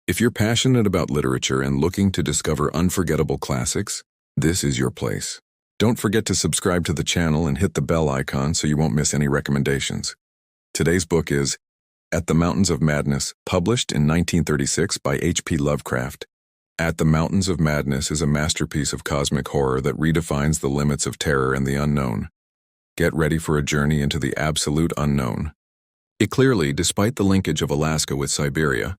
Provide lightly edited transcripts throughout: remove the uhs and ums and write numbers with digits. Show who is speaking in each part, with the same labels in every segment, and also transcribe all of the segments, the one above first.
Speaker 1: If you're passionate about literature and looking to discover unforgettable classics, this is your place. Don't forget to subscribe to the channel and hit the bell icon so you won't miss any recommendations. Today's book is At the Mountains of Madness, published in 1936 by H.P. Lovecraft. At the Mountains of Madness is a masterpiece of cosmic horror that redefines the limits of terror and the unknown. Get ready for a journey into the absolute unknown. It clearly, despite the linkage of Alaska with Siberia,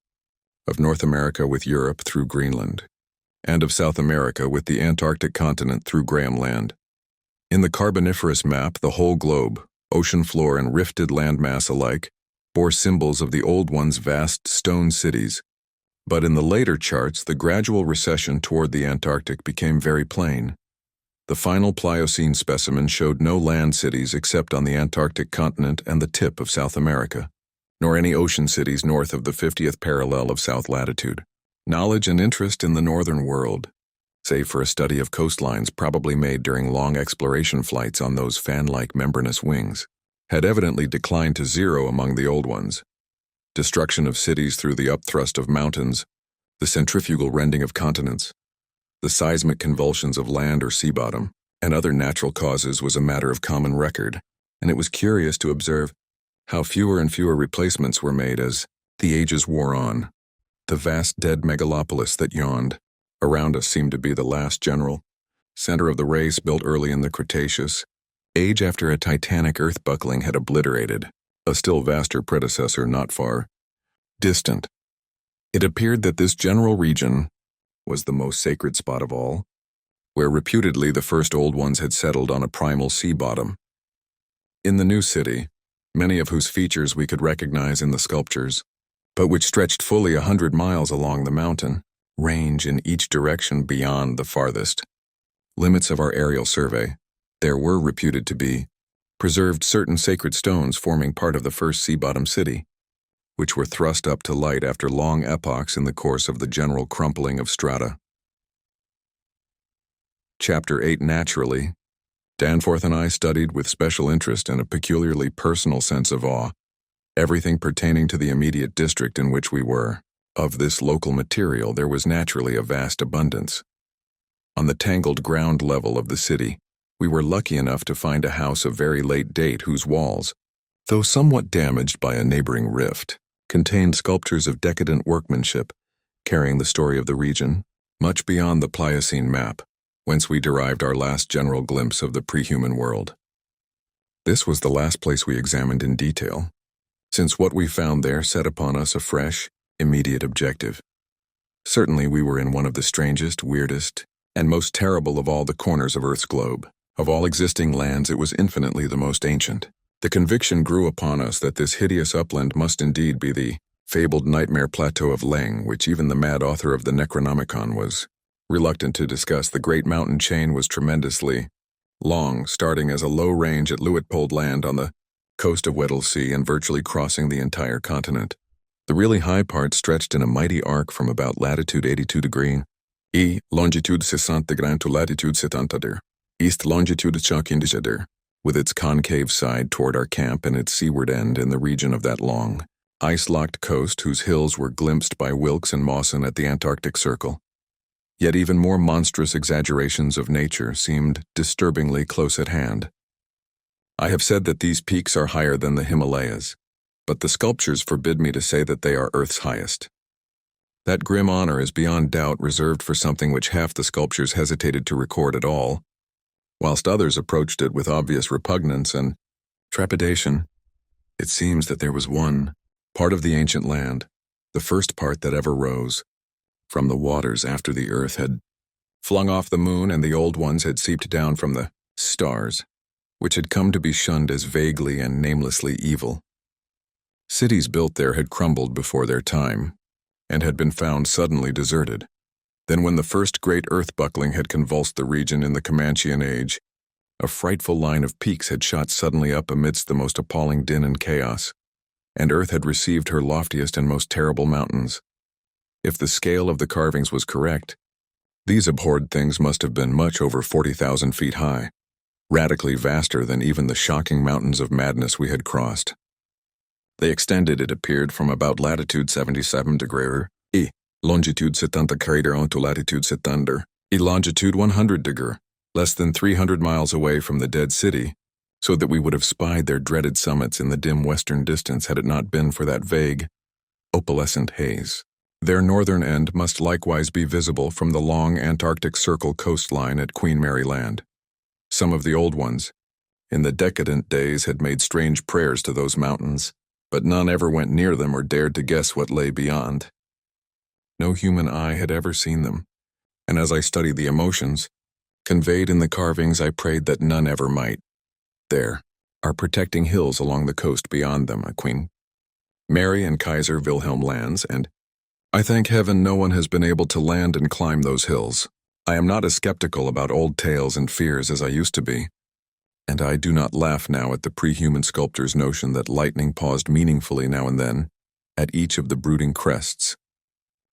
Speaker 1: of North America with Europe through Greenland, and of South America with the Antarctic continent through Graham Land. In the Carboniferous map, the whole globe, ocean floor and rifted landmass alike, bore symbols of the Old One's vast stone cities. But in the later charts, the gradual recession toward the Antarctic became very plain. The final Pliocene specimen showed no land cities except on the Antarctic continent and the tip of South America, nor any ocean cities north of the 50th parallel of south latitude. Knowledge and interest in the northern world, save for a study of coastlines probably made during long exploration flights on those fan-like membranous wings, had evidently declined to zero among the old ones. Destruction of cities through the upthrust of mountains, the centrifugal rending of continents, the seismic convulsions of land or sea bottom, and other natural causes was a matter of common record, and it was curious to observe how fewer and fewer replacements were made as the ages wore on. The vast dead megalopolis that yawned around us seemed to be the last general center of the race built early in the Cretaceous, age after a titanic earth buckling had obliterated a still vaster predecessor not far distant. It appeared that this general region was the most sacred spot of all, where reputedly the first old ones had settled on a primal sea bottom. In the new city, many of whose features we could recognize in the sculptures, but which stretched fully 100 miles along the mountain range in each direction beyond the farthest limits of our aerial survey, there were reputed to be preserved certain sacred stones forming part of the first sea-bottom city, which were thrust up to light after long epochs in the course of the general crumpling of strata. Chapter 8. Naturally, Danforth and I studied with special interest and a peculiarly personal sense of awe everything pertaining to the immediate district in which we were. Of this local material there was naturally a vast abundance. On the tangled ground level of the city, we were lucky enough to find a house of very late date whose walls, though somewhat damaged by a neighboring rift, contained sculptures of decadent workmanship, carrying the story of the region, much beyond the Pliocene map, whence we derived our last general glimpse of the pre-human world. This was the last place we examined in detail, since what we found there set upon us a fresh, immediate objective. Certainly we were in one of the strangest, weirdest, and most terrible of all the corners of Earth's globe. Of all existing lands, it was infinitely the most ancient. The conviction grew upon us that this hideous upland must indeed be the fabled nightmare plateau of Leng, which even the mad author of the Necronomicon was reluctant to discuss. The great mountain chain was tremendously long, starting as a low range at Luitpold Land on the coast of Weddell Sea and virtually crossing the entire continent. The really high part stretched in a mighty arc from about latitude 82 degrees E, longitude 60 degrees to latitude 70 degrees East longitude 50 degrees, with its concave side toward our camp and its seaward end in the region of that long, ice-locked coast whose hills were glimpsed by Wilkes and Mawson at the Antarctic Circle. Yet even more monstrous exaggerations of nature seemed disturbingly close at hand. I have said that these peaks are higher than the Himalayas, but the sculptures forbid me to say that they are Earth's highest. That grim honor is beyond doubt reserved for something which half the sculptures hesitated to record at all, whilst others approached it with obvious repugnance and trepidation. It seems that there was one part of the ancient land, the first part that ever rose from the waters after the earth had flung off the moon and the old ones had seeped down from the stars, which had come to be shunned as vaguely and namelessly evil. Cities built there had crumbled before their time, and had been found suddenly deserted. Then when the first great earth buckling had convulsed the region in the Comanchean age, a frightful line of peaks had shot suddenly up amidst the most appalling din and chaos, and earth had received her loftiest and most terrible mountains. If the scale of the carvings was correct, these abhorred things must have been much over 40,000 feet high, radically vaster than even the shocking mountains of madness we had crossed. They extended, it appeared, from about latitude 77 degrees E, longitude 70 crater onto latitude 70, e longitude 100 degree, less than 300 miles away from the dead city, so that we would have spied their dreaded summits in the dim western distance had it not been for that vague, opalescent haze. Their northern end must likewise be visible from the long Antarctic Circle coastline at Queen Mary Land. Some of the old ones, in the decadent days, had made strange prayers to those mountains, but none ever went near them or dared to guess what lay beyond. No human eye had ever seen them, and as I studied the emotions conveyed in the carvings, I prayed that none ever might. There are protecting hills along the coast beyond them, at Queen Mary and Kaiser Wilhelm lands, and I thank heaven no one has been able to land and climb those hills. I am not as skeptical about old tales and fears as I used to be, and I do not laugh now at the pre-human sculptor's notion that lightning paused meaningfully now and then at each of the brooding crests,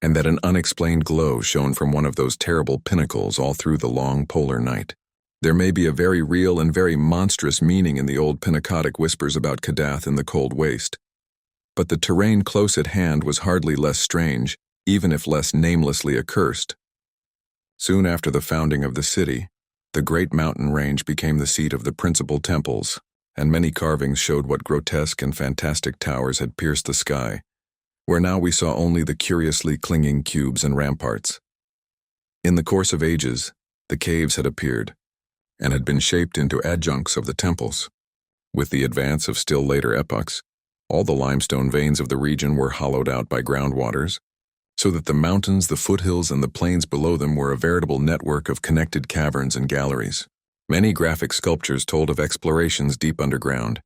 Speaker 1: and that an unexplained glow shone from one of those terrible pinnacles all through the long polar night. There may be a very real and very monstrous meaning in the old Pinnacotic whispers about Kadath in the cold waste, but the terrain close at hand was hardly less strange, even if less namelessly accursed. Soon after the founding of the city, the great mountain range became the seat of the principal temples, and many carvings showed what grotesque and fantastic towers had pierced the sky, where now we saw only the curiously clinging cubes and ramparts. In the course of ages, the caves had appeared, and had been shaped into adjuncts of the temples. With the advance of still later epochs, all the limestone veins of the region were hollowed out by groundwaters, so that the mountains, the foothills, and the plains below them were a veritable network of connected caverns and galleries. Many graphic sculptures told of explorations deep underground,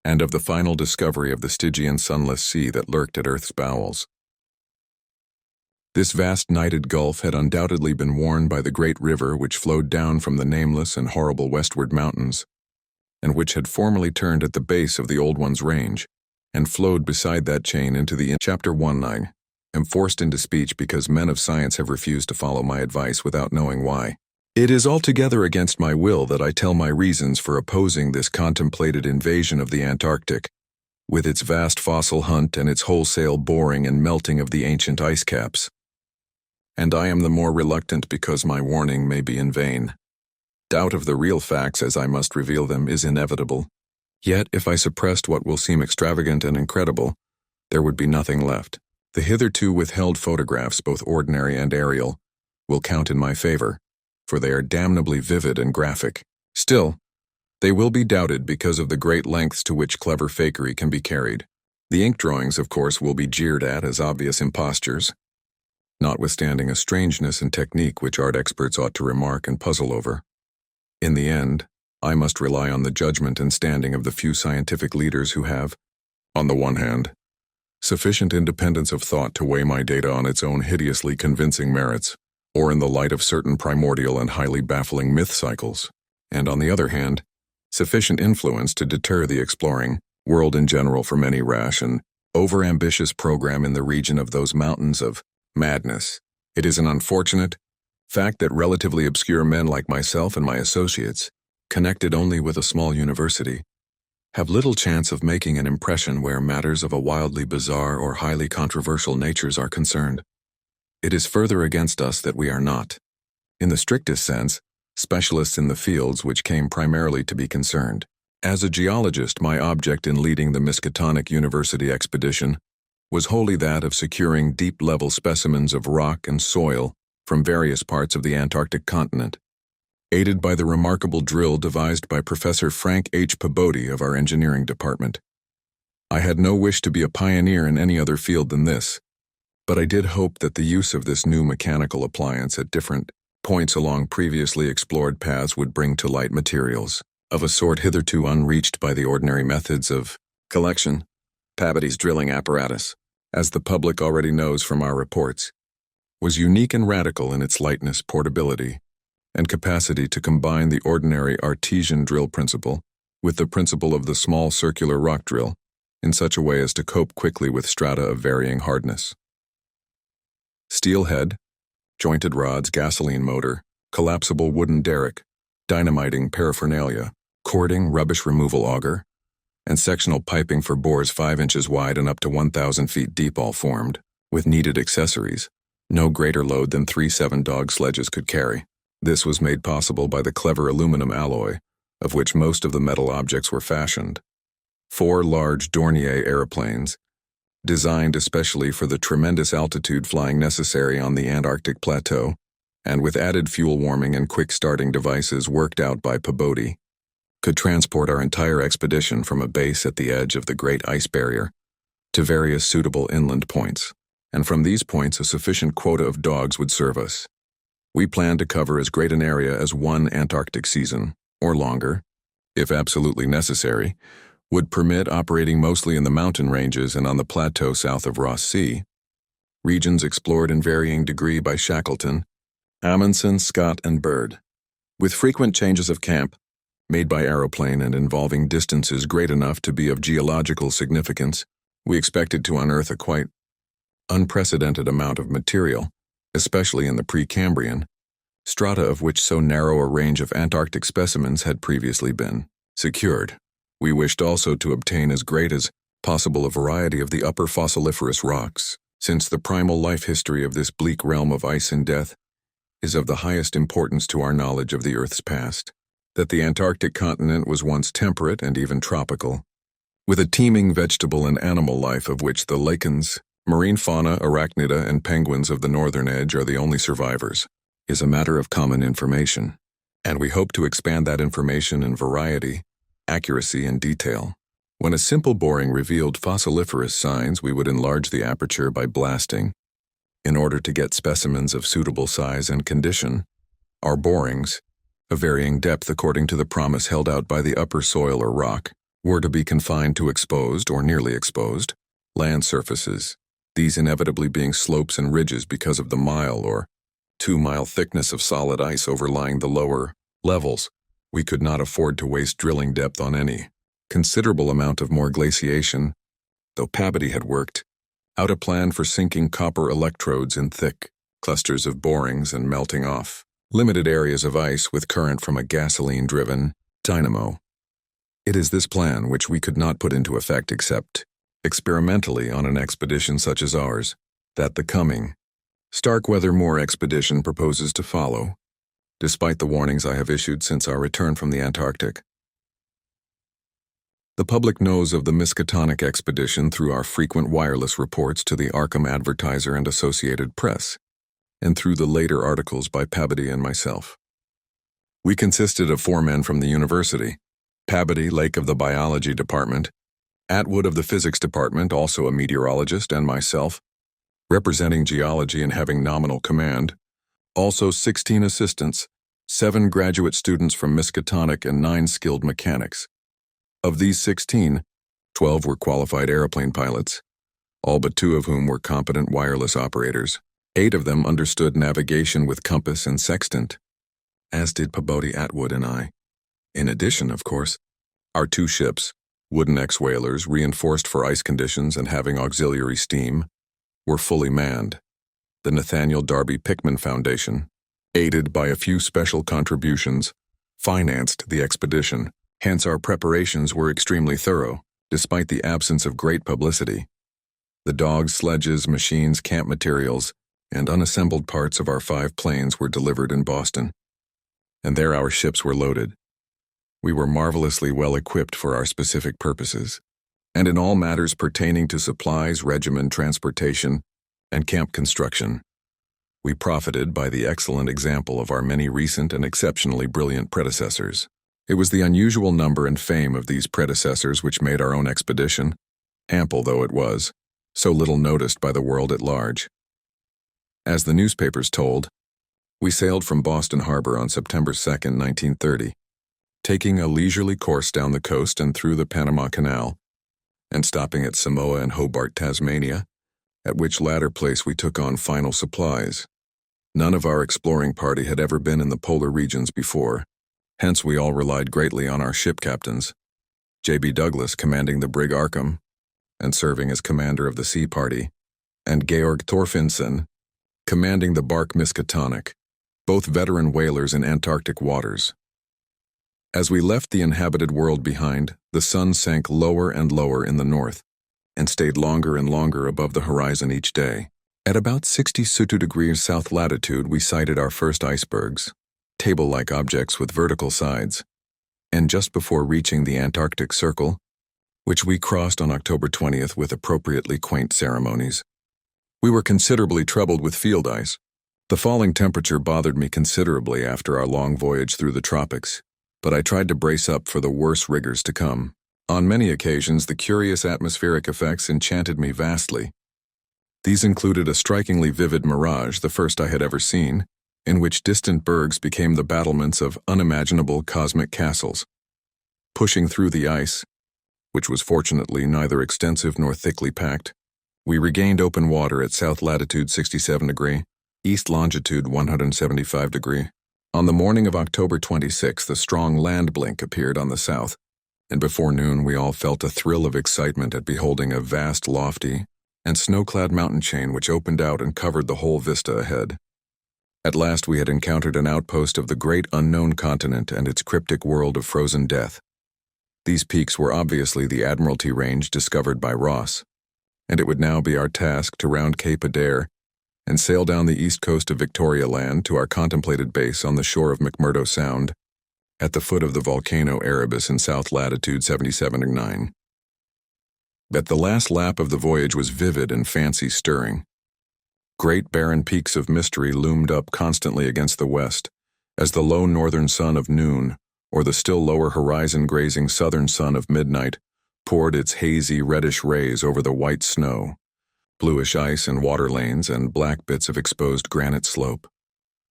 Speaker 1: and of the final discovery of the Stygian sunless sea that lurked at Earth's bowels. This vast nighted gulf had undoubtedly been worn by the great river which flowed down from the nameless and horrible westward mountains, and which had formerly turned at the base of the Old One's range, and flowed beside that chain into the Chapter 19. Am forced into speech because men of science have refused to follow my advice without knowing why. It is altogether against my will that I tell my reasons for opposing this contemplated invasion of the Antarctic, with its vast fossil hunt and its wholesale boring and melting of the ancient ice caps. And I am the more reluctant because my warning may be in vain. Doubt of the real facts as I must reveal them is inevitable. Yet, if I suppressed what will seem extravagant and incredible, there would be nothing left. The hitherto withheld photographs, both ordinary and aerial, will count in my favor, for they are damnably vivid and graphic. Still, they will be doubted because of the great lengths to which clever fakery can be carried. The ink drawings, of course, will be jeered at as obvious impostures, notwithstanding a strangeness in technique which art experts ought to remark and puzzle over. In the end, I must rely on the judgment and standing of the few scientific leaders who have, on the one hand, sufficient independence of thought to weigh my data on its own hideously convincing merits, or in the light of certain primordial and highly baffling myth cycles, and on the other hand, sufficient influence to deter the exploring world in general from any rash and over-ambitious program in the region of those mountains of madness. It is an unfortunate fact that relatively obscure men like myself and my associates, connected only with a small university, have little chance of making an impression where matters of a wildly bizarre or highly controversial natures are concerned. It is further against us that we are not, in the strictest sense, specialists in the fields which came primarily to be concerned. As a geologist, my object in leading the Miskatonic University expedition was wholly that of securing deep-level specimens of rock and soil from various parts of the Antarctic continent, aided by the remarkable drill devised by Professor Frank H. Pabodi of our engineering department. I had no wish to be a pioneer in any other field than this, but I did hope that the use of this new mechanical appliance at different points along previously explored paths would bring to light materials of a sort hitherto unreached by the ordinary methods of collection. Pabodi's drilling apparatus, as the public already knows from our reports, was unique and radical in its lightness, portability, and capacity to combine the ordinary artesian drill principle with the principle of the small circular rock drill in such a way as to cope quickly with strata of varying hardness. Steel head, jointed rods, gasoline motor, collapsible wooden derrick, dynamiting paraphernalia, cording, rubbish removal auger, and sectional piping for bores 5 inches wide and up to 1,000 feet deep all formed, with needed accessories, no greater load than 3 7-dog sledges could carry. This was made possible by the clever aluminum alloy, of which most of the metal objects were fashioned. 4 large Dornier aeroplanes, designed especially for the tremendous altitude flying necessary on the Antarctic plateau, and with added fuel warming and quick starting devices worked out by Peabody, could transport our entire expedition from a base at the edge of the Great Ice Barrier to various suitable inland points, and from these points a sufficient quota of dogs would serve us. We planned to cover as great an area as one Antarctic season, or longer, if absolutely necessary, would permit operating mostly in the mountain ranges and on the plateau south of Ross Sea, regions explored in varying degree by Shackleton, Amundsen, Scott, and Byrd, with frequent changes of camp, made by aeroplane and involving distances great enough to be of geological significance. We expected to unearth a quite unprecedented amount of material, especially in the Precambrian, strata of which so narrow a range of Antarctic specimens had previously been secured. We wished also to obtain as great as possible a variety of the upper fossiliferous rocks, since the primal life history of this bleak realm of ice and death is of the highest importance to our knowledge of the Earth's past. That the Antarctic continent was once temperate and even tropical, with a teeming vegetable and animal life of which the lichens, marine fauna, arachnida, and penguins of the northern edge are the only survivors, is a matter of common information, and we hope to expand that information in variety, accuracy, and detail. When a simple boring revealed fossiliferous signs, we would enlarge the aperture by blasting. In order to get specimens of suitable size and condition, our borings, of varying depth according to the promise held out by the upper soil or rock, were to be confined to exposed or nearly exposed land surfaces, these inevitably being slopes and ridges because of the 1 or 2 mile thickness of solid ice overlying the lower levels. We could not afford to waste drilling depth on any considerable amount of more glaciation, though Peabody had worked out a plan for sinking copper electrodes in thick clusters of borings and melting off limited areas of ice with current from a gasoline-driven dynamo. It is this plan which we could not put into effect except experimentally on an expedition such as ours, that the coming Starkweather-Moore expedition proposes to follow, despite the warnings I have issued since our return from the Antarctic. The public knows of the Miskatonic expedition through our frequent wireless reports to the Arkham Advertiser and Associated Press, and through the later articles by Peabody and myself. We consisted of 4 men from the university: Peabody, Lake of the biology department, Atwood of the physics department, also a meteorologist, and myself, representing geology and having nominal command, also 16 assistants, 7 graduate students from Miskatonic, and 9 skilled mechanics. Of these 16, 12 were qualified airplane pilots, all but 2 of whom were competent wireless operators. 8 of them understood navigation with compass and sextant, as did Peabody, Atwood, and I. In addition, of course, our 2 ships, wooden ex-whalers reinforced for ice conditions and having auxiliary steam, were fully manned. The Nathaniel Darby Pickman Foundation, aided by a few special contributions, financed the expedition. Hence our preparations were extremely thorough, despite the absence of great publicity. The dogs, sledges, machines, camp materials, and unassembled parts of our 5 planes were delivered in Boston, and there our ships were loaded. We were marvelously well equipped for our specific purposes, and in all matters pertaining to supplies, regimen, transportation, and camp construction, we profited by the excellent example of our many recent and exceptionally brilliant predecessors. It was the unusual number and fame of these predecessors which made our own expedition, ample though it was, so little noticed by the world at large. As the newspapers told, we sailed from Boston Harbor on September 2, 1930, taking a leisurely course down the coast and through the Panama Canal, and stopping at Samoa and Hobart, Tasmania, at which latter place we took on final supplies. None of our exploring party had ever been in the polar regions before, hence we all relied greatly on our ship captains, J.B. Douglas commanding the brig Arkham and serving as commander of the sea party, and Georg Thorfinsen commanding the bark Miskatonic, both veteran whalers in Antarctic waters. As we left the inhabited world behind, the sun sank lower and lower in the north, and stayed longer and longer above the horizon each day. At about 62 degrees south latitude, we sighted our first icebergs, table-like objects with vertical sides, and just before reaching the Antarctic Circle, which we crossed on October 20th with appropriately quaint ceremonies, we were considerably troubled with field ice. The falling temperature bothered me considerably after our long voyage through the tropics, but I tried to brace up for the worse rigors to come. On many occasions, the curious atmospheric effects enchanted me vastly. These included a strikingly vivid mirage, the first I had ever seen, in which distant bergs became the battlements of unimaginable cosmic castles. Pushing through the ice, which was fortunately neither extensive nor thickly packed, we regained open water at south latitude 67 degree, east longitude 175 degree. On the morning of October 26th, a strong land blink appeared on the south, and before noon we all felt a thrill of excitement at beholding a vast, lofty, and snow-clad mountain chain which opened out and covered the whole vista ahead. At last we had encountered an outpost of the great unknown continent and its cryptic world of frozen death. These peaks were obviously the Admiralty Range discovered by Ross, and it would now be our task to round Cape Adair and sail down the east coast of Victoria Land to our contemplated base on the shore of McMurdo Sound, at the foot of the volcano Erebus in south latitude 77°9. But the last lap of the voyage was vivid and fancy-stirring. Great barren peaks of mystery loomed up constantly against the west, as the low northern sun of noon, or the still lower horizon-grazing southern sun of midnight, poured its hazy reddish rays over the white snow, bluish ice and water lanes and black bits of exposed granite slope.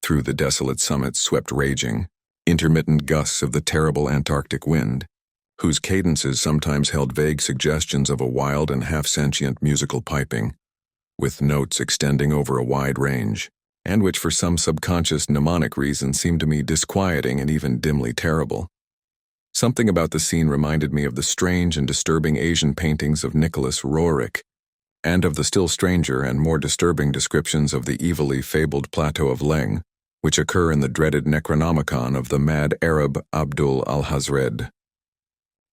Speaker 1: Through the desolate summits swept raging, intermittent gusts of the terrible Antarctic wind, whose cadences sometimes held vague suggestions of a wild and half-sentient musical piping, with notes extending over a wide range, and which for some subconscious mnemonic reason seemed to me disquieting and even dimly terrible. Something about the scene reminded me of the strange and disturbing Asian paintings of Nicholas Roerich, and of the still stranger and more disturbing descriptions of the evilly fabled plateau of Leng, which occur in the dreaded Necronomicon of the mad Arab Abdul al-Hazred.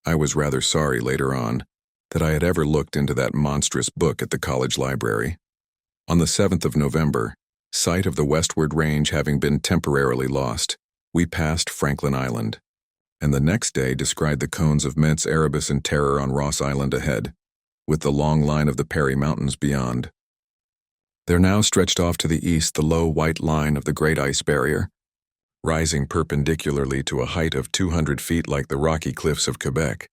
Speaker 1: I was rather sorry later on that I had ever looked into that monstrous book at the college library. On the 7th of November, sight of the westward range having been temporarily lost, we passed Franklin Island, and the next day descried the cones of Ments Erebus and Terror on Ross Island ahead, with the long line of the Perry Mountains beyond. There now stretched off to the east the low white line of the Great Ice Barrier, rising perpendicularly to a height of 200 feet like the rocky cliffs of Quebec,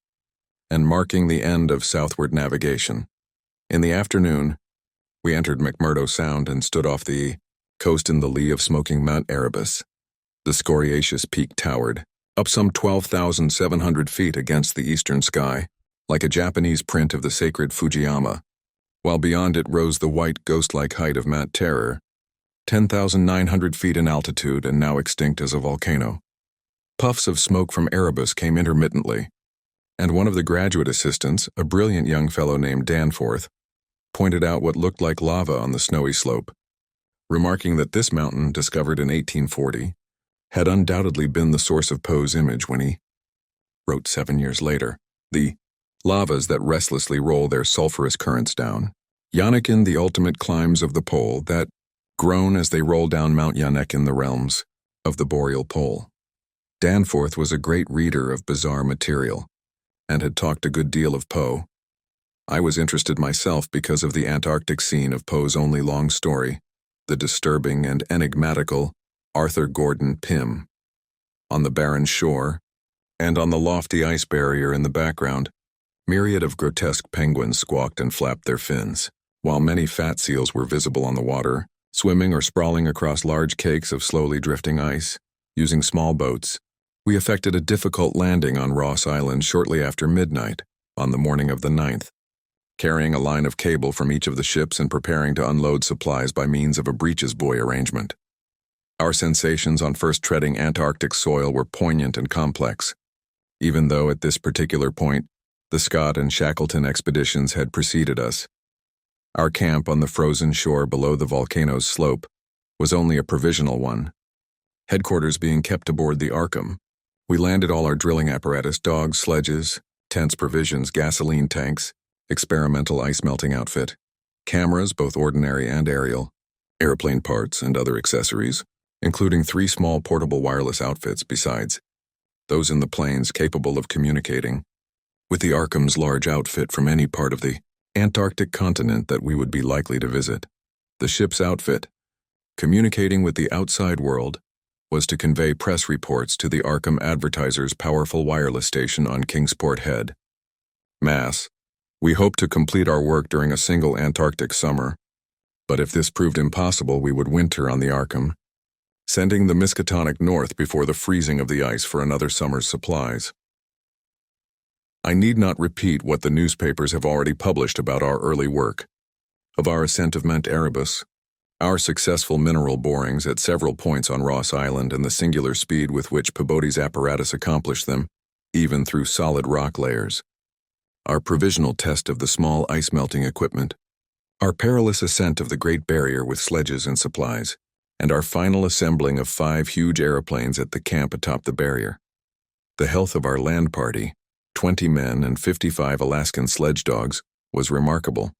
Speaker 1: and marking the end of southward navigation. In the afternoon, we entered McMurdo Sound and stood off the coast in the lee of smoking Mount Erebus. The scoriaceous peak towered, up some 12,700 feet against the eastern sky, like a Japanese print of the sacred Fujiyama, while beyond it rose the white ghost-like height of Mount Terror, 10,900 feet in altitude and now extinct as a volcano. Puffs of smoke from Erebus came intermittently, and one of the graduate assistants, a brilliant young fellow named Danforth, pointed out what looked like lava on the snowy slope, remarking that this mountain, discovered in 1840, had undoubtedly been the source of Poe's image when he wrote 7 years later, the lavas that restlessly roll their sulphurous currents down. Yanakin, the ultimate climbs of the pole, that groan as they roll down Mount Yanakin, the realms of the boreal pole. Danforth was a great reader of bizarre material, and had talked a good deal of Poe. I was interested myself because of the Antarctic scene of Poe's only long story, the disturbing and enigmatical Arthur Gordon Pym. On the barren shore, and on the lofty ice barrier in the background, myriad of grotesque penguins squawked and flapped their fins, while many fat seals were visible on the water, swimming or sprawling across large cakes of slowly drifting ice. Using small boats, we effected a difficult landing on Ross Island shortly after midnight on the morning of the 9th, carrying a line of cable from each of the ships and preparing to unload supplies by means of a breeches buoy arrangement. Our sensations on first treading Antarctic soil were poignant and complex, even though at this particular point the Scott and Shackleton expeditions had preceded us. Our camp on the frozen shore below the volcano's slope was only a provisional one, headquarters being kept aboard the Arkham. We landed all our drilling apparatus, dogs, sledges, tents, provisions, gasoline tanks, experimental ice melting outfit, cameras, both ordinary and aerial, airplane parts, and other accessories, including 3 small portable wireless outfits besides those in the planes capable of communicating with the Arkham's large outfit from any part of the Antarctic continent that we would be likely to visit. The ship's outfit, communicating with the outside world, was to convey press reports to the Arkham Advertiser's powerful wireless station on Kingsport Head. Mass. We hoped to complete our work during a single Antarctic summer, but if this proved impossible, we would winter on the Arkham, sending the Miskatonic north before the freezing of the ice for another summer's supplies. I need not repeat what the newspapers have already published about our early work, of our ascent of Mount Erebus, our successful mineral borings at several points on Ross Island, and the singular speed with which Peabody's apparatus accomplished them, even through solid rock layers, our provisional test of the small ice-melting equipment, our perilous ascent of the Great Barrier with sledges and supplies, and our final assembling of 5 huge aeroplanes at the camp atop the barrier. The health of our land party, 20 men and 55 Alaskan sledge dogs, was remarkable,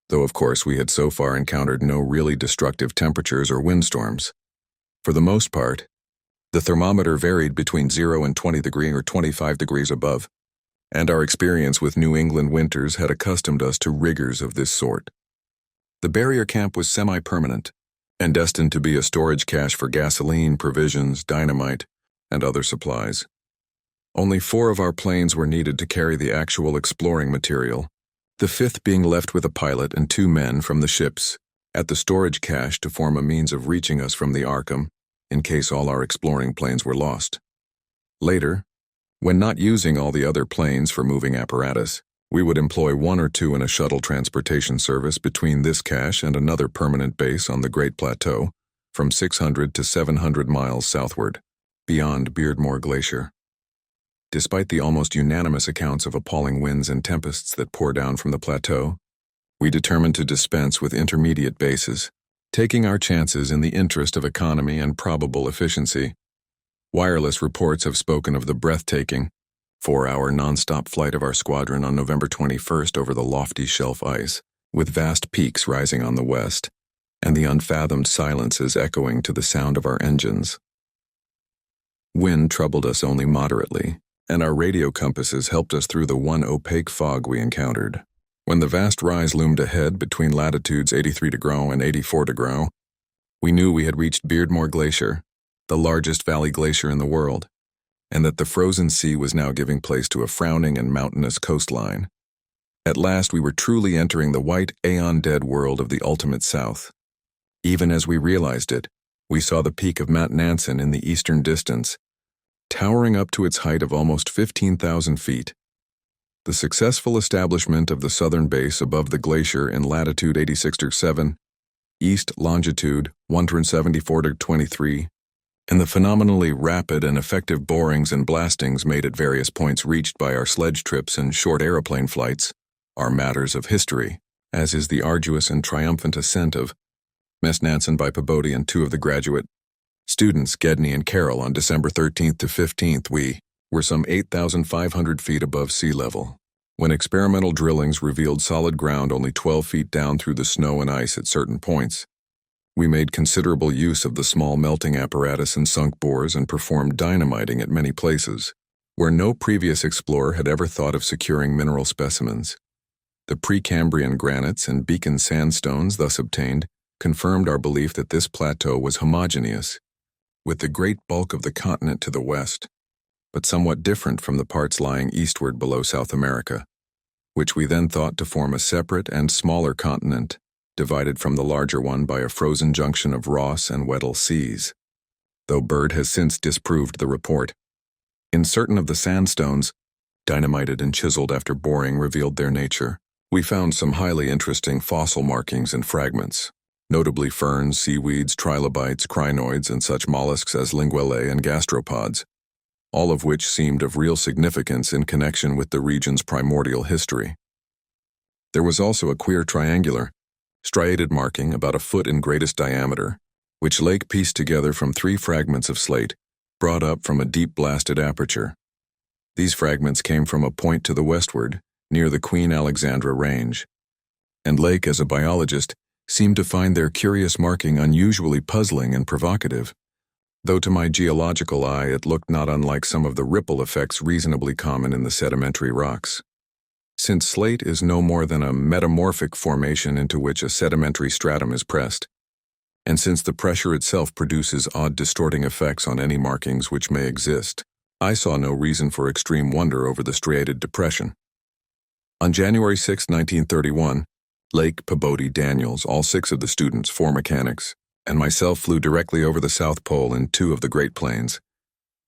Speaker 1: though of course we had so far encountered no really destructive temperatures or windstorms. For the most part, the thermometer varied between 0 and 20 degrees or 25 degrees above, and our experience with New England winters had accustomed us to rigors of this sort. The barrier camp was semi-permanent, and destined to be a storage cache for gasoline, provisions, dynamite, and other supplies. Only 4 of our planes were needed to carry the actual exploring material, the 5th being left with a pilot and 2 men from the ships at the storage cache to form a means of reaching us from the Arkham in case all our exploring planes were lost. Later, when not using all the other planes for moving apparatus, we would employ 1 or 2 in a shuttle transportation service between this cache and another permanent base on the Great Plateau, from 600 to 700 miles southward, beyond Beardmore Glacier. Despite the almost unanimous accounts of appalling winds and tempests that pour down from the plateau, we determined to dispense with intermediate bases, taking our chances in the interest of economy and probable efficiency. Wireless reports have spoken of the breathtaking 4-hour non-stop flight of our squadron on November 21st over the lofty shelf ice, with vast peaks rising on the west, and the unfathomed silences echoing to the sound of our engines. Wind troubled us only moderately, and our radio compasses helped us through the one opaque fog we encountered. When the vast rise loomed ahead between latitudes 83° and 84°, we knew we had reached Beardmore Glacier, the largest valley glacier in the world, and that the frozen sea was now giving place to a frowning and mountainous coastline. At last we were truly entering the white, aeon-dead world of the ultimate south. Even as we realized it, we saw the peak of Mount Nansen in the eastern distance, towering up to its height of almost 15,000 feet. The successful establishment of the southern base above the glacier in latitude 86°7, east longitude 174°23, and the phenomenally rapid and effective borings and blastings made at various points reached by our sledge trips and short aeroplane flights are matters of history, as is the arduous and triumphant ascent of Mess Nansen by Peabody and 2 of the graduate students, Gedney and Carroll, on December 13th to 15th. We were some 8,500 feet above sea level, when experimental drillings revealed solid ground only 12 feet down through the snow and ice at certain points. We made considerable use of the small melting apparatus and sunk bores and performed dynamiting at many places, where no previous explorer had ever thought of securing mineral specimens. The Precambrian granites and Beacon sandstones thus obtained confirmed our belief that this plateau was homogeneous, with the great bulk of the continent to the west, but somewhat different from the parts lying eastward below South America, which we then thought to form a separate and smaller continent, divided from the larger one by a frozen junction of Ross and Weddell seas, though Byrd has since disproved the report. In certain of the sandstones, dynamited and chiseled after boring revealed their nature, we found some highly interesting fossil markings and fragments, notably ferns, seaweeds, trilobites, crinoids, and such mollusks as linguae and gastropods, all of which seemed of real significance in connection with the region's primordial history. There was also a queer triangular, striated marking about a foot in greatest diameter, which Lake pieced together from 3 fragments of slate, brought up from a deep blasted aperture. These fragments came from a point to the westward, near the Queen Alexandra Range. and Lake, as a biologist, seemed to find their curious marking unusually puzzling and provocative, though to my geological eye it looked not unlike some of the ripple effects reasonably common in the sedimentary rocks. Since slate is no more than a metamorphic formation into which a sedimentary stratum is pressed, and since the pressure itself produces odd distorting effects on any markings which may exist, I saw no reason for extreme wonder over the striated depression. On January 6, 1931, Lake, Peabody, Daniels, all 6 of the students, 4 mechanics, and myself flew directly over the South Pole in 2 of the Great Plains,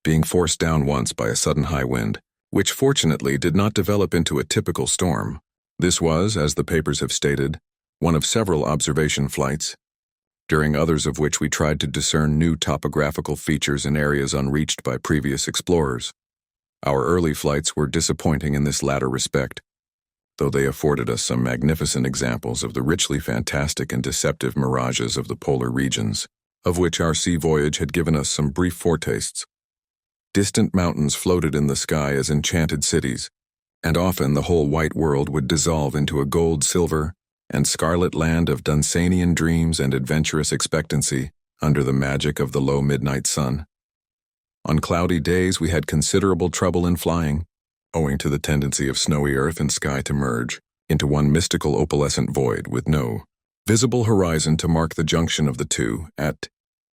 Speaker 1: being forced down once by a sudden high wind, which fortunately did not develop into a typical storm. This was, as the papers have stated, one of several observation flights, during others of which we tried to discern new topographical features in areas unreached by previous explorers. Our early flights were disappointing in this latter respect, though they afforded us some magnificent examples of the richly fantastic and deceptive mirages of the polar regions, of which our sea voyage had given us some brief foretastes. Distant mountains floated in the sky as enchanted cities, and often the whole white world would dissolve into a gold, silver, and scarlet land of Dunsanian dreams and adventurous expectancy under the magic of the low midnight sun. On cloudy days we had considerable trouble in flying, owing to the tendency of snowy earth and sky to merge into one mystical opalescent void with no visible horizon to mark the junction of the two. At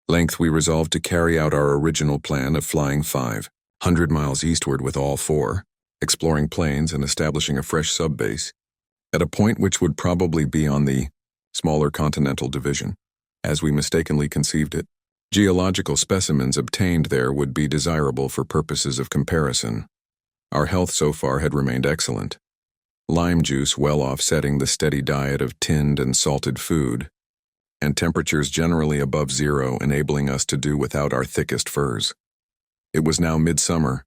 Speaker 1: length we resolved to carry out our original plan of flying 500 miles eastward with all 4, exploring plains and establishing a fresh subbase, at a point which would probably be on the smaller continental division, as we mistakenly conceived it. Geological specimens obtained there would be desirable for purposes of comparison. Our health so far had remained excellent, lime juice well offsetting the steady diet of tinned and salted food, and temperatures generally above 0 enabling us to do without our thickest furs. It was now midsummer,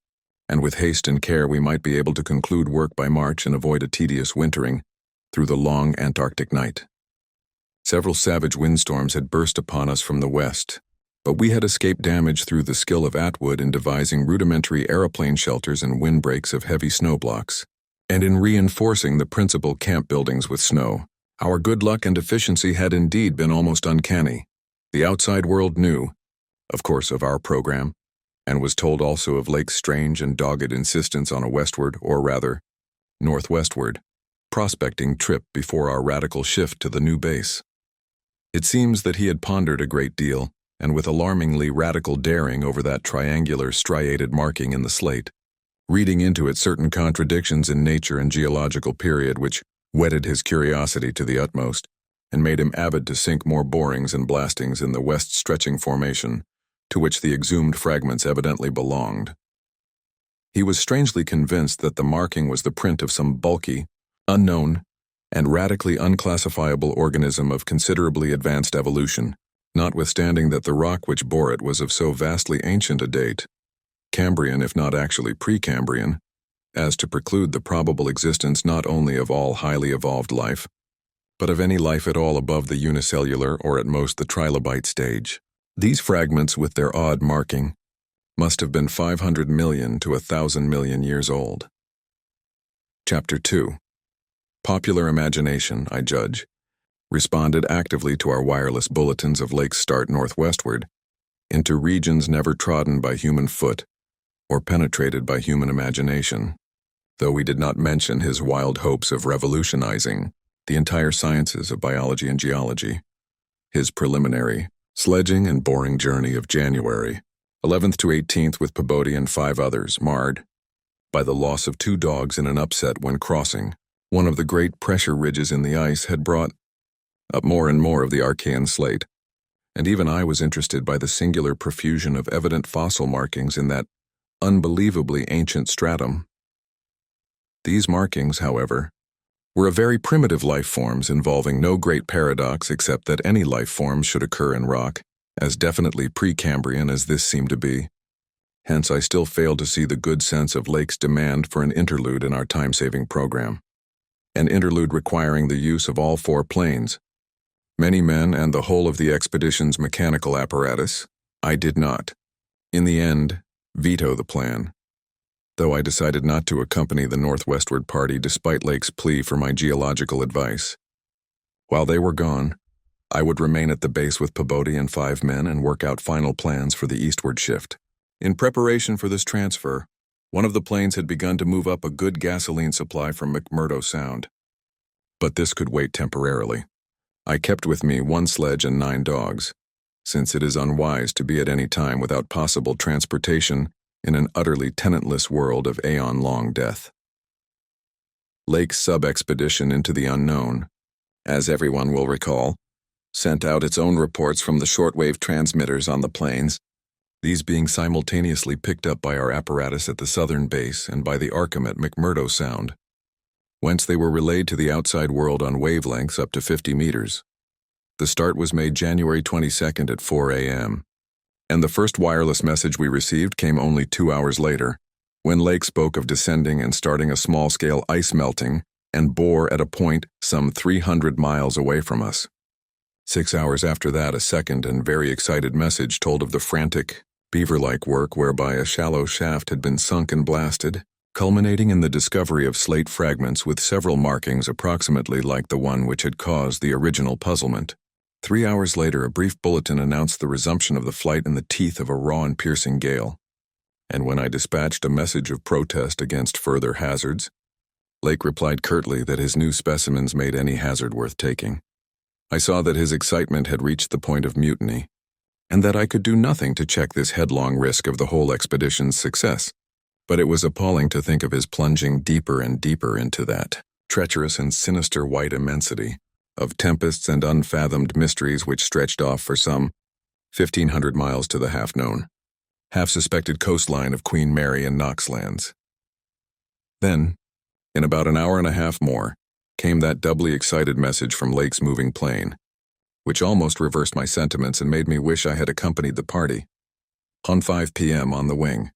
Speaker 1: and with haste and care we might be able to conclude work by March and avoid a tedious wintering through the long Antarctic night. Several savage windstorms had burst upon us from the west, but we had escaped damage through the skill of Atwood in devising rudimentary aeroplane shelters and windbreaks of heavy snow blocks, and in reinforcing the principal camp buildings with snow. Our good luck and efficiency had indeed been almost uncanny. The outside world knew, of course, of our program, and was told also of Lake's strange and dogged insistence on a westward, or rather, northwestward, prospecting trip before our radical shift to the new base. It seems that he had pondered a great deal, and with alarmingly radical daring over that triangular striated marking in the slate, reading into it certain contradictions in nature and geological period which whetted his curiosity to the utmost, and made him avid to sink more borings and blastings in the west-stretching formation, to which the exhumed fragments evidently belonged. He was strangely convinced that the marking was the print of some bulky, unknown, and radically unclassifiable organism of considerably advanced evolution, notwithstanding that the rock which bore it was of so vastly ancient a date, Cambrian if not actually Precambrian, as to preclude the probable existence not only of all highly evolved life, but of any life at all above the unicellular or at most the trilobite stage. These fragments, with their odd marking, must have been 500 million to 1,000 million years old. Chapter 2. Popular imagination, I judge, responded actively to our wireless bulletins of Lake's start northwestward, into regions never trodden by human foot or penetrated by human imagination, though we did not mention his wild hopes of revolutionizing the entire sciences of biology and geology. His preliminary, sledging and boring journey of January 11th to 18th with Peabody and 5 others, marred by the loss of 2 dogs in an upset when crossing one of the great pressure ridges in the ice, had brought up more and more of the Archean slate, and even I was interested by the singular profusion of evident fossil markings in that unbelievably ancient stratum. These markings, however, were of very primitive life forms involving no great paradox except that any life forms should occur in rock, as definitely Precambrian as this seemed to be. Hence I still failed to see the good sense of Lake's demand for an interlude in our time-saving program. An interlude requiring the use of all 4 planes, many men and the whole of the expedition's mechanical apparatus. I did not, in the end, veto the plan, though I decided not to accompany the northwestward party despite Lake's plea for my geological advice. While they were gone, I would remain at the base with Pabodi and 5 men and work out final plans for the eastward shift. In preparation for this transfer, one of the planes had begun to move up a good gasoline supply from McMurdo Sound. But this could wait temporarily. I kept with me 1 sledge and 9 dogs, since it is unwise to be at any time without possible transportation in an utterly tenantless world of aeon-long death. Lake's sub-expedition into the unknown, as everyone will recall, sent out its own reports from the shortwave transmitters on the planes, these being simultaneously picked up by our apparatus at the southern base and by the Arkham at McMurdo Sound, whence they were relayed to the outside world on wavelengths up to 50 meters. The start was made January 22nd at 4 a.m., and the first wireless message we received came only 2 hours later, when Lake spoke of descending and starting a small-scale ice melting and bore at a point some 300 miles away from us. 6 hours after that, a second and very excited message told of the frantic, beaver-like work whereby a shallow shaft had been sunk and blasted, culminating in the discovery of slate fragments with several markings approximately like the one which had caused the original puzzlement. 3 hours later, a brief bulletin announced the resumption of the flight in the teeth of a raw and piercing gale. And when I dispatched a message of protest against further hazards, Lake replied curtly that his new specimens made any hazard worth taking. I saw that his excitement had reached the point of mutiny, and that I could do nothing to check this headlong risk of the whole expedition's success. But it was appalling to think of his plunging deeper and deeper into that treacherous and sinister white immensity of tempests and unfathomed mysteries which stretched off for some 1,500 miles to the half-known, half-suspected coastline of Queen Mary and Knox lands. Then, in about an hour and a half more, came that doubly excited message from Lake's moving plane, which almost reversed my sentiments and made me wish I had accompanied the party. On 5 p.m. on the wing.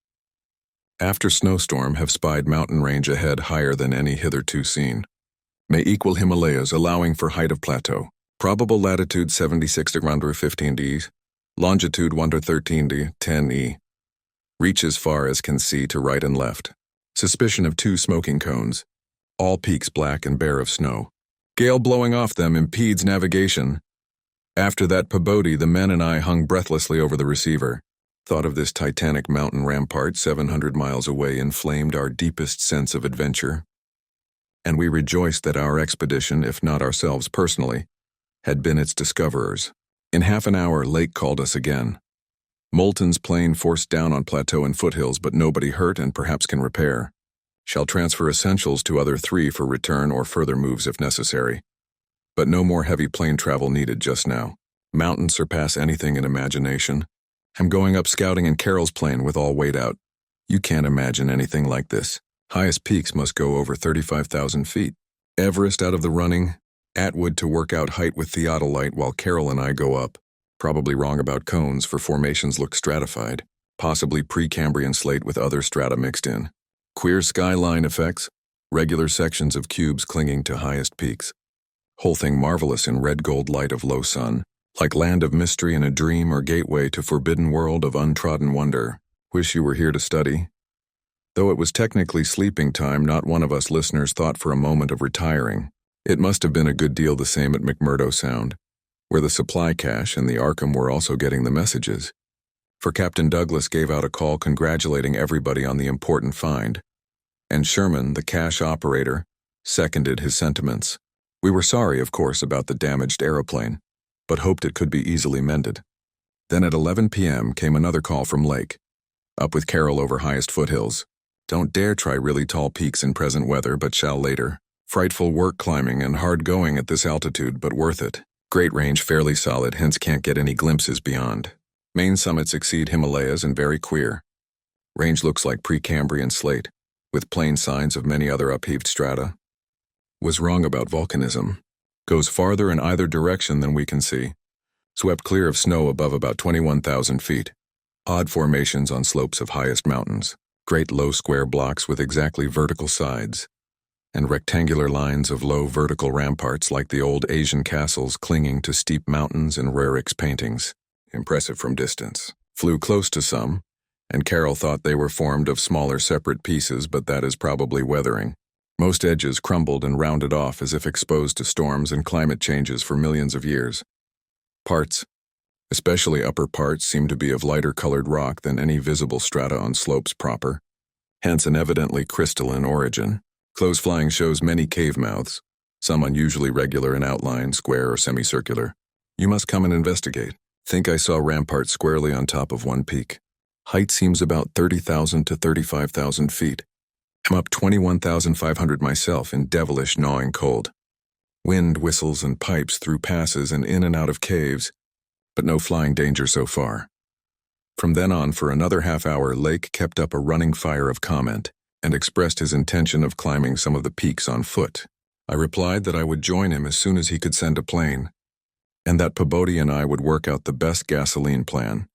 Speaker 1: After snowstorm, have spied mountain range ahead higher than any hitherto seen. May equal Himalayas, allowing for height of plateau. Probable latitude 76 under 15 D, longitude 113 D, 10 E. Reach as far as can see to right and left. Suspicion of 2 smoking cones. All peaks black and bare of snow. Gale blowing off them impedes navigation. After that Pabodi, the men and I hung breathlessly over the receiver. Thought of this titanic mountain rampart 700 miles away inflamed our deepest sense of adventure. And we rejoiced that our expedition, if not ourselves personally, had been its discoverers. In half an hour, Lake called us again. Moulton's plane forced down on plateau and foothills, but nobody hurt and perhaps can repair. Shall transfer essentials to other 3 for return or further moves if necessary. But no more heavy plane travel needed just now. Mountains surpass anything in imagination. I'm going up scouting in Carroll's plane with all weight out. You can't imagine anything like this. Highest peaks must go over 35,000 feet. Everest out of the running. Atwood to work out height with theodolite while Carroll and I go up. Probably wrong about cones, for formations look stratified. Possibly Precambrian slate with other strata mixed in. Queer skyline effects. Regular sections of cubes clinging to highest peaks. Whole thing marvelous in red gold light of low sun. Like land of mystery in a dream or gateway to forbidden world of untrodden wonder. Wish you were here to study. Though it was technically sleeping time, not one of us listeners thought for a moment of retiring. It must have been a good deal the same at McMurdo Sound, where the supply cache and the Arkham were also getting the messages. For Captain Douglas gave out a call congratulating everybody on the important find, and Sherman, the cache operator, seconded his sentiments. We were sorry, of course, about the damaged aeroplane, but hoped it could be easily mended. Then at 11 p.m. came another call from Lake. Up with Carroll over highest foothills. Don't dare try really tall peaks in present weather, but shall later. Frightful work climbing and hard going at this altitude, but worth it. Great range fairly solid, hence can't get any glimpses beyond. Main summits exceed Himalayas and very queer. Range looks like Precambrian slate, with plain signs of many other upheaved strata. Was wrong about volcanism. Goes farther in either direction than we can see. Swept clear of snow above about 21,000 feet. Odd formations on slopes of highest mountains. Great low square blocks with exactly vertical sides. And rectangular lines of low vertical ramparts like the old Asian castles clinging to steep mountains in Rarick's paintings. Impressive from distance. Flew close to some, and Carroll thought they were formed of smaller separate pieces, but that is probably weathering. Most edges crumbled and rounded off as if exposed to storms and climate changes for millions of years. Parts, especially upper parts, seemed to be of lighter colored rock than any visible strata on slopes proper, hence an evidently crystalline origin. Close flying shows many cave mouths, some unusually regular in outline, square or semicircular. You must come and investigate. Think I saw ramparts squarely on top of one peak. Height seems about 30,000 to 35,000 feet. I'm up 21,500 myself in devilish gnawing cold. Wind whistles and pipes through passes and in and out of caves, but no flying danger so far. From then on, for another half hour, Lake kept up a running fire of comment and expressed his intention of climbing some of the peaks on foot. I replied that I would join him as soon as he could send a plane, and that Pabodie and I would work out the best gasoline plan,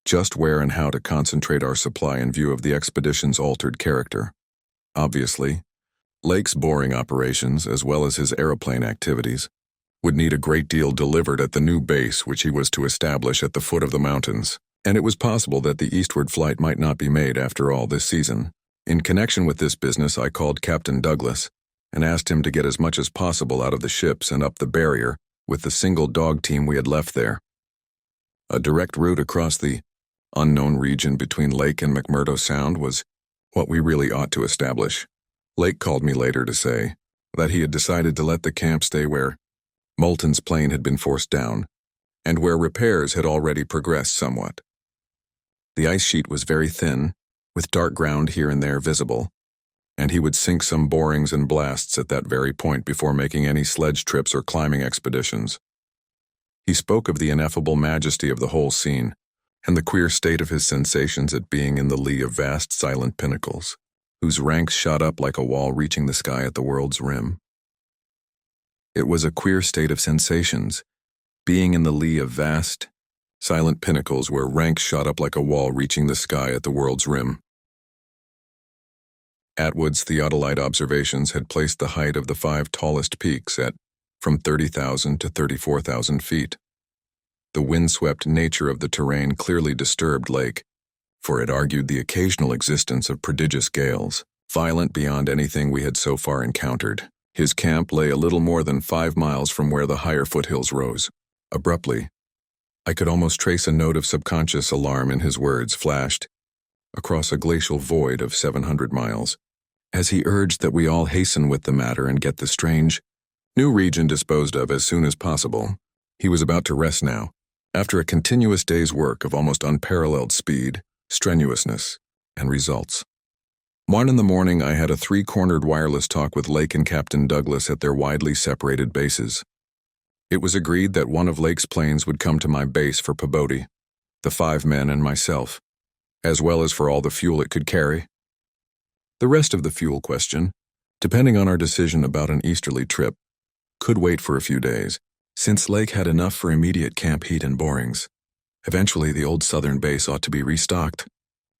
Speaker 1: just where and how to concentrate our supply in view of the expedition's altered character. Obviously, Lake's boring operations, as well as his aeroplane activities, would need a great deal delivered at the new base which he was to establish at the foot of the mountains, and it was possible that the eastward flight might not be made after all this season. In connection with this business, I called Captain Douglas and asked him to get as much as possible out of the ships and up the barrier with the single dog team we had left there. A direct route across the unknown region between Lake and McMurdo Sound was what we really ought to establish. Lake called me later to say that he had decided to let the camp stay where Moulton's plane had been forced down, and where repairs had already progressed somewhat. The ice sheet was very thin, with dark ground here and there visible, and he would sink some borings and blasts at that very point before making any sledge trips or climbing expeditions. He spoke of the ineffable majesty of the whole scene, and the queer state of his sensations at being in the lee of vast silent pinnacles, whose ranks shot up like a wall reaching the sky at the world's rim. It was a queer state of sensations, being in the lee of vast, silent pinnacles where ranks shot up like a wall reaching the sky at the world's rim. Atwood's theodolite observations had placed the height of the 5 tallest peaks at from 30,000 to 34,000 feet. The windswept nature of the terrain clearly disturbed Lake, for it argued the occasional existence of prodigious gales, violent beyond anything we had so far encountered. His camp lay a little more than 5 miles from where the higher foothills rose. Abruptly, I could almost trace a note of subconscious alarm in his words flashed across a glacial void of 700 miles, as he urged that we all hasten with the matter and get the strange new region disposed of as soon as possible. He was about to rest now, after a continuous day's work of almost unparalleled speed, strenuousness, and results. 1 in the morning, I had a 3-cornered wireless talk with Lake and Captain Douglas at their widely separated bases. It was agreed that one of Lake's planes would come to my base for Pabodie, the 5 men and myself, as well as for all the fuel it could carry. The rest of the fuel question, depending on our decision about an easterly trip, could wait for a few days, since Lake had enough for immediate camp heat and borings. Eventually, the old southern base ought to be restocked.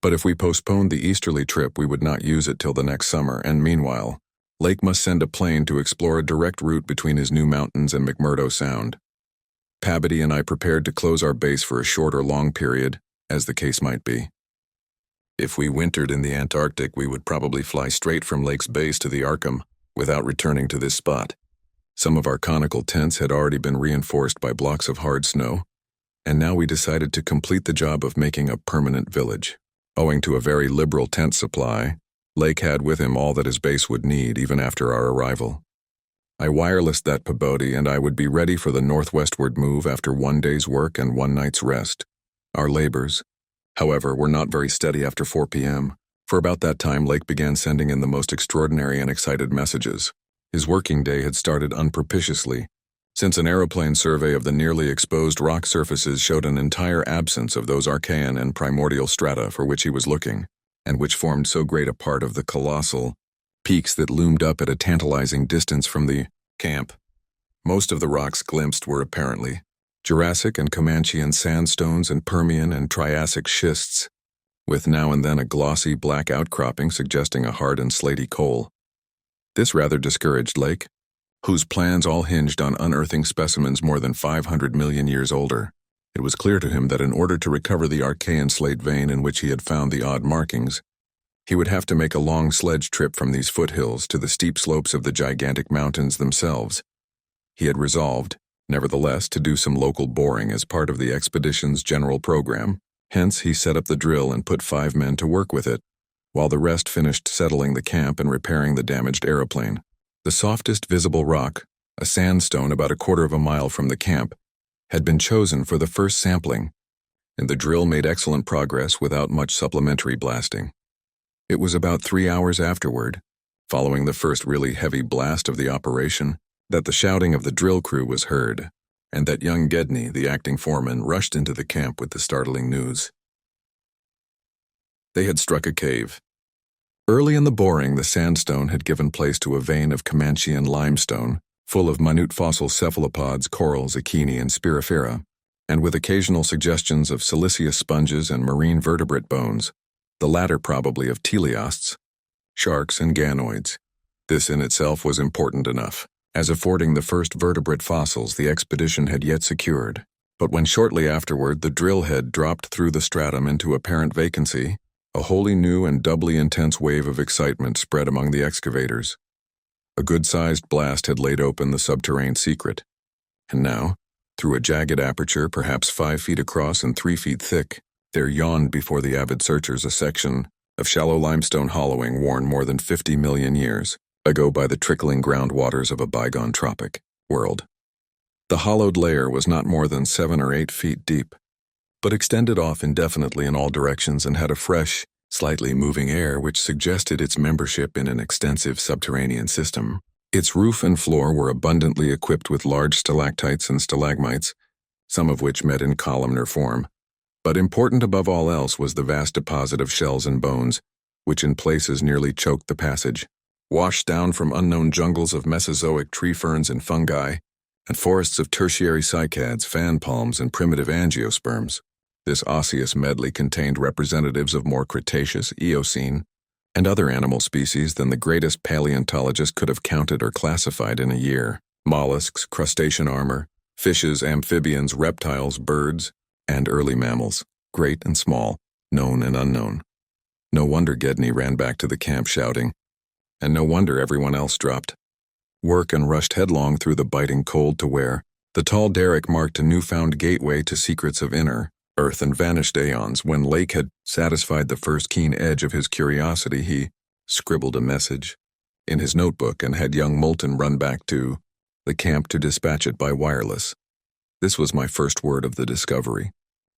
Speaker 1: But if we postponed the easterly trip, we would not use it till the next summer, and meanwhile, Lake must send a plane to explore a direct route between his new mountains and McMurdo Sound. Pabodie and I prepared to close our base for a short or long period, as the case might be. If we wintered in the Antarctic, we would probably fly straight from Lake's base to the Arkham, without returning to this spot. Some of our conical tents had already been reinforced by blocks of hard snow, and now we decided to complete the job of making a permanent village. Owing to a very liberal tent supply, Lake had with him all that his base would need even after our arrival. I wirelessed that Pabodie and I would be ready for the northwestward move after 1 day's work and 1 night's rest. Our labors, however, were not very steady after 4 p.m., for about that time Lake began sending in the most extraordinary and excited messages. His working day had started unpropitiously, since an aeroplane survey of the nearly exposed rock surfaces showed an entire absence of those archaean and primordial strata for which he was looking, and which formed so great a part of the colossal peaks that loomed up at a tantalizing distance from the camp. Most of the rocks glimpsed were apparently Jurassic and Comanchean sandstones and Permian and Triassic schists, with now and then a glossy black outcropping suggesting a hard and slaty coal. This rather discouraged Lake, whose plans all hinged on unearthing specimens more than 500 million years older. It was clear to him that in order to recover the Archean slate vein in which he had found the odd markings, He would have to make a long sledge trip from these foothills to the steep slopes of the gigantic mountains themselves. He had resolved, nevertheless, to do some local boring as part of the expedition's general program. Hence, he set up the drill and put 5 men to work with it, while the rest finished settling the camp and repairing the damaged aeroplane. The softest visible rock, a sandstone about 1/4 of a mile from the camp, had been chosen for the first sampling, and the drill made excellent progress without much supplementary blasting. It was about 3 hours afterward, following the first really heavy blast of the operation, that the shouting of the drill crew was heard, and that young Gedney, the acting foreman, rushed into the camp with the startling news. They had struck a cave. Early in the boring, the sandstone had given place to a vein of Comanchean limestone, full of minute fossil cephalopods, corals, echini, and spirifera, and with occasional suggestions of siliceous sponges and marine vertebrate bones, the latter probably of teleosts, sharks, and ganoids. This in itself was important enough, as affording the first vertebrate fossils the expedition had yet secured. But when shortly afterward the drill head dropped through the stratum into apparent vacancy, a wholly new and doubly intense wave of excitement spread among the excavators. A good-sized blast had laid open the subterranean secret, and now, through a jagged aperture perhaps 5 feet across and 3 feet thick, there yawned before the avid searchers a section of shallow limestone hollowing worn more than 50 million years ago by the trickling ground waters of a bygone tropic world. The hollowed layer was not more than 7 or 8 feet deep, but extended off indefinitely in all directions and had a fresh, slightly moving air which suggested its membership in an extensive subterranean system. Its roof and floor were abundantly equipped with large stalactites and stalagmites, some of which met in columnar form. But important above all else was the vast deposit of shells and bones, which in places nearly choked the passage. Washed down from unknown jungles of Mesozoic tree ferns and fungi, and forests of tertiary cycads, fan palms, and primitive angiosperms, this osseous medley contained representatives of more Cretaceous, Eocene, and other animal species than the greatest paleontologist could have counted or classified in a year. Mollusks, crustacean armor, fishes, amphibians, reptiles, birds, and early mammals, great and small, known and unknown. No wonder Gedney ran back to the camp shouting, and no wonder everyone else dropped work and rushed headlong through the biting cold to where the tall derrick marked a newfound gateway to secrets of inner earth and vanished aeons. When Lake had satisfied the first keen edge of his curiosity, he scribbled a message in his notebook and had young Moulton run back to the camp to dispatch it by wireless. This was my first word of the discovery,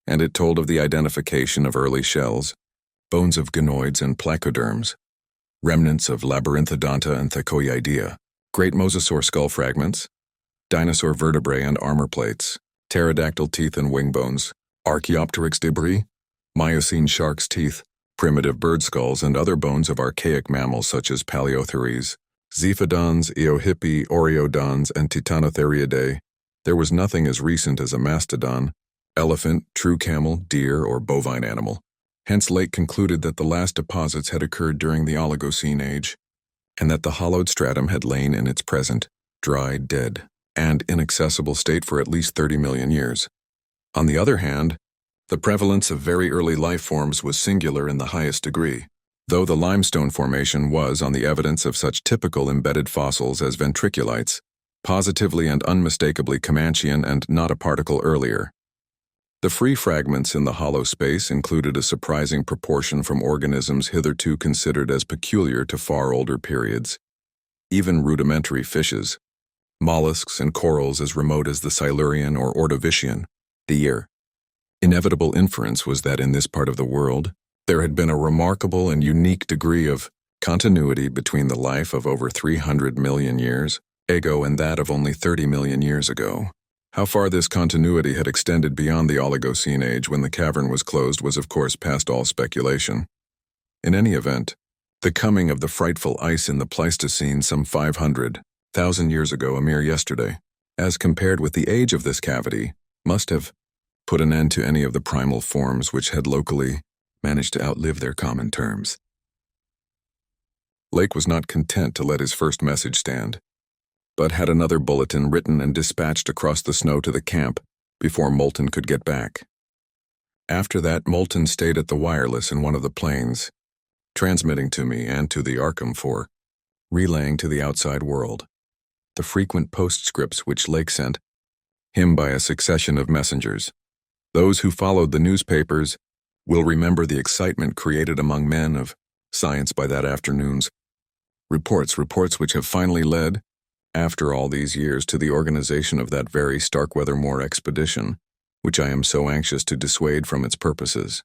Speaker 1: and it told of the identification of early shells, bones of ganoids and placoderms, remnants of labyrinthodonta and thecoidea, great mosasaur skull fragments, dinosaur vertebrae and armor plates, pterodactyl teeth and wing bones, Archaeopteryx debris, Miocene shark's teeth, primitive bird skulls, and other bones of archaic mammals such as Paleotheres, Xiphodons, Eohippi, Oreodons, and Titanotheriidae. There was nothing as recent as a mastodon, elephant, true camel, deer, or bovine animal. Hence Lake concluded that the last deposits had occurred during the Oligocene age, and that the hollowed stratum had lain in its present, dry, dead, and inaccessible state for at least 30 million years. On the other hand, the prevalence of very early life forms was singular in the highest degree, though the limestone formation was, on the evidence of such typical embedded fossils as ventriculites, positively and unmistakably Comanchean and not a particle earlier. The free fragments in the hollow space included a surprising proportion from organisms hitherto considered as peculiar to far older periods, even rudimentary fishes, mollusks and corals as remote as the Silurian or Ordovician. The inevitable inference was that in this part of the world, there had been a remarkable and unique degree of continuity between the life of over 300 million years ago and that of only 30 million years ago. How far this continuity had extended beyond the Oligocene age when the cavern was closed was of course past all speculation. In any event, the coming of the frightful ice in the Pleistocene some 500,000 years ago, a mere yesterday, as compared with the age of this cavity, must have put an end to any of the primal forms which had locally managed to outlive their common terms. Lake was not content to let his first message stand, but had another bulletin written and dispatched across the snow to the camp before Moulton could get back. After that, Moulton stayed at the wireless in one of the planes, transmitting to me and to the Arkham for relaying to the outside world the frequent postscripts which Lake sent him by a succession of messengers. Those who followed the newspapers will remember the excitement created among men of science by that afternoon's reports which have finally led, after all these years, to the organization of that very Starkweather Moor expedition, which I am so anxious to dissuade from its purposes.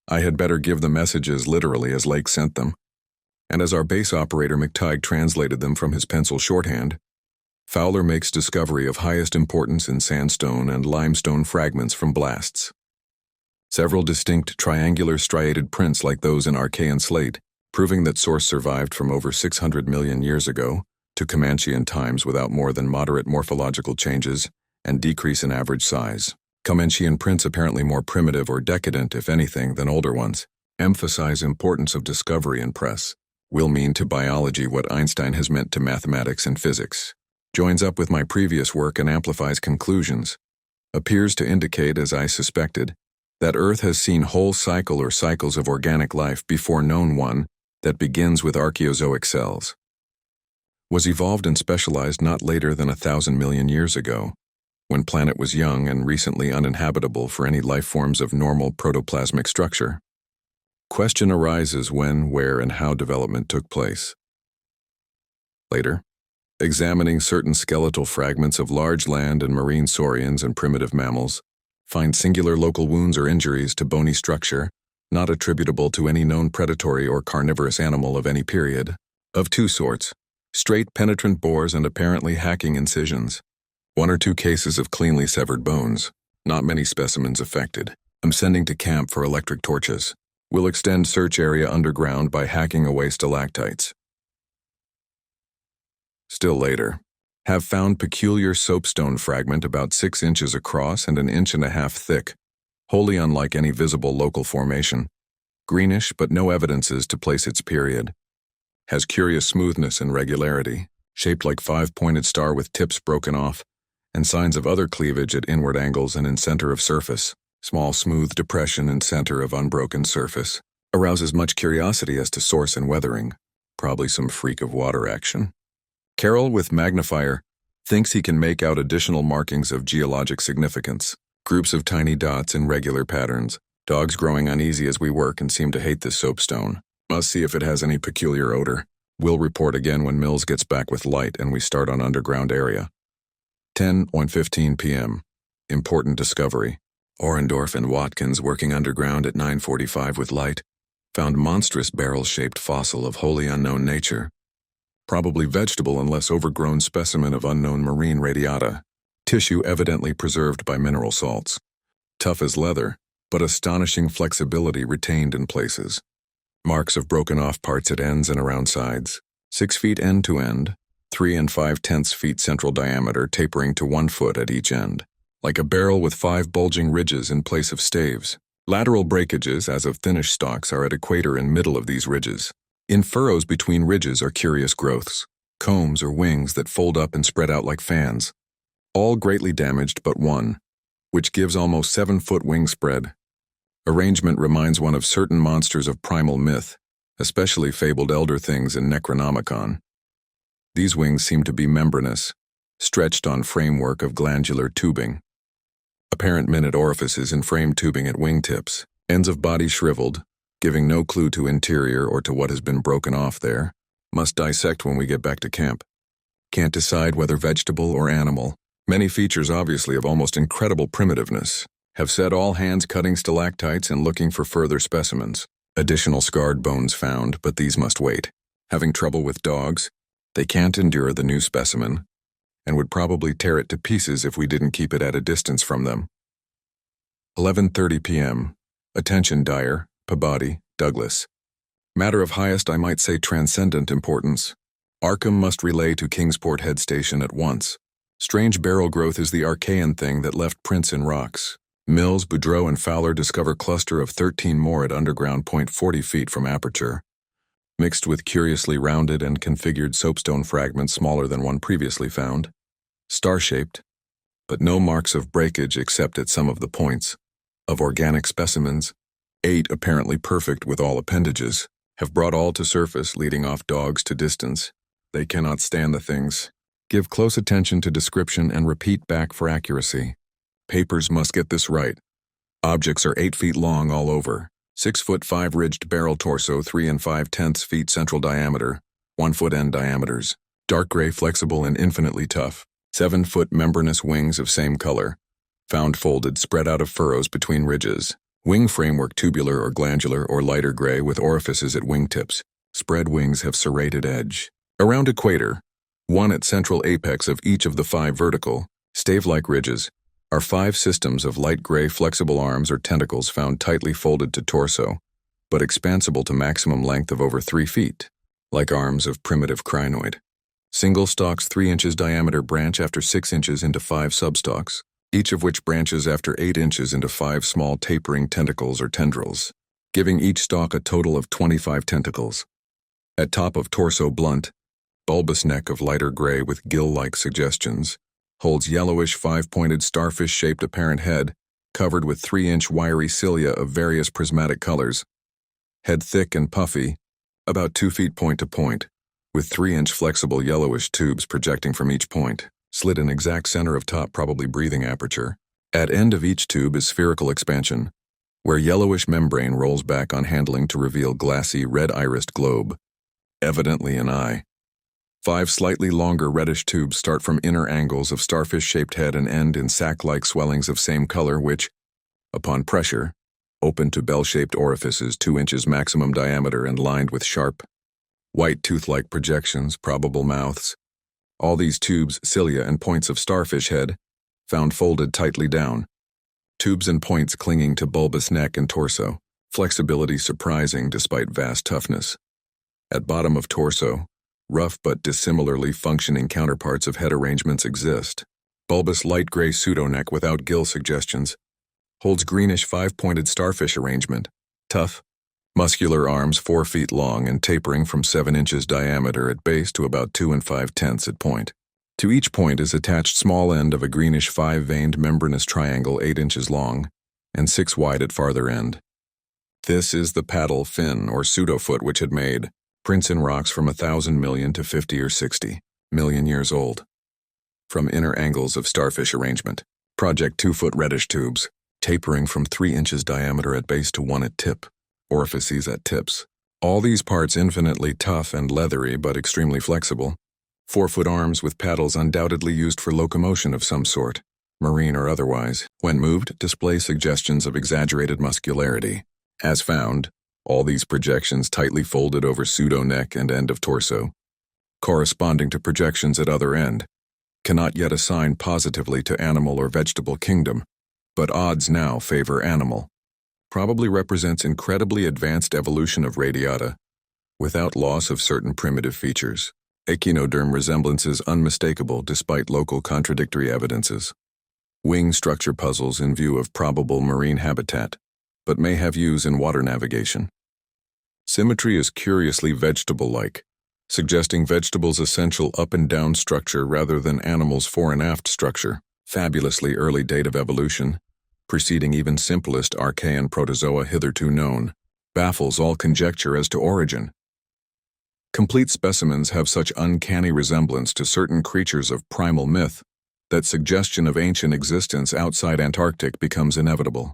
Speaker 1: I had better give the messages literally as Lake sent them, and as our base operator McTighe translated them from his pencil shorthand. Fowler makes discovery of highest importance in sandstone and limestone fragments from blasts. Several distinct triangular striated prints like those in Archean slate, proving that source survived from over 600 million years ago to Comanchean times without more than moderate morphological changes and decrease in average size. Comanchean prints apparently more primitive or decadent, if anything, than older ones. Emphasize importance of discovery and press. Will mean to biology what Einstein has meant to mathematics and physics. Joins up with my previous work and amplifies conclusions. Appears to indicate, as I suspected, that Earth has seen whole cycle or cycles of organic life before known one that begins with Archaeozoic cells. Was evolved and specialized not later than 1,000 million years ago, when planet was young and recently uninhabitable for any life forms of normal protoplasmic structure. Question arises when, where, and how development took place. Later, examining certain skeletal fragments of large land and marine saurians and primitive mammals, find singular local wounds or injuries to bony structure, not attributable to any known predatory or carnivorous animal of any period, of two sorts, straight penetrant bores and apparently hacking incisions. 1 or 2 cases of cleanly severed bones, not many specimens affected. I'm sending to camp for electric torches. Will extend search area underground by hacking away stalactites. Still later, have found peculiar soapstone fragment about 6 inches across and 1.5 inches thick, wholly unlike any visible local formation. Greenish, but no evidences to place its period. Has curious smoothness and regularity, shaped like 5-pointed star with tips broken off, and signs of other cleavage at inward angles and in center of surface. Small smooth depression in center of unbroken surface. Arouses much curiosity as to source and weathering. Probably some freak of water action. Carroll, with magnifier, thinks he can make out additional markings of geologic significance. Groups of tiny dots in regular patterns. Dogs growing uneasy as we work and seem to hate this soapstone. Must see if it has any peculiar odor. Will report again when Mills gets back with light and we start on underground area. 10:15 p.m. Important discovery. Orendorff and Watkins, working underground at 9:45 with light, found monstrous barrel-shaped fossil of wholly unknown nature. Probably vegetable unless overgrown specimen of unknown marine radiata. Tissue evidently preserved by mineral salts. Tough as leather, but astonishing flexibility retained in places. Marks of broken off parts at ends and around sides. 6 feet end to end, 3 5/10 feet central diameter tapering to 1 foot at each end. Like a barrel with 5 bulging ridges in place of staves. Lateral breakages, as of thinnish stalks, are at equator and middle of these ridges. In furrows between ridges are curious growths, combs or wings that fold up and spread out like fans. All greatly damaged but one, which gives almost 7-foot wingspread. Arrangement reminds one of certain monsters of primal myth, especially fabled elder things in Necronomicon. These wings seem to be membranous, stretched on framework of glandular tubing. Apparent minute orifices in frame tubing at wingtips, ends of body shriveled, giving no clue to interior or to what has been broken off there. Must dissect when we get back to camp. Can't decide whether vegetable or animal. Many features obviously of almost incredible primitiveness. Have set all hands cutting stalactites and looking for further specimens. Additional scarred bones found, but these must wait. Having trouble with dogs, they can't endure the new specimen, and would probably tear it to pieces if we didn't keep it at a distance from them. 11:30 p.m. Attention Dyer, Peabody, Douglas. Matter of highest, I might say transcendent importance. Arkham must relay to Kingsport Head Station at once. Strange barrel growth is the Archean thing that left prints in rocks. Mills, Boudreau, and Fowler discover cluster of 13 more at underground point 40 feet from aperture, mixed with curiously rounded and configured soapstone fragments smaller than one previously found. Star-shaped, but no marks of breakage except at some of the points. Of organic specimens, 8 apparently perfect with all appendages. Have brought all to surface, leading off dogs to distance. They cannot stand the things. Give close attention to description and repeat back for accuracy. Papers must get this right. Objects are 8 feet long all over. 6 foot 5 ridged barrel torso, 3 5/10 feet central diameter, 1 foot end diameters. Dark gray, flexible and infinitely tough. 7 foot membranous wings of same color. Found folded, spread out of furrows between ridges. Wing framework tubular or glandular or lighter gray with orifices at wingtips. Spread wings have serrated edge. Around equator, one at central apex of each of the 5 vertical, stave-like ridges, are 5 systems of light gray flexible arms or tentacles found tightly folded to torso, but expansible to maximum length of over 3 feet, like arms of primitive crinoid. Single stalks 3 inches diameter branch after 6 inches into 5 substalks, each of which branches after 8 inches into 5 small tapering tentacles or tendrils, giving each stalk a total of 25 tentacles. At top of torso blunt, bulbous neck of lighter gray with gill-like suggestions, holds yellowish 5-pointed starfish-shaped apparent head, covered with 3-inch wiry cilia of various prismatic colors. Head thick and puffy, about 2 feet point to point, with 3-inch flexible yellowish tubes projecting from each point, slit in exact center of top, probably breathing aperture. At end of each tube is spherical expansion, where yellowish membrane rolls back on handling to reveal glassy red-irised globe, evidently an eye. 5 slightly longer reddish tubes start from inner angles of starfish-shaped head and end in sac-like swellings of same color which, upon pressure, open to bell-shaped orifices 2 inches maximum diameter and lined with sharp, white tooth-like projections, probable mouths. All these tubes, cilia, and points of starfish head, found folded tightly down. Tubes and points clinging to bulbous neck and torso, flexibility surprising despite vast toughness. At bottom of torso, rough but dissimilarly functioning counterparts of head arrangements exist. Bulbous light gray pseudoneck without gill suggestions. Holds greenish 5-pointed starfish arrangement. Tough. Muscular arms 4 feet long and tapering from 7 inches diameter at base to about 2 5/10 at point. To each point is attached small end of a greenish 5-veined membranous triangle 8 inches long and 6 wide at farther end. This is the paddle fin or pseudofoot which had made prints in rocks from 1,000 million to 50 or 60 million years old. From inner angles of starfish arrangement, project 2-foot reddish tubes, tapering from 3 inches diameter at base to 1 at tip, orifices at tips. All these parts infinitely tough and leathery but extremely flexible. 4-foot arms with paddles undoubtedly used for locomotion of some sort, marine or otherwise. When moved, display suggestions of exaggerated muscularity. As found, all these projections tightly folded over pseudo-neck and end of torso, corresponding to projections at other end, cannot yet assign positively to animal or vegetable kingdom, but odds now favor animal. Probably represents incredibly advanced evolution of radiata, without loss of certain primitive features. Echinoderm resemblances unmistakable despite local contradictory evidences. Wing structure puzzles in view of probable marine habitat, but may have use in water navigation. Symmetry is curiously vegetable-like, suggesting vegetables' essential up and down structure rather than animals' fore and aft structure. Fabulously early date of evolution, preceding even simplest Archaean protozoa hitherto known, baffles all conjecture as to origin. Complete specimens have such uncanny resemblance to certain creatures of primal myth that suggestion of ancient existence outside Antarctic becomes inevitable.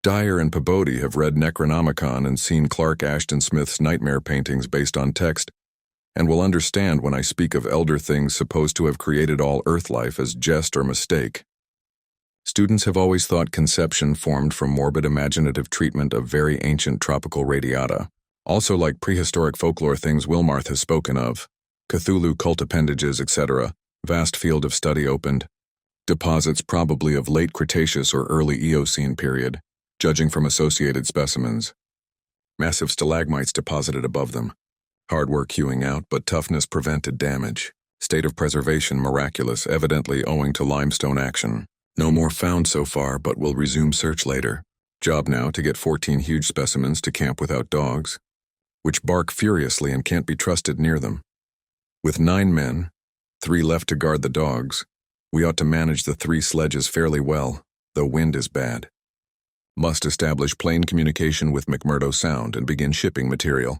Speaker 1: Dyer and Peabody have read Necronomicon and seen Clark Ashton Smith's nightmare paintings based on text, and will understand when I speak of elder things supposed to have created all earth life as jest or mistake. Students have always thought conception formed from morbid imaginative treatment of very ancient tropical radiata, also like prehistoric folklore things Wilmarth has spoken of, Cthulhu cult appendages, etc., vast field of study opened. Deposits probably of late Cretaceous or early Eocene period, judging from associated specimens. Massive stalagmites deposited above them. Hard work hewing out, but toughness prevented damage. State of preservation miraculous, evidently owing to limestone action. No more found so far, but will resume search later. Job now to get 14 huge specimens to camp without dogs, which bark furiously and can't be trusted near them. With 9 men, 3 left to guard the dogs, we ought to manage the 3 sledges fairly well, though wind is bad. Must establish plane communication with McMurdo Sound and begin shipping material.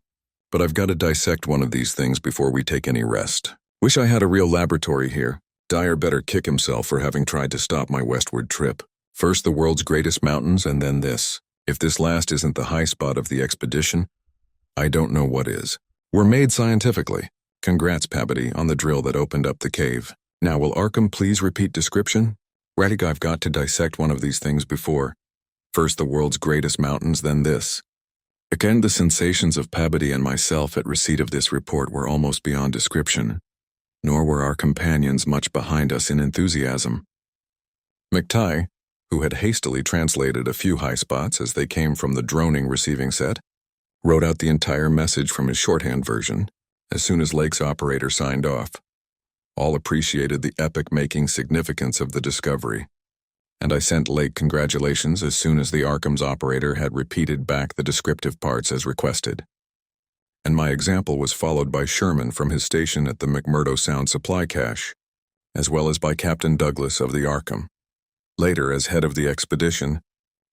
Speaker 1: But I've got to dissect one of these things before we take any rest. Wish I had a real laboratory here. Dyer better kick himself for having tried to stop my westward trip. First the world's greatest mountains and then this. If this last isn't the high spot of the expedition, I don't know what is. We're made scientifically. Congrats, Pabity, on the drill that opened up the cave. Now will Arkham please repeat description? Rattig, I've got to dissect one of these things before. First the world's greatest mountains, then this. Again, the sensations of Pabity and myself at receipt of this report were almost beyond description. Nor were our companions much behind us in enthusiasm. McTighe, who had hastily translated a few high spots as they came from the droning receiving set, wrote out the entire message from his shorthand version as soon as Lake's operator signed off. All appreciated the epic-making significance of the discovery, and I sent Lake congratulations as soon as the Arkham's operator had repeated back the descriptive parts as requested. And my example was followed by Sherman from his station at the McMurdo Sound supply cache, as well as by Captain Douglas of the Arkham. Later, as head of the expedition,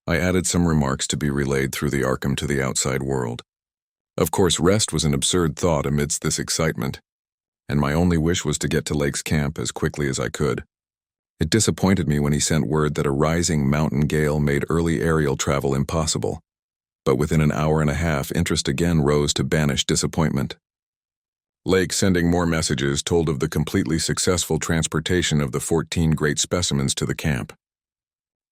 Speaker 1: I added some remarks to be relayed through the Arkham to the outside world. Of course, rest was an absurd thought amidst this excitement, and my only wish was to get to Lake's camp as quickly as I could. It disappointed me when he sent word that a rising mountain gale made early aerial travel impossible. But within an hour and a half, interest again rose to banish disappointment. Lake, sending more messages, told of the completely successful transportation of the 14 great specimens to the camp.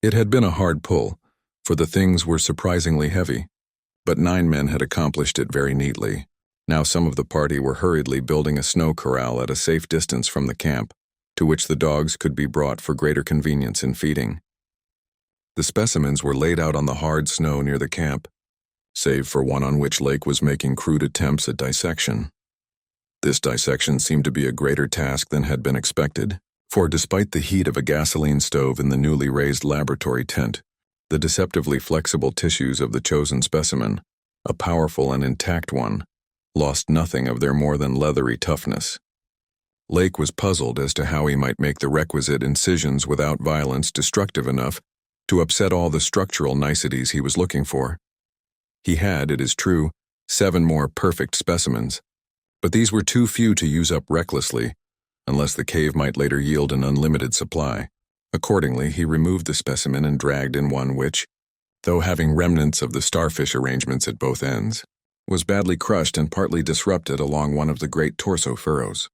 Speaker 1: It had been a hard pull, for the things were surprisingly heavy, but 9 men had accomplished it very neatly. Now some of the party were hurriedly building a snow corral at a safe distance from the camp, to which the dogs could be brought for greater convenience in feeding. The specimens were laid out on the hard snow near the camp, save for one on which Lake was making crude attempts at dissection. This dissection seemed to be a greater task than had been expected, for despite the heat of a gasoline stove in the newly raised laboratory tent, the deceptively flexible tissues of the chosen specimen, a powerful and intact one, lost nothing of their more than leathery toughness. Lake was puzzled as to how he might make the requisite incisions without violence destructive enough to upset all the structural niceties he was looking for. He had, it is true, 7 more perfect specimens, but these were too few to use up recklessly, unless the cave might later yield an unlimited supply. Accordingly, he removed the specimen and dragged in one which, though having remnants of the starfish arrangements at both ends, was badly crushed and partly disrupted along one of the great torso furrows.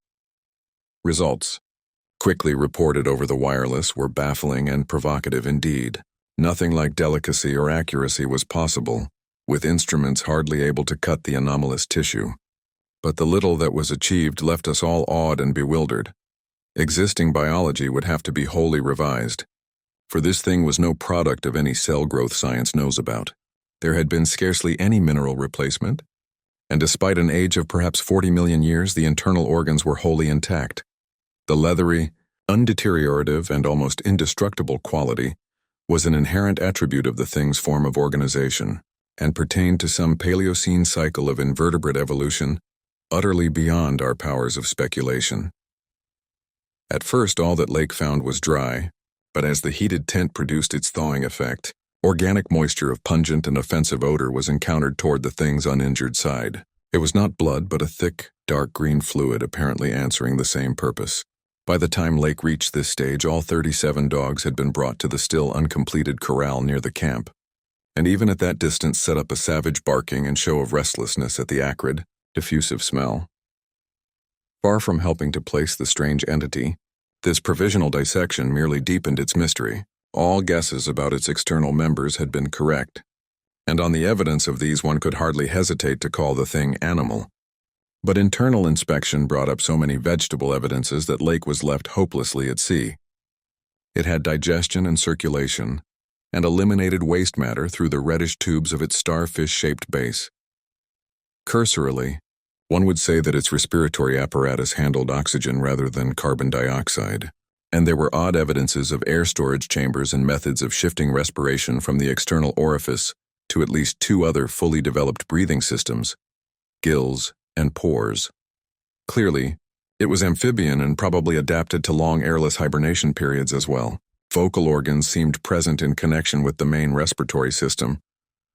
Speaker 1: Results, quickly reported over the wireless, were baffling and provocative indeed. Nothing like delicacy or accuracy was possible, with instruments hardly able to cut the anomalous tissue. But the little that was achieved left us all awed and bewildered. Existing biology would have to be wholly revised, for this thing was no product of any cell growth science knows about. There had been scarcely any mineral replacement, and despite an age of perhaps 40 million years, the internal organs were wholly intact. The leathery, undeteriorative, and almost indestructible quality was an inherent attribute of the thing's form of organization, and pertained to some Paleocene cycle of invertebrate evolution utterly beyond our powers of speculation. At first, all that Lake found was dry, but as the heated tent produced its thawing effect, organic moisture of pungent and offensive odor was encountered toward the thing's uninjured side. It was not blood, but a thick, dark green fluid apparently answering the same purpose. By the time Lake reached this stage, all 37 dogs had been brought to the still uncompleted corral near the camp, and even at that distance set up a savage barking and show of restlessness at the acrid, diffusive smell. Far from helping to place the strange entity, this provisional dissection merely deepened its mystery. All guesses about its external members had been correct, and on the evidence of these one could hardly hesitate to call the thing animal. But internal inspection brought up so many vegetable evidences that Lake was left hopelessly at sea. It had digestion and circulation, and eliminated waste matter through the reddish tubes of its starfish-shaped base. Cursorily, one would say that its respiratory apparatus handled oxygen rather than carbon dioxide, and there were odd evidences of air storage chambers and methods of shifting respiration from the external orifice to at least 2 other fully developed breathing systems, gills and pores. Clearly, it was amphibian and probably adapted to long airless hibernation periods as well. Vocal organs seemed present in connection with the main respiratory system,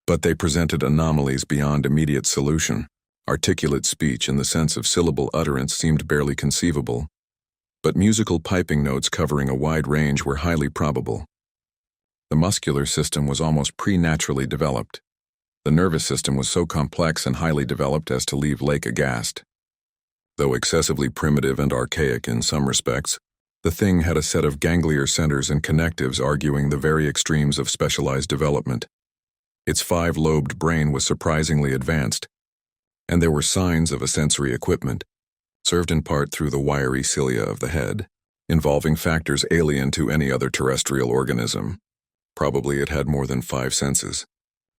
Speaker 1: but they presented anomalies beyond immediate solution. Articulate speech in the sense of syllable utterance seemed barely conceivable, but musical piping notes covering a wide range were highly probable. The muscular system was almost preternaturally developed. The nervous system was so complex and highly developed as to leave Lake aghast. Though excessively primitive and archaic in some respects, the thing had a set of ganglion centers and connectives arguing the very extremes of specialized development. Its 5-lobed brain was surprisingly advanced, and there were signs of a sensory equipment, served in part through the wiry cilia of the head, involving factors alien to any other terrestrial organism. Probably it had more than 5 senses,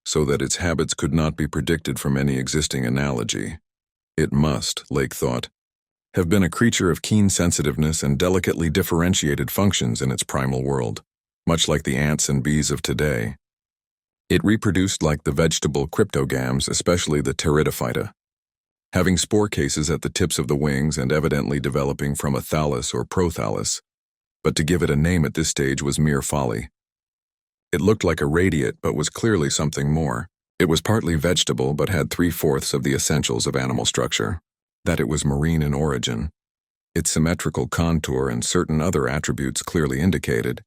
Speaker 1: so that its habits could not be predicted from any existing analogy. It must, Lake thought, have been a creature of keen sensitiveness and delicately differentiated functions in its primal world, much like the ants and bees of today. It reproduced like the vegetable cryptogams, especially the pteridophyta, having spore cases at the tips of the wings and evidently developing from a thallus or prothallus, but to give it a name at this stage was mere folly. It looked like a radiate, but was clearly something more. It was partly vegetable, but had 3/4 of the essentials of animal structure. That it was marine in origin. Its symmetrical contour and certain other attributes clearly indicated,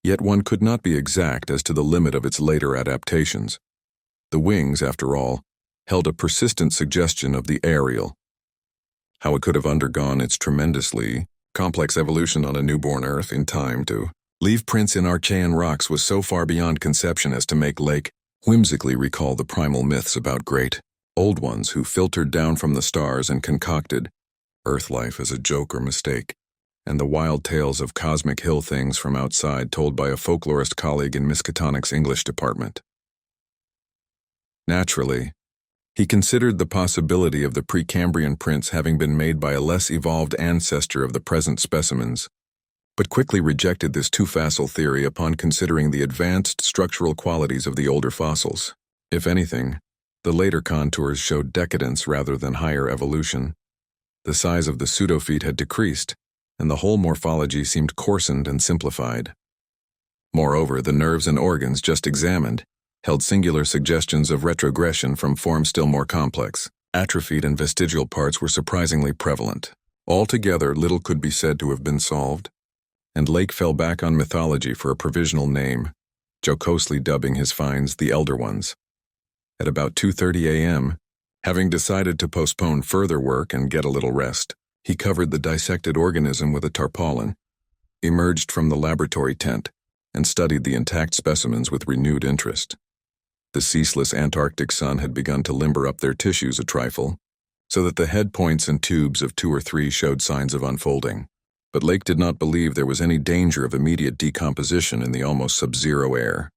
Speaker 1: yet one could not be exact as to the limit of its later adaptations. The wings, after all, held a persistent suggestion of the aerial. How it could have undergone its tremendously complex evolution on a newborn Earth in time to leave prints in Archean rocks was so far beyond conception as to make Lake whimsically recall the primal myths about great old ones who filtered down from the stars and concocted Earth life as a joke or mistake, and the wild tales of cosmic hill things from outside told by a folklorist colleague in Miskatonic's English department. Naturally, he considered the possibility of the Precambrian prints having been made by a less evolved ancestor of the present specimens, but quickly rejected this too facile theory upon considering the advanced structural qualities of the older fossils. If anything, the later contours showed decadence rather than higher evolution. The size of the pseudofeet had decreased, and the whole morphology seemed coarsened and simplified. Moreover, the nerves and organs just examined held singular suggestions of retrogression from forms still more complex. Atrophied and vestigial parts were surprisingly prevalent. Altogether, little could be said to have been solved, and Lake fell back on mythology for a provisional name, jocosely dubbing his finds the Elder Ones. At about 2:30 a.m., having decided to postpone further work and get a little rest, he covered the dissected organism with a tarpaulin, emerged from the laboratory tent, and studied the intact specimens with renewed interest. The ceaseless Antarctic sun had begun to limber up their tissues a trifle, so that the head points and tubes of 2 or 3 showed signs of unfolding. But Lake did not believe there was any danger of immediate decomposition in the almost sub-zero air.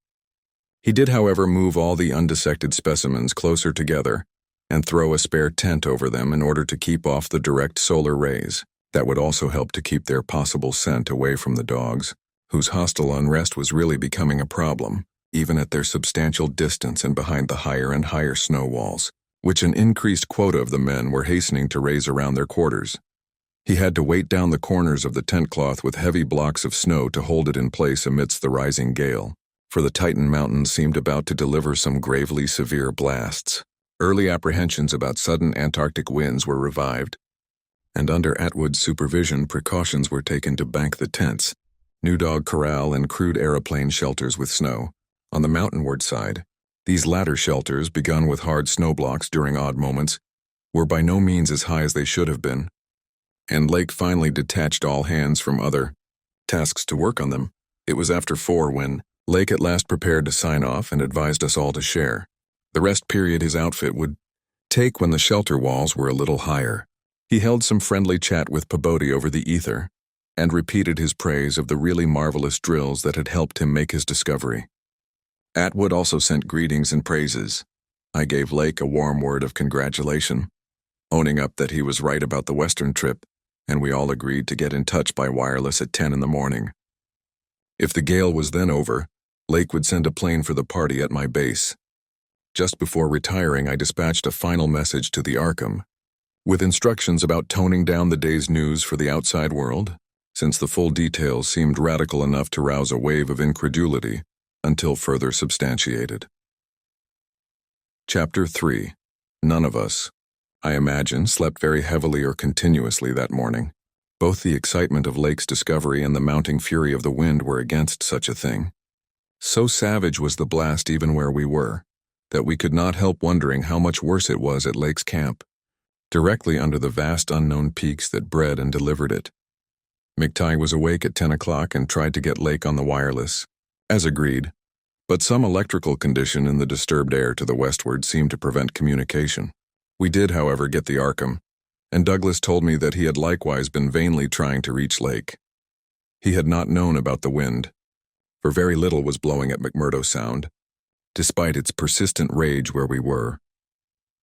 Speaker 1: He did, however, move all the undissected specimens closer together and throw a spare tent over them in order to keep off the direct solar rays. That would also help to keep their possible scent away from the dogs, whose hostile unrest was really becoming a problem, even at their substantial distance and behind the higher and higher snow walls, which an increased quota of the men were hastening to raise around their quarters. He had to weight down the corners of the tent cloth with heavy blocks of snow to hold it in place amidst the rising gale, for the Titan Mountains seemed about to deliver some gravely severe blasts. Early apprehensions about sudden Antarctic winds were revived, and under Atwood's supervision precautions were taken to bank the tents, new dog corral and crude aeroplane shelters with snow. On the mountainward side, these latter shelters, begun with hard snow blocks during odd moments, were by no means as high as they should have been, and Lake finally detached all hands from other tasks to work on them. It was after 4 when Lake at last prepared to sign off and advised us all to share the rest period his outfit would take when the shelter walls were a little higher. He held some friendly chat with Pabodie over the ether and repeated his praise of the really marvelous drills that had helped him make his discovery. Atwood also sent greetings and praises. I gave Lake a warm word of congratulation, owning up that he was right about the western trip, and we all agreed to get in touch by wireless at 10 in the morning. If the gale was then over, Lake would send a plane for the party at my base. Just before retiring, I dispatched a final message to the Arkham, with instructions about toning down the day's news for the outside world, since the full details seemed radical enough to rouse a wave of incredulity until further substantiated. Chapter 3. None of us, I imagine, slept very heavily or continuously that morning. Both the excitement of Lake's discovery and the mounting fury of the wind were against such a thing. So savage was the blast even where we were, that we could not help wondering how much worse it was at Lake's camp, directly under the vast unknown peaks that bred and delivered it. McTighe was awake at 10 o'clock and tried to get Lake on the wireless, as agreed, but some electrical condition in the disturbed air to the westward seemed to prevent communication. We did, however, get the Arkham, and Douglas told me that he had likewise been vainly trying to reach Lake. He had not known about the wind, for very little was blowing at McMurdo Sound, despite its persistent rage where we were.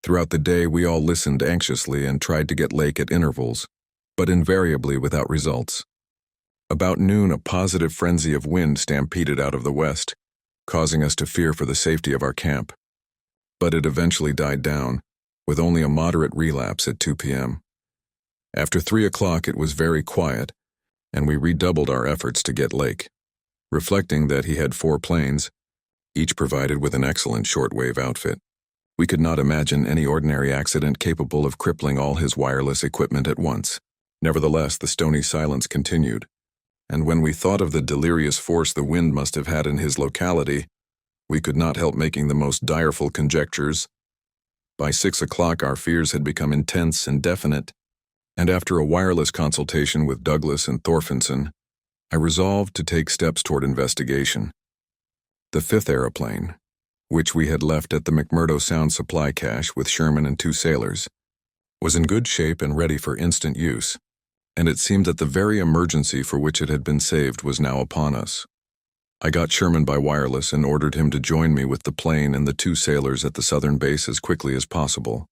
Speaker 1: Throughout the day we all listened anxiously and tried to get Lake at intervals, but invariably without results. About noon a positive frenzy of wind stampeded out of the west, causing us to fear for the safety of our camp. But it eventually died down, with only a moderate relapse at 2 p.m. After 3 o'clock it was very quiet, and we redoubled our efforts to get Lake, reflecting that he had 4 planes, each provided with an excellent shortwave outfit. We could not imagine any ordinary accident capable of crippling all his wireless equipment at once. Nevertheless, the stony silence continued, and when we thought of the delirious force the wind must have had in his locality, we could not help making the most direful conjectures. By 6 o'clock our fears had become intense and definite, and after a wireless consultation with Douglas and Thorfinson, I resolved to take steps toward investigation. The 5th aeroplane, which we had left at the McMurdo Sound supply cache with Sherman and 2 sailors, was in good shape and ready for instant use, and it seemed that the very emergency for which it had been saved was now upon us. I got Sherman by wireless and ordered him to join me with the plane and the 2 sailors at the southern base as quickly as possible.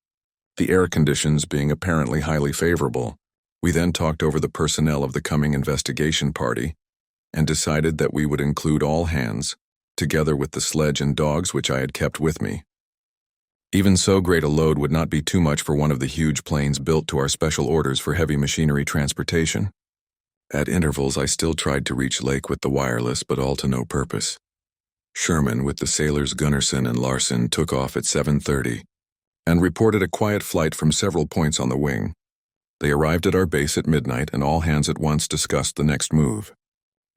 Speaker 1: The air conditions being apparently highly favorable, we then talked over the personnel of the coming investigation party and decided that we would include all hands, together with the sledge and dogs which I had kept with me. Even so great a load would not be too much for one of the huge planes built to our special orders for heavy machinery transportation. At intervals I still tried to reach Lake with the wireless, but all to no purpose. Sherman, with the sailors Gunnarsson and Larson, took off at 7:30 and reported a quiet flight from several points on the wing. They arrived at our base at midnight and all hands at once discussed the next move.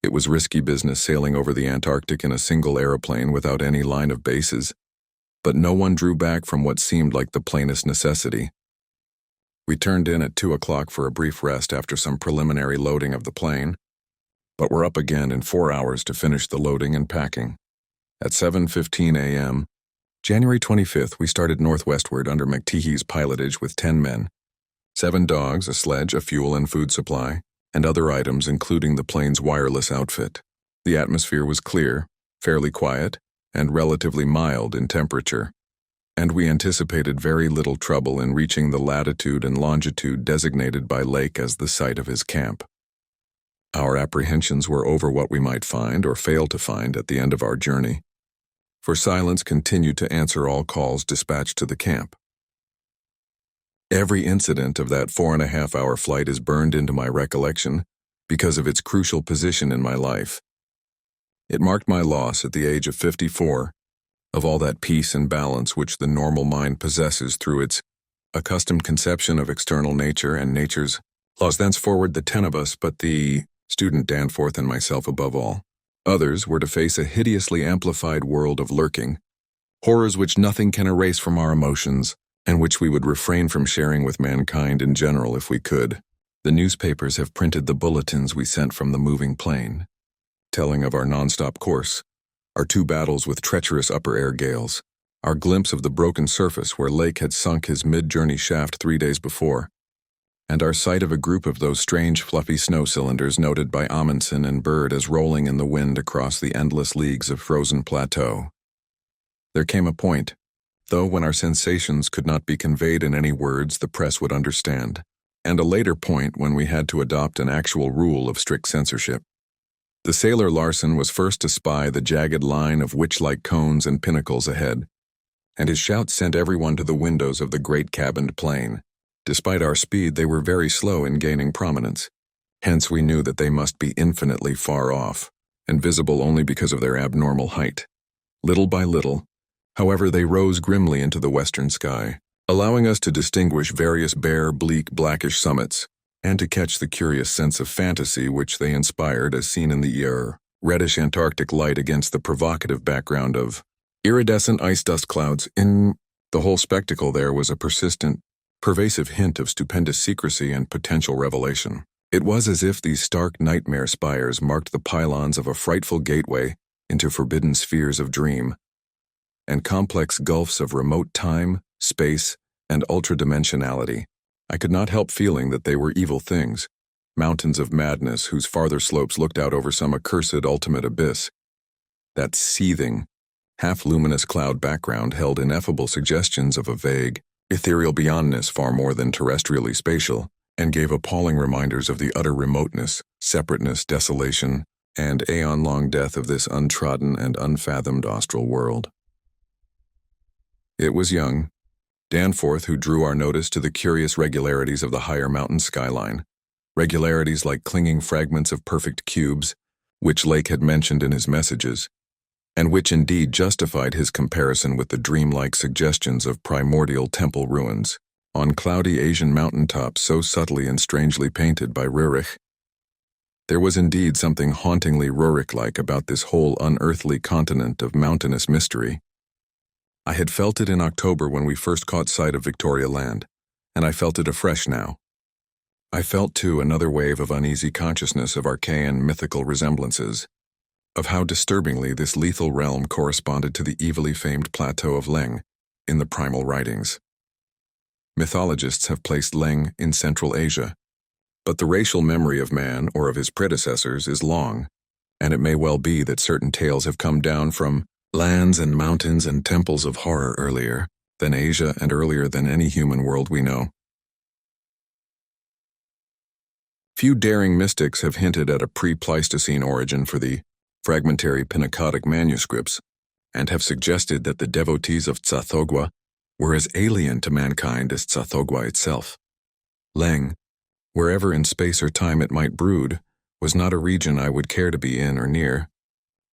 Speaker 1: It was risky business sailing over the Antarctic in a single aeroplane without any line of bases, but no one drew back from what seemed like the plainest necessity. We turned in at 2 o'clock for a brief rest after some preliminary loading of the plane, but were up again in 4 hours to finish the loading and packing. At 7:15 a.m., January 25th, we started northwestward under McTeahee's pilotage with 10 men, 7 dogs, a sledge, a fuel and food supply, and other items including the plane's wireless outfit. The atmosphere was clear, fairly quiet, and relatively mild in temperature, and we anticipated very little trouble in reaching the latitude and longitude designated by Lake as the site of his camp. Our apprehensions were over what we might find or fail to find at the end of our journey, for silence continued to answer all calls dispatched to the camp. Every incident of that 4.5-hour flight is burned into my recollection because of its crucial position in my life. It marked my loss at the age of 54 of all that peace and balance which the normal mind possesses through its accustomed conception of external nature and nature's laws. Thenceforward the 10 of us, but the student Danforth and myself above all others, were to face a hideously amplified world of lurking horrors which nothing can erase from our emotions, and which we would refrain from sharing with mankind in general if we could. The newspapers have printed the bulletins we sent from the moving plane, telling of our nonstop course, our 2 battles with treacherous upper air gales, our glimpse of the broken surface where Lake had sunk his mid-journey shaft 3 days before, and our sight of a group of those strange fluffy snow cylinders noted by Amundsen and Bird as rolling in the wind across the endless leagues of frozen plateau. There came a point, though, when our sensations could not be conveyed in any words the press would understand, and a later point when we had to adopt an actual rule of strict censorship. The sailor Larson was first to spy the jagged line of witch-like cones and pinnacles ahead, and his shout sent everyone to the windows of the great cabined plane. Despite our speed, they were very slow in gaining prominence, Hence we knew that they must be infinitely far off, and visible only because of their abnormal height. Little by little, however, they rose grimly into the western sky, allowing us to distinguish various bare, bleak, blackish summits, and to catch the curious sense of fantasy which they inspired as seen in the reddish Antarctic light against the provocative background of iridescent ice dust clouds. In the whole spectacle there was a persistent, pervasive hint of stupendous secrecy and potential revelation. It was as if these stark nightmare spires marked the pylons of a frightful gateway into forbidden spheres of dream, and complex gulfs of remote time, space, and ultradimensionality. I could not help feeling that they were evil things, mountains of madness whose farther slopes looked out over some accursed ultimate abyss. That seething, half-luminous cloud background held ineffable suggestions of a vague, ethereal beyondness far more than terrestrially spatial, and gave appalling reminders of the utter remoteness, separateness, desolation, and aeon-long death of this untrodden and unfathomed austral world. It was young Danforth who drew our notice to the curious regularities of the higher mountain skyline, regularities like clinging fragments of perfect cubes, which Lake had mentioned in his messages, and which indeed justified his comparison with the dreamlike suggestions of primordial temple ruins on cloudy Asian mountaintops so subtly and strangely painted by Rurich. There was indeed something hauntingly Rurich-like about this whole unearthly continent of mountainous mystery. I had felt it in October when we first caught sight of Victoria Land, and I felt it afresh now. I felt, too, another wave of uneasy consciousness of archaean mythical resemblances, of how disturbingly this lethal realm corresponded to the evilly famed plateau of Leng in the primal writings. Mythologists have placed Leng in Central Asia, but the racial memory of man or of his predecessors is long, and it may well be that certain tales have come down from lands and mountains and temples of horror earlier than Asia and earlier than any human world we know. Few daring mystics have hinted at a pre-Pleistocene origin for the fragmentary Pinacotic manuscripts, and have suggested that the devotees of Tsathoggua were as alien to mankind as Tsathoggua itself. Leng, wherever in space or time it might brood, was not a region I would care to be in or near,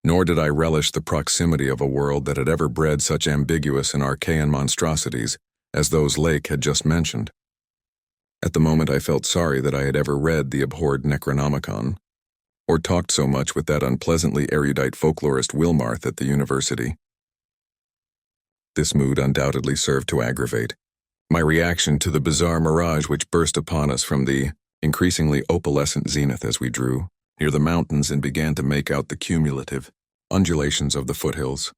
Speaker 1: nor did I relish the proximity of a world that had ever bred such ambiguous and archaean monstrosities as those Lake had just mentioned. At the moment I felt sorry that I had ever read the abhorred Necronomicon, or talked so much with that unpleasantly erudite folklorist Wilmarth at the university. This mood undoubtedly served to aggravate my reaction to the bizarre mirage which burst upon us from the increasingly opalescent zenith as we drew near the mountains and began to make out the cumulative undulations of the foothills.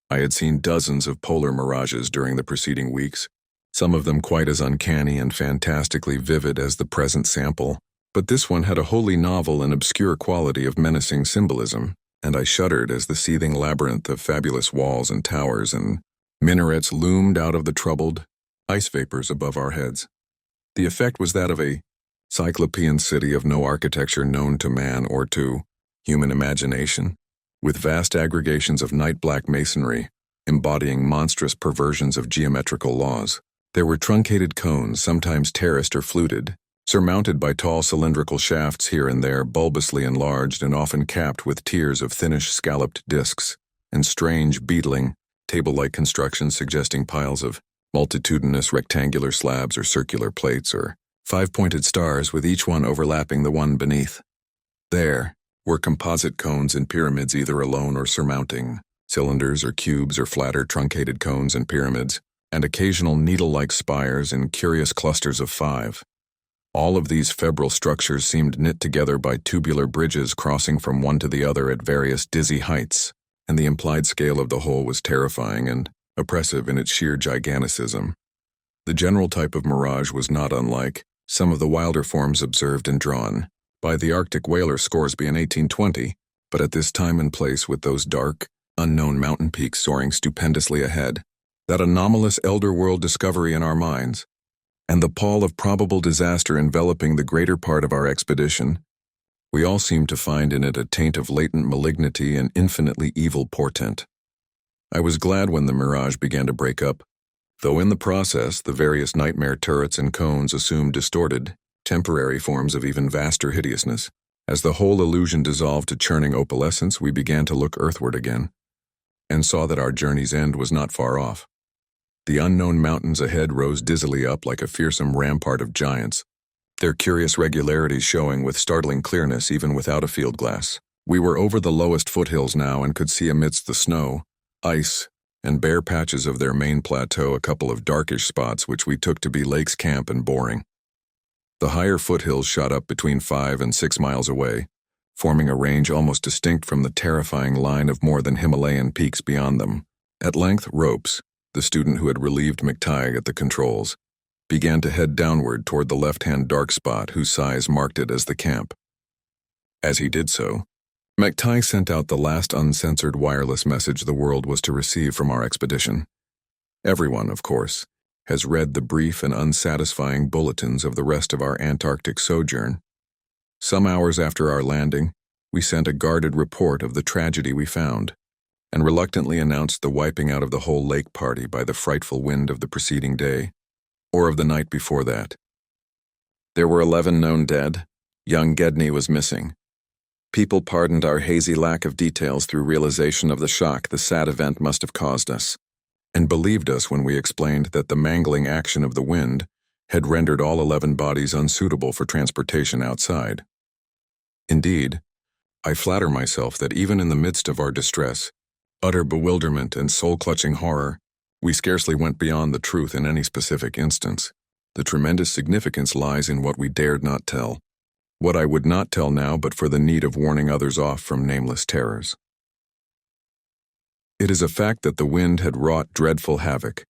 Speaker 1: I had seen dozens of polar mirages during the preceding weeks, some of them quite as uncanny and fantastically vivid as the present sample, but this one had a wholly novel and obscure quality of menacing symbolism, and I shuddered as the seething labyrinth of fabulous walls and towers and minarets loomed out of the troubled ice vapors above our heads. The effect was that of a cyclopean city of no architecture known to man or to human imagination, with vast aggregations of night-black masonry, embodying monstrous perversions of geometrical laws. There were truncated cones, sometimes terraced or fluted, surmounted by tall cylindrical shafts here and there, bulbously enlarged and often capped with tiers of thinnish scalloped discs, and strange, beetling, table-like constructions suggesting piles of multitudinous rectangular slabs or circular plates or five-pointed stars with each one overlapping the one beneath. There were composite cones and pyramids either alone or surmounting cylinders or cubes or flatter truncated cones and pyramids, and occasional needle-like spires in curious clusters of five. All of these febrile structures seemed knit together by tubular bridges crossing from one to the other at various dizzy heights, and the implied scale of the whole was terrifying and oppressive in its sheer giganticism. The general type of mirage was not unlike some of the wilder forms observed and drawn by the Arctic whaler Scoresby in 1820, but at this time and place with those dark, unknown mountain peaks soaring stupendously ahead, that anomalous elder world discovery in our minds, and the pall of probable disaster enveloping the greater part of our expedition, we all seemed to find in it a taint of latent malignity and infinitely evil portent. I was glad when the mirage began to break up, though in the process the various nightmare turrets and cones assumed distorted, temporary forms of even vaster hideousness. As the whole illusion dissolved to churning opalescence, we began to look earthward again, and saw that our journey's end was not far off. The unknown mountains ahead rose dizzily up like a fearsome rampart of giants, their curious regularities showing with startling clearness even without a field glass. We were over the lowest foothills now and could see amidst the snow, ice, and bare patches of their main plateau a couple of darkish spots which we took to be Lake's Camp and Boring. The higher foothills shot up between 5 and 6 miles away, forming a range almost distinct from the terrifying line of more than Himalayan peaks beyond them. At length, Ropes, the student who had relieved McTighe at the controls, began to head downward toward the left-hand dark spot whose size marked it as the camp. As he did so, McTighe sent out the last uncensored wireless message the world was to receive from our expedition. Everyone, of course, has read the brief and unsatisfying bulletins of the rest of our Antarctic sojourn. Some hours after our landing, we sent a guarded report of the tragedy we found, and reluctantly announced the wiping out of the whole lake party by the frightful wind of the preceding day, or of the night before that. There were 11 known dead. Young Gedney was missing. People pardoned our hazy lack of details through realization of the shock the sad event must have caused us, and believed us when we explained that the mangling action of the wind had rendered all 11 bodies unsuitable for transportation outside. Indeed, I flatter myself that even in the midst of our distress, utter bewilderment and soul-clutching horror, we scarcely went beyond the truth in any specific instance. The tremendous significance lies in what we dared not tell, what I would not tell now but for the need of warning others off from nameless terrors. It is a fact that the wind had wrought dreadful havoc.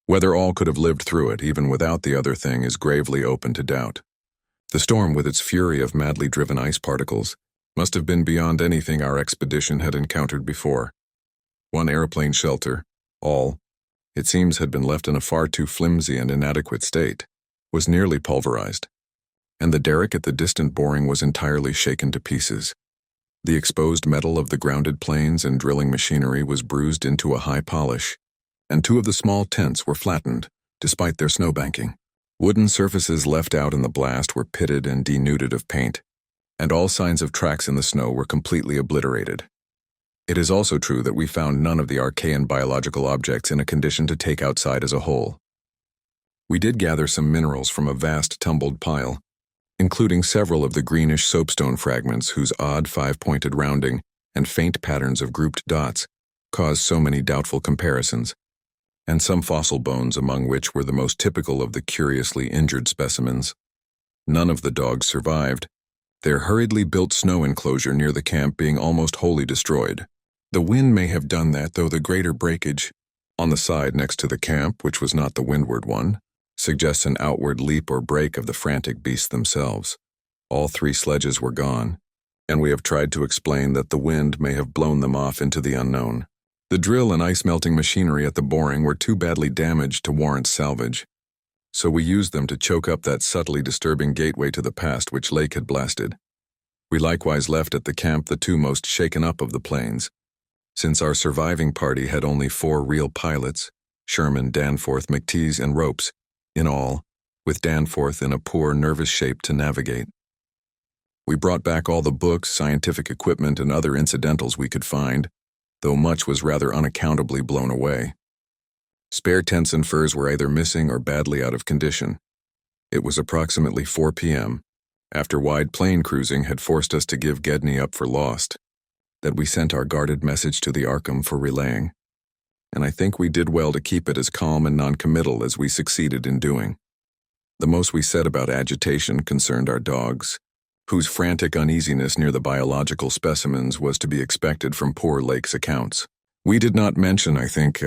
Speaker 1: Whether all could have lived through it, even without the other thing, is gravely open to doubt. The storm, with its fury of madly driven ice particles, must have been beyond anything our expedition had encountered before. One airplane shelter, all, it seems, had been left in a far too flimsy and inadequate state, was nearly pulverized, and the derrick at the distant Boring was entirely shaken to pieces. The exposed metal of the grounded planes and drilling machinery was bruised into a high polish, and 2 of the small tents were flattened, despite their snowbanking. Wooden surfaces left out in the blast were pitted and denuded of paint, and all signs of tracks in the snow were completely obliterated. It is also true that we found none of the archaean biological objects in a condition to take outside as a whole. We did gather some minerals from a vast tumbled pile, including several of the greenish soapstone fragments whose odd 5-pointed rounding and faint patterns of grouped dots caused so many doubtful comparisons, and some fossil bones among which were the most typical of the curiously injured specimens. None of the dogs survived, their hurriedly built snow enclosure near the camp being almost wholly destroyed. The wind may have done that, though the greater breakage, on the side next to the camp, which was not the windward one, suggests an outward leap or break of the frantic beasts themselves. All 3 sledges were gone, and we have tried to explain that the wind may have blown them off into the unknown. The drill and ice-melting machinery at the Boring were too badly damaged to warrant salvage, so we used them to choke up that subtly disturbing gateway to the past which Lake had blasted. We likewise left at the camp the 2 most shaken up of the planes, since our surviving party had only 4 real pilots, Sherman, Danforth, McTeague, and Ropes, in all, with Danforth in a poor, nervous shape to navigate. We brought back all the books, scientific equipment, and other incidentals we could find, though much was rather unaccountably blown away. Spare tents and furs were either missing or badly out of condition. It was approximately 4 p.m., after wide plane cruising had forced us to give Gedney up for lost, that we sent our guarded message to the Arkham for relaying, and I think we did well to keep it as calm and non-committal as we succeeded in doing. The most we said about agitation concerned our dogs, whose frantic uneasiness near the biological specimens was to be expected from poor Lake's accounts. We did not mention, I think,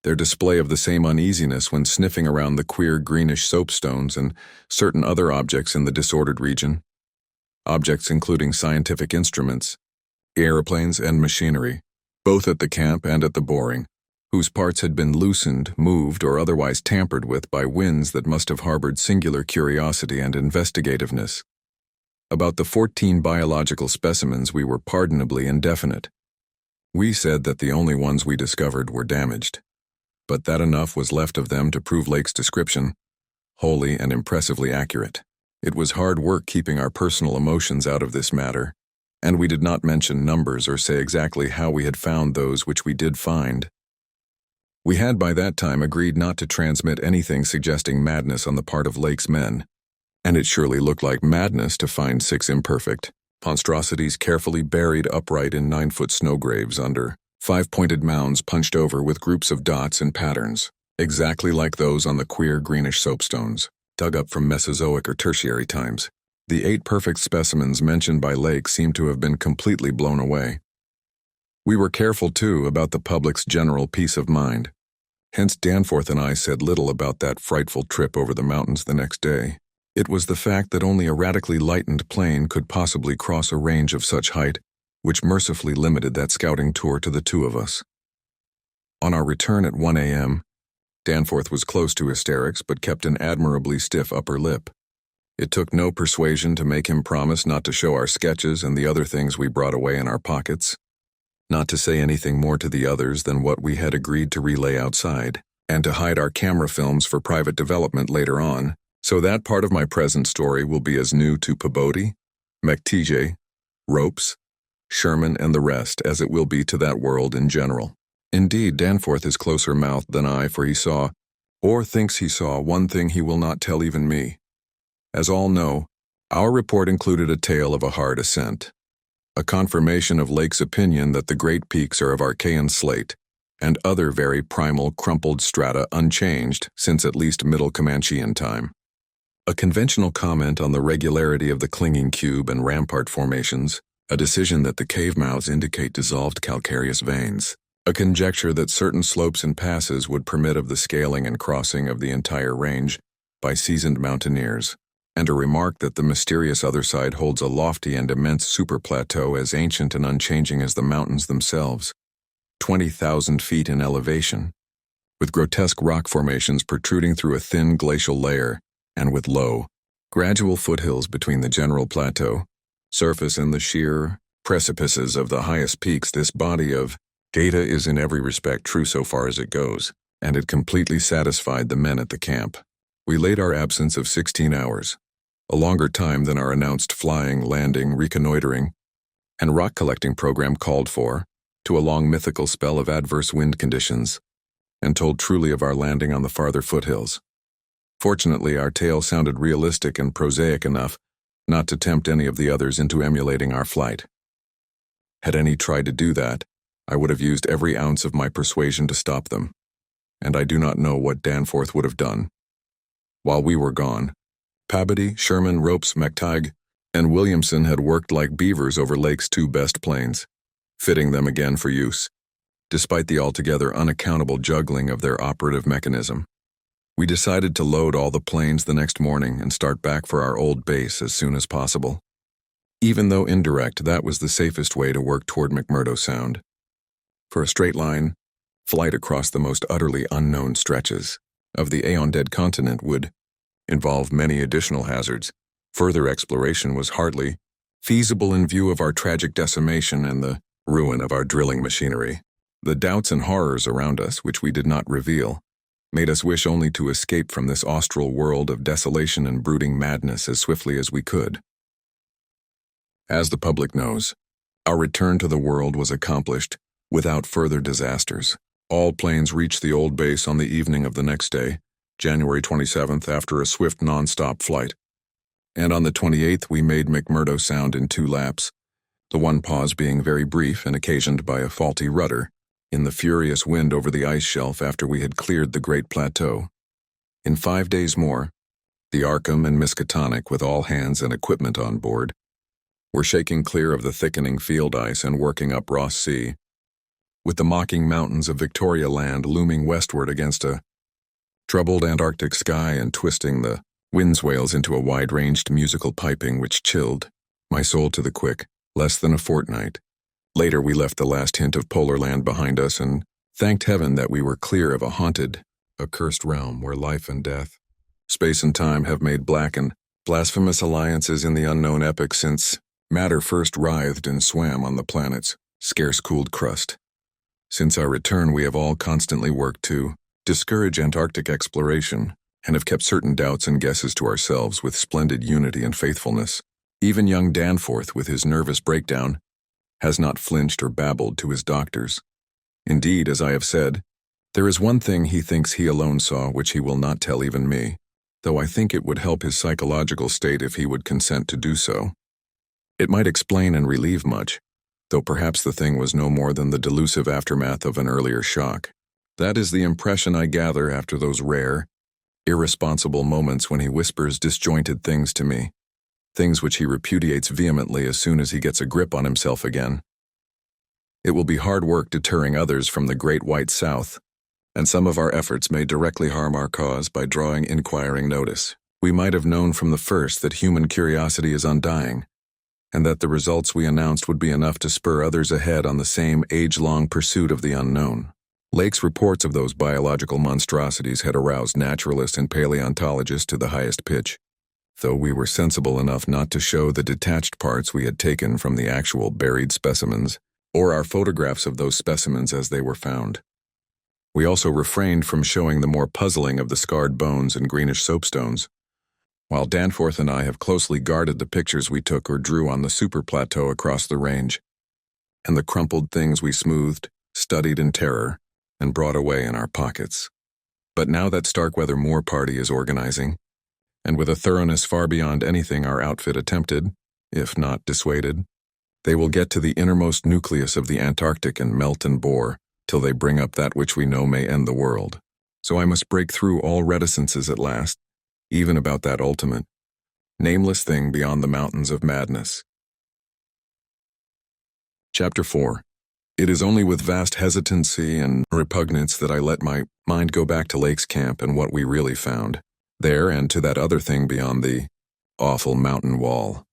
Speaker 1: their display of the same uneasiness when sniffing around the queer greenish soapstones and certain other objects in the disordered region. Objects including scientific instruments, airplanes, and machinery, both at the camp and at the Boring, whose parts had been loosened, moved, or otherwise tampered with by winds that must have harbored singular curiosity and investigativeness. About the 14 biological specimens we were pardonably indefinite. We said that the only ones we discovered were damaged, but that enough was left of them to prove Lake's description wholly and impressively accurate. It was hard work keeping our personal emotions out of this matter, and we did not mention numbers or say exactly how we had found those which we did find. We had by that time agreed not to transmit anything suggesting madness on the part of Lake's men, and it surely looked like madness to find 6 imperfect monstrosities carefully buried upright in 9-foot snow graves under 5-pointed mounds punched over with groups of dots and patterns, exactly like those on the queer greenish soapstones, dug up from Mesozoic or Tertiary times. The 8 perfect specimens mentioned by Lake seemed to have been completely blown away. We were careful, too, about the public's general peace of mind. Hence Danforth and I said little about that frightful trip over the mountains the next day. It was the fact that only a radically lightened plane could possibly cross a range of such height, which mercifully limited that scouting tour to the 2 of us. On our return at 1 a.m., Danforth was close to hysterics but kept an admirably stiff upper lip. It took no persuasion to make him promise not to show our sketches and the other things we brought away in our pockets, not to say anything more to the others than what we had agreed to relay outside, and to hide our camera films for private development later on. So that part of my present story will be as new to Pabodie, McTJ, Ropes, Sherman, and the rest as it will be to that world in general. Indeed, Danforth is closer-mouthed than I, for he saw, or thinks he saw, one thing he will not tell even me. As all know, our report included a tale of a hard ascent, a confirmation of Lake's opinion that the great peaks are of Archean slate, and other very primal crumpled strata unchanged since at least Middle Comanchean time. A conventional comment on the regularity of the clinging cube and rampart formations, a decision that the cave mouths indicate dissolved calcareous veins, a conjecture that certain slopes and passes would permit of the scaling and crossing of the entire range by seasoned mountaineers, and a remark that the mysterious other side holds a lofty and immense superplateau as ancient and unchanging as the mountains themselves, 20,000 feet in elevation, with grotesque rock formations protruding through a thin glacial layer, and with low, gradual foothills between the general plateau, surface and the sheer precipices of the highest peaks. This body of data is in every respect true so far as it goes, and it completely satisfied the men at the camp. We laid our absence of 16 hours, a longer time than our announced flying, landing, reconnoitering, and rock-collecting program called for, to a long mythical spell of adverse wind conditions, and told truly of our landing on the farther foothills. Fortunately, our tale sounded realistic and prosaic enough not to tempt any of the others into emulating our flight. Had any tried to do that, I would have used every ounce of my persuasion to stop them, and I do not know what Danforth would have done. While we were gone, Pabodie, Sherman, Ropes, McTighe, and Williamson had worked like beavers over Lake's 2 best planes, fitting them again for use, despite the altogether unaccountable juggling of their operative mechanism. We decided to load all the planes the next morning and start back for our old base as soon as possible. Even though indirect, that was the safest way to work toward McMurdo Sound. For a straight line, flight across the most utterly unknown stretches of the aeon-dead continent would involve many additional hazards. Further exploration was hardly feasible in view of our tragic decimation and the ruin of our drilling machinery. The doubts and horrors around us, which we did not reveal, made us wish only to escape from this austral world of desolation and brooding madness as swiftly as we could. As the public knows, our return to the world was accomplished without further disasters. All planes reached the old base on the evening of the next day, January 27th, after a swift non-stop flight. And on the 28th we made McMurdo Sound in 2 laps, the one pause being very brief and occasioned by a faulty rudder in the furious wind over the ice shelf after we had cleared the great plateau. In 5 days more, the Arkham and Miskatonic, with all hands and equipment on board, were shaking clear of the thickening field ice and working up Ross Sea, with the mocking mountains of Victoria Land looming westward against a troubled Antarctic sky and twisting the wind swales into a wide-ranged musical piping which chilled my soul to the quick. Less than a fortnight later we left the last hint of polar land behind us and thanked heaven that we were clear of a haunted, accursed realm where life and death, space and time have made black and blasphemous alliances in the unknown epoch since matter first writhed and swam on the planet's scarce-cooled crust. Since our return we have all constantly worked to discourage Antarctic exploration and have kept certain doubts and guesses to ourselves with splendid unity and faithfulness. Even young Danforth, with his nervous breakdown, has not flinched or babbled to his doctors. Indeed, as I have said, there is one thing he thinks he alone saw which he will not tell even me, though I think it would help his psychological state if he would consent to do so. It might explain and relieve much, though perhaps the thing was no more than the delusive aftermath of an earlier shock. That is the impression I gather after those rare, irresponsible moments when he whispers disjointed things to me, things which he repudiates vehemently as soon as he gets a grip on himself again. It will be hard work deterring others from the great white South, and some of our efforts may directly harm our cause by drawing inquiring notice. We might have known from the first that human curiosity is undying, and that the results we announced would be enough to spur others ahead on the same age-long pursuit of the unknown. Lake's reports of those biological monstrosities had aroused naturalists and paleontologists to the highest pitch, though we were sensible enough not to show the detached parts we had taken from the actual buried specimens, or our photographs of those specimens as they were found. We also refrained from showing the more puzzling of the scarred bones and greenish soapstones, while Danforth and I have closely guarded the pictures we took or drew on the super plateau across the range, and the crumpled things we smoothed, studied in terror, and brought away in our pockets. But now that Starkweather Moore party is organizing, and with a thoroughness far beyond anything our outfit attempted, if not dissuaded, they will get to the innermost nucleus of the Antarctic and melt and bore till they bring up that which we know may end the world. So I must break through all reticences at last, even about that ultimate, nameless thing beyond the mountains of madness. Chapter 4. It is only with vast hesitancy and repugnance that I let my mind go back to Lake's camp and what we really found there, and to that other thing beyond the awful mountain wall.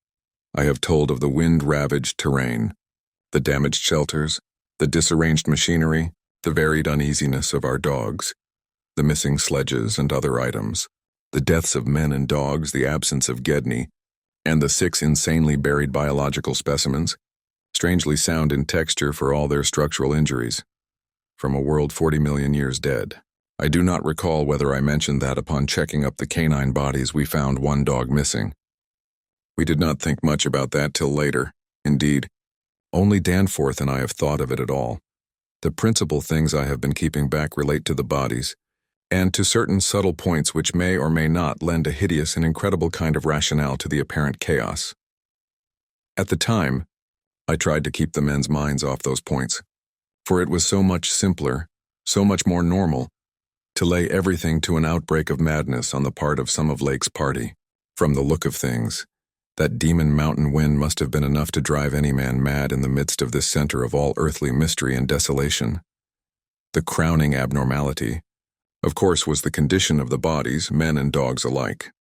Speaker 1: I have told of the wind-ravaged terrain, the damaged shelters, the disarranged machinery, the varied uneasiness of our dogs, the missing sledges and other items, the deaths of men and dogs, the absence of Gedney, and the 6 insanely buried biological specimens, strangely sound in texture for all their structural injuries, from a world 40 million years dead. I do not recall whether I mentioned that upon checking up the canine bodies we found one dog missing. We did not think much about that till later. Indeed, only Danforth and I have thought of it at all. The principal things I have been keeping back relate to the bodies, and to certain subtle points which may or may not lend a hideous and incredible kind of rationale to the apparent chaos. At the time, I tried to keep the men's minds off those points, for it was so much simpler, so much more normal, to lay everything to an outbreak of madness on the part of some of Lake's party. From the look of things, that demon mountain wind must have been enough to drive any man mad in the midst of this center of all earthly mystery and desolation. The crowning abnormality, of course, was the condition of the bodies, men and dogs alike.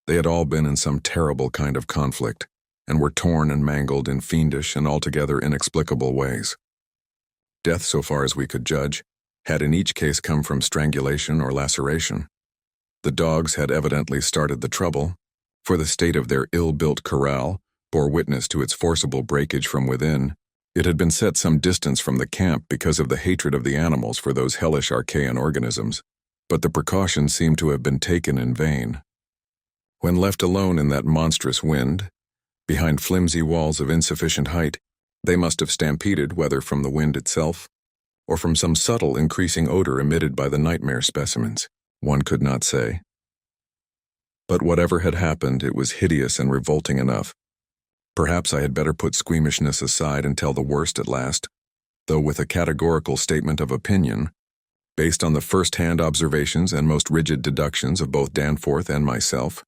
Speaker 1: They had all been in some terrible kind of conflict, and were torn and mangled in fiendish and altogether inexplicable ways. Death, so far as we could judge, had in each case come from strangulation or laceration. The dogs had evidently started the trouble, for the state of their ill-built corral bore witness to its forcible breakage from within. It had been set some distance from the camp because of the hatred of the animals for those hellish archaean organisms, but the precautions seemed to have been taken in vain. When left alone in that monstrous wind, behind flimsy walls of insufficient height, they must have stampeded, whether from the wind itself, or from some subtle increasing odor emitted by the nightmare specimens. One could not say. But whatever had happened, it was hideous and revolting enough. Perhaps I had better put squeamishness aside and tell the worst at last, though with a categorical statement of opinion, based on the first-hand observations and most rigid deductions of both Danforth and myself,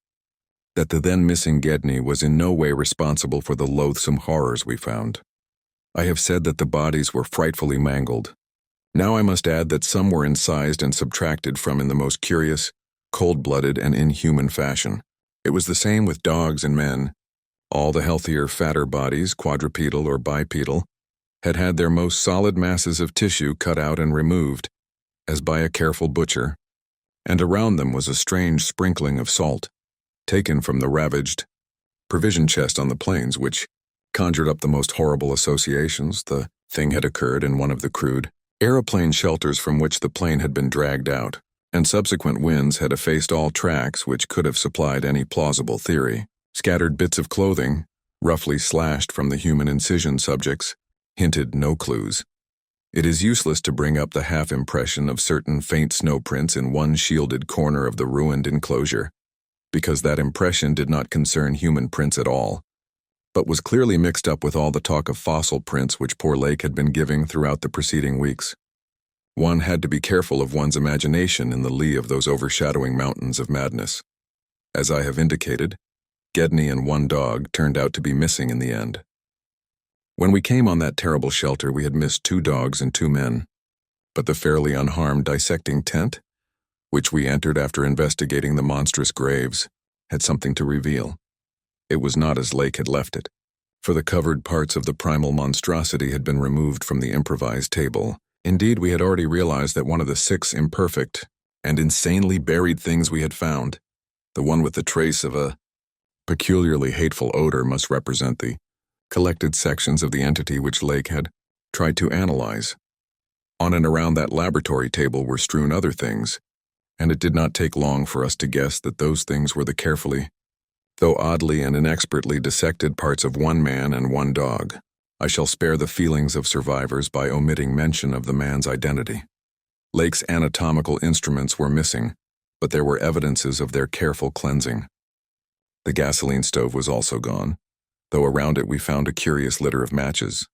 Speaker 1: that the then missing Gedney was in no way responsible for the loathsome horrors we found. I have said that the bodies were frightfully mangled. Now I must add that some were incised and subtracted from in the most curious, cold-blooded, and inhuman fashion. It was the same with dogs and men. All the healthier, fatter bodies, quadrupedal or bipedal, had had their most solid masses of tissue cut out and removed, as by a careful butcher, and around them was a strange sprinkling of salt, taken from the ravaged provision chest on the plains, which conjured up the most horrible associations. The thing had occurred in one of the crude aeroplane shelters from which the plane had been dragged out. and subsequent winds had effaced all tracks which could have supplied any plausible theory. Scattered bits of clothing, roughly slashed from the human incision subjects, hinted no clues. It is useless to bring up the half-impression of certain faint snow prints in one shielded corner of the ruined enclosure, because that impression did not concern human prints at all, but was clearly mixed up with all the talk of fossil prints which poor Lake had been giving throughout the preceding weeks. One had to be careful of one's imagination in the lee of those overshadowing mountains of madness. As I have indicated, Gedney and one dog turned out to be missing in the end. When we came on that terrible shelter, we had missed 2 dogs and 2 men, but the fairly unharmed dissecting tent, which we entered after investigating the monstrous graves, had something to reveal. It was not as Lake had left it, for the covered parts of the primal monstrosity had been removed from the improvised table. Indeed, we had already realized that one of the 6 imperfect and insanely buried things we had found, the one with the trace of a peculiarly hateful odor, must represent the collected sections of the entity which Lake had tried to analyze. On and around that laboratory table were strewn other things, and it did not take long for us to guess that those things were the carefully, though oddly and inexpertly dissected parts of 1 man and 1 dog. I shall spare the feelings of survivors by omitting mention of the man's identity. Lake's anatomical instruments were missing, but there were evidences of their careful cleansing. The gasoline stove was also gone, though around it we found a curious litter of matches.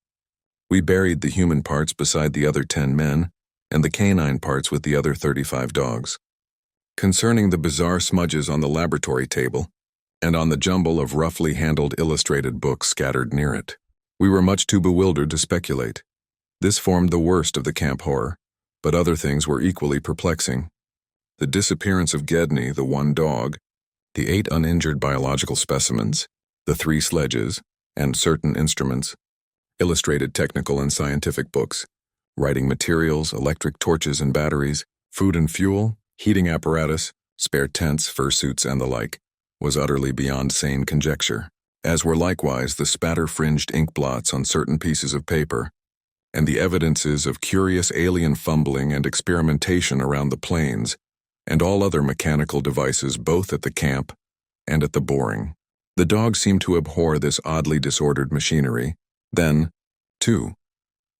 Speaker 1: We buried the human parts beside the other 10 men, and the canine parts with the other 35 dogs. Concerning the bizarre smudges on the laboratory table, and on the jumble of roughly handled illustrated books scattered near it, we were much too bewildered to speculate. This formed the worst of the camp horror, but other things were equally perplexing. The disappearance of Gedney, the 1 dog, the 8 uninjured biological specimens, the 3 sledges, and certain instruments, illustrated technical and scientific books, writing materials, electric torches and batteries, food and fuel, heating apparatus, spare tents, fursuits, and the like, was utterly beyond sane conjecture, as were likewise the spatter-fringed ink blots on certain pieces of paper, and the evidences of curious alien fumbling and experimentation around the plains, and all other mechanical devices both at the camp and at the boring. The dog seemed to abhor this oddly disordered machinery. Then, too,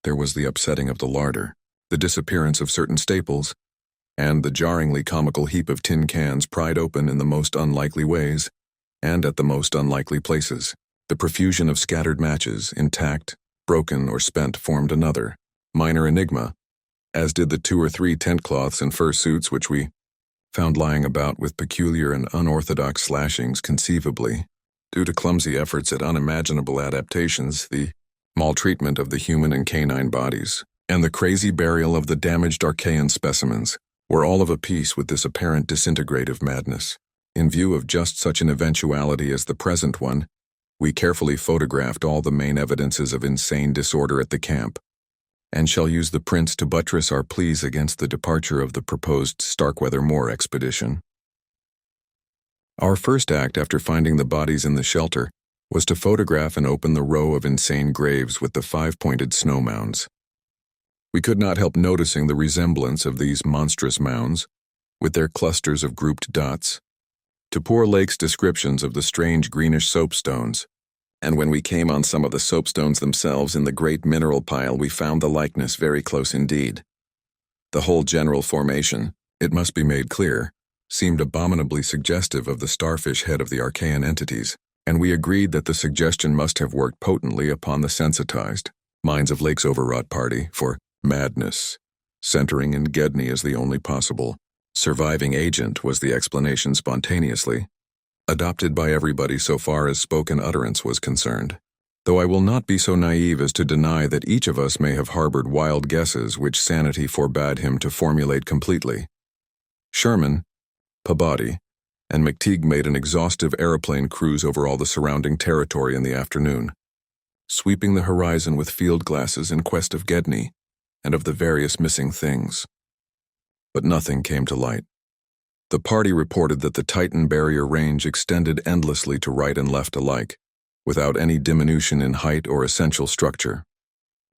Speaker 1: there was the upsetting of the larder, the disappearance of certain staples, and the jarringly comical heap of tin cans pried open in the most unlikely ways, and at the most unlikely places. The profusion of scattered matches, intact, broken, or spent, formed another, minor enigma, as did the 2 or 3 tent cloths and fursuits which we found lying about with peculiar and unorthodox slashings, conceivably due to clumsy efforts at unimaginable adaptations, the maltreatment of the human and canine bodies, and the crazy burial of the damaged Archaean specimens, were all of a piece with this apparent disintegrative madness. In view of just such an eventuality as the present one, we carefully photographed all the main evidences of insane disorder at the camp, and shall use the prints to buttress our pleas against the departure of the proposed Starkweather Moor expedition. Our first act after finding the bodies in the shelter was to photograph and open the row of insane graves with the 5-pointed snow mounds. We could not help noticing the resemblance of these monstrous mounds, with their clusters of grouped dots, to poor Lake's descriptions of the strange greenish soapstones, and when we came on some of the soapstones themselves in the great mineral pile, we found the likeness very close indeed. The whole general formation, it must be made clear, seemed abominably suggestive of the starfish head of the Archaean entities, and we agreed that the suggestion must have worked potently upon the sensitized minds of Lake's overwrought party, for madness, centering in Gedney as the only possible surviving agent, was the explanation spontaneously adopted by everybody so far as spoken utterance was concerned, though I will not be so naive as to deny that each of us may have harbored wild guesses which sanity forbade him to formulate completely. Sherman, Peabody, and McTeague made an exhaustive aeroplane cruise over all the surrounding territory in the afternoon, sweeping the horizon with field glasses in quest of Gedney and of the various missing things. But nothing came to light. The party reported that the Titan barrier range extended endlessly to right and left alike, without any diminution in height or essential structure.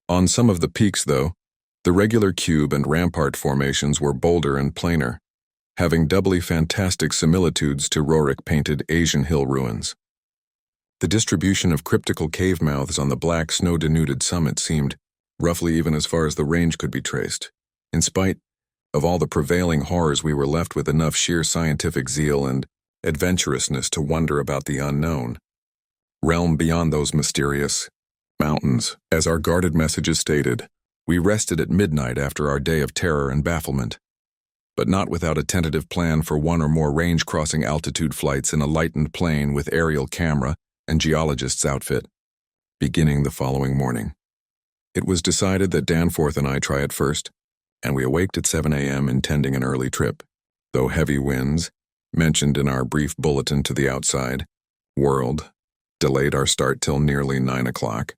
Speaker 1: On some of the peaks, though, the regular cube and rampart formations were bolder and plainer, having doubly fantastic similitudes to Rorik-painted Asian hill ruins. The distribution of cryptical cave mouths on the black snow-denuded summit seemed roughly even as far as the range could be traced. In spite of all the prevailing horrors, we were left with enough sheer scientific zeal and adventurousness to wonder about the unknown realm beyond those mysterious mountains. As our guarded messages stated, we rested at midnight after our day of terror and bafflement, but not without a tentative plan for one or more range-crossing altitude flights in a lightened plane with aerial camera and geologist's outfit, beginning the following morning. It was decided that Danforth and I try it first, and we awaked at 7 a.m. intending an early trip, though heavy winds, mentioned in our brief bulletin to the outside world, delayed our start till nearly 9 o'clock.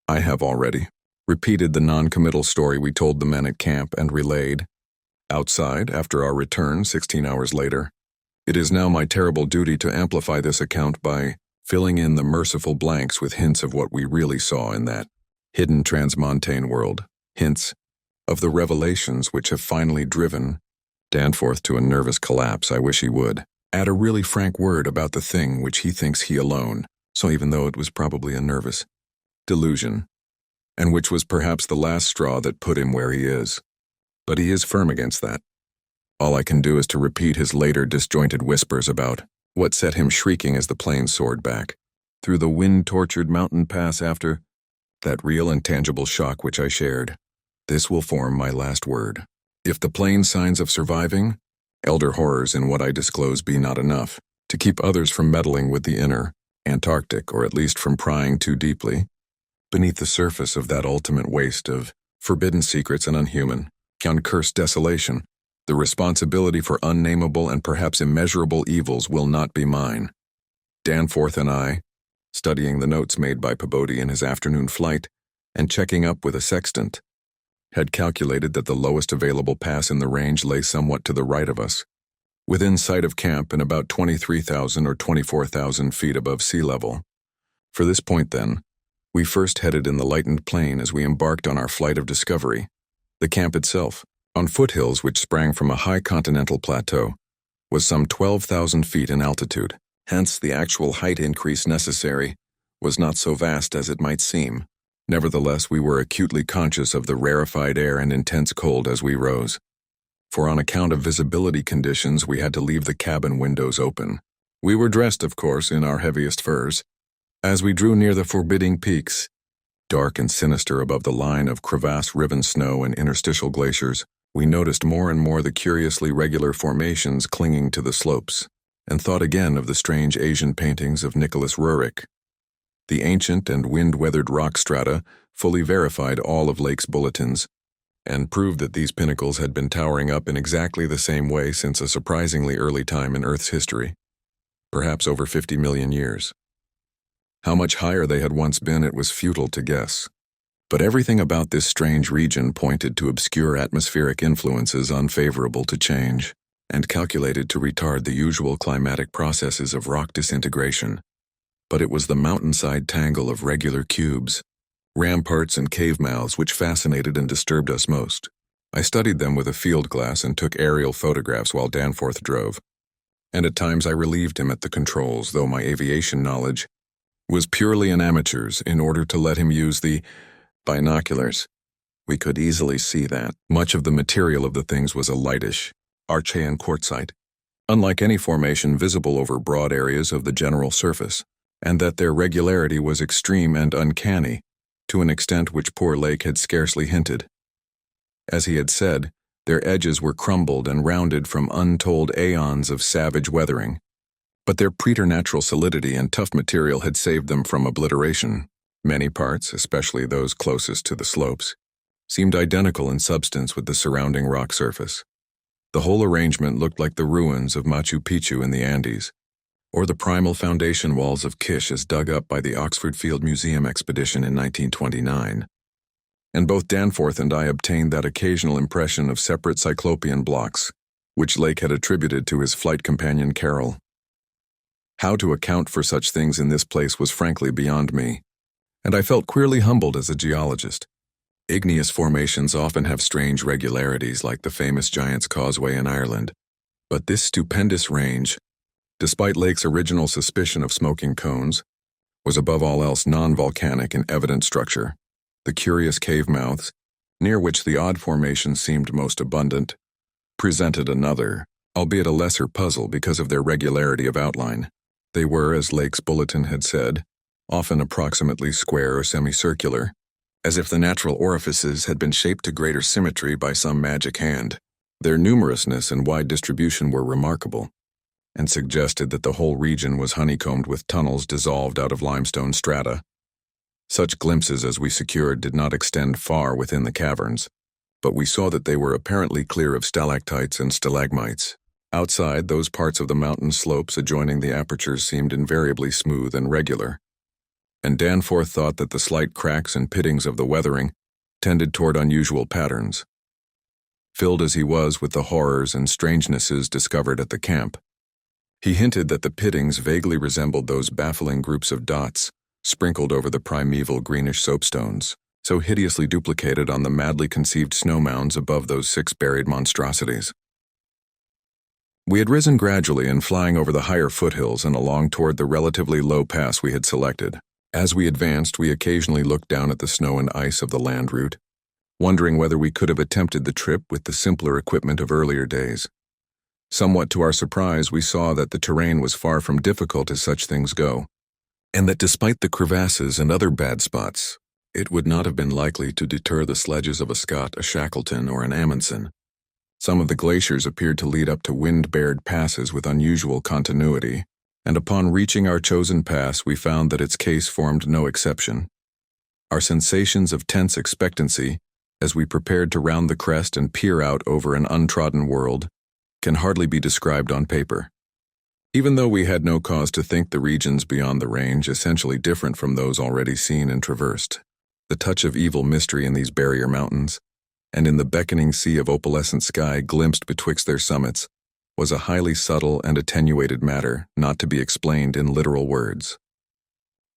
Speaker 1: I have already repeated the non-committal story we told the men at camp and relayed outside after our return 16 hours later. It is now my terrible duty to amplify this account by filling in the merciful blanks with hints of what we really saw in that hidden transmontane world, hints of the revelations which have finally driven Danforth to a nervous collapse. I wish he would add a really frank word about the thing which he thinks he alone saw, even though it was probably a nervous delusion, and which was perhaps the last straw that put him where he is. But he is firm against that. All I can do is to repeat his later disjointed whispers about what set him shrieking as the plane soared back through the wind-tortured mountain pass after that real and tangible shock which I shared. This will form my last word. If the plain signs of surviving, elder horrors in what I disclose be not enough to keep others from meddling with the inner Antarctic, or at least from prying too deeply beneath the surface of that ultimate waste of forbidden secrets and unhuman, uncursed desolation, the responsibility for unnameable and perhaps immeasurable evils will not be mine. Danforth and I, studying the notes made by Peabody in his afternoon flight and checking up with a sextant, had calculated that the lowest available pass in the range lay somewhat to the right of us, within sight of camp and about 23,000 or 24,000 feet above sea level. For this point, then, we first headed in the lightened plane as we embarked on our flight of discovery. The camp itself, on foothills which sprang from a high continental plateau, was some 12,000 feet in altitude. Hence, the actual height increase necessary was not so vast as it might seem. Nevertheless, we were acutely conscious of the rarefied air and intense cold as we rose, for on account of visibility conditions we had to leave the cabin windows open. We were dressed, of course, in our heaviest furs. As we drew near the forbidding peaks, dark and sinister above the line of crevasse-riven snow and interstitial glaciers, we noticed more and more the curiously regular formations clinging to the slopes, and thought again of the strange Asian paintings of Nicholas Roerich. The ancient and wind-weathered rock strata fully verified all of Lake's bulletins, and proved that these pinnacles had been towering up in exactly the same way since a surprisingly early time in Earth's history, perhaps over 50 million years. How much higher they had once been it was futile to guess, but everything about this strange region pointed to obscure atmospheric influences unfavorable to change, and calculated to retard the usual climatic processes of rock disintegration. But it was the mountainside tangle of regular cubes, ramparts and cave mouths which fascinated and disturbed us most. I studied them with a field glass and took aerial photographs while Danforth drove, and at times I relieved him at the controls, though my aviation knowledge was purely an amateur's, in order to let him use the binoculars. We could easily see that much of the material of the things was a lightish, Archean quartzite, unlike any formation visible over broad areas of the general surface, and that their regularity was extreme and uncanny, to an extent which poor Lake had scarcely hinted. As he had said, their edges were crumbled and rounded from untold aeons of savage weathering, but their preternatural solidity and tough material had saved them from obliteration. Many parts, especially those closest to the slopes, seemed identical in substance with the surrounding rock surface. The whole arrangement looked like the ruins of Machu Picchu in the Andes, or the primal foundation walls of Kish as dug up by the Oxford Field Museum expedition in 1929. And both Danforth and I obtained that occasional impression of separate cyclopean blocks, which Lake had attributed to his flight companion Carol. How to account for such things in this place was frankly beyond me, and I felt queerly humbled as a geologist. Igneous formations often have strange regularities, like the famous Giant's Causeway in Ireland, But this stupendous range, despite Lake's original suspicion of smoking cones, was above all else non-volcanic in evident structure. The curious cave mouths, near which the odd formations seemed most abundant, presented another, albeit a lesser puzzle because of their regularity of outline. They were, as Lake's bulletin had said, often approximately square or semicircular, as if the natural orifices had been shaped to greater symmetry by some magic hand. Their numerousness and wide distribution were remarkable, and suggested that the whole region was honeycombed with tunnels dissolved out of limestone strata. Such glimpses as we secured did not extend far within the caverns, but we saw that they were apparently clear of stalactites and stalagmites. Outside, those parts of the mountain slopes adjoining the apertures seemed invariably smooth and regular, and Danforth thought that the slight cracks and pittings of the weathering tended toward unusual patterns. Filled as he was with the horrors and strangenesses discovered at the camp, he hinted that the pittings vaguely resembled those baffling groups of dots sprinkled over the primeval greenish soapstones, so hideously duplicated on the madly conceived snow mounds above those 6 buried monstrosities. We had risen gradually and flying over the higher foothills and along toward the relatively low pass we had selected. As we advanced, we occasionally looked down at the snow and ice of the land route, wondering whether we could have attempted the trip with the simpler equipment of earlier days. Somewhat to our surprise, we saw that the terrain was far from difficult as such things go, and that despite the crevasses and other bad spots, it would not have been likely to deter the sledges of a Scott, a Shackleton, or an Amundsen. Some of the glaciers appeared to lead up to wind-bared passes with unusual continuity, and upon reaching our chosen pass we found that its case formed no exception. Our sensations of tense expectancy, as we prepared to round the crest and peer out over an untrodden world, can hardly be described on paper. Even though we had no cause to think the regions beyond the range essentially different from those already seen and traversed, the touch of evil mystery in these barrier mountains, and in the beckoning sea of opalescent sky glimpsed betwixt their summits, was a highly subtle and attenuated matter not to be explained in literal words.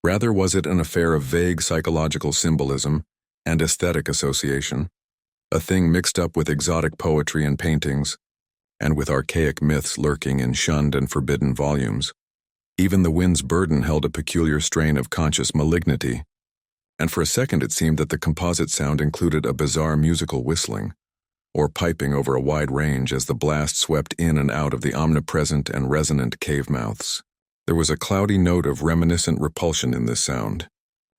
Speaker 1: Rather was it an affair of vague psychological symbolism and aesthetic association, a thing mixed up with exotic poetry and paintings, and with archaic myths lurking in shunned and forbidden volumes. Even the wind's burden held a peculiar strain of conscious malignity, and for a second it seemed that the composite sound included a bizarre musical whistling, or piping over a wide range as the blast swept in and out of the omnipresent and resonant cave mouths. There was a cloudy note of reminiscent repulsion in this sound,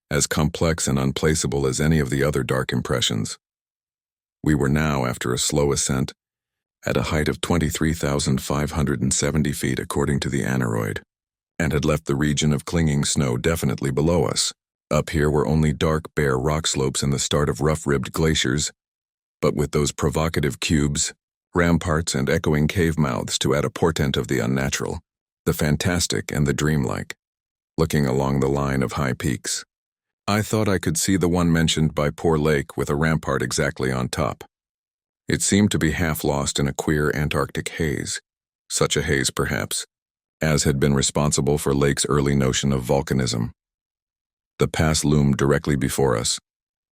Speaker 1: as complex and unplaceable as any of the other dark impressions. We were now, after a slow ascent, at a height of 23,570 feet according to the aneroid, and had left the region of clinging snow definitely below us. Up here were only dark, bare rock slopes and the start of rough-ribbed glaciers, but with those provocative cubes, ramparts, and echoing cave mouths to add a portent of the unnatural, the fantastic and the dreamlike, looking along the line of high peaks. I thought I could see the one mentioned by poor Lake with a rampart exactly on top. It seemed to be half lost in a queer Antarctic haze, such a haze perhaps, as had been responsible for Lake's early notion of volcanism. The pass loomed directly before us,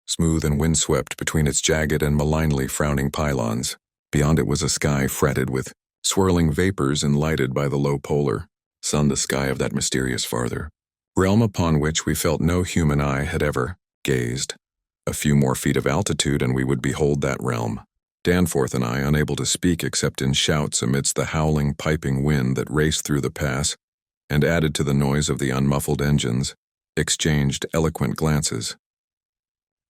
Speaker 1: smooth and windswept between its jagged and malignly frowning pylons. Beyond it was a sky fretted with swirling vapors and lighted by the low polar sun, the sky of that mysterious farther realm upon which we felt no human eye had ever gazed. A few more feet of altitude and we would behold that realm. Danforth and I, unable to speak except in shouts amidst the howling, piping wind that raced through the pass and added to the noise of the unmuffled engines, exchanged eloquent glances.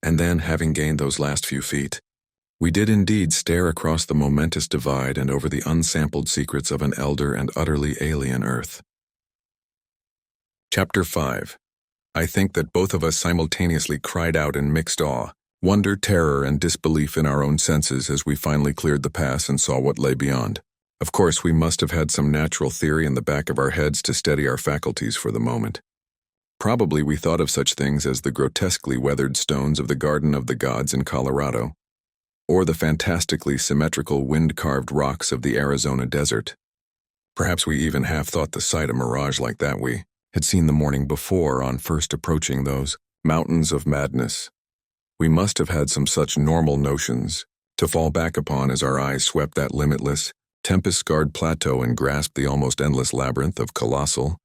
Speaker 1: And then, having gained those last few feet, we did indeed stare across the momentous divide and over the unsampled secrets of an elder and utterly alien earth. Chapter 5. I think that both of us simultaneously cried out in mixed awe, wonder, terror, and disbelief in our own senses as we finally cleared the pass and saw what lay beyond. Of course, we must have had some natural theory in the back of our heads to steady our faculties for the moment. Probably we thought of such things as the grotesquely weathered stones of the Garden of the Gods in Colorado, or the fantastically symmetrical wind-carved rocks of the Arizona desert. Perhaps we even half thought the sight a mirage like that we had seen the morning before on first approaching those mountains of madness. We must have had some such normal notions to fall back upon as our eyes swept that limitless, tempest-scarred plateau and grasped the almost endless labyrinth of colossal,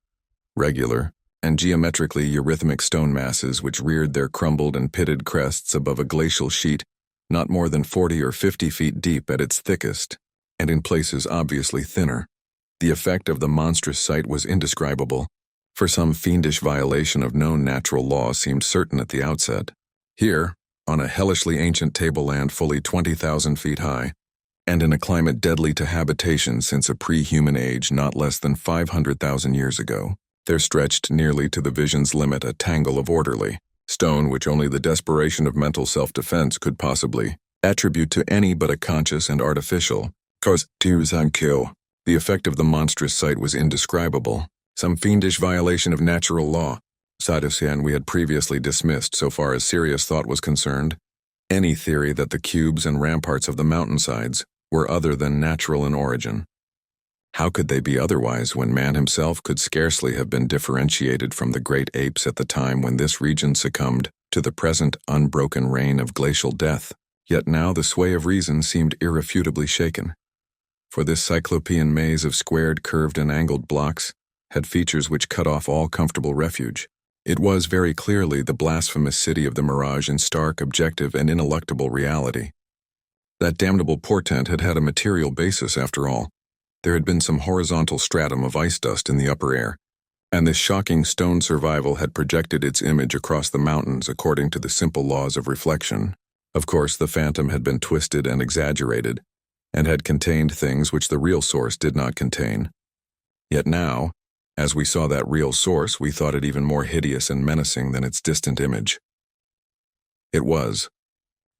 Speaker 1: regular, and geometrically eurythmic stone masses which reared their crumbled and pitted crests above a glacial sheet not more than 40 or 50 feet deep at its thickest, and in places obviously thinner. The effect of the monstrous sight was indescribable, for some fiendish violation of known natural law seemed certain at the outset. Here, on a hellishly ancient tableland fully 20,000 feet high, and in a climate deadly to habitation since a pre-human age not less than 500,000 years ago, there stretched nearly to the vision's limit a tangle of orderly stone which only the desperation of mental self-defense could possibly attribute to any but a conscious and artificial cause. The effect of the monstrous sight was indescribable, some fiendish violation of natural law. We had previously dismissed so far as serious thought was concerned any theory that the cubes and ramparts of the mountainsides were other than natural in origin. How could they be otherwise when man himself could scarcely have been differentiated from the great apes at the time when this region succumbed to the present unbroken reign of glacial death? Yet now the sway of reason seemed irrefutably shaken. For this cyclopean maze of squared, curved, and angled blocks had features which cut off all comfortable refuge. It was very clearly the blasphemous city of the mirage in stark, objective, and ineluctable reality. That damnable portent had had a material basis after all. There had been some horizontal stratum of ice dust in the upper air, and this shocking stone survival had projected its image across the mountains according to the simple laws of reflection. Of course, the phantom had been twisted and exaggerated, and had contained things which the real source did not contain. Yet now, as we saw that real source, we thought it even more hideous and menacing than its distant image. It was,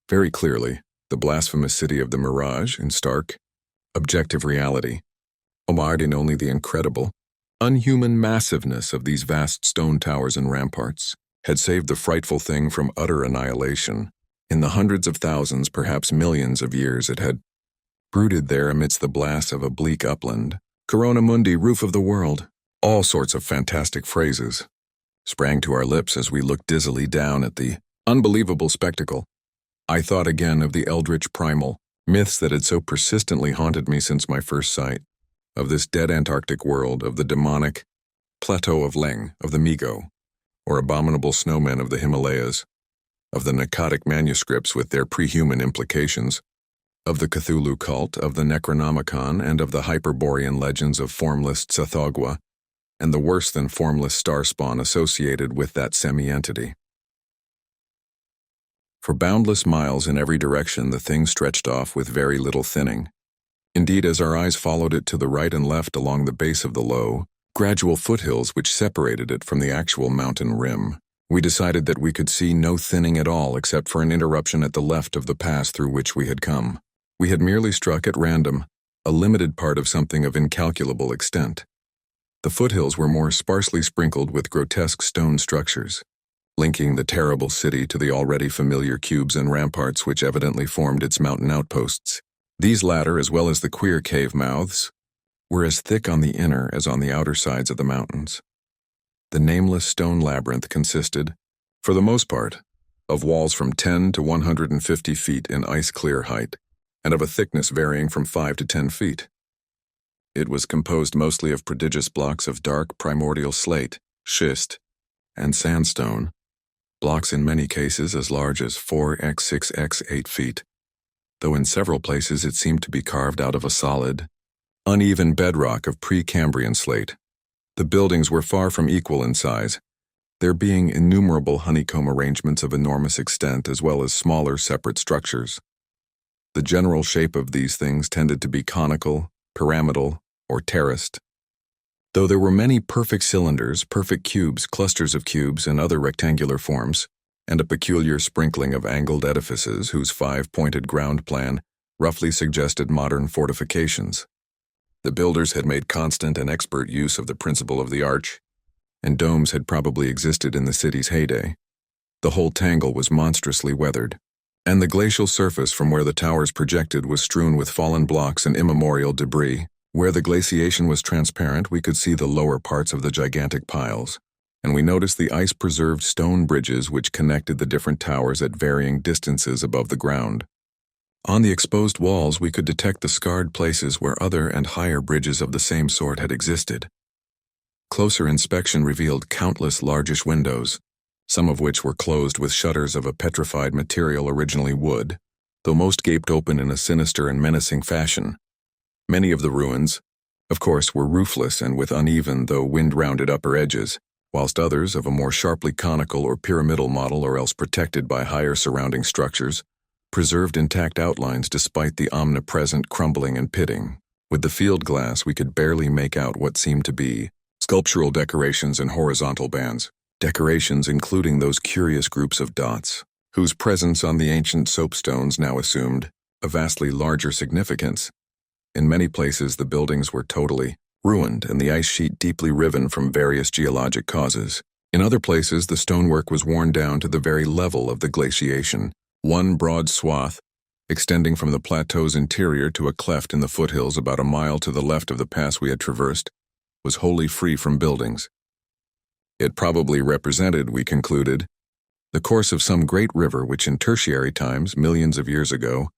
Speaker 1: very clearly, the blasphemous city of the mirage in stark, objective reality, marred in only the incredible, unhuman massiveness of these vast stone towers and ramparts, had saved the frightful thing from utter annihilation. In the hundreds of thousands, perhaps millions of years it had brooded there amidst the blasts of a bleak upland. Corona mundi, roof of the world. All sorts of fantastic phrases sprang to our lips as we looked dizzily down at the unbelievable spectacle. I thought again of the eldritch primal myths that had so persistently haunted me since my first sight, of this dead Antarctic world, of the demonic plateau of Leng, of the Migo, or abominable snowmen of the Himalayas, of the Nakadic manuscripts with their pre-human implications, of the Cthulhu cult, of the Necronomicon, and of the Hyperborean legends of formless Tsathoggua, and the worse-than-formless star spawn associated with that semi-entity. For boundless miles in every direction the thing stretched off with very little thinning. Indeed, as our eyes followed it to the right and left along the base of the low, gradual foothills which separated it from the actual mountain rim, we decided that we could see no thinning at all except for an interruption at the left of the pass through which we had come. We had merely struck at random a limited part of something of incalculable extent. The foothills were more sparsely sprinkled with grotesque stone structures, linking the terrible city to the already familiar cubes and ramparts which evidently formed its mountain outposts. These latter, as well as the queer cave mouths, were as thick on the inner as on the outer sides of the mountains. The nameless stone labyrinth consisted, for the most part, of walls from 10 to 150 feet in ice-clear height, and of a thickness varying from 5 to 10 feet. It was composed mostly of prodigious blocks of dark primordial slate, schist, and sandstone, blocks in many cases as large as 4x6x8 feet, though in several places it seemed to be carved out of a solid, uneven bedrock of Precambrian slate. The buildings were far from equal in size, there being innumerable honeycomb arrangements of enormous extent as well as smaller separate structures. The general shape of these things tended to be conical, pyramidal, or terraced, though there were many perfect cylinders, perfect cubes, clusters of cubes, and other rectangular forms, and a peculiar sprinkling of angled edifices whose five-pointed ground plan roughly suggested modern fortifications. The builders had made constant and expert use of the principle of the arch, and domes had probably existed in the city's heyday. The whole tangle was monstrously weathered, and the glacial surface from where the towers projected was strewn with fallen blocks and immemorial debris. Where the glaciation was transparent, we could see the lower parts of the gigantic piles, and we noticed the ice-preserved stone bridges which connected the different towers at varying distances above the ground. On the exposed walls we could detect the scarred places where other and higher bridges of the same sort had existed. Closer inspection revealed countless largish windows, some of which were closed with shutters of a petrified material, originally wood, though most gaped open in a sinister and menacing fashion. Many of the ruins, of course, were roofless and with uneven though wind-rounded upper edges, whilst others of a more sharply conical or pyramidal model, or else protected by higher surrounding structures, preserved intact outlines despite the omnipresent crumbling and pitting. With the field glass we could barely make out what seemed to be sculptural decorations in horizontal bands, decorations including those curious groups of dots, whose presence on the ancient soapstones now assumed a vastly larger significance. In many places the buildings were totally ruined and the ice sheet deeply riven from various geologic causes. In other places the stonework was worn down to the very level of the glaciation. One broad swath, extending from the plateau's interior to a cleft in the foothills about a mile to the left of the pass we had traversed, was wholly free from buildings. It probably represented, we concluded, the course of some great river which in tertiary times, millions of years ago,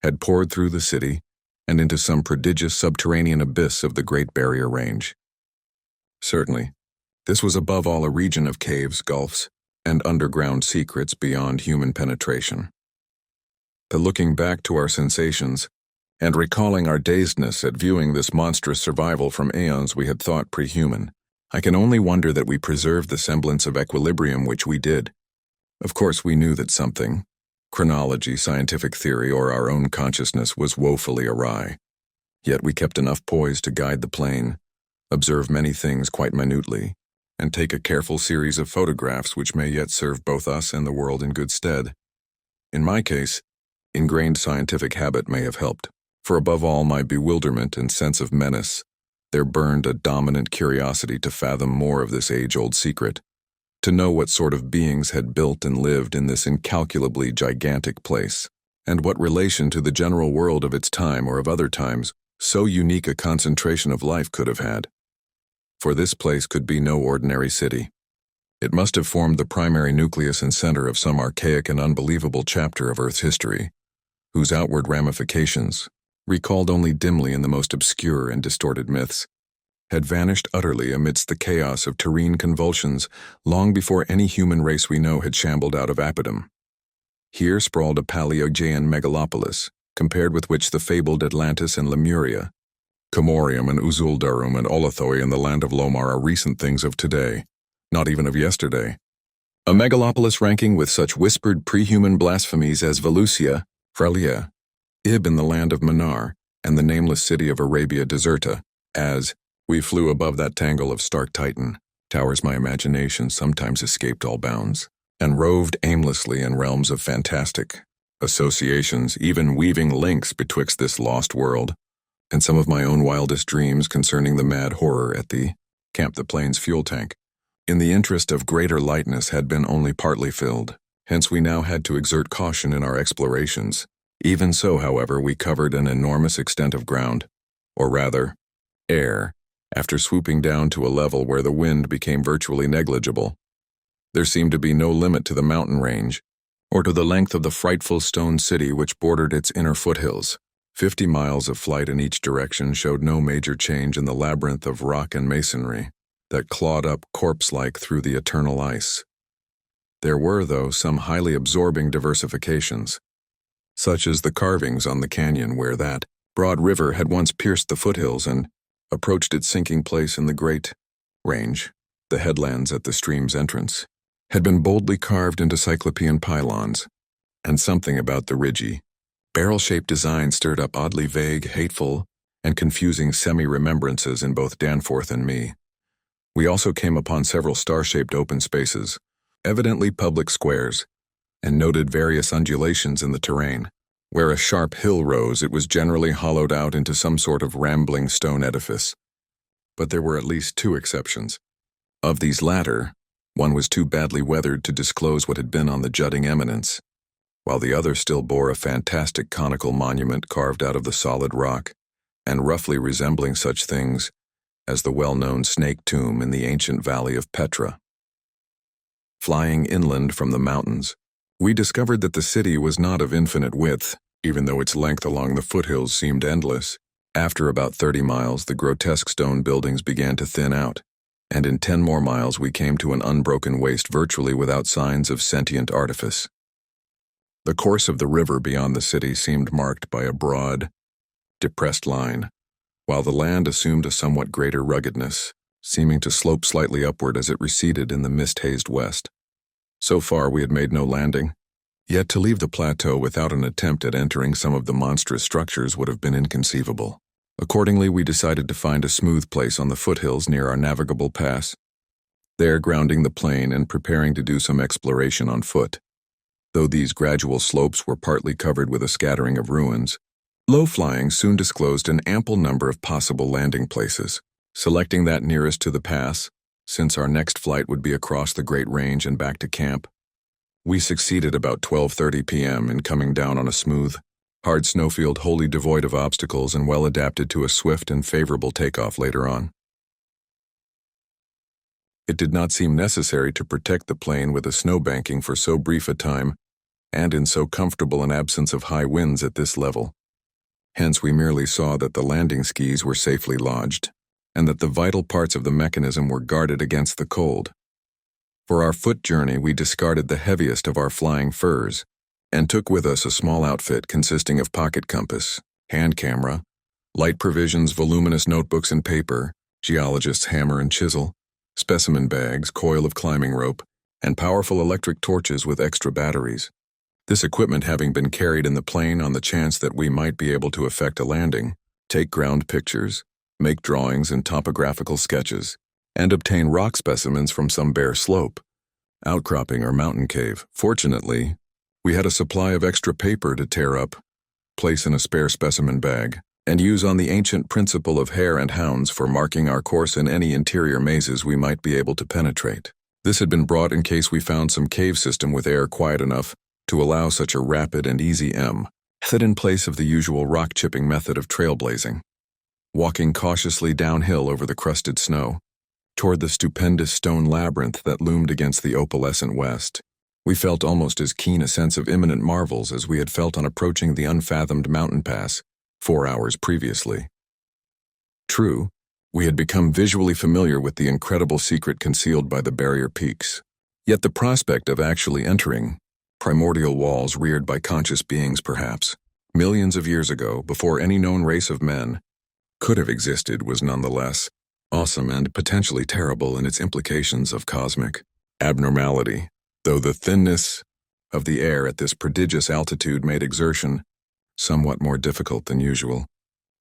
Speaker 1: had poured through the city and into some prodigious subterranean abyss of the Great Barrier Range. Certainly, this was above all a region of caves, gulfs, and underground secrets beyond human penetration. But looking back to our sensations, and recalling our dazedness at viewing this monstrous survival from aeons we had thought pre-human, I can only wonder that we preserved the semblance of equilibrium which we did. Of course we knew that something, chronology, scientific theory, or our own consciousness, was woefully awry. Yet we kept enough poise to guide the plane, observe many things quite minutely, and take a careful series of photographs which may yet serve both us and the world in good stead. In my case, ingrained scientific habit may have helped, for above all my bewilderment and sense of menace, there burned a dominant curiosity to fathom more of this age-old secret, to know what sort of beings had built and lived in this incalculably gigantic place, and what relation to the general world of its time or of other times so unique a concentration of life could have had. For this place could be no ordinary city. It must have formed the primary nucleus and center of some archaic and unbelievable chapter of Earth's history, whose outward ramifications, recalled only dimly in the most obscure and distorted myths, had vanished utterly amidst the chaos of terrene convulsions long before any human race we know had shambled out of apodom. Here sprawled a Paleogean megalopolis, compared with which the fabled Atlantis and Lemuria, Comorium and Uzuldarum and Olathoi in the land of Lomar are recent things of today, not even of yesterday. A megalopolis ranking with such whispered pre-human blasphemies as Velusia, Frelia, Ib in the land of Manar, and the nameless city of Arabia Deserta, as we flew above that tangle of stark Titan, towers my imagination sometimes escaped all bounds, and roved aimlessly in realms of fantastic associations, even weaving links betwixt this lost world and some of my own wildest dreams concerning the mad horror at the Camp the Plains fuel tank, in the interest of greater lightness, had been only partly filled. Hence we now had to exert caution in our explorations. Even so, however, we covered an enormous extent of ground, or rather, air, after swooping down to a level where the wind became virtually negligible. There seemed to be no limit to the mountain range, or to the length of the frightful stone city which bordered its inner foothills. 50 miles of flight in each direction showed no major change in the labyrinth of rock and masonry that clawed up corpse-like through the eternal ice. There were, though, some highly absorbing diversifications, such as the carvings on the canyon where that broad river had once pierced the foothills and approached its sinking place in the Great Range. The headlands at the stream's entrance had been boldly carved into cyclopean pylons, and something about the ridgy, barrel-shaped design stirred up oddly vague, hateful, and confusing semi-remembrances in both Danforth and me. We also came upon several star-shaped open spaces, evidently public squares, and noted various undulations in the terrain. Where a sharp hill rose, it was generally hollowed out into some sort of rambling stone edifice. But there were at least 2 exceptions. Of these latter, one was too badly weathered to disclose what had been on the jutting eminence, while the other still bore a fantastic conical monument carved out of the solid rock, and roughly resembling such things as the well-known snake tomb in the ancient valley of Petra. Flying inland from the mountains, we discovered that the city was not of infinite width, even though its length along the foothills seemed endless. After about 30 miles, the grotesque stone buildings began to thin out, and in 10 more miles we came to an unbroken waste virtually without signs of sentient artifice. The course of the river beyond the city seemed marked by a broad, depressed line, while the land assumed a somewhat greater ruggedness, seeming to slope slightly upward as it receded in the mist-hazed west. So far we had made no landing, yet to leave the plateau without an attempt at entering some of the monstrous structures would have been inconceivable. Accordingly, we decided to find a smooth place on the foothills near our navigable pass, there grounding the plane and preparing to do some exploration on foot. Though these gradual slopes were partly covered with a scattering of ruins, low flying soon disclosed an ample number of possible landing places. Selecting that nearest to the pass, since our next flight would be across the Great Range and back to camp, we succeeded about 12:30 p.m. in coming down on a smooth, hard snowfield wholly devoid of obstacles and well adapted to a swift and favorable takeoff later on. It did not seem necessary to protect the plane with a snowbanking for so brief a time, and in so comfortable an absence of high winds at this level. Hence we merely saw that the landing skis were safely lodged, and that the vital parts of the mechanism were guarded against the cold. For our foot journey we discarded the heaviest of our flying furs, and took with us a small outfit consisting of pocket compass, hand camera, light provisions, voluminous notebooks and paper, geologist's hammer and chisel, specimen bags, coil of climbing rope, and powerful electric torches with extra batteries. This equipment having been carried in the plane on the chance that we might be able to effect a landing, take ground pictures, make drawings and topographical sketches, and obtain rock specimens from some bare slope, outcropping or mountain cave. Fortunately, we had a supply of extra paper to tear up, place in a spare specimen bag, and use on the ancient principle of hare and hounds for marking our course in any interior mazes we might be able to penetrate. This had been brought in case we found some cave system with air quiet enough to allow such a rapid and easy method in place of the usual rock-chipping method of trailblazing. Walking cautiously downhill over the crusted snow, toward the stupendous stone labyrinth that loomed against the opalescent west, we felt almost as keen a sense of imminent marvels as we had felt on approaching the unfathomed mountain pass 4 hours previously. True, we had become visually familiar with the incredible secret concealed by the barrier peaks, yet the prospect of actually entering primordial walls reared by conscious beings perhaps, millions of years ago, before any known race of men could have existed, was nonetheless awesome and potentially terrible in its implications of cosmic abnormality, though the thinness of the air at this prodigious altitude made exertion somewhat more difficult than usual.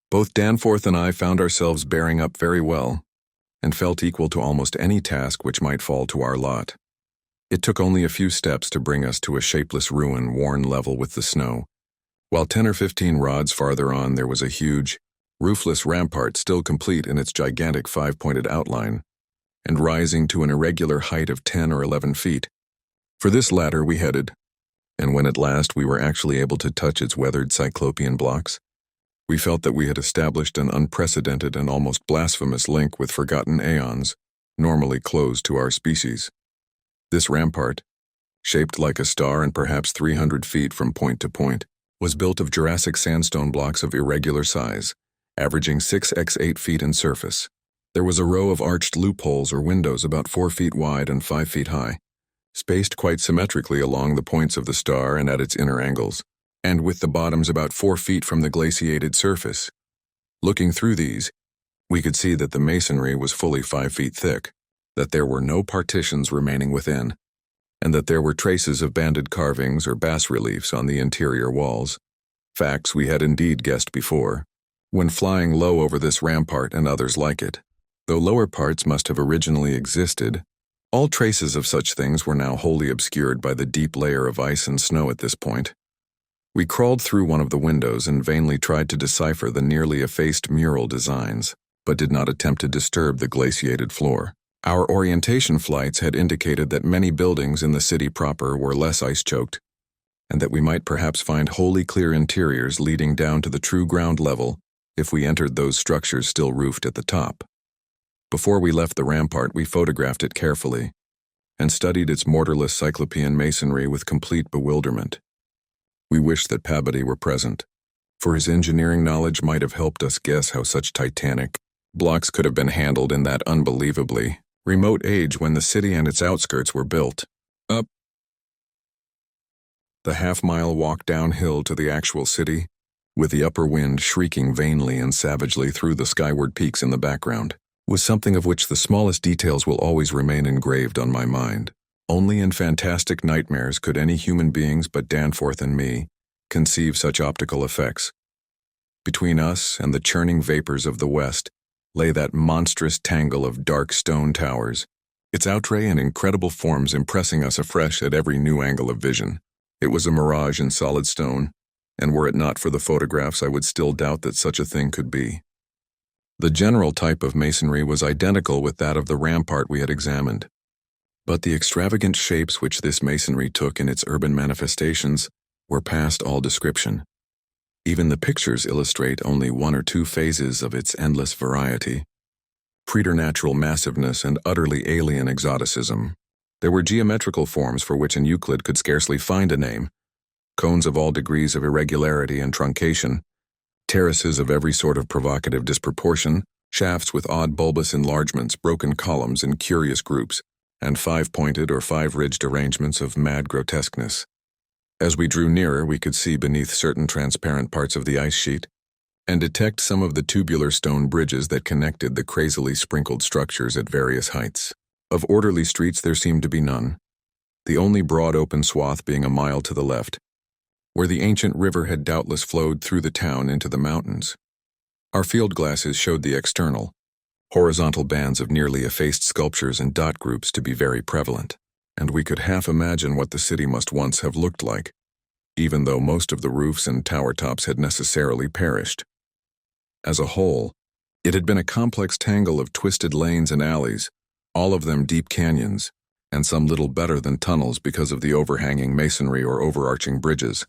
Speaker 1: Both Danforth and I found ourselves bearing up very well, and felt equal to almost any task which might fall to our lot. It took only a few steps to bring us to a shapeless ruin worn level with the snow, while 10 or 15 rods farther on there was a huge, roofless rampart still complete in its gigantic 5-pointed outline, and rising to an irregular height of 10 or 11 feet. For this latter we headed, and when at last we were actually able to touch its weathered cyclopean blocks, we felt that we had established an unprecedented and almost blasphemous link with forgotten aeons, normally closed to our species. This rampart, shaped like a star and perhaps 300 feet from point to point, was built of Jurassic sandstone blocks of irregular size, averaging 6x8 feet in surface. There was a row of arched loopholes or windows about 4 feet wide and 5 feet high, spaced quite symmetrically along the points of the star and at its inner angles, and with the bottoms about 4 feet from the glaciated surface. Looking through these, we could see that the masonry was fully 5 feet thick, that there were no partitions remaining within, and that there were traces of banded carvings or bas-reliefs on the interior walls, facts we had indeed guessed before, when flying low over this rampart and others like it. Though lower parts must have originally existed, all traces of such things were now wholly obscured by the deep layer of ice and snow at this point. We crawled through one of the windows and vainly tried to decipher the nearly effaced mural designs, but did not attempt to disturb the glaciated floor. Our orientation flights had indicated that many buildings in the city proper were less ice-choked, and that we might perhaps find wholly clear interiors leading down to the true ground level if we entered those structures still roofed at the top. Before we left the rampart, we photographed it carefully and studied its mortarless cyclopean masonry with complete bewilderment. We wished that Pabodie were present, for his engineering knowledge might have helped us guess how such titanic blocks could have been handled in that unbelievably remote age when the city and its outskirts were built. Up the half-mile walk downhill to the actual city, with the upper wind shrieking vainly and savagely through the skyward peaks in the background, was something of which the smallest details will always remain engraved on my mind. Only in fantastic nightmares could any human beings but Danforth and me conceive such optical effects. Between us and the churning vapors of the west lay that monstrous tangle of dark stone towers, its outre and incredible forms impressing us afresh at every new angle of vision. It was a mirage in solid stone, and were it not for the photographs, I would still doubt that such a thing could be. The general type of masonry was identical with that of the rampart we had examined, but the extravagant shapes which this masonry took in its urban manifestations were past all description. Even the pictures illustrate only one or two phases of its endless variety: preternatural massiveness and utterly alien exoticism. There were geometrical forms for which an Euclid could scarcely find a name, cones of all degrees of irregularity and truncation, terraces of every sort of provocative disproportion, shafts with odd bulbous enlargements, broken columns in curious groups, and five-pointed or five-ridged arrangements of mad grotesqueness. As we drew nearer, we could see beneath certain transparent parts of the ice sheet, and detect some of the tubular stone bridges that connected the crazily sprinkled structures at various heights. Of orderly streets there seemed to be none, the only broad open swath being a mile to the left, where the ancient river had doubtless flowed through the town into the mountains. Our field glasses showed the external, horizontal bands of nearly effaced sculptures and dot groups to be very prevalent, and we could half imagine what the city must once have looked like, even though most of the roofs and tower tops had necessarily perished. As a whole, it had been a complex tangle of twisted lanes and alleys, all of them deep canyons, and some little better than tunnels because of the overhanging masonry or overarching bridges.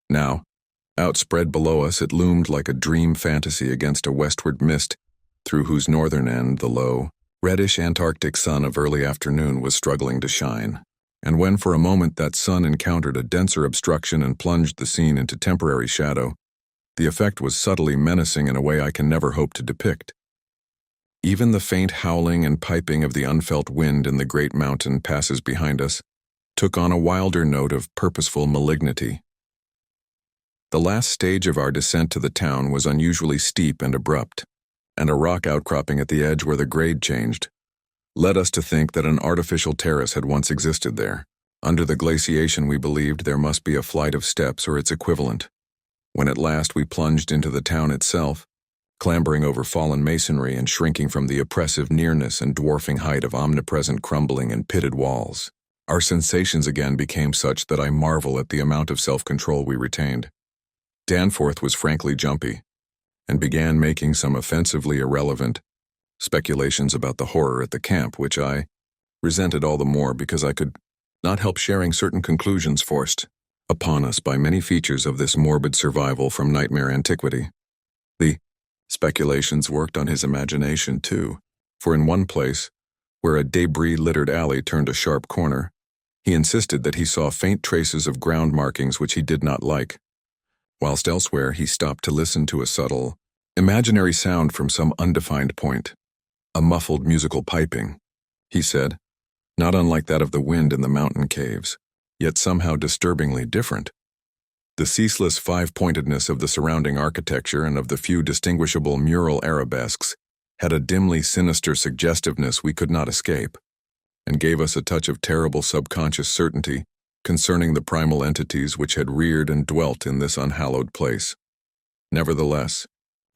Speaker 1: Now, outspread below us, it loomed like a dream fantasy against a westward mist, through whose northern end the low, reddish Antarctic sun of early afternoon was struggling to shine. And when for a moment that sun encountered a denser obstruction and plunged the scene into temporary shadow, the effect was subtly menacing in a way I can never hope to depict. Even the faint howling and piping of the unfelt wind in the great mountain passes behind us took on a wilder note of purposeful malignity. The last stage of our descent to the town was unusually steep and abrupt, and a rock outcropping at the edge where the grade changed led us to think that an artificial terrace had once existed there. Under the glaciation, we believed there must be a flight of steps or its equivalent. When at last we plunged into the town itself, clambering over fallen masonry and shrinking from the oppressive nearness and dwarfing height of omnipresent crumbling and pitted walls, our sensations again became such that I marvel at the amount of self-control we retained. Danforth was frankly jumpy, and began making some offensively irrelevant speculations about the horror at the camp, which I resented all the more because I could not help sharing certain conclusions forced upon us by many features of this morbid survival from nightmare antiquity. The speculations worked on his imagination, too, for in one place, where a debris-littered alley turned a sharp corner, he insisted that he saw faint traces of ground markings which he did not like, whilst elsewhere he stopped to listen to a subtle, imaginary sound from some undefined point. A muffled musical piping, he said, not unlike that of the wind in the mountain caves, yet somehow disturbingly different. The ceaseless five-pointedness of the surrounding architecture and of the few distinguishable mural arabesques had a dimly sinister suggestiveness we could not escape, and gave us a touch of terrible subconscious certainty concerning the primal entities which had reared and dwelt in this unhallowed place. Nevertheless,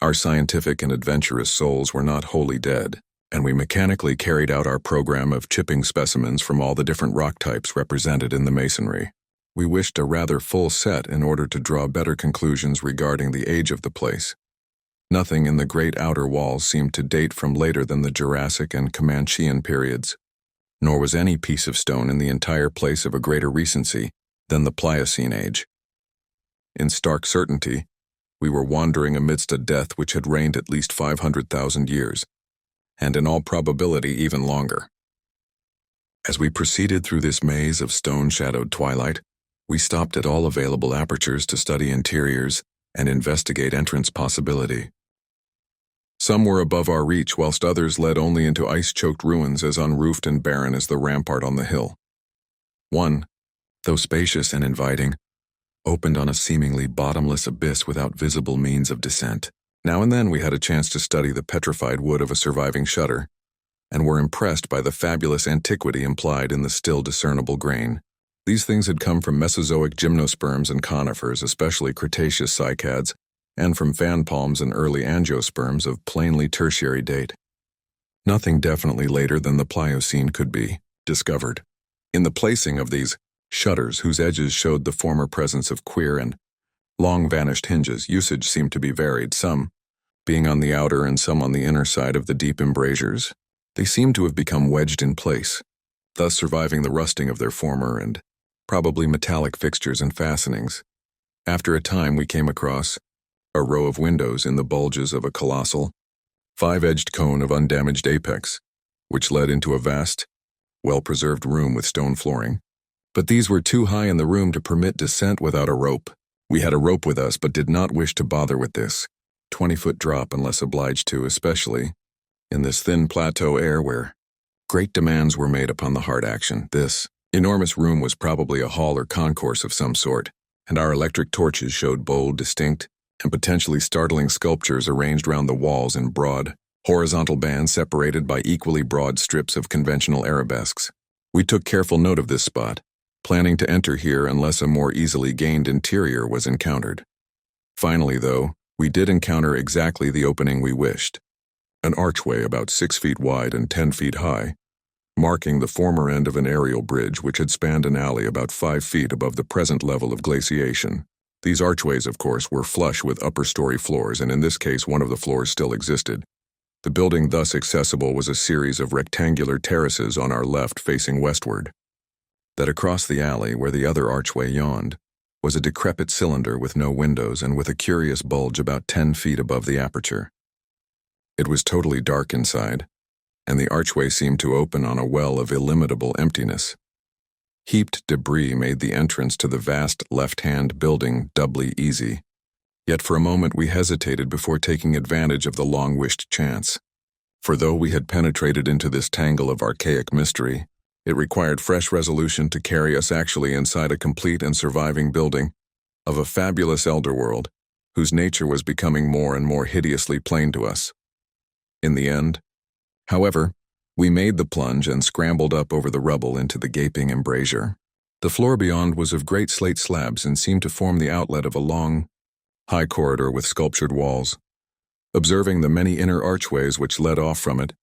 Speaker 1: our scientific and adventurous souls were not wholly dead, and we mechanically carried out our program of chipping specimens from all the different rock types represented in the masonry. We wished a rather full set in order to draw better conclusions regarding the age of the place. Nothing in the great outer walls seemed to date from later than the Jurassic and Comanchean periods, nor was any piece of stone in the entire place of a greater recency than the Pliocene age. In stark certainty, we were wandering amidst a death which had reigned at least 500,000 years, and in all probability even longer. As we proceeded through this maze of stone-shadowed twilight, We stopped at all available apertures to study interiors and investigate entrance possibility. Some were above our reach, whilst others led only into ice-choked ruins as unroofed and barren as the rampart on the hill. One, though spacious and inviting, opened on a seemingly bottomless abyss without visible means of descent. Now and then we had a chance to study the petrified wood of a surviving shutter, and were impressed by the fabulous antiquity implied in the still discernible grain. These things had come from Mesozoic gymnosperms and conifers, especially Cretaceous cycads, and from fan palms and early angiosperms of plainly tertiary date. Nothing definitely later than the Pliocene could be discovered. In the placing of these shutters, whose edges showed the former presence of queer and long-vanished hinges, usage seemed to be varied, some being on the outer and some on the inner side of the deep embrasures. They seemed to have become wedged in place, thus surviving the rusting of their former and probably metallic fixtures and fastenings. After a time we came across a row of windows in the bulges of a colossal, five-edged cone of undamaged apex, which led into a vast, well-preserved room with stone flooring. But these were too high in the room to permit descent without a rope. We had a rope with us, but did not wish to bother with this 20-foot drop unless obliged to, especially in this thin plateau air where great demands were made upon the hard action. This enormous room was probably a hall or concourse of some sort, and our electric torches showed bold, distinct, and potentially startling sculptures arranged round the walls in broad, horizontal bands separated by equally broad strips of conventional arabesques. We took careful note of this spot, planning to enter here unless a more easily gained interior was encountered. Finally, though, we did encounter exactly the opening we wished. An archway about 6 feet wide and 10 feet high, marking the former end of an aerial bridge which had spanned an alley about 5 feet above the present level of glaciation. These archways, of course, were flush with upper-story floors, and in this case one of the floors still existed. The building thus accessible was a series of rectangular terraces on our left facing westward. That across the alley, where the other archway yawned, was a decrepit cylinder with no windows and with a curious bulge about 10 feet above the aperture. It was totally dark inside, and the archway seemed to open on a well of illimitable emptiness. Heaped debris made the entrance to the vast left-hand building doubly easy, yet for a moment we hesitated before taking advantage of the long-wished chance. For though we had penetrated into this tangle of archaic mystery, it required fresh resolution to carry us actually inside a complete and surviving building of a fabulous elder world, whose nature was becoming more and more hideously plain to us. In the end, however, we made the plunge and scrambled up over the rubble into the gaping embrasure. The floor beyond was of great slate slabs and seemed to form the outlet of a long, high corridor with sculptured walls. Observing the many inner archways which led off from it,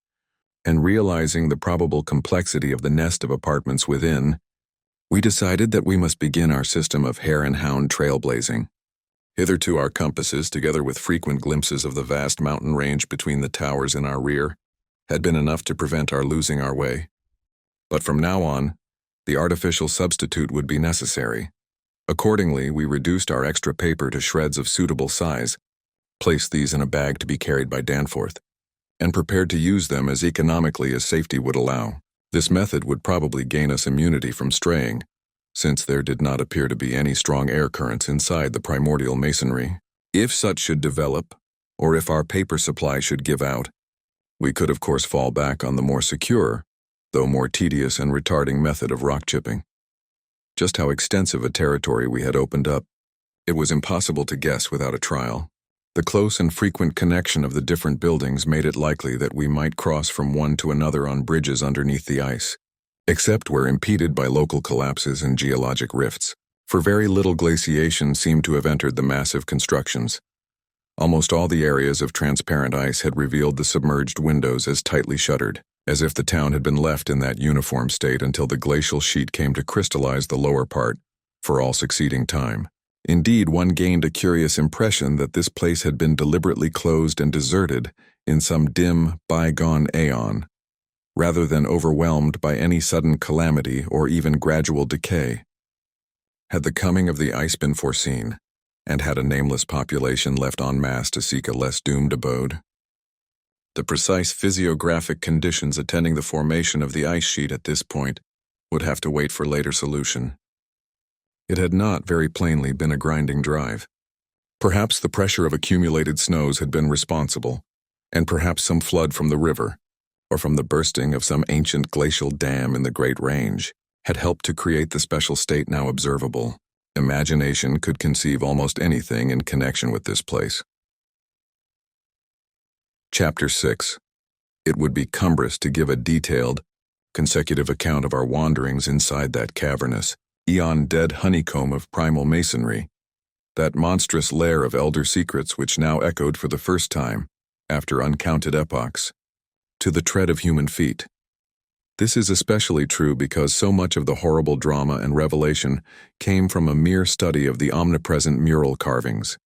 Speaker 1: and realizing the probable complexity of the nest of apartments within, we decided that we must begin our system of hare and hound trailblazing. Hitherto our compasses, together with frequent glimpses of the vast mountain range between the towers in our rear, had been enough to prevent our losing our way. But from now on, the artificial substitute would be necessary. Accordingly, we reduced our extra paper to shreds of suitable size, placed these in a bag to be carried by Danforth, and prepared to use them as economically as safety would allow. This method would probably gain us immunity from straying, since there did not appear to be any strong air currents inside the primordial masonry. If such should develop, or if our paper supply should give out, we could of course fall back on the more secure, though more tedious and retarding method of rock chipping. Just how extensive a territory we had opened up, it was impossible to guess without a trial. The close and frequent connection of the different buildings made it likely that we might cross from one to another on bridges underneath the ice, except where impeded by local collapses and geologic rifts, for very little glaciation seemed to have entered the massive constructions. Almost all the areas of transparent ice had revealed the submerged windows as tightly shuttered, as if the town had been left in that uniform state until the glacial sheet came to crystallize the lower part for all succeeding time. Indeed, one gained a curious impression that this place had been deliberately closed and deserted in some dim, bygone aeon, rather than overwhelmed by any sudden calamity or even gradual decay. Had the coming of the ice been foreseen, and had a nameless population left en masse to seek a less doomed abode? The precise physiographic conditions attending the formation of the ice sheet at this point would have to wait for later solution. It had not, very plainly, been a grinding drive. Perhaps the pressure of accumulated snows had been responsible, and perhaps some flood from the river, or from the bursting of some ancient glacial dam in the Great Range, had helped to create the special state now observable. Imagination could conceive almost anything in connection with this place. Chapter 6. It would be cumbrous to give a detailed, consecutive account of our wanderings inside that cavernous, eon-dead honeycomb of primal masonry, that monstrous lair of elder secrets which now echoed for the first time, after uncounted epochs, to the tread of human feet. This is especially true because so much of the horrible drama and revelation came from a mere study of the omnipresent mural carvings.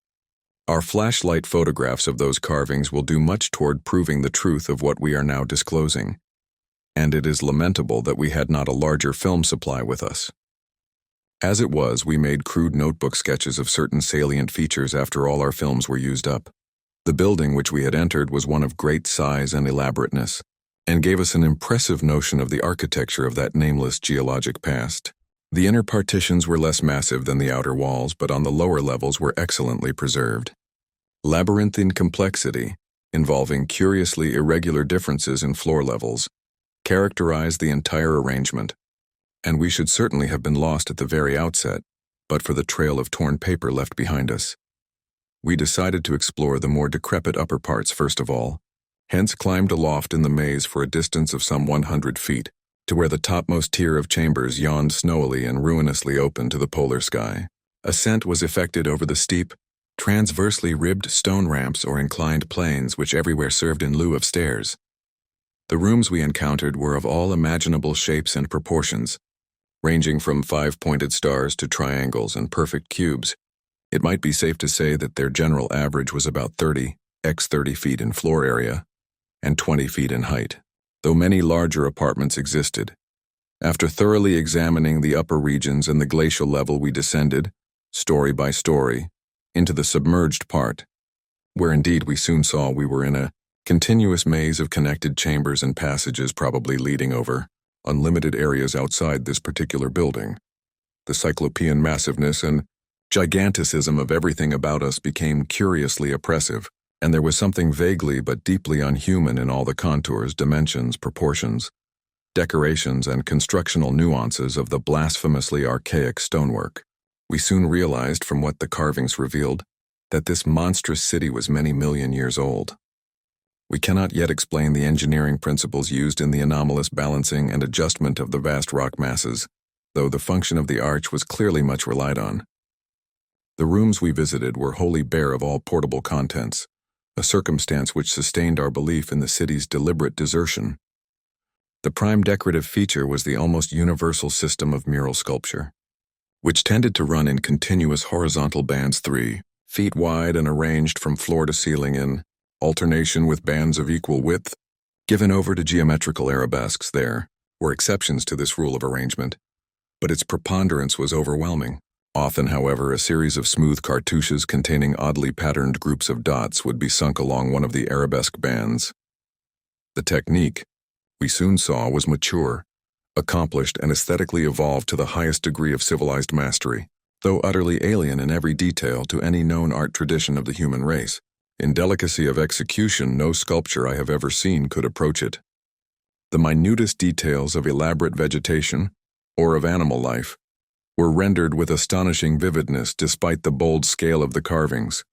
Speaker 1: Our flashlight photographs of those carvings will do much toward proving the truth of what we are now disclosing, and it is lamentable that we had not a larger film supply with us. As it was, we made crude notebook sketches of certain salient features after all our films were used up. The building which we had entered was one of great size and elaborateness, and gave us an impressive notion of the architecture of that nameless geologic past. The inner partitions were less massive than the outer walls, but on the lower levels were excellently preserved. Labyrinthine complexity, involving curiously irregular differences in floor levels, characterized the entire arrangement, and we should certainly have been lost at the very outset, but for the trail of torn paper left behind us. We decided to explore the more decrepit upper parts first of all, hence climbed aloft in the maze for a distance of some 100 feet, to where the topmost tier of chambers yawned snowily and ruinously open to the polar sky. Ascent was effected over the steep, transversely ribbed stone ramps or inclined planes which everywhere served in lieu of stairs. The rooms we encountered were of all imaginable shapes and proportions, ranging from 5-pointed stars to triangles and perfect cubes. It might be safe to say that their general average was about 30 x 30 feet in floor area and 20 feet in height, though many larger apartments existed. After thoroughly examining the upper regions and the glacial level, we descended, story by story, into the submerged part, where indeed we soon saw we were in a continuous maze of connected chambers and passages probably leading over unlimited areas outside this particular building. The cyclopean massiveness and giganticism of everything about us became curiously oppressive, and there was something vaguely but deeply unhuman in all the contours, dimensions, proportions, decorations, and constructional nuances of the blasphemously archaic stonework. We soon realized from what the carvings revealed that this monstrous city was many million years old. We cannot yet explain the engineering principles used in the anomalous balancing and adjustment of the vast rock masses, though the function of the arch was clearly much relied on. The rooms we visited were wholly bare of all portable contents, a circumstance which sustained our belief in the city's deliberate desertion. The prime decorative feature was the almost universal system of mural sculpture, which tended to run in continuous horizontal bands 3 feet wide and arranged from floor to ceiling in alternation with bands of equal width. Given over to geometrical arabesques, there were exceptions to this rule of arrangement, but its preponderance was overwhelming. Often, however, a series of smooth cartouches containing oddly patterned groups of dots would be sunk along one of the arabesque bands. The technique, we soon saw, was mature, accomplished, and aesthetically evolved to the highest degree of civilized mastery, though utterly alien in every detail to any known art tradition of the human race. In delicacy of execution, no sculpture I have ever seen could approach it. The minutest details of elaborate vegetation, or of animal life, were rendered with astonishing vividness despite the bold scale of the carvings,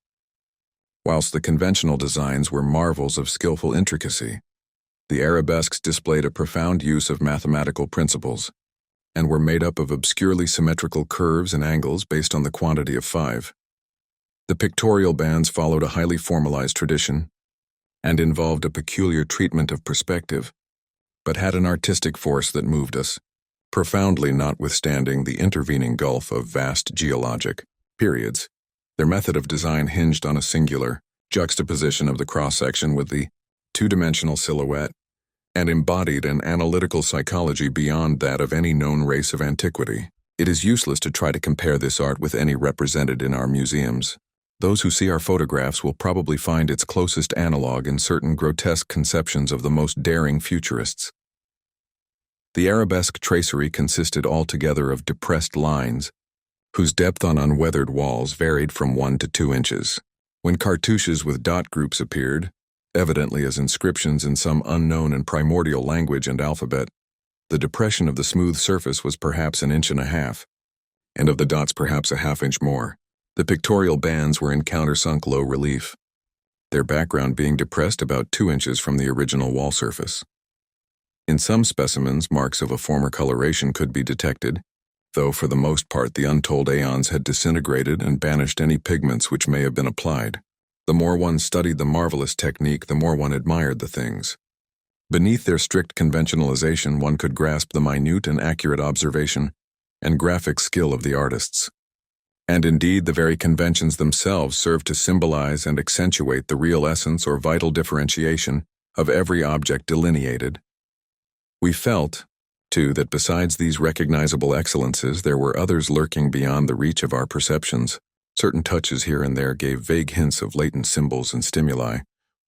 Speaker 1: whilst the conventional designs were marvels of skillful intricacy. The arabesques displayed a profound use of mathematical principles, and were made up of obscurely symmetrical curves and angles based on the quantity of 5. The pictorial bands followed a highly formalized tradition, and involved a peculiar treatment of perspective, but had an artistic force that moved us, profoundly notwithstanding the intervening gulf of vast geologic periods. Their method of design hinged on a singular juxtaposition of the cross-section with the two-dimensional silhouette, and embodied an analytical psychology beyond that of any known race of antiquity. It is useless to try to compare this art with any represented in our museums. Those who see our photographs will probably find its closest analog in certain grotesque conceptions of the most daring futurists. The arabesque tracery consisted altogether of depressed lines, whose depth on unweathered walls varied from 1 to 2 inches. When cartouches with dot groups appeared, evidently as inscriptions in some unknown and primordial language and alphabet, the depression of the smooth surface was perhaps 1.5 inches, and of the dots perhaps a half-inch more. The pictorial bands were in countersunk low relief, their background being depressed about 2 inches from the original wall surface. In some specimens, marks of a former coloration could be detected, though for the most part the untold aeons had disintegrated and banished any pigments which may have been applied. The more one studied the marvelous technique, the more one admired the things. Beneath their strict conventionalization, one could grasp the minute and accurate observation and graphic skill of the artists. And indeed, the very conventions themselves served to symbolize and accentuate the real essence or vital differentiation of every object delineated. We felt, too, that besides these recognizable excellences, there were others lurking beyond the reach of our perceptions. Certain touches here and there gave vague hints of latent symbols and stimuli,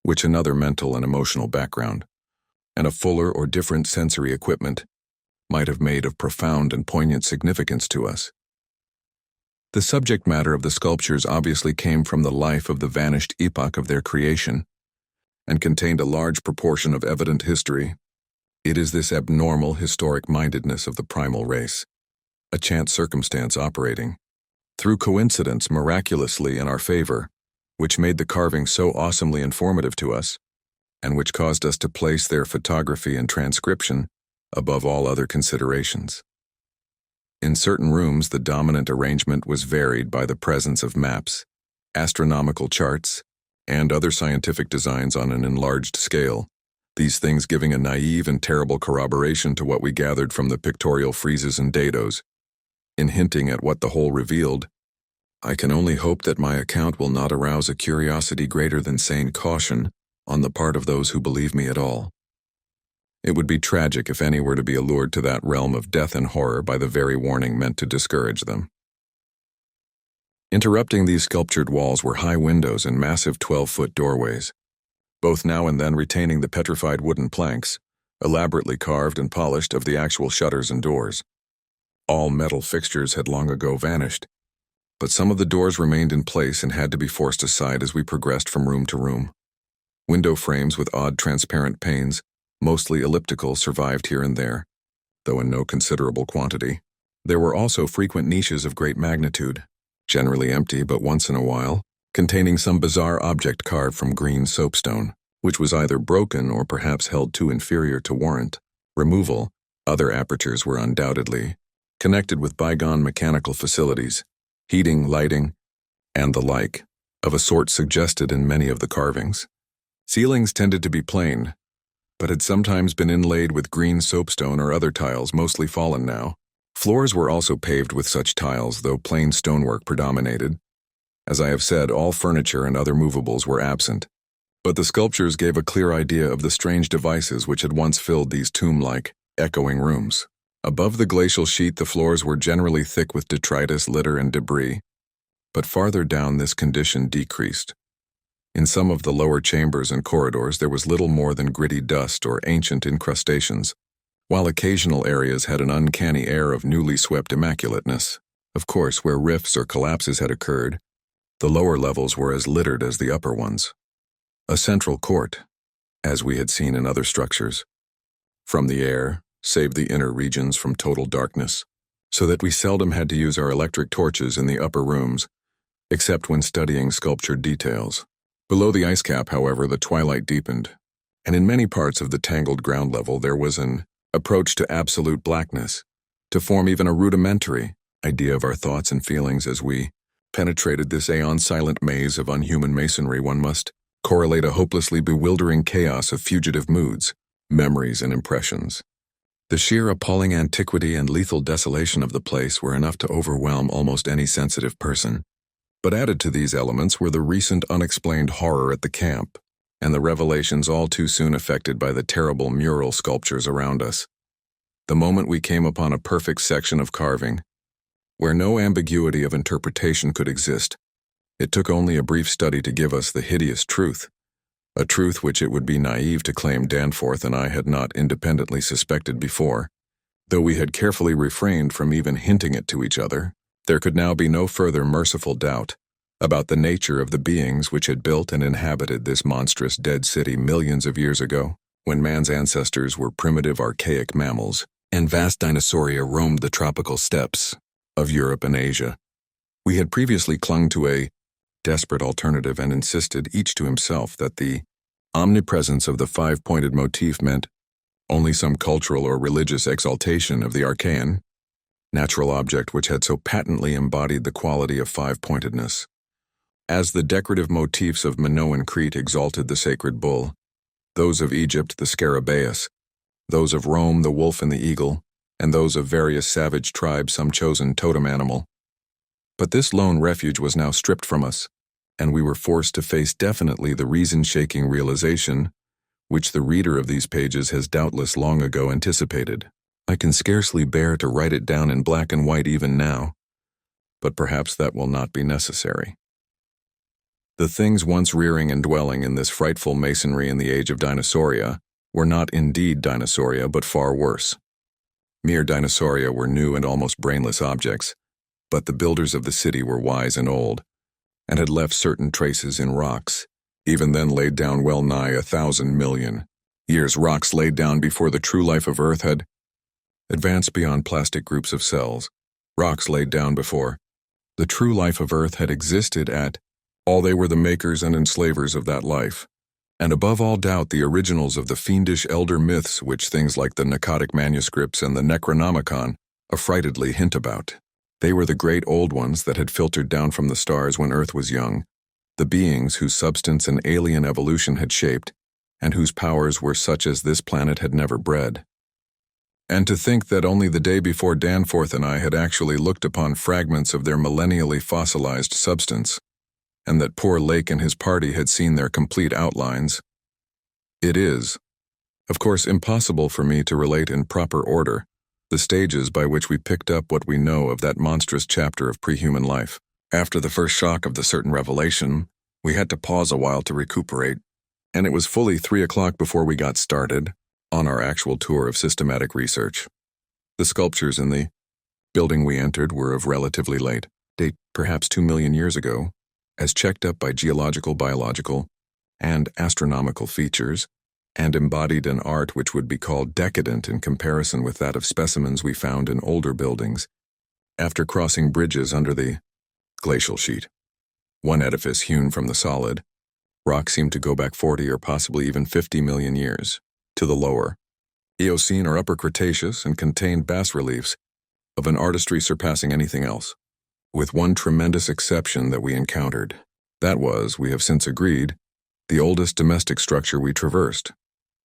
Speaker 1: which another mental and emotional background, and a fuller or different sensory equipment, might have made of profound and poignant significance to us. The subject matter of the sculptures obviously came from the life of the vanished epoch of their creation, and contained a large proportion of evident history. It is this abnormal historic mindedness of the primal race, a chance circumstance operating, through coincidence miraculously in our favor, which made the carving so awesomely informative to us, and which caused us to place their photography and transcription above all other considerations. In certain rooms, the dominant arrangement was varied by the presence of maps, astronomical charts, and other scientific designs on an enlarged scale, these things giving a naive and terrible corroboration to what we gathered from the pictorial friezes and dados. In hinting at what the whole revealed, I can only hope that my account will not arouse a curiosity greater than sane caution on the part of those who believe me at all. It would be tragic if any were to be allured to that realm of death and horror by the very warning meant to discourage them. Interrupting these sculptured walls were high windows and massive 12-foot doorways, both now and then retaining the petrified wooden planks, elaborately carved and polished, of the actual shutters and doors. All metal fixtures had long ago vanished, but some of the doors remained in place and had to be forced aside as we progressed from room to room. Window frames with odd transparent panes, mostly elliptical, survived here and there, though in no considerable quantity. There were also frequent niches of great magnitude, generally empty but once in a while, containing some bizarre object carved from green soapstone, which was either broken or perhaps held too inferior to warrant removal. Other apertures were undoubtedly connected with bygone mechanical facilities, heating, lighting, and the like, of a sort suggested in many of the carvings. Ceilings tended to be plain, but had sometimes been inlaid with green soapstone or other tiles, mostly fallen now. Floors were also paved with such tiles, though plain stonework predominated. As I have said, all furniture and other movables were absent, but the sculptures gave a clear idea of the strange devices which had once filled these tomb-like, echoing rooms. Above the glacial sheet, the floors were generally thick with detritus, litter, and debris, but farther down this condition decreased. In some of the lower chambers and corridors there was little more than gritty dust or ancient incrustations, while occasional areas had an uncanny air of newly swept immaculateness. Of course, where rifts or collapses had occurred, the lower levels were as littered as the upper ones. A central court, as we had seen in other structures, from the air, save the inner regions from total darkness, so that we seldom had to use our electric torches in the upper rooms, except when studying sculptured details. Below the ice cap, however, the twilight deepened, and in many parts of the tangled ground level there was an approach to absolute blackness, to form even a rudimentary idea of our thoughts and feelings as we penetrated this aeon-silent maze of unhuman masonry. One must correlate a hopelessly bewildering chaos of fugitive moods, memories, and impressions. The sheer appalling antiquity and lethal desolation of the place were enough to overwhelm almost any sensitive person. But added to these elements were the recent unexplained horror at the camp, and the revelations all too soon effected by the terrible mural sculptures around us. The moment we came upon a perfect section of carving, where no ambiguity of interpretation could exist, it took only a brief study to give us the hideous truth, a truth which it would be naive to claim Danforth and I had not independently suspected before, though we had carefully refrained from even hinting it to each other. There could now be no further merciful doubt about the nature of the beings which had built and inhabited this monstrous dead city millions of years ago, when man's ancestors were primitive archaic mammals, and vast dinosauria roamed the tropical steppes of Europe and Asia. We had previously clung to a desperate alternative and insisted, each to himself, that the omnipresence of the five-pointed motif meant only some cultural or religious exaltation of the archaean, natural object which had so patently embodied the quality of five-pointedness. As the decorative motifs of Minoan Crete exalted the sacred bull, those of Egypt the scarabaeus, those of Rome the wolf and the eagle, and those of various savage tribes some chosen totem animal. But this lone refuge was now stripped from us, and we were forced to face definitely the reason-shaking realization which the reader of these pages has doubtless long ago anticipated. I can scarcely bear to write it down in black and white even now, but perhaps that will not be necessary. The things once rearing and dwelling in this frightful masonry in the age of dinosauria were not indeed dinosauria, but far worse. Mere dinosauria were new and almost brainless objects, but the builders of the city were wise and old, and had left certain traces in rocks, even then laid down well nigh 1,000 million years, rocks laid down before the true life of Earth had advanced beyond plastic groups of cells, rocks laid down before the true life of Earth had existed at all. They were the makers and enslavers of that life, and above all doubt the originals of the fiendish elder myths which things like the Narcotic manuscripts and the Necronomicon affrightedly hint about. They were the great old ones that had filtered down from the stars when Earth was young, the beings whose substance an alien evolution had shaped, and whose powers were such as this planet had never bred. And to think that only the day before Danforth and I had actually looked upon fragments of their millennially fossilized substance, and that poor Lake and his party had seen their complete outlines. It is, of course, impossible for me to relate in proper order the stages by which we picked up what we know of that monstrous chapter of pre-human life. After the first shock of the certain revelation, we had to pause a while to recuperate, and it was fully 3 o'clock before we got started on our actual tour of systematic research. The sculptures in the building we entered were of relatively late date, perhaps 2 million years ago, as checked up by geological, biological, and astronomical features, and embodied an art which would be called decadent in comparison with that of specimens we found in older buildings, after crossing bridges under the glacial sheet. One edifice hewn from the solid rock seemed to go back 40 or possibly even 50 million years, to the lower Eocene or Upper Cretaceous, and contained bas-reliefs of an artistry surpassing anything else, with one tremendous exception that we encountered. That was, we have since agreed, the oldest domestic structure we traversed.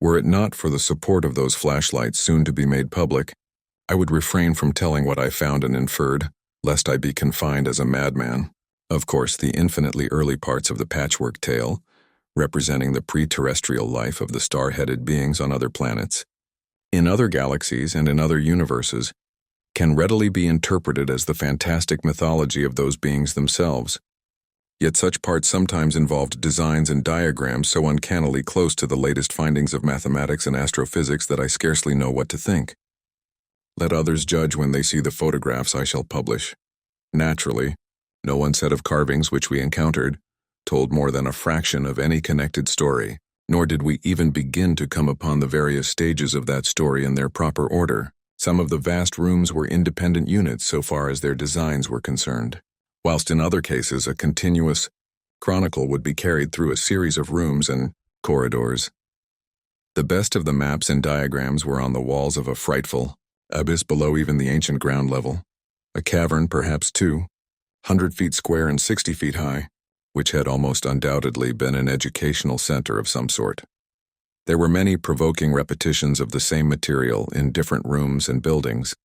Speaker 1: Were it not for the support of those flashlights soon to be made public, I would refrain from telling what I found and inferred, lest I be confined as a madman. Of course, the infinitely early parts of the patchwork tale, representing the pre-terrestrial life of the star-headed beings on other planets, in other galaxies and in other universes, can readily be interpreted as the fantastic mythology of those beings themselves. Yet such parts sometimes involved designs and diagrams so uncannily close to the latest findings of mathematics and astrophysics that I scarcely know what to think. Let others judge when they see the photographs I shall publish. Naturally, no one set of carvings which we encountered told more than a fraction of any connected story, nor did we even begin to come upon the various stages of that story in their proper order. Some of the vast rooms were independent units so far as their designs were concerned, whilst in other cases a continuous chronicle would be carried through a series of rooms and corridors. The best of the maps and diagrams were on the walls of a frightful abyss below even the ancient ground level, a cavern perhaps 200 feet square and 60 feet high, which had almost undoubtedly been an educational center of some sort. There were many provoking repetitions of the same material in different rooms and buildings,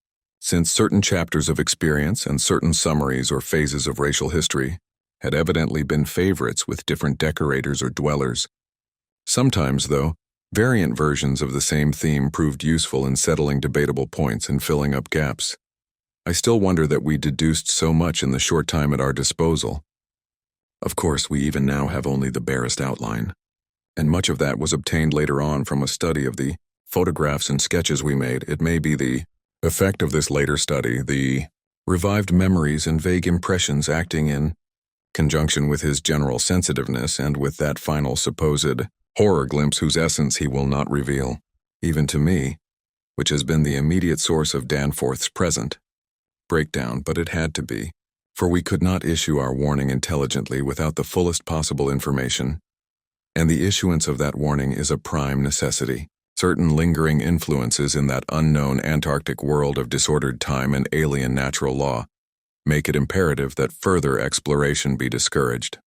Speaker 1: since certain chapters of experience and certain summaries or phases of racial history had evidently been favorites with different decorators or dwellers. Sometimes, though, variant versions of the same theme proved useful in settling debatable points and filling up gaps. I still wonder that we deduced so much in the short time at our disposal. Of course, we even now have only the barest outline, and much of that was obtained later on from a study of the photographs and sketches we made. It may be the effect of this later study, the revived memories and vague impressions acting in conjunction with his general sensitiveness and with that final supposed horror glimpse whose essence he will not reveal, even to me, which has been the immediate source of Danforth's present breakdown, but it had to be, for we could not issue our warning intelligently without the fullest possible information, and the issuance of that warning is a prime necessity. Certain lingering influences in that unknown Antarctic world of disordered time and alien natural law make it imperative that further exploration be discouraged.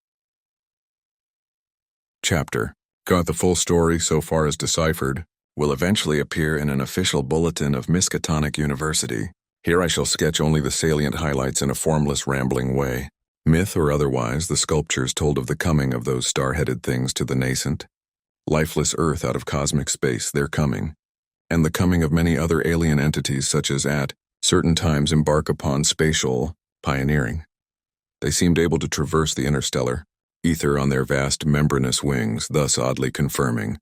Speaker 1: Chapter. Got the full story so far as deciphered will eventually appear in an official bulletin of Miskatonic University. Here I shall sketch only the salient highlights in a formless, rambling way. Myth or otherwise, the sculptures told of the coming of those star-headed things to the nascent, lifeless Earth out of cosmic space, their coming, and the coming of many other alien entities such as at certain times embark upon spatial pioneering. They seemed able to traverse the interstellar ether on their vast membranous wings, thus oddly confirming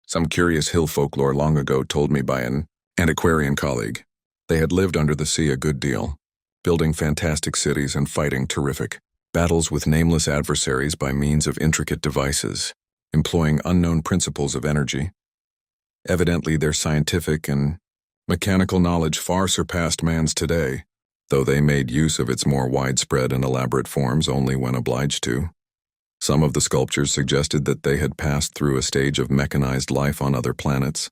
Speaker 1: some curious hill folklore long ago told me by an antiquarian colleague. They had lived under the sea a good deal, building fantastic cities and fighting terrific battles with nameless adversaries by means of intricate devices, employing unknown principles of energy. Evidently their scientific and mechanical knowledge far surpassed man's today, though they made use of its more widespread and elaborate forms only when obliged to. Some of the sculptures suggested that they had passed through a stage of mechanized life on other planets,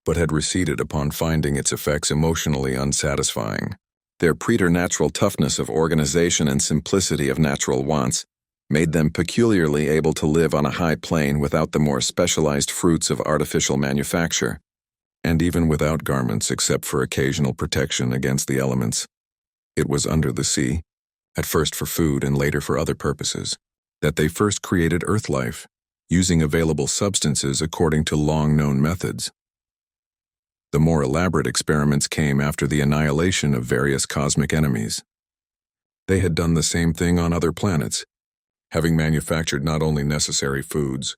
Speaker 1: but had receded upon finding its effects emotionally unsatisfying. Their preternatural toughness of organization and simplicity of natural wants made them peculiarly able to live on a high plane without the more specialized fruits of artificial manufacture, and even without garments except for occasional protection against the elements. It was under the sea, at first for food and later for other purposes, that they first created Earth life, using available substances according to long-known methods. The more elaborate experiments came after the annihilation of various cosmic enemies. They had done the same thing on other planets, having manufactured not only necessary foods,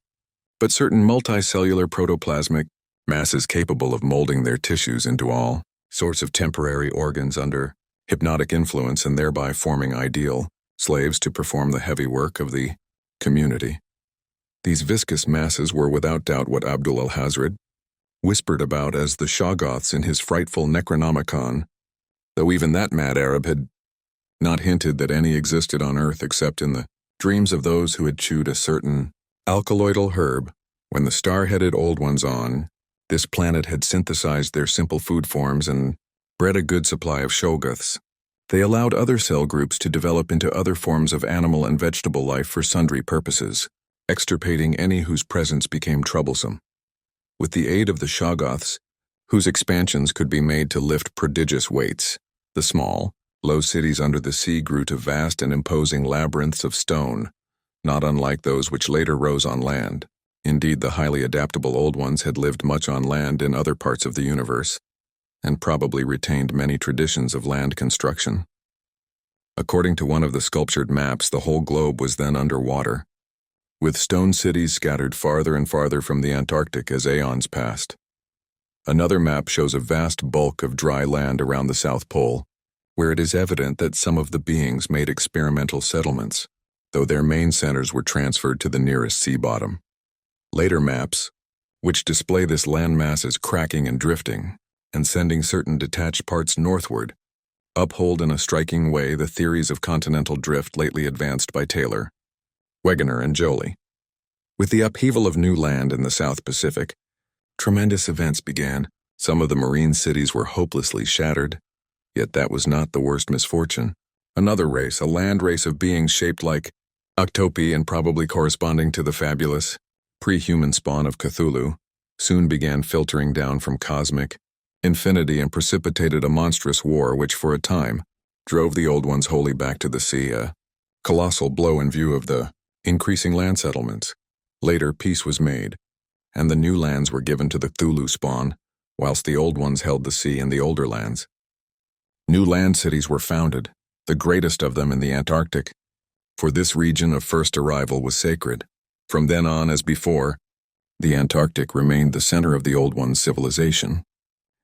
Speaker 1: but certain multicellular protoplasmic masses capable of molding their tissues into all sorts of temporary organs under hypnotic influence and thereby forming ideal slaves to perform the heavy work of the community. These viscous masses were without doubt what Abdul al-Hazred whispered about as the Shoggoths in his frightful Necronomicon, though even that mad Arab had not hinted that any existed on Earth except in the dreams of those who had chewed a certain alkaloidal herb. When the star-headed old ones on this planet had synthesized their simple food forms and bred a good supply of Shoggoths, they allowed other cell groups to develop into other forms of animal and vegetable life for sundry purposes, extirpating any whose presence became troublesome. With the aid of the Shoggoths, whose expansions could be made to lift prodigious weights, the small, low cities under the sea grew to vast and imposing labyrinths of stone, not unlike those which later rose on land. Indeed, the highly adaptable old ones had lived much on land in other parts of the universe, and probably retained many traditions of land construction. According to one of the sculptured maps, the whole globe was then under water, with stone cities scattered farther and farther from the Antarctic as aeons passed. Another map shows a vast bulk of dry land around the South Pole, where it is evident that some of the beings made experimental settlements, though their main centers were transferred to the nearest sea bottom. Later maps, which display this landmass as cracking and drifting, and sending certain detached parts northward, uphold in a striking way the theories of continental drift lately advanced by Taylor, Wegener, and Joly. With the upheaval of new land in the South Pacific, tremendous events began. Some of the marine cities were hopelessly shattered, yet that was not the worst misfortune. Another race, a land race of beings shaped like Octopi and probably corresponding to the fabulous, pre-human spawn of Cthulhu, soon began filtering down from cosmic infinity and precipitated a monstrous war which for a time drove the old ones wholly back to the sea, a colossal blow in view of the increasing land settlements. Later, peace was made, and the new lands were given to the Cthulhu spawn, whilst the old ones held the sea and the older lands. New land cities were founded, the greatest of them in the Antarctic, for this region of first arrival was sacred. From then on, as before, the Antarctic remained the center of the old one's civilization,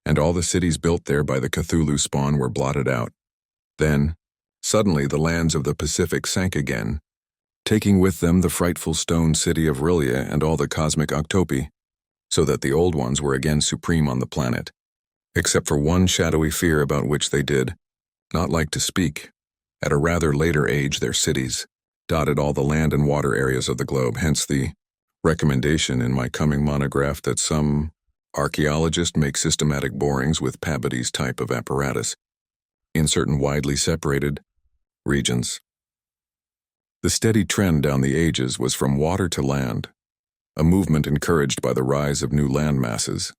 Speaker 1: and all the cities built there by the Cthulhu spawn were blotted out. Then, suddenly the lands of the Pacific sank again, taking with them the frightful stone city of Rillia and all the cosmic octopi, so that the Old Ones were again supreme on the planet, except for one shadowy fear about which they did not like to speak. At a rather later age, their cities dotted all the land and water areas of the globe, hence the recommendation in my coming monograph that some archaeologists make systematic borings with Pabides type of apparatus in certain widely separated regions. The steady trend down the ages was from water to land, a movement encouraged by the rise of new land masses,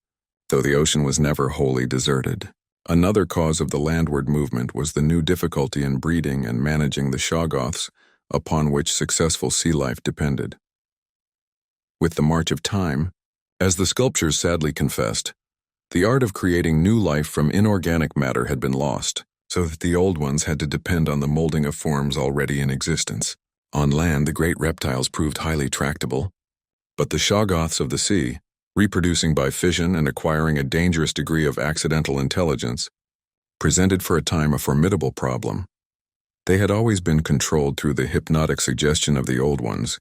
Speaker 1: though the ocean was never wholly deserted. Another cause of the landward movement was the new difficulty in breeding and managing the shoggoths upon which successful sea life depended. With the march of time, as the sculptures sadly confessed, the art of creating new life from inorganic matter had been lost, so that the Old Ones had to depend on the molding of forms already in existence. On land, the great reptiles proved highly tractable, but the shoggoths of the sea, reproducing by fission and acquiring a dangerous degree of accidental intelligence, presented for a time a formidable problem. They had always been controlled through the hypnotic suggestion of the Old Ones,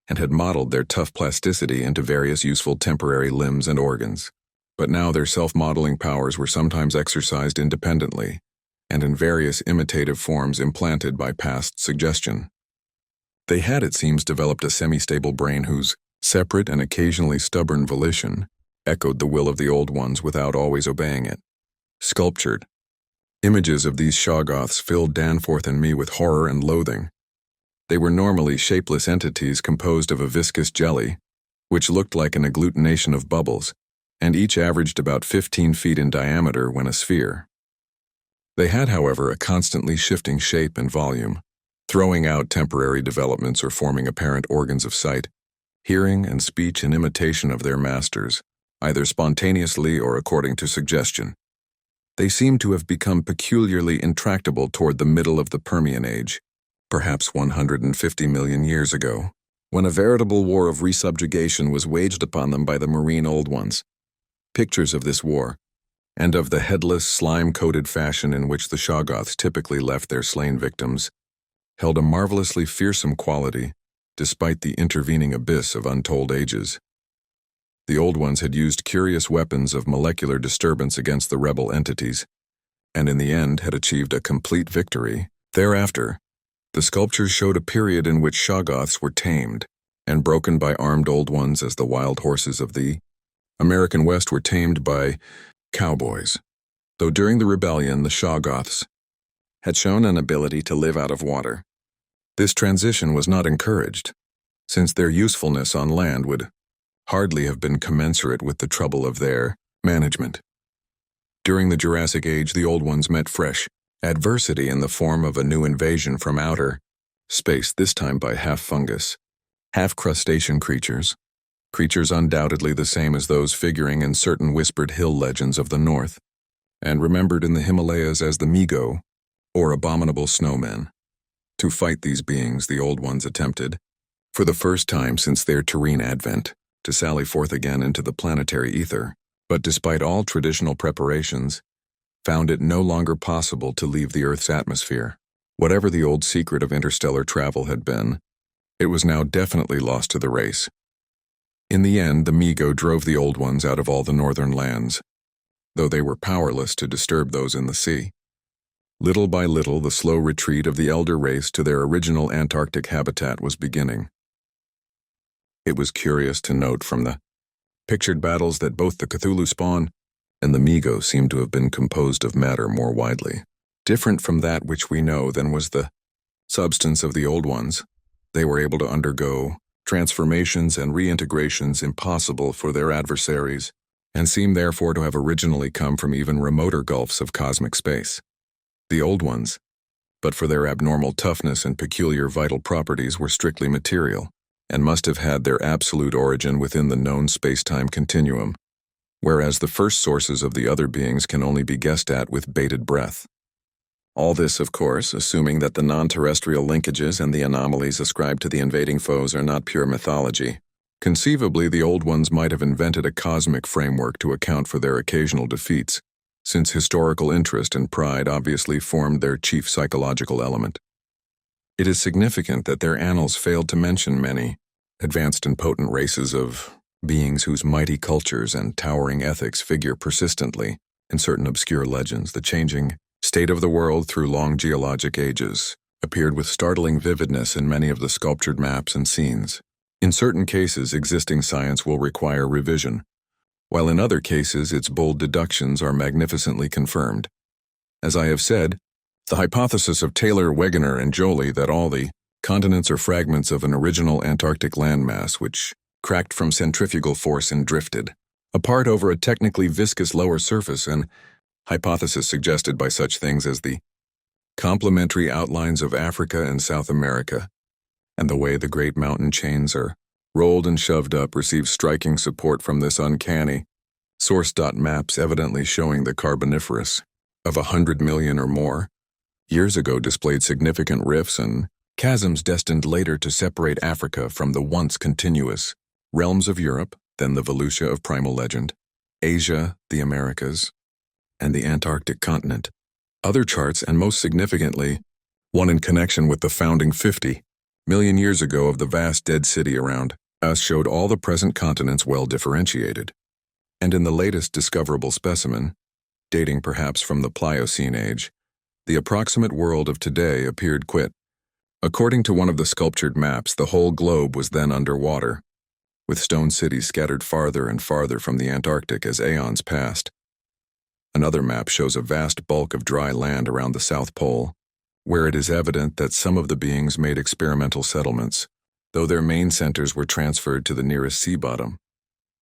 Speaker 1: and had modeled their tough plasticity into various useful temporary limbs and organs. But now their self-modeling powers were sometimes exercised independently, and in various imitative forms implanted by past suggestion. They had, it seems, developed a semi-stable brain whose separate and occasionally stubborn volition echoed the will of the Old Ones without always obeying it. Sculptured images of these shoggoths filled Danforth and me with horror and loathing. They were normally shapeless entities composed of a viscous jelly, which looked like an agglutination of bubbles, and each averaged about 15 feet in diameter when a sphere. They had, however, a constantly shifting shape and volume, throwing out temporary developments or forming apparent organs of sight, hearing, and speech in imitation of their masters, either spontaneously or according to suggestion. They seem to have become peculiarly intractable toward the middle of the Permian Age, perhaps 150 million years ago, when a veritable war of resubjugation was waged upon them by the marine Old Ones. Pictures of this war, and of the headless, slime-coated fashion in which the shoggoths typically left their slain victims, held a marvelously fearsome quality, despite the intervening abyss of untold ages. The Old Ones had used curious weapons of molecular disturbance against the rebel entities, and in the end had achieved a complete victory. Thereafter, the sculptures showed a period in which shoggoths were tamed and broken by armed Old Ones as the wild horses of the American West were tamed by cowboys. Though during the rebellion the shoggoths had shown an ability to live out of water, this transition was not encouraged, since their usefulness on land would hardly have been commensurate with the trouble of their management. During the Jurassic Age, the Old Ones met fresh adversity in the form of a new invasion from outer space, this time by half-fungus, half-crustacean creatures undoubtedly the same as those figuring in certain whispered hill legends of the north, and remembered in the Himalayas as the Migo, or abominable snowmen. To fight these beings, the Old Ones attempted, for the first time since their terrene advent, to sally forth again into the planetary ether, but despite all traditional preparations, found it no longer possible to leave the Earth's atmosphere. Whatever the old secret of interstellar travel had been, it was now definitely lost to the race. In the end, the Migo drove the Old Ones out of all the northern lands, though they were powerless to disturb those in the sea. Little by little, the slow retreat of the elder race to their original Antarctic habitat was beginning. It was curious to note from the pictured battles that both the Cthulhu spawn and the Migo seemed to have been composed of matter more widely different from that which we know than was the substance of the Old Ones. They were able to undergo transformations and reintegrations impossible for their adversaries, and seem therefore to have originally come from even remoter gulfs of cosmic space. The Old Ones, but for their abnormal toughness and peculiar vital properties, were strictly material, and must have had their absolute origin within the known space-time continuum, whereas the first sources of the other beings can only be guessed at with bated breath. All this, of course, assuming that the non-terrestrial linkages and the anomalies ascribed to the invading foes are not pure mythology. Conceivably, the Old Ones might have invented a cosmic framework to account for their occasional defeats, since historical interest and pride obviously formed their chief psychological element. It is significant that their annals failed to mention many advanced and potent races of beings whose mighty cultures and towering ethics figure persistently in certain obscure legends. The changing state of the world through long geologic ages appeared with startling vividness in many of the sculptured maps and scenes. In certain cases, existing science will require revision, while in other cases its bold deductions are magnificently confirmed. As I have said, the hypothesis of Taylor, Wegener, and Joly that all the continents are fragments of an original Antarctic landmass which cracked from centrifugal force and drifted apart over a technically viscous lower surface, an hypothesis suggested by such things as the complementary outlines of Africa and South America, and the way the great mountain chains are rolled and shoved up, receives striking support from this uncanny source. Maps evidently showing the Carboniferous of 100 million or more years ago displayed significant rifts and chasms destined later to separate Africa from the once continuous realms of Europe, then the Volusia of primal legend, Asia, the Americas, and the Antarctic continent. Other charts, and most significantly, one in connection with the founding 50 million years ago of the vast dead city around us, showed all the present continents well differentiated. And in the latest discoverable specimen, dating perhaps from the Pliocene age, the approximate world of today appeared quit. According to one of the sculptured maps, the whole globe was then underwater, with stone cities scattered farther and farther from the Antarctic as aeons passed. Another map shows a vast bulk of dry land around the South Pole, where it is evident that some of the beings made experimental settlements, though their main centers were transferred to the nearest sea bottom.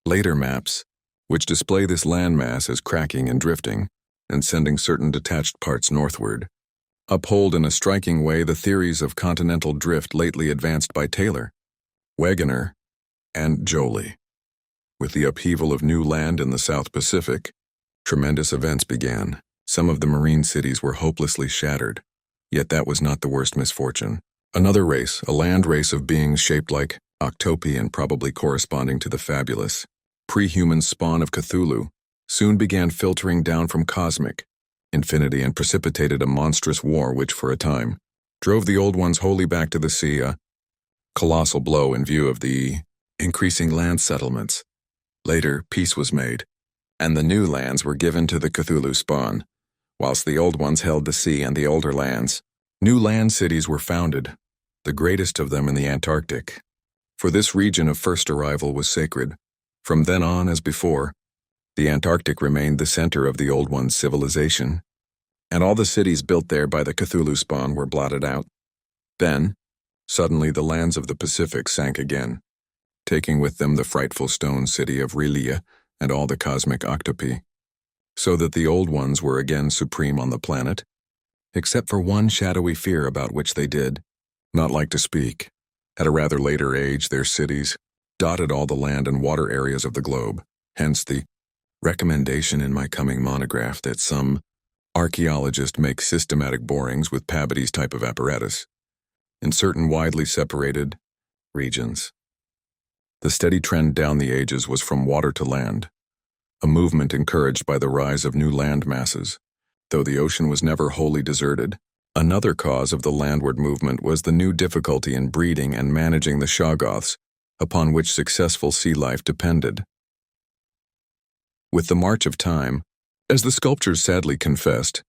Speaker 1: Later maps, which display this landmass as cracking and drifting, and sending certain detached parts northward, uphold in a striking way the theories of continental drift lately advanced by Taylor, Wegener, and Joly. With the upheaval of new land in the South Pacific, tremendous events began. Some of the marine cities were hopelessly shattered, yet that was not the worst misfortune. Another race, a land race of beings shaped like octopi and probably corresponding to the fabulous pre-human spawn of Cthulhu, soon began filtering down from cosmic infinity and precipitated a monstrous war which, for a time, drove the old ones wholly back to the sea, a colossal blow in view of the increasing land settlements. Later, peace was made, and the new lands were given to the Cthulhu spawn, whilst the old ones held the sea and the older lands. New land cities were founded, the greatest of them in the Antarctic, for this region of first arrival was sacred. From then on, as before, the Antarctic remained the center of the old one's civilization, and all the cities built there by the Cthulhu spawn were blotted out. Then, suddenly the lands of the Pacific sank again, taking with them the frightful stone city of R'lyeh and all the cosmic octopi, so that the old ones were again supreme on the planet, except for one shadowy fear about which they did not like to speak. At a rather later age, their cities dotted all the land and water areas of the globe, hence the recommendation in my coming monograph that some archaeologist make systematic borings with Pabides type of apparatus in certain widely separated regions. The steady trend down the ages was from water to land, a movement encouraged by the rise of new land masses, though the ocean was never wholly deserted. Another cause of the landward movement was the new difficulty in breeding and managing the shoggoths, upon which successful sea life depended. With the march of time, as the sculptors sadly confessed,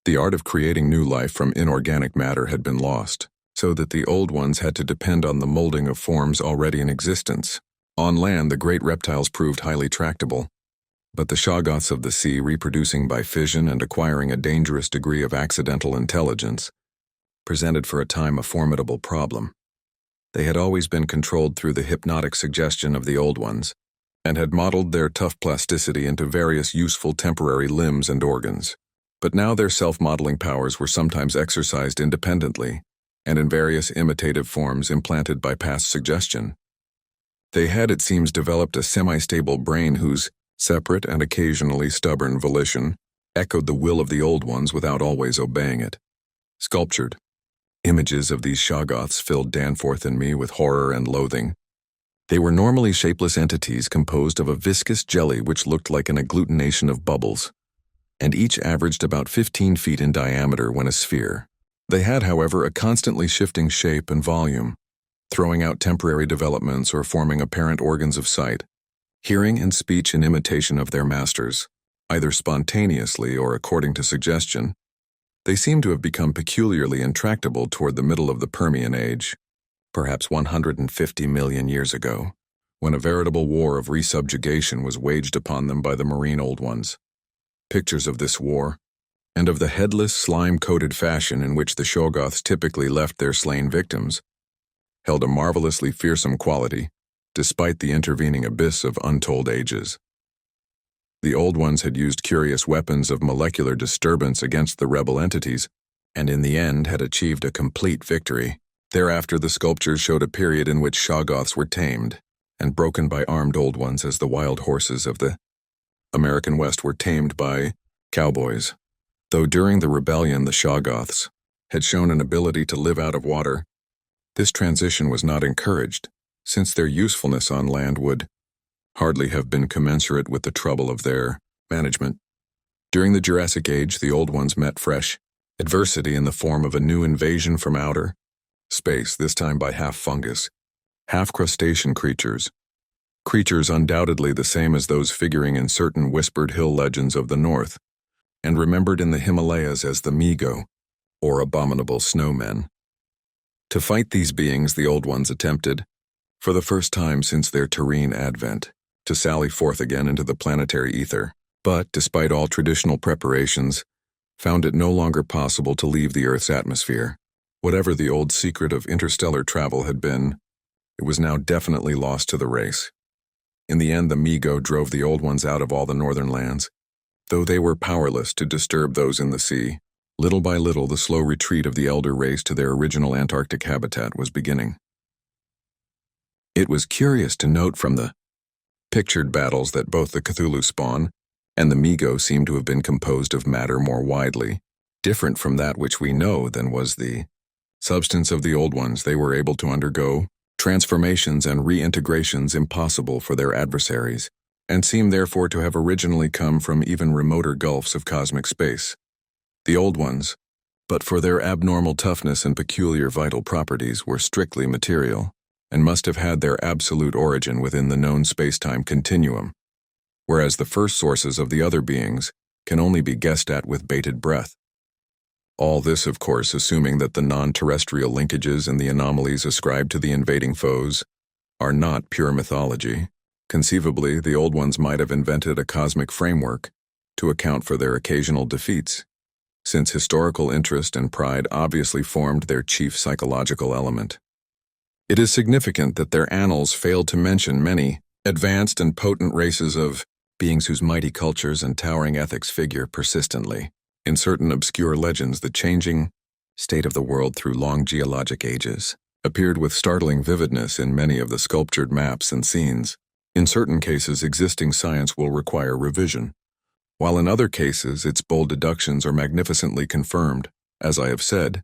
Speaker 1: the art of creating new life from inorganic matter had been lost, so that the old ones had to depend on the molding of forms already in existence. On land, the great reptiles proved highly tractable, but the shoggoths of the sea, reproducing by fission and acquiring a dangerous degree of accidental intelligence, presented for a time a formidable problem. They had always been controlled through the hypnotic suggestion of the old ones, and had modeled their tough plasticity into various useful temporary limbs and organs. But now their self-modeling powers were sometimes exercised independently, and in various imitative forms implanted by past suggestion. They had, it seems, developed a semi-stable brain whose separate and occasionally stubborn volition echoed the will of the old ones without always obeying it. Sculptured images of these shoggoths filled Danforth and me with horror and loathing. They were normally shapeless entities composed of a viscous jelly which looked like an agglutination of bubbles. and each averaged about 15 feet in diameter when a sphere. They had, however, a constantly shifting shape and volume, throwing out temporary developments or forming apparent organs of sight, hearing and speech in imitation of their masters, either spontaneously or according to suggestion. They seem to have become peculiarly intractable toward the middle of the Permian Age, perhaps 150 million years ago, when a veritable war of resubjugation was waged upon them by the marine Old Ones. Pictures of this war, and of the headless, slime-coated fashion in which the Shoggoths typically left their slain victims, held a marvelously fearsome quality, despite the intervening abyss of untold ages. The Old Ones had used curious weapons of molecular disturbance against the rebel entities, and in the end had achieved a complete victory. Thereafter the sculptures showed a period in which Shoggoths were tamed and broken by armed Old Ones as the wild horses of the American West were tamed by cowboys. Though during the rebellion the Shoggoths had shown an ability to live out of water, this transition was not encouraged, since their usefulness on land would hardly have been commensurate with the trouble of their management. During the Jurassic Age, the Old Ones met fresh adversity in the form of a new invasion from outer space, this time by half fungus, half crustacean creatures undoubtedly the same as those figuring in certain whispered hill legends of the north, and remembered in the Himalayas as the Migo, or abominable snowmen. To fight these beings, the Old Ones attempted, for the first time since their terrene advent, to sally forth again into the planetary ether, but, despite all traditional preparations, found it no longer possible to leave the Earth's atmosphere. Whatever the old secret of interstellar travel had been, it was now definitely lost to the race. In the end, the Migo drove the Old Ones out of all the northern lands, though they were powerless to disturb those in the sea. Little by little, the slow retreat of the elder race to their original Antarctic habitat was beginning. It was curious to note from the pictured battles that both the Cthulhu spawn and the Migo seem to have been composed of matter more widely different from that which we know than was the substance of the Old Ones. They were able to undergo transformations and reintegrations impossible for their adversaries, and seem therefore to have originally come from even remoter gulfs of cosmic space. The Old Ones, but for their abnormal toughness and peculiar vital properties, were strictly material, and must have had their absolute origin within the known space-time continuum, whereas the first sources of the other beings can only be guessed at with bated breath. All this, of course, assuming that the non-terrestrial linkages and the anomalies ascribed to the invading foes are not pure mythology. Conceivably, the Old Ones might have invented a cosmic framework to account for their occasional defeats, since historical interest and pride obviously formed their chief psychological element. It is significant that their annals fail to mention many advanced and potent races of beings whose mighty cultures and towering ethics figure persistently in certain obscure legends. The changing state of the world through long geologic ages appeared with startling vividness in many of the sculptured maps and scenes. In certain cases, existing science will require revision, while in other cases its bold deductions are magnificently confirmed. As I have said,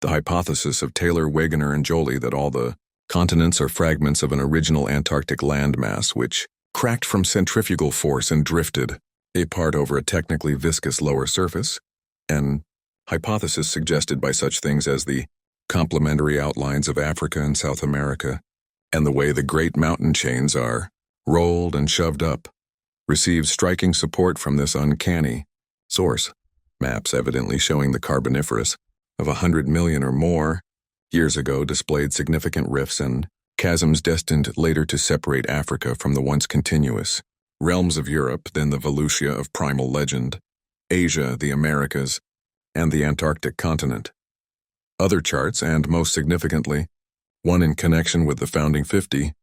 Speaker 1: the hypothesis of Taylor, Wegener, and Joly that all the continents are fragments of an original Antarctic landmass which cracked from centrifugal force and drifted apart over a technically viscous lower surface, an hypothesis suggested by such things as the complementary outlines of Africa and South America, and the way the great mountain chains are rolled and shoved up, receives striking support from this uncanny source. Maps evidently showing the Carboniferous of 100 million or more years ago displayed significant rifts and chasms destined later to separate Africa from the once continuous realms of Europe, then the Volusia of primal legend, Asia, the Americas, and the Antarctic continent. Other charts, and most significantly, one in connection with the founding 50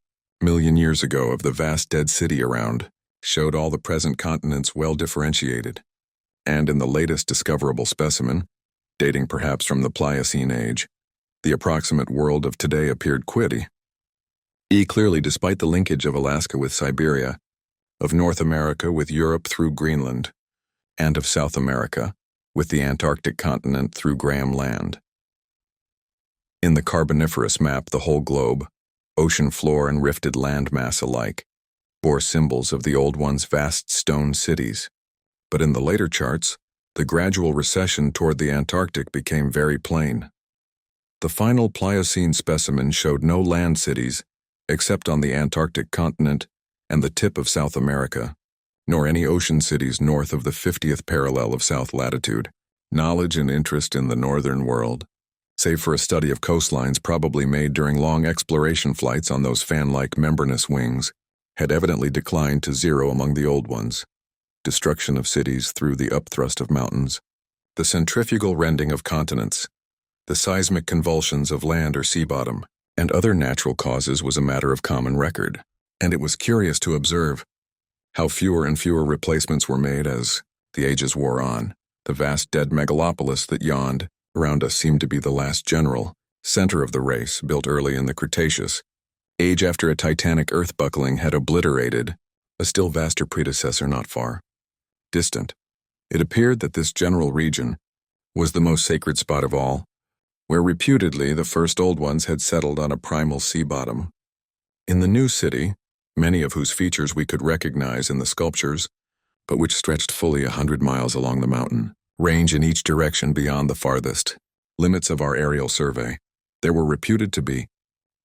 Speaker 1: million years ago of the vast dead city around, showed all the present continents well differentiated, and in the latest discoverable specimen, dating perhaps from the Pliocene age, the approximate world of today appeared quite clearly, despite the linkage of Alaska with Siberia, of North America with Europe through Greenland, and of South America with the Antarctic continent through Graham Land. In the Carboniferous map, the whole globe, ocean floor and rifted land mass alike, bore symbols of the Old Ones' vast stone cities, But in the later charts, the gradual recession toward the Antarctic became very plain. The final Pliocene specimen showed no land cities, except on the Antarctic continent and the tip of South America, nor any ocean cities north of the 50th parallel of south latitude. Knowledge and interest in the northern world, save for a study of coastlines probably made during long exploration flights on those fan-like membranous wings, had evidently declined to zero among the old ones. Destruction of cities through the upthrust of mountains, the centrifugal rending of continents, the seismic convulsions of land or sea bottom, and other natural causes was a matter of common record, and it was curious to observe how fewer and fewer replacements were made as the ages wore on. The vast dead megalopolis that yawned around us seemed to be the last general center of the race, built early in the Cretaceous, age after a titanic earth buckling had obliterated a still vaster predecessor not far distant. It appeared that this general region was the most sacred spot of all, where reputedly the first old ones had settled on a primal sea bottom. In the new city, many of whose features we could recognize in the sculptures, but which stretched fully 100 miles along the mountain range in each direction beyond the farthest limits of our aerial survey, there were reputed to be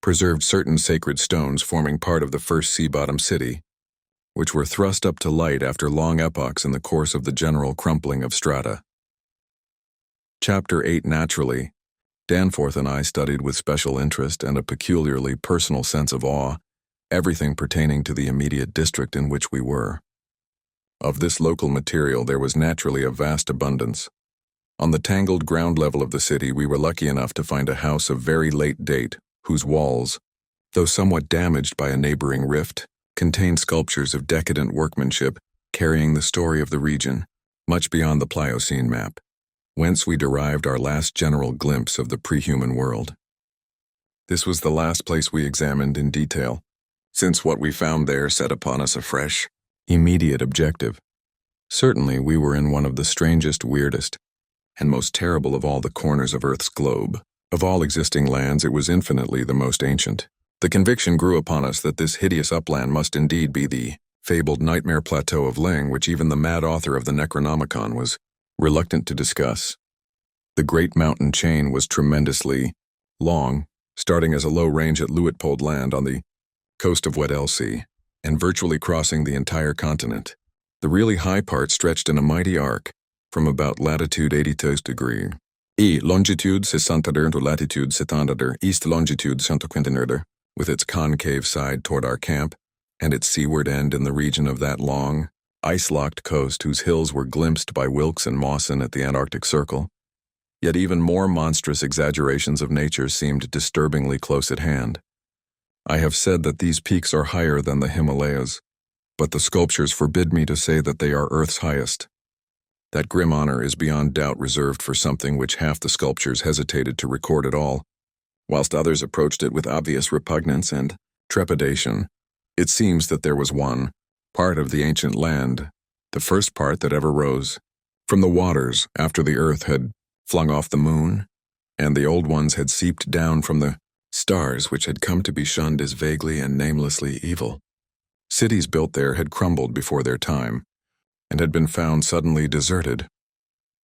Speaker 1: preserved certain sacred stones forming part of the first sea-bottom city, which were thrust up to light after long epochs in the course of the general crumpling of strata. Chapter 8. Naturally, Danforth and I studied with special interest and a peculiarly personal sense of awe everything pertaining to the immediate district in which we were. Of this local material there was naturally a vast abundance. On the tangled ground level of the city we were lucky enough to find a house of very late date, whose walls, though somewhat damaged by a neighboring rift, contained sculptures of decadent workmanship carrying the story of the region, much beyond the Pliocene map, whence we derived our last general glimpse of the pre-human world. This was the last place we examined in detail, since what we found there set upon us a fresh, immediate objective. Certainly we were in one of the strangest, weirdest, and most terrible of all the corners of Earth's globe. Of all existing lands, it was infinitely the most ancient. The conviction grew upon us that this hideous upland must indeed be the fabled nightmare plateau of Ling, which even the mad author of the Necronomicon was reluctant to discuss. The great mountain chain was tremendously long, starting as a low range at Luitpold Land on the coast of Weddell Sea, and virtually crossing the entire continent. The really high part stretched in a mighty arc from about latitude 82° E longitude 60° to latitude 70° east longitude 120°, with its concave side toward our camp, and its seaward end in the region of that long, ice-locked coast whose hills were glimpsed by Wilkes and Mawson at the Antarctic Circle. Yet even more monstrous exaggerations of nature seemed disturbingly close at hand. I have said that these peaks are higher than the Himalayas, but the sculptures forbid me to say that they are Earth's highest. That grim honor is beyond doubt reserved for something which half the sculptures hesitated to record at all, whilst others approached it with obvious repugnance and trepidation. It seems that there was one part of the ancient land, the first part that ever rose from the waters after the earth had flung off the moon, and the old ones had seeped down from the stars which had come to be shunned as vaguely and namelessly evil. Cities built there had crumbled before their time, and had been found suddenly deserted.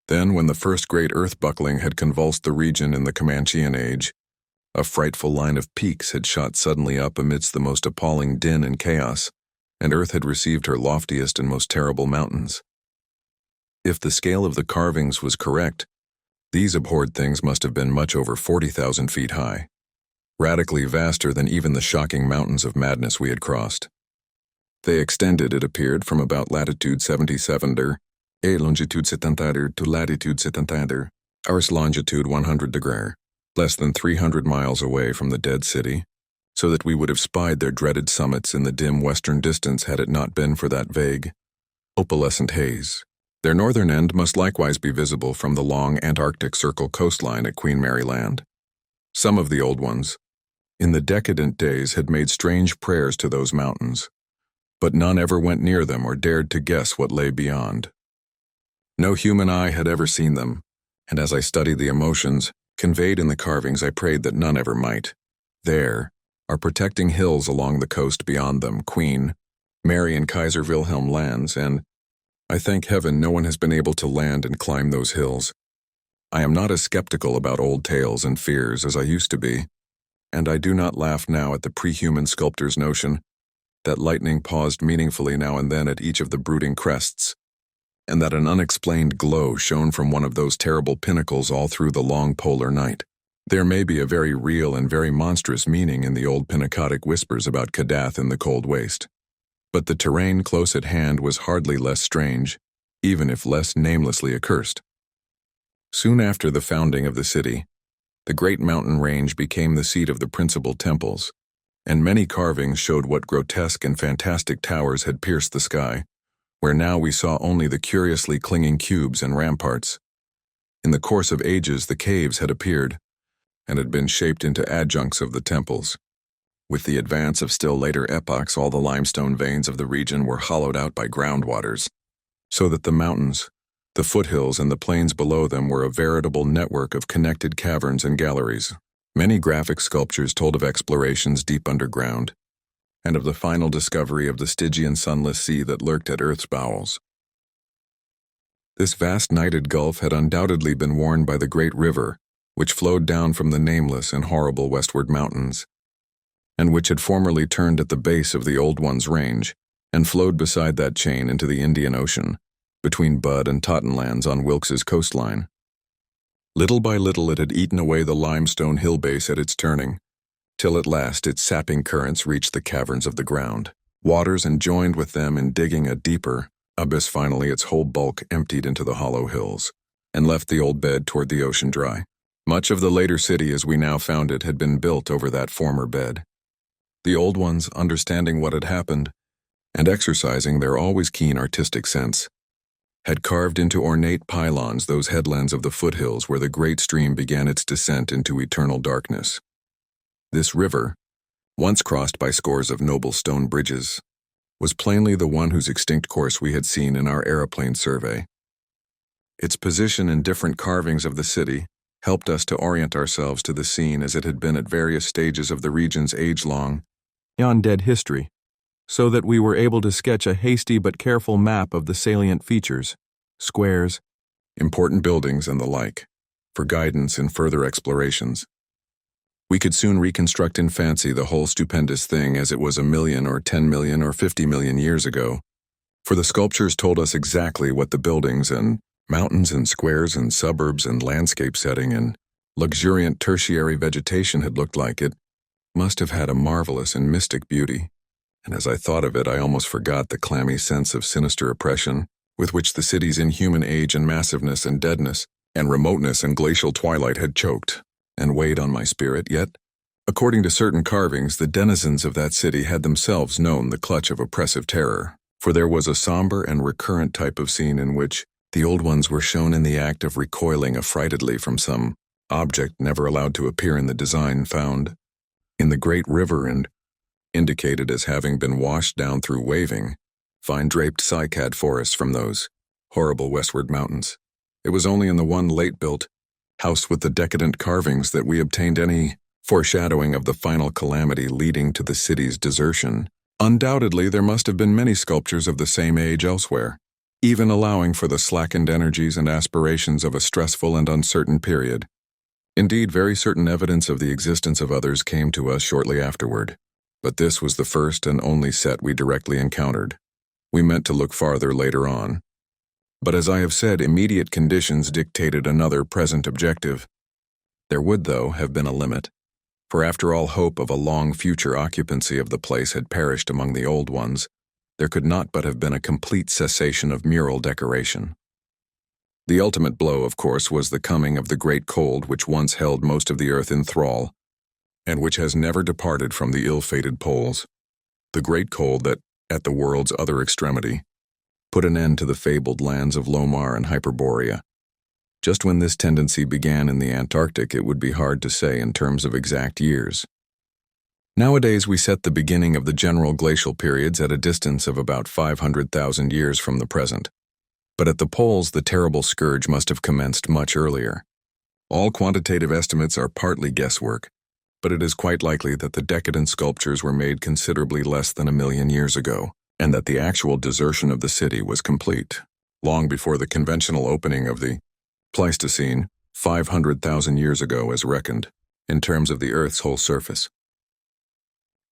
Speaker 1: Then, when the first great earth buckling had convulsed the region in the Comanchean age, a frightful line of peaks had shot suddenly up amidst the most appalling din and chaos, and earth had received her loftiest and most terrible mountains. If the scale of the carvings was correct, these abhorred things must have been much over 40,000 feet high, radically vaster than even the shocking mountains of madness we had crossed. They extended, it appeared, from about latitude 77° et longitude 70° to latitude 70° ars longitude 100°, less than 300 miles away from the dead city, so that we would have spied their dreaded summits in the dim western distance had it not been for that vague, opalescent haze. Their northern end must likewise be visible from the long Antarctic Circle coastline at Queen Mary Land. Some of the old ones, in the decadent days, had made strange prayers to those mountains, but none ever went near them or dared to guess what lay beyond. No human eye had ever seen them, and as I studied the emotions conveyed in the carvings, I prayed that none ever might. There are protecting hills along the coast beyond them, Queen Mary and Kaiser Wilhelm lands, and I thank heaven no one has been able to land and climb those hills. I am not as skeptical about old tales and fears as I used to be, and I do not laugh now at the pre-human sculptor's notion that lightning paused meaningfully now and then at each of the brooding crests, and that an unexplained glow shone from one of those terrible pinnacles all through the long polar night. There may be a very real and very monstrous meaning in the old Pinnacotic whispers about Kadath in the cold waste. But the terrain close at hand was hardly less strange, even if less namelessly accursed. Soon after the founding of the city, the great mountain range became the seat of the principal temples, and many carvings showed what grotesque and fantastic towers had pierced the sky, where now we saw only the curiously clinging cubes and ramparts. In the course of ages the caves had appeared, and had been shaped into adjuncts of the temples. With the advance of still later epochs, all the limestone veins of the region were hollowed out by groundwaters, so that the mountains, the foothills, and the plains below them were a veritable network of connected caverns and galleries. Many graphic sculptures told of explorations deep underground, and of the final discovery of the Stygian sunless sea that lurked at Earth's bowels. This vast nighted gulf had undoubtedly been worn by the great river, which flowed down from the nameless and horrible westward mountains, and which had formerly turned at the base of the Old One's range, and flowed beside that chain into the Indian Ocean, between Bud and Tottenlands on Wilkes's coastline. Little by little it had eaten away the limestone hill base at its turning, till at last its sapping currents reached the caverns of the ground, waters, and joined with them in digging a deeper abyss. Finally its whole bulk emptied into the hollow hills, and left the old bed toward the ocean dry. Much of the later city as we now found it had been built over that former bed. The old ones, understanding what had happened, and exercising their always keen artistic sense, had carved into ornate pylons those headlands of the foothills where the great stream began its descent into eternal darkness. This river, once crossed by scores of noble stone bridges, was plainly the one whose extinct course we had seen in our aeroplane survey. Its position and different carvings of the city helped us to orient ourselves to the scene as it had been at various stages of the region's age-long, undead history, so that we were able to sketch a hasty but careful map of the salient features, squares, important buildings, and the like, for guidance in further explorations. We could soon reconstruct in fancy the whole stupendous thing as it was 1,000,000 or 10,000,000 or 50,000,000 years ago, for the sculptures told us exactly what the buildings and mountains and squares and suburbs and landscape setting and luxuriant tertiary vegetation had looked like. It must have had a marvelous and mystic beauty, and as I thought of it I almost forgot the clammy sense of sinister oppression with which the city's inhuman age and massiveness and deadness and remoteness and glacial twilight had choked and weighed on my spirit. Yet, according to certain carvings, the denizens of that city had themselves known the clutch of oppressive terror, for there was a somber and recurrent type of scene in which the old ones were shown in the act of recoiling affrightedly from some object never allowed to appear in the design found in the great river and indicated as having been washed down through waving, fine-draped cycad forests from those horrible westward mountains. It was only in the one late-built house with the decadent carvings that we obtained any foreshadowing of the final calamity leading to the city's desertion. Undoubtedly, there must have been many sculptures of the same age elsewhere, even allowing for the slackened energies and aspirations of a stressful and uncertain period. Indeed, very certain evidence of the existence of others came to us shortly afterward, but this was the first and only set we directly encountered. We meant to look farther later on. But as I have said, immediate conditions dictated another present objective. There would, though, have been a limit, for after all hope of a long future occupancy of the place had perished among the old ones, there could not but have been a complete cessation of mural decoration. The ultimate blow, of course, was the coming of the great cold which once held most of the earth in thrall, and which has never departed from the ill-fated poles. The great cold that, at the world's other extremity, put an end to the fabled lands of Lomar and Hyperborea. Just when this tendency began in the Antarctic, it would be hard to say in terms of exact years. Nowadays we set the beginning of the general glacial periods at a distance of about 500,000 years from the present. But at the poles the terrible scourge must have commenced much earlier. All quantitative estimates are partly guesswork, but it is quite likely that the decadent sculptures were made considerably less than 1,000,000 years ago, and that the actual desertion of the city was complete. long before the conventional opening of the Pleistocene, 500,000 years ago as reckoned, in terms of the Earth's whole surface.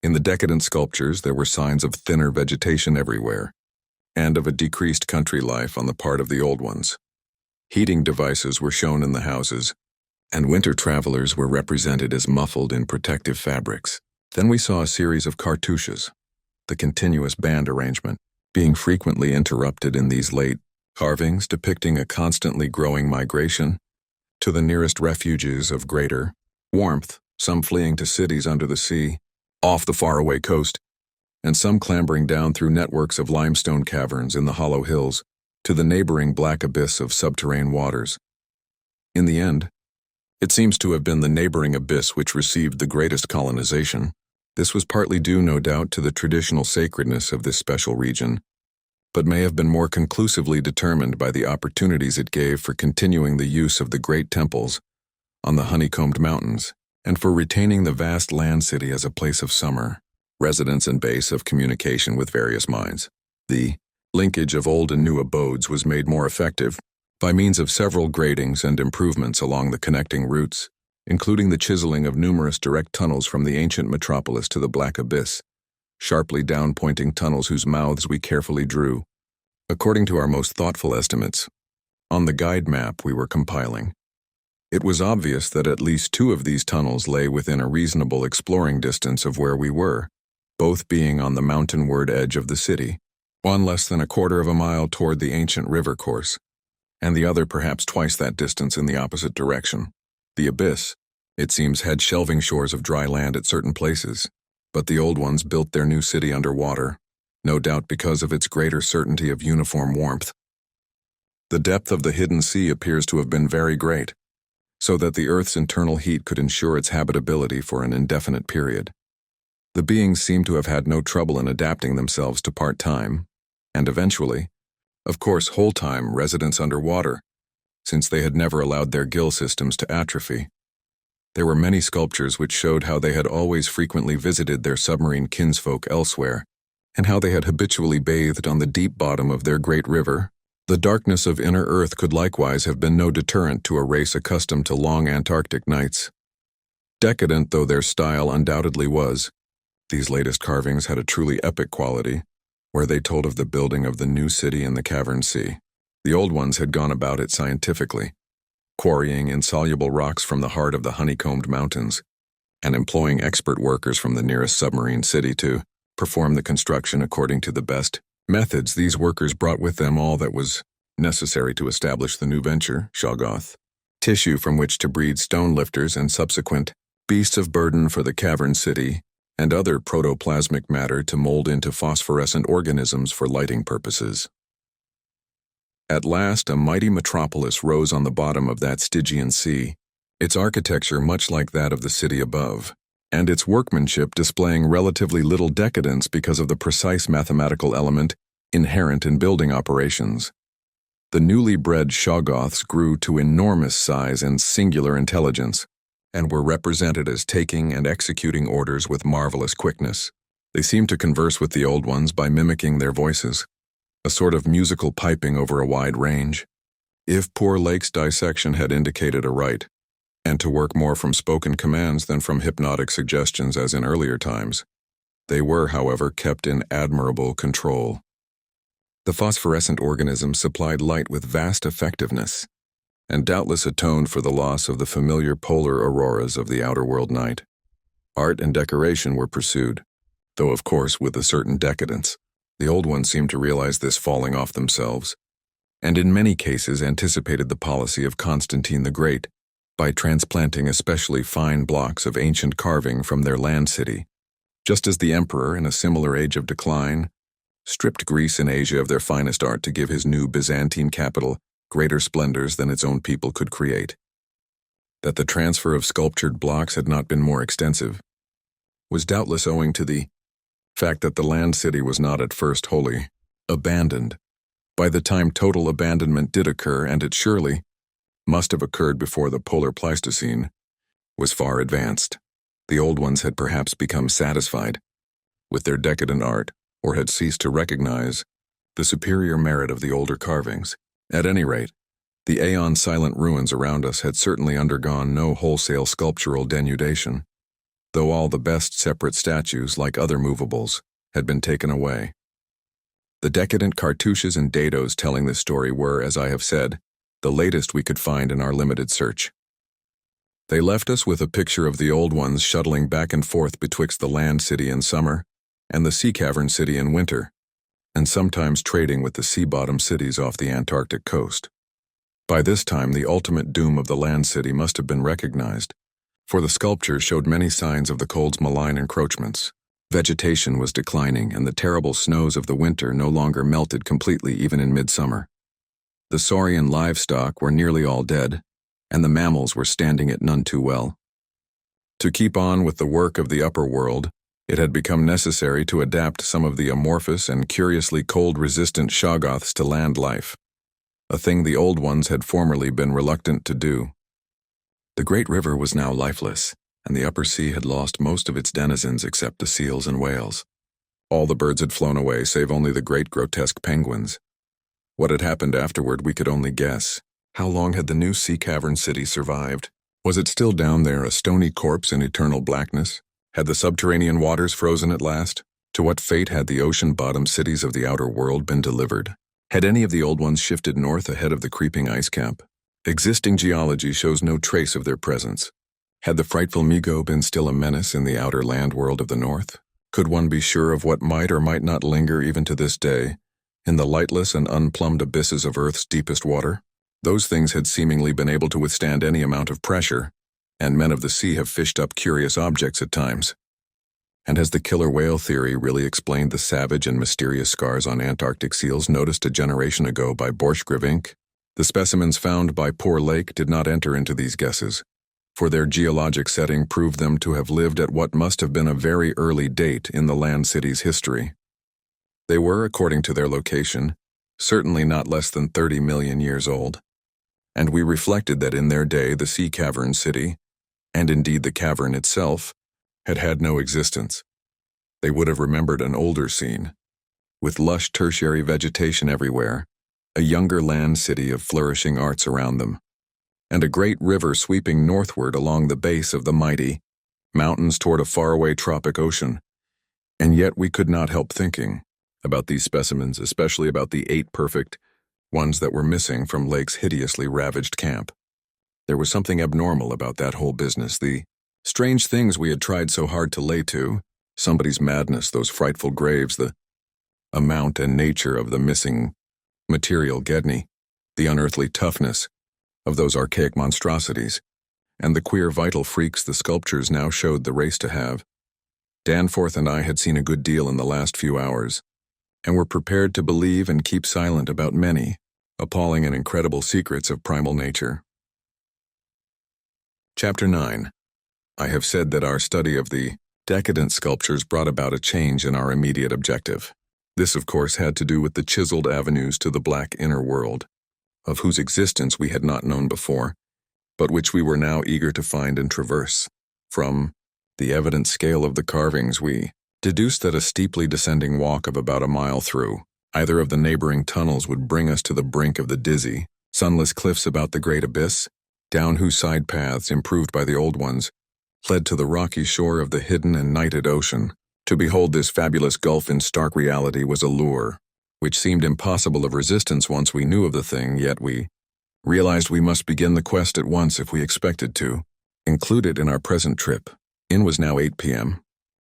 Speaker 1: In the decadent sculptures, there were signs of thinner vegetation everywhere, and of a decreased country life on the part of the old ones. Heating devices were shown in the houses, and winter travelers were represented as muffled in protective fabrics. Then we saw a series of cartouches, the continuous band arrangement, being frequently interrupted in these late carvings depicting a constantly growing migration to the nearest refuges of greater warmth, some fleeing to cities under the sea, off the faraway coast, and some clambering down through networks of limestone caverns in the hollow hills to the neighboring black abyss of subterranean waters. In the end, it seems to have been the neighboring abyss which received the greatest colonization. This was partly due, no doubt, to the traditional sacredness of this special region, but may have been more conclusively determined by the opportunities it gave for continuing the use of the great temples on the honeycombed mountains, and for retaining the vast land city as a place of summer, residence and base of communication with various minds. The linkage of old and new abodes was made more effective by means of several gratings and improvements along the connecting routes, including the chiseling of numerous direct tunnels from the ancient metropolis to the black abyss, sharply down-pointing tunnels whose mouths we carefully drew, according to our most thoughtful estimates, on the guide map we were compiling. It was obvious that at least 2 of these tunnels lay within a reasonable exploring distance of where we were, both being on the mountainward edge of the city, one less than 1/4 of a mile toward the ancient river course, and the other perhaps twice that distance in the opposite direction. The abyss, it seems, had shelving shores of dry land at certain places, but the old ones built their new city underwater, no doubt because of its greater certainty of uniform warmth. The depth of the hidden sea appears to have been very great, so that the Earth's internal heat could ensure its habitability for an indefinite period. The beings seem to have had no trouble in adapting themselves to part-time, and eventually, of course, whole-time residence underwater, since they had never allowed their gill systems to atrophy. There were many sculptures which showed how they had always frequently visited their submarine kinsfolk elsewhere, and how they had habitually bathed on the deep bottom of their great river. The darkness of inner Earth could likewise have been no deterrent to a race accustomed to long Antarctic nights. Decadent though their style undoubtedly was, these latest carvings had a truly epic quality, where they told of the building of the new city in the cavern sea. The old ones had gone about it scientifically, quarrying insoluble rocks from the heart of the honeycombed mountains, and employing expert workers from the nearest submarine city to perform the construction according to the best methods. These workers brought with them all that was necessary to establish the new venture, Shoggoth, tissue from which to breed stone lifters and subsequent beasts of burden for the cavern city, and other protoplasmic matter to mold into phosphorescent organisms for lighting purposes. At last, a mighty metropolis rose on the bottom of that Stygian sea, its architecture much like that of the city above, and its workmanship displaying relatively little decadence because of the precise mathematical element inherent in building operations. The newly bred Shoggoths grew to enormous size and singular intelligence, and were represented as taking and executing orders with marvelous quickness. They seemed to converse with the old ones by mimicking their voices, a sort of musical piping over a wide range. If poor Lake's dissection had indicated aright, and to work more from spoken commands than from hypnotic suggestions as in earlier times, they were, however, kept in admirable control. The phosphorescent organisms supplied light with vast effectiveness, and doubtless atoned for the loss of the familiar polar auroras of the outer world night. Art and decoration were pursued, though of course with a certain decadence. The old ones seemed to realize this falling off themselves, and in many cases anticipated the policy of Constantine the Great by transplanting especially fine blocks of ancient carving from their land city, just as the emperor, in a similar age of decline, stripped Greece and Asia of their finest art to give his new Byzantine capital greater splendors than its own people could create. That the transfer of sculptured blocks had not been more extensive was doubtless owing to the fact that the land city was not at first wholly abandoned. By the time total abandonment did occur, and it surely must have occurred before the polar Pleistocene was far advanced, the old ones had perhaps become satisfied with their decadent art, or had ceased to recognize the superior merit of the older carvings. At any rate, the aeon-silent ruins around us had certainly undergone no wholesale sculptural denudation, though all the best separate statues, like other movables, had been taken away. The decadent cartouches and dados telling this story were, as I have said, the latest we could find in our limited search. They left us with a picture of the old ones shuttling back and forth betwixt the land city in summer and the sea cavern city in winter, and sometimes trading with the sea-bottom cities off the Antarctic coast. By this time, the ultimate doom of the land city must have been recognized, for the sculpture showed many signs of the cold's malign encroachments. Vegetation was declining, and the terrible snows of the winter no longer melted completely even in midsummer. The saurian livestock were nearly all dead, and the mammals were standing it none too well. To keep on with the work of the upper world, it had become necessary to adapt some of the amorphous and curiously cold-resistant shoggoths to land life, a thing the old ones had formerly been reluctant to do. The great river was now lifeless, and the upper sea had lost most of its denizens except the seals and whales. All the birds had flown away, save only the great grotesque penguins. What had happened afterward we could only guess. How long had the new sea cavern city survived? Was it still down there, a stony corpse in eternal blackness? Had the subterranean waters frozen at last? To what fate had the ocean-bottom cities of the outer world been delivered? Had any of the old ones shifted north ahead of the creeping ice cap? Existing geology shows no trace of their presence. Had the frightful Migo been still a menace in the outer land world of the north? Could one be sure of what might or might not linger even to this day in the lightless and unplumbed abysses of Earth's deepest water? Those things had seemingly been able to withstand any amount of pressure, and men of the sea have fished up curious objects at times. And has the killer whale theory really explained the savage and mysterious scars on Antarctic seals noticed a generation ago by Borchgrevink? The specimens found by Poor Lake did not enter into these guesses, for their geologic setting proved them to have lived at what must have been a very early date in the land city's history. They were, according to their location, certainly not less than 30 million years old, and we reflected that in their day the sea cavern city, and indeed the cavern itself, had had no existence. They would have remembered an older scene, with lush tertiary vegetation everywhere, a younger land city of flourishing arts around them, and a great river sweeping northward along the base of the mighty mountains toward a faraway tropic ocean. And yet we could not help thinking about these specimens, especially about the 8 perfect ones that were missing from Lake's hideously ravaged camp. There was something abnormal about that whole business, the strange things we had tried so hard to lay to, somebody's madness, those frightful graves, the amount and nature of the missing material Gedney, the unearthly toughness of those archaic monstrosities, and the queer vital freaks the sculptures now showed the race to have. Danforth and I had seen a good deal in the last few hours, and were prepared to believe and keep silent about many appalling and incredible secrets of primal nature. Chapter 9. I have said that our study of the decadent sculptures brought about a change in our immediate objective. This, of course, had to do with the chiseled avenues to the black inner world, of whose existence we had not known before, but which we were now eager to find and traverse. From the evident scale of the carvings, we deduced that a steeply descending walk of about a mile through either of the neighboring tunnels would bring us to the brink of the dizzy, sunless cliffs about the great abyss, down whose side paths, improved by the old ones, led to the rocky shore of the hidden and nighted ocean. To behold this fabulous gulf in stark reality was a lure, which seemed impossible of resistance once we knew of the thing, yet we realized we must begin the quest at once if we expected to include it in our present trip. It was now 8 p.m.,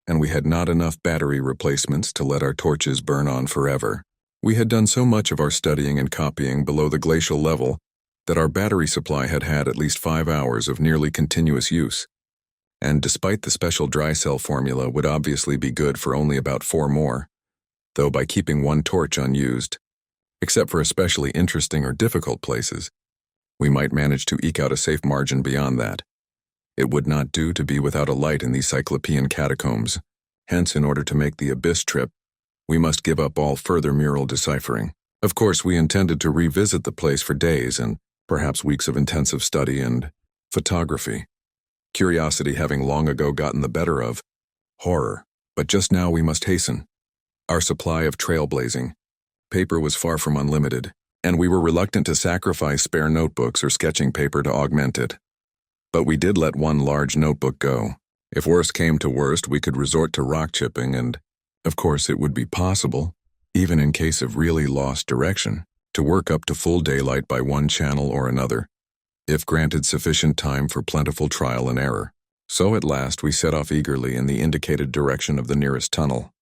Speaker 1: and we had not enough battery replacements to let our torches burn on forever. We had done so much of our studying and copying below the glacial level that our battery supply had had at least 5 hours of nearly continuous use, and despite the special dry cell formula would obviously be good for only about 4 more, though by keeping one torch unused, except for especially interesting or difficult places, we might manage to eke out a safe margin beyond that. It would not do to be without a light in these Cyclopean catacombs. Hence, in order to make the abyss trip, we must give up all further mural deciphering. Of course, we intended to revisit the place for days and perhaps weeks of intensive study and photography, curiosity having long ago gotten the better of horror. But just now we must hasten. Our supply of trailblazing, paper was far from unlimited, and we were reluctant to sacrifice spare notebooks or sketching paper to augment it. But we did let one large notebook go. If worst came to worst, we could resort to rock chipping and, of course, it would be possible, even in case of really lost direction, to work up to full daylight by one channel or another, if granted sufficient time for plentiful trial and error. So at last we set off eagerly in the indicated direction of the nearest tunnel.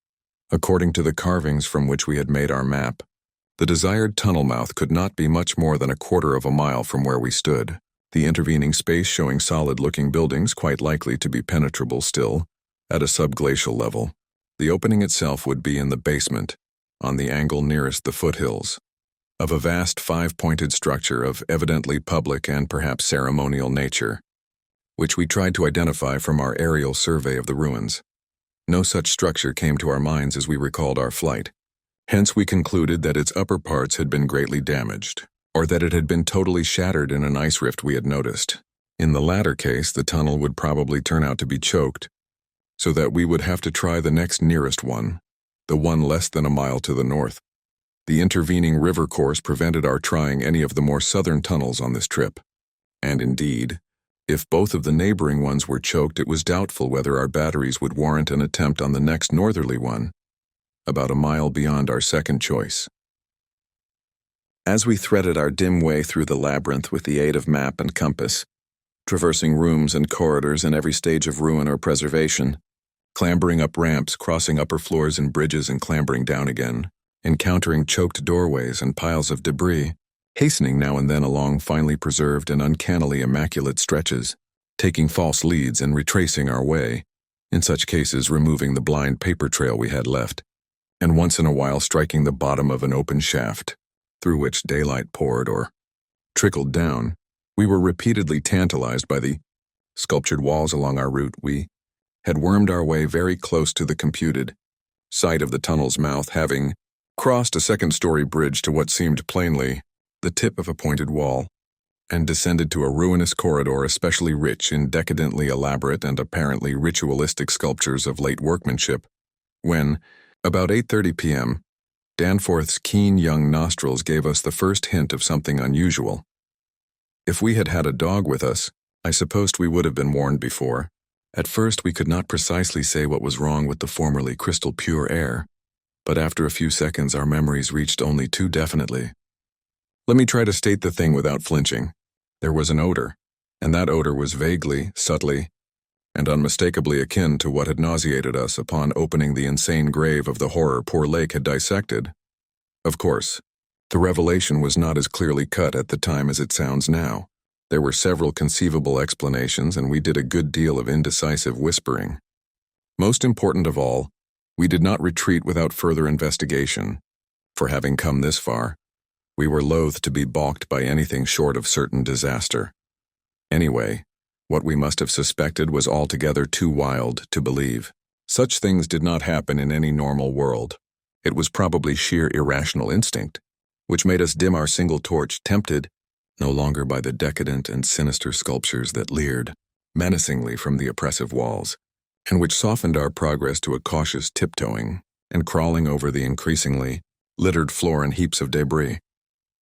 Speaker 1: According to the carvings from which we had made our map, the desired tunnel mouth could not be much more than 1/4 of a mile from where we stood, the intervening space showing solid-looking buildings quite likely to be penetrable still, at a subglacial level. The opening itself would be in the basement, on the angle nearest the foothills, of a vast 5-pointed structure of evidently public and perhaps ceremonial nature, which we tried to identify from our aerial survey of the ruins. No such structure came to our minds as we recalled our flight. Hence we concluded that its upper parts had been greatly damaged, or that it had been totally shattered in an ice rift we had noticed. In the latter case, the tunnel would probably turn out to be choked, so that we would have to try the next nearest one, the one less than a mile to the north. The intervening river course prevented our trying any of the more southern tunnels on this trip. And indeed, if both of the neighboring ones were choked, it was doubtful whether our batteries would warrant an attempt on the next northerly one, about a mile beyond our second choice. As we threaded our dim way through the labyrinth with the aid of map and compass, traversing rooms and corridors in every stage of ruin or preservation, clambering up ramps, crossing upper floors and bridges and clambering down again, encountering choked doorways and piles of debris, hastening now and then along finely preserved and uncannily immaculate stretches, taking false leads and retracing our way, in such cases removing the blind paper trail we had left, and once in a while striking the bottom of an open shaft, through which daylight poured or trickled down, we were repeatedly tantalized by the sculptured walls along our route. We had wormed our way very close to the computed site of the tunnel's mouth, having crossed a second-story bridge to what seemed plainly the tip of a pointed wall, and descended to a ruinous corridor especially rich in decadently elaborate and apparently ritualistic sculptures of late workmanship, when, about 8:30 p.m., Danforth's keen young nostrils gave us the first hint of something unusual. If we had had a dog with us, I supposed we would have been warned before. At first we could not precisely say what was wrong with the formerly crystal pure air, but after a few seconds our memories reached only too definitely. Let me try to state the thing without flinching. There was an odor, and that odor was vaguely, subtly, and unmistakably akin to what had nauseated us upon opening the insane grave of the horror poor Lake had dissected. Of course, the revelation was not as clearly cut at the time as it sounds now. There were several conceivable explanations, and we did a good deal of indecisive whispering. Most important of all, we did not retreat without further investigation, for having come this far, we were loath to be balked by anything short of certain disaster. Anyway, what we must have suspected was altogether too wild to believe. Such things did not happen in any normal world. It was probably sheer irrational instinct, which made us dim our single torch, tempted no longer by the decadent and sinister sculptures that leered menacingly from the oppressive walls, and which softened our progress to a cautious tiptoeing and crawling over the increasingly littered floor and heaps of debris.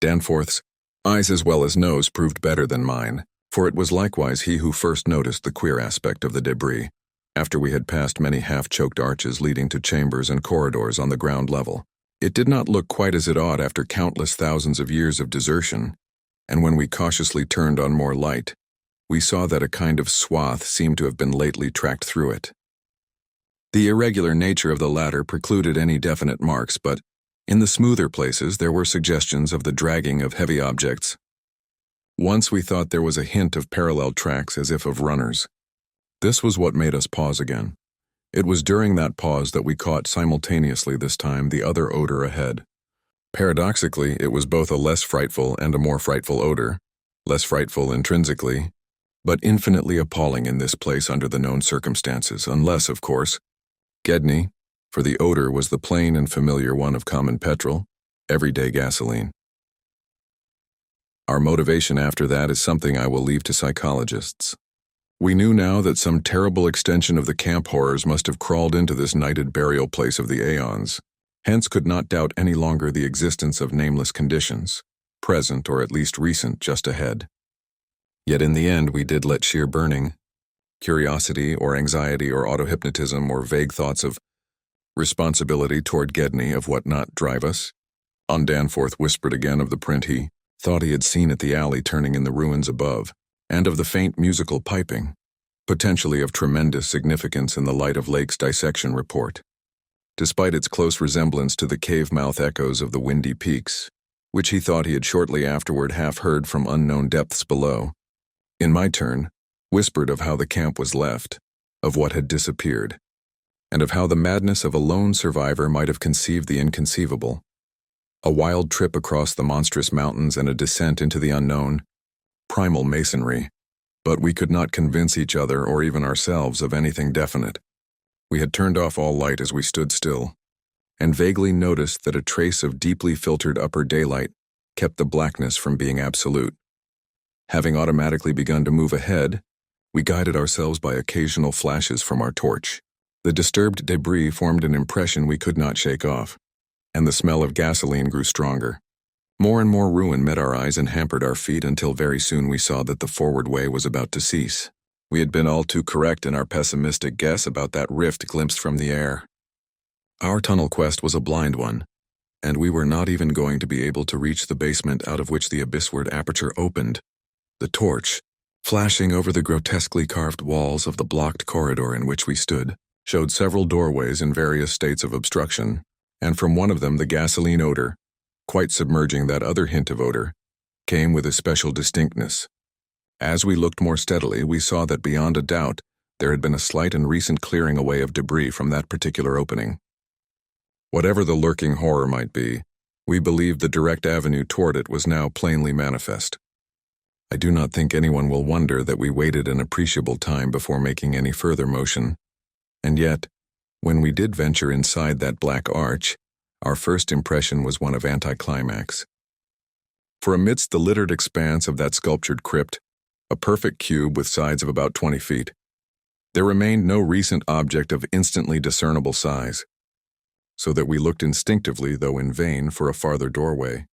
Speaker 1: Danforth's eyes as well as nose proved better than mine, for it was likewise he who first noticed the queer aspect of the debris, after we had passed many half-choked arches leading to chambers and corridors on the ground level. It did not look quite as it ought after countless thousands of years of desertion, and when we cautiously turned on more light, we saw that a kind of swath seemed to have been lately tracked through it. The irregular nature of the latter precluded any definite marks, but in the smoother places there were suggestions of the dragging of heavy objects. Once we thought there was a hint of parallel tracks as if of runners. This was what made us pause again. It was during that pause that we caught simultaneously this time the other odor ahead. Paradoxically, it was both a less frightful and a more frightful odor, less frightful intrinsically, but infinitely appalling in this place under the known circumstances, unless, of course, Gedney, for the odor was the plain and familiar one of common petrol, everyday gasoline. Our motivation after that is something I will leave to psychologists. We knew now that some terrible extension of the camp horrors must have crawled into this nighted burial place of the aeons, hence could not doubt any longer the existence of nameless conditions, present or at least recent, just ahead. Yet in the end we did let sheer burning, curiosity or anxiety or autohypnotism or vague thoughts of responsibility toward Gedney of what not drive us. On Danforth whispered again of the print he thought he had seen at the alley turning in the ruins above, and of the faint musical piping, potentially of tremendous significance in the light of Lake's dissection report, despite its close resemblance to the cave-mouth echoes of the windy peaks, which he thought he had shortly afterward half heard from unknown depths below. In my turn, whispered of how the camp was left, of what had disappeared, and of how the madness of a lone survivor might have conceived the inconceivable. A wild trip across the monstrous mountains and a descent into the unknown, primal masonry, but we could not convince each other or even ourselves of anything definite. We had turned off all light as we stood still, and vaguely noticed that a trace of deeply filtered upper daylight kept the blackness from being absolute. Having automatically begun to move ahead, we guided ourselves by occasional flashes from our torch. The disturbed debris formed an impression we could not shake off, and the smell of gasoline grew stronger. More and more ruin met our eyes and hampered our feet until very soon we saw that the forward way was about to cease. We had been all too correct in our pessimistic guess about that rift glimpsed from the air. Our tunnel quest was a blind one, and we were not even going to be able to reach the basement out of which the abyssward aperture opened. The torch, flashing over the grotesquely carved walls of the blocked corridor in which we stood, showed several doorways in various states of obstruction, and from one of them the gasoline odor, quite submerging that other hint of odor, came with especial distinctness. As we looked more steadily, we saw that beyond a doubt there had been a slight and recent clearing away of debris from that particular opening. Whatever the lurking horror might be, we believed the direct avenue toward it was now plainly manifest. I do not think anyone will wonder that we waited an appreciable time before making any further motion, and yet, when we did venture inside that black arch, our first impression was one of anticlimax. For amidst the littered expanse of that sculptured crypt, a perfect cube with sides of about 20 feet, there remained no recent object of instantly discernible size, so that we looked instinctively, though in vain, for a farther doorway.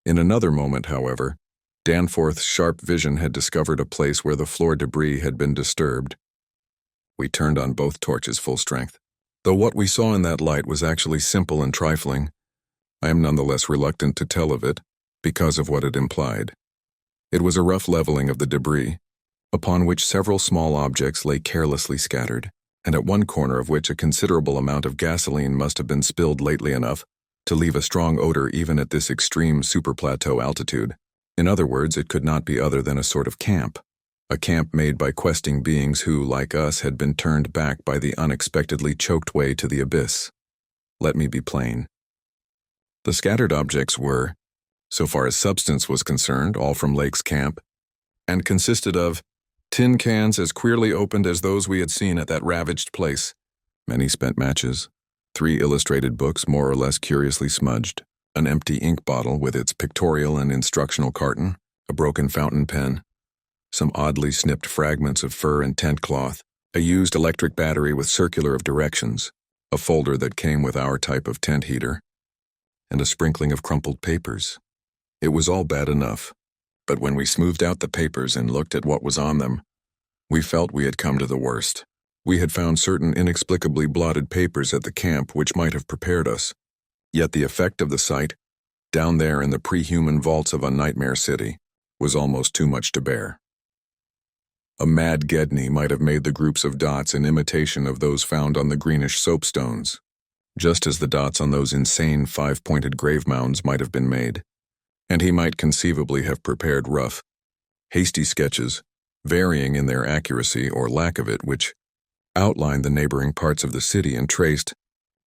Speaker 1: In another moment, however, Danforth's sharp vision had discovered a place where the floor debris had been disturbed. We turned on both torches full strength. Though what we saw in that light was actually simple and trifling, I am nonetheless reluctant to tell of it because of what it implied. It was a rough leveling of the debris, upon which several small objects lay carelessly scattered, and at one corner of which a considerable amount of gasoline must have been spilled lately enough to leave a strong odor even at this extreme superplateau altitude. In other words, it could not be other than a sort of camp. A camp made by questing beings who, like us, had been turned back by the unexpectedly choked way to the abyss. Let me be plain. The scattered objects were, so far as substance was concerned, all from Lake's camp, and consisted of tin cans as queerly opened as those we had seen at that ravaged place, many spent matches, 3 illustrated books more or less curiously smudged, an empty ink bottle with its pictorial and instructional carton, a broken fountain pen, some oddly snipped fragments of fur and tent cloth, a used electric battery with circular of directions, a folder that came with our type of tent heater, and a sprinkling of crumpled papers. It was all bad enough, but when we smoothed out the papers and looked at what was on them, we felt we had come to the worst. We had found certain inexplicably blotted papers at the camp which might have prepared us, yet the effect of the sight, down there in the pre-human vaults of a nightmare city, was almost too much to bear. A mad Gedney might have made the groups of dots in imitation of those found on the greenish soapstones, just as the dots on those insane 5-pointed grave mounds might have been made, and he might conceivably have prepared rough, hasty sketches, varying in their accuracy or lack of it, which outlined the neighboring parts of the city and traced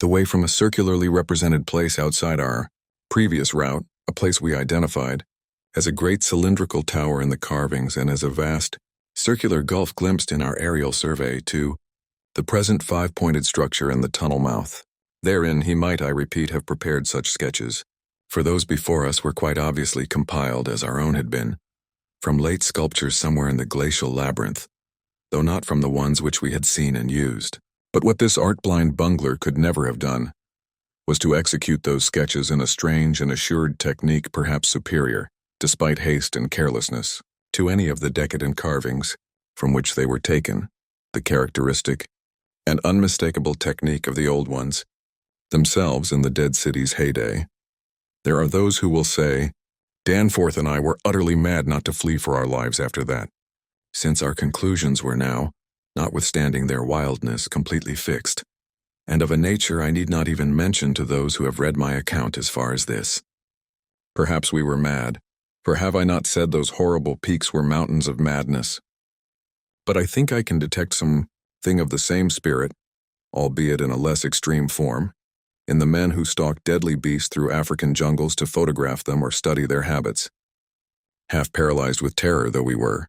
Speaker 1: the way from a circularly represented place outside our previous route, a place we identified as a great cylindrical tower in the carvings and as a vast, circular gulf glimpsed in our aerial survey, to the present 5-pointed structure and the tunnel mouth. Therein he might, I repeat, have prepared such sketches, for those before us were quite obviously compiled, as our own had been, from late sculptures somewhere in the glacial labyrinth, though not from the ones which we had seen and used. But what this art-blind bungler could never have done was to execute those sketches in a strange and assured technique perhaps superior, despite haste and carelessness, to any of the decadent carvings from which they were taken, the characteristic and unmistakable technique of the old ones, themselves in the dead city's heyday. There are those who will say, Danforth and I were utterly mad not to flee for our lives after that, since our conclusions were now, notwithstanding their wildness, completely fixed, and of a nature I need not even mention to those who have read my account as far as this. Perhaps we were mad, for have I not said those horrible peaks were mountains of madness? But I think I can detect some thing of the same spirit, albeit in a less extreme form, in the men who stalk deadly beasts through African jungles to photograph them or study their habits. Half paralyzed with terror though we were,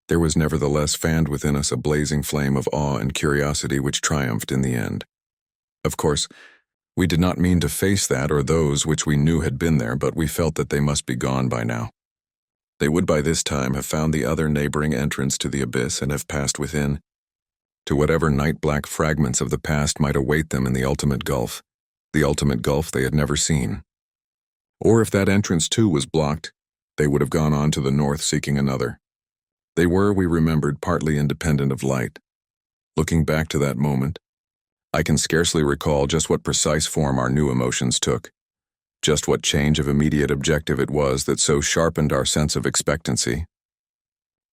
Speaker 1: there was nevertheless fanned within us a blazing flame of awe and curiosity which triumphed in the end. Of course, we did not mean to face that or those which we knew had been there, but we felt that they must be gone by now. They would by this time have found the other neighboring entrance to the abyss and have passed within, to whatever night-black fragments of the past might await them in the ultimate gulf they had never seen. Or if that entrance too was blocked, they would have gone on to the north seeking another. They were, we remembered, partly independent of light. Looking back to that moment, I can scarcely recall just what precise form our new emotions took, just what change of immediate objective it was that so sharpened our sense of expectancy.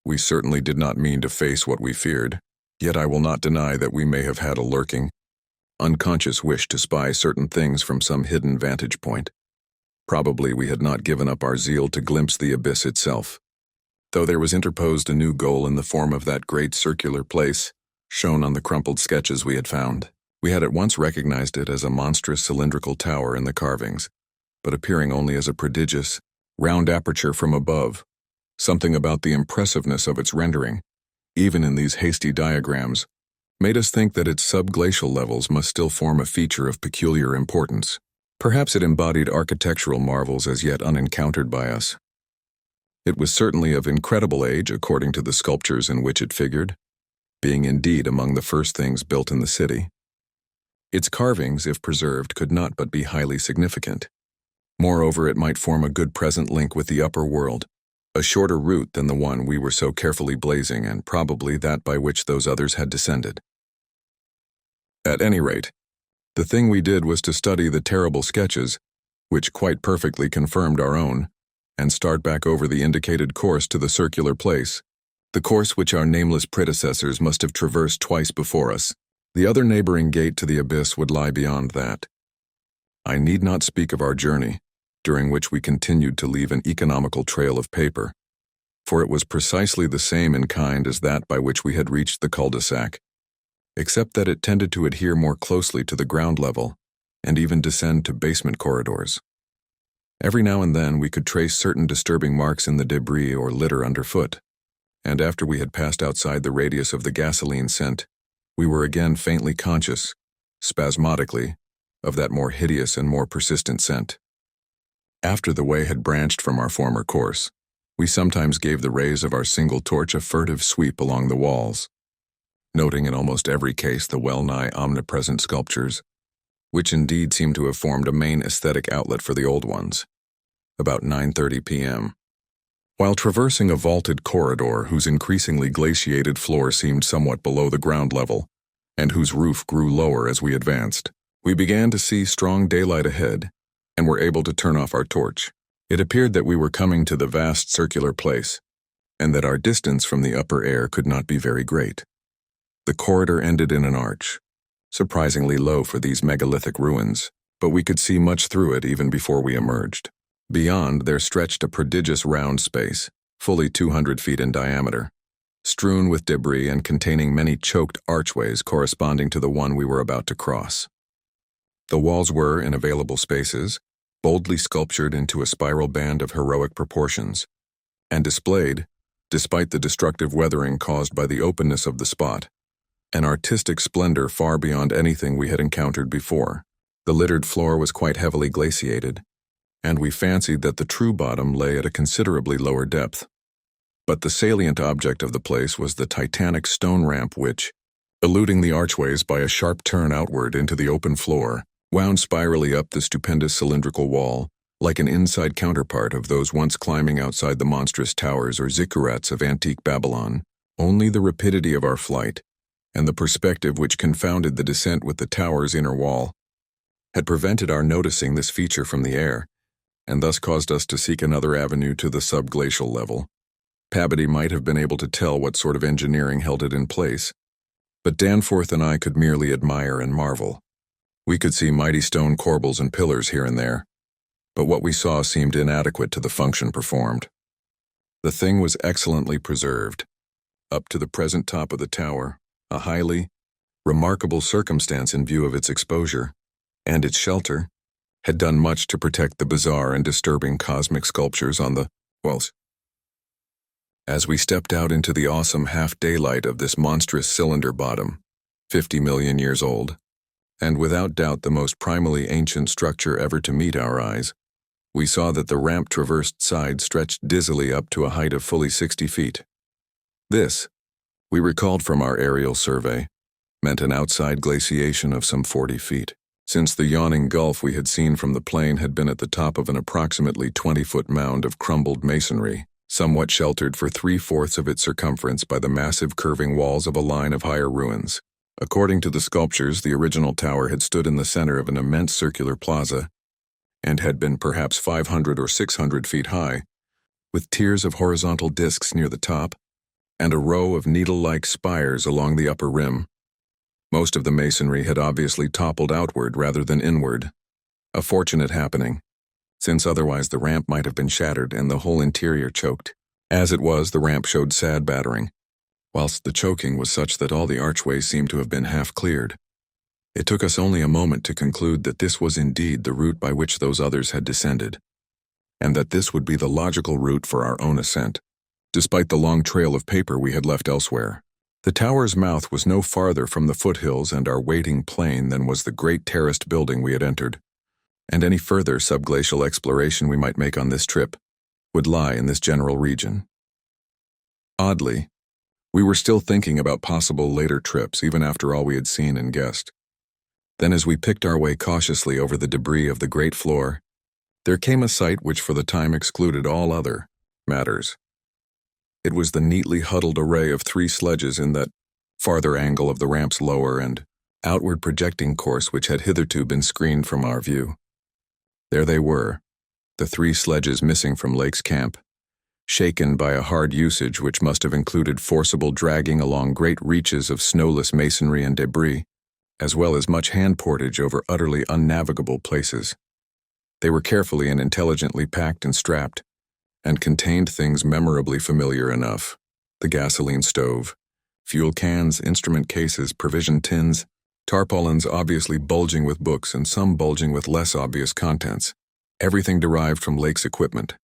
Speaker 1: We certainly did not mean to face what we feared, yet I will not deny that we may have had a lurking, unconscious wish to spy certain things from some hidden vantage point. Probably we had not given up our zeal to glimpse the abyss itself, though there was interposed a new goal in the form of that great circular place, shown on the crumpled sketches we had found. We had at once recognized it as a monstrous cylindrical tower in the carvings, but appearing only as a prodigious, round aperture from above. Something about the impressiveness of its rendering, even in these hasty diagrams, made us think that its subglacial levels must still form a feature of peculiar importance. Perhaps it embodied architectural marvels as yet unencountered by us. It was certainly of incredible age according to the sculptures in which it figured, being indeed among the first things built in the city. Its carvings, if preserved, could not but be highly significant. Moreover, it might form a good present link with the upper world, a shorter route than the one we were so carefully blazing, and probably that by which those others had descended. At any rate, the thing we did was to study the terrible sketches, which quite perfectly confirmed our own, and start back over the indicated course to the circular place, the course which our nameless predecessors must have traversed twice before us. The other neighboring gate to the abyss would lie beyond that. I need not speak of our journey, during which we continued to leave an economical trail of paper, for it was precisely the same in kind as that by which we had reached the cul-de-sac, except that it tended to adhere more closely to the ground level and even descend to basement corridors. Every now and then we could trace certain disturbing marks in the debris or litter underfoot, and after we had passed outside the radius of the gasoline scent, we were again faintly conscious, spasmodically, of that more hideous and more persistent scent. After the way had branched from our former course, we sometimes gave the rays of our single torch a furtive sweep along the walls, noting in almost every case the well-nigh omnipresent sculptures, which indeed seemed to have formed a main aesthetic outlet for the old ones. About 9:30 p.m. While traversing a vaulted corridor whose increasingly glaciated floor seemed somewhat below the ground level, and whose roof grew lower as we advanced, we began to see strong daylight ahead, and were able to turn off our torch. It appeared that we were coming to the vast circular place, and that our distance from the upper air could not be very great. The corridor ended in an arch, surprisingly low for these megalithic ruins, but we could see much through it even before we emerged. Beyond, there stretched a prodigious round space, fully 200 feet in diameter, strewn with debris and containing many choked archways corresponding to the one we were about to cross. The walls were, in available spaces, boldly sculptured into a spiral band of heroic proportions, and displayed, despite the destructive weathering caused by the openness of the spot, an artistic splendor far beyond anything we had encountered before. The littered floor was quite heavily glaciated, and we fancied that the true bottom lay at a considerably lower depth. But the salient object of the place was the titanic stone ramp which, eluding the archways by a sharp turn outward into the open floor, wound spirally up the stupendous cylindrical wall, like an inside counterpart of those once climbing outside the monstrous towers or ziggurats of antique Babylon. Only the rapidity of our flight, and the perspective which confounded the descent with the tower's inner wall, had prevented our noticing this feature from the air, and thus caused us to seek another avenue to the subglacial level. Pabody might have been able to tell what sort of engineering held it in place, but Danforth and I could merely admire and marvel. We could see mighty stone corbels and pillars here and there, but what we saw seemed inadequate to the function performed. The thing was excellently preserved. Up to the present top of the tower, a highly remarkable circumstance in view of its exposure, and its shelter, had done much to protect the bizarre and disturbing cosmic sculptures on the walls. As we stepped out into the awesome half-daylight of this monstrous cylinder bottom, 50 million years old, and without doubt the most primally ancient structure ever to meet our eyes, we saw that the ramp-traversed side stretched dizzily up to a height of fully 60 feet. This, we recalled from our aerial survey, meant an outside glaciation of some 40 feet, since the yawning gulf we had seen from the plain had been at the top of an approximately 20-foot mound of crumbled masonry, somewhat sheltered for 3/4 of its circumference by the massive curving walls of a line of higher ruins. According to the sculptures, the original tower had stood in the center of an immense circular plaza, and had been perhaps 500 or 600 feet high, with tiers of horizontal discs near the top, and a row of needle-like spires along the upper rim. Most of the masonry had obviously toppled outward rather than inward, a fortunate happening, since otherwise the ramp might have been shattered and the whole interior choked. As it was, the ramp showed sad battering, whilst the choking was such that all the archways seemed to have been half cleared. It took us only a moment to conclude that this was indeed the route by which those others had descended, and that this would be the logical route for our own ascent, despite the long trail of paper we had left elsewhere. The tower's mouth was no farther from the foothills and our waiting plain than was the great terraced building we had entered, and any further subglacial exploration we might make on this trip would lie in this general region. Oddly, we were still thinking about possible later trips even after all we had seen and guessed. Then as we picked our way cautiously over the debris of the great floor, there came a sight which for the time excluded all other matters. It was the neatly huddled array of 3 sledges in that farther angle of the ramp's lower and outward projecting course which had hitherto been screened from our view. There they were, the 3 sledges missing from Lake's camp, shaken by a hard usage which must have included forcible dragging along great reaches of snowless masonry and debris, as well as much hand portage over utterly unnavigable places. They were carefully and intelligently packed and strapped, and contained things memorably familiar enough: the gasoline stove, fuel cans, instrument cases, provision tins, tarpaulins obviously bulging with books and some bulging with less obvious contents, everything derived from Lake's equipment.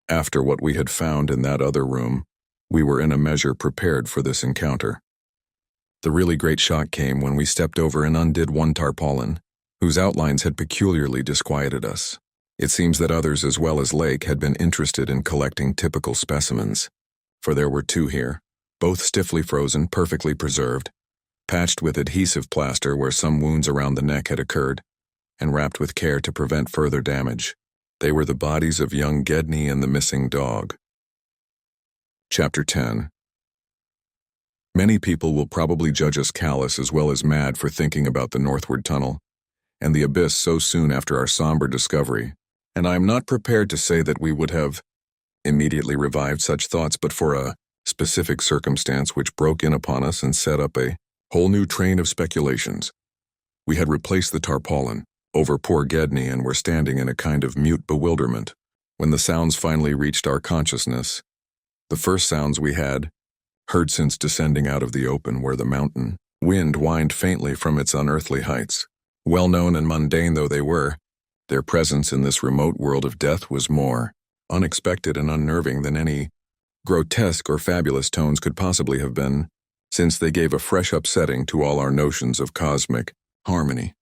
Speaker 1: After what we had found in that other room, we were in a measure prepared for this encounter. The really great shock came when we stepped over and undid one tarpaulin, whose outlines had peculiarly disquieted us. It seems that others as well as Lake had been interested in collecting typical specimens, for there were 2 here, both stiffly frozen, perfectly preserved, patched with adhesive plaster where some wounds around the neck had occurred, and wrapped with care to prevent further damage. They were the bodies of young Gedney and the missing dog. Chapter 10. Many people will probably judge us callous as well as mad for thinking about the northward tunnel and the abyss so soon after our somber discovery, and I am not prepared to say that we would have immediately revived such thoughts but for a specific circumstance which broke in upon us and set up a whole new train of speculations. We had replaced the tarpaulin over poor Gedney and were standing in a kind of mute bewilderment when the sounds finally reached our consciousness, the first sounds we had heard since descending out of the open where the mountain wind whined faintly from its unearthly heights. Well known and mundane though they were, their presence in this remote world of death was more unexpected and unnerving than any grotesque or fabulous tones could possibly have been, since they gave a fresh upsetting to all our notions of cosmic harmony.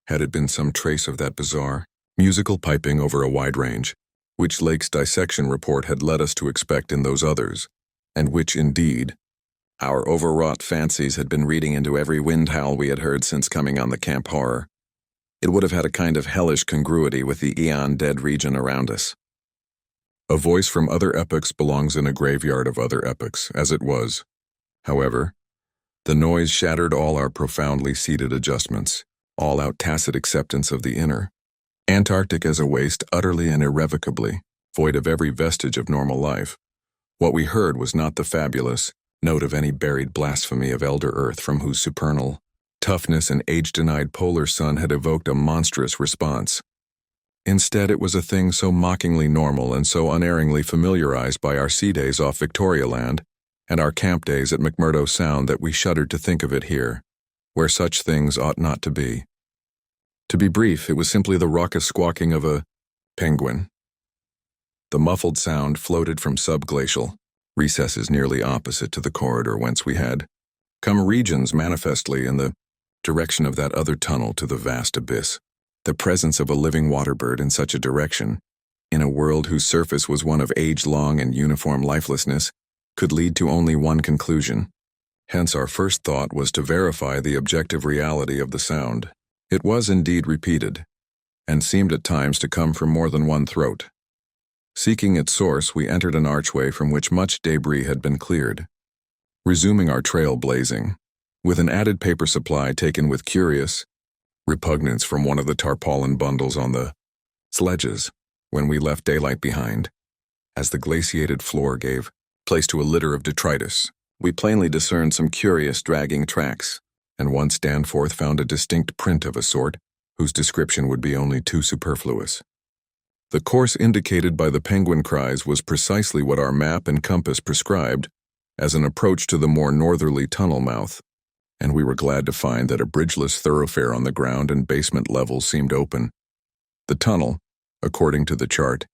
Speaker 1: Had it been some trace of that bizarre, musical piping over a wide range, which Lake's dissection report had led us to expect in those others, and which, indeed, our overwrought fancies had been reading into every wind howl we had heard since coming on the camp horror. It would have had a kind of hellish congruity with the eon-dead region around us. A voice from other epochs belongs in a graveyard of other epochs, as it was. However, the noise shattered all our profoundly seated adjustments, all out tacit acceptance of the inner. Antarctic as a waste utterly and irrevocably, void of every vestige of normal life. What we heard was not the fabulous note of any buried blasphemy of elder Earth from whose supernal toughness and age-denied polar sun had evoked a monstrous response. Instead, it was a thing so mockingly normal and so unerringly familiarized by our sea days off Victoria Land and our camp days at McMurdo Sound that we shuddered to think of it here, where such things ought not to be. To be brief, it was simply the raucous squawking of a penguin. The muffled sound floated from subglacial recesses nearly opposite to the corridor whence we had come regions manifestly in the direction of that other tunnel to the vast abyss. The presence of a living waterbird in such a direction, in a world whose surface was one of age-long and uniform lifelessness, could lead to only one conclusion. Hence our first thought was to verify the objective reality of the sound. It was indeed repeated, and seemed at times to come from more than one throat. Seeking its source, we entered an archway from which much debris had been cleared, resuming our trail blazing, with an added paper supply taken with curious repugnance from one of the tarpaulin bundles on the sledges when we left daylight behind. As the glaciated floor gave place to a litter of detritus, we plainly discerned some curious dragging tracks, and once Danforth found a distinct print of a sort, whose description would be only too superfluous. The course indicated by the penguin cries was precisely what our map and compass prescribed as an approach to the more northerly tunnel mouth, and we were glad to find that a bridgeless thoroughfare on the ground and basement levels seemed open. The tunnel, according to the chart,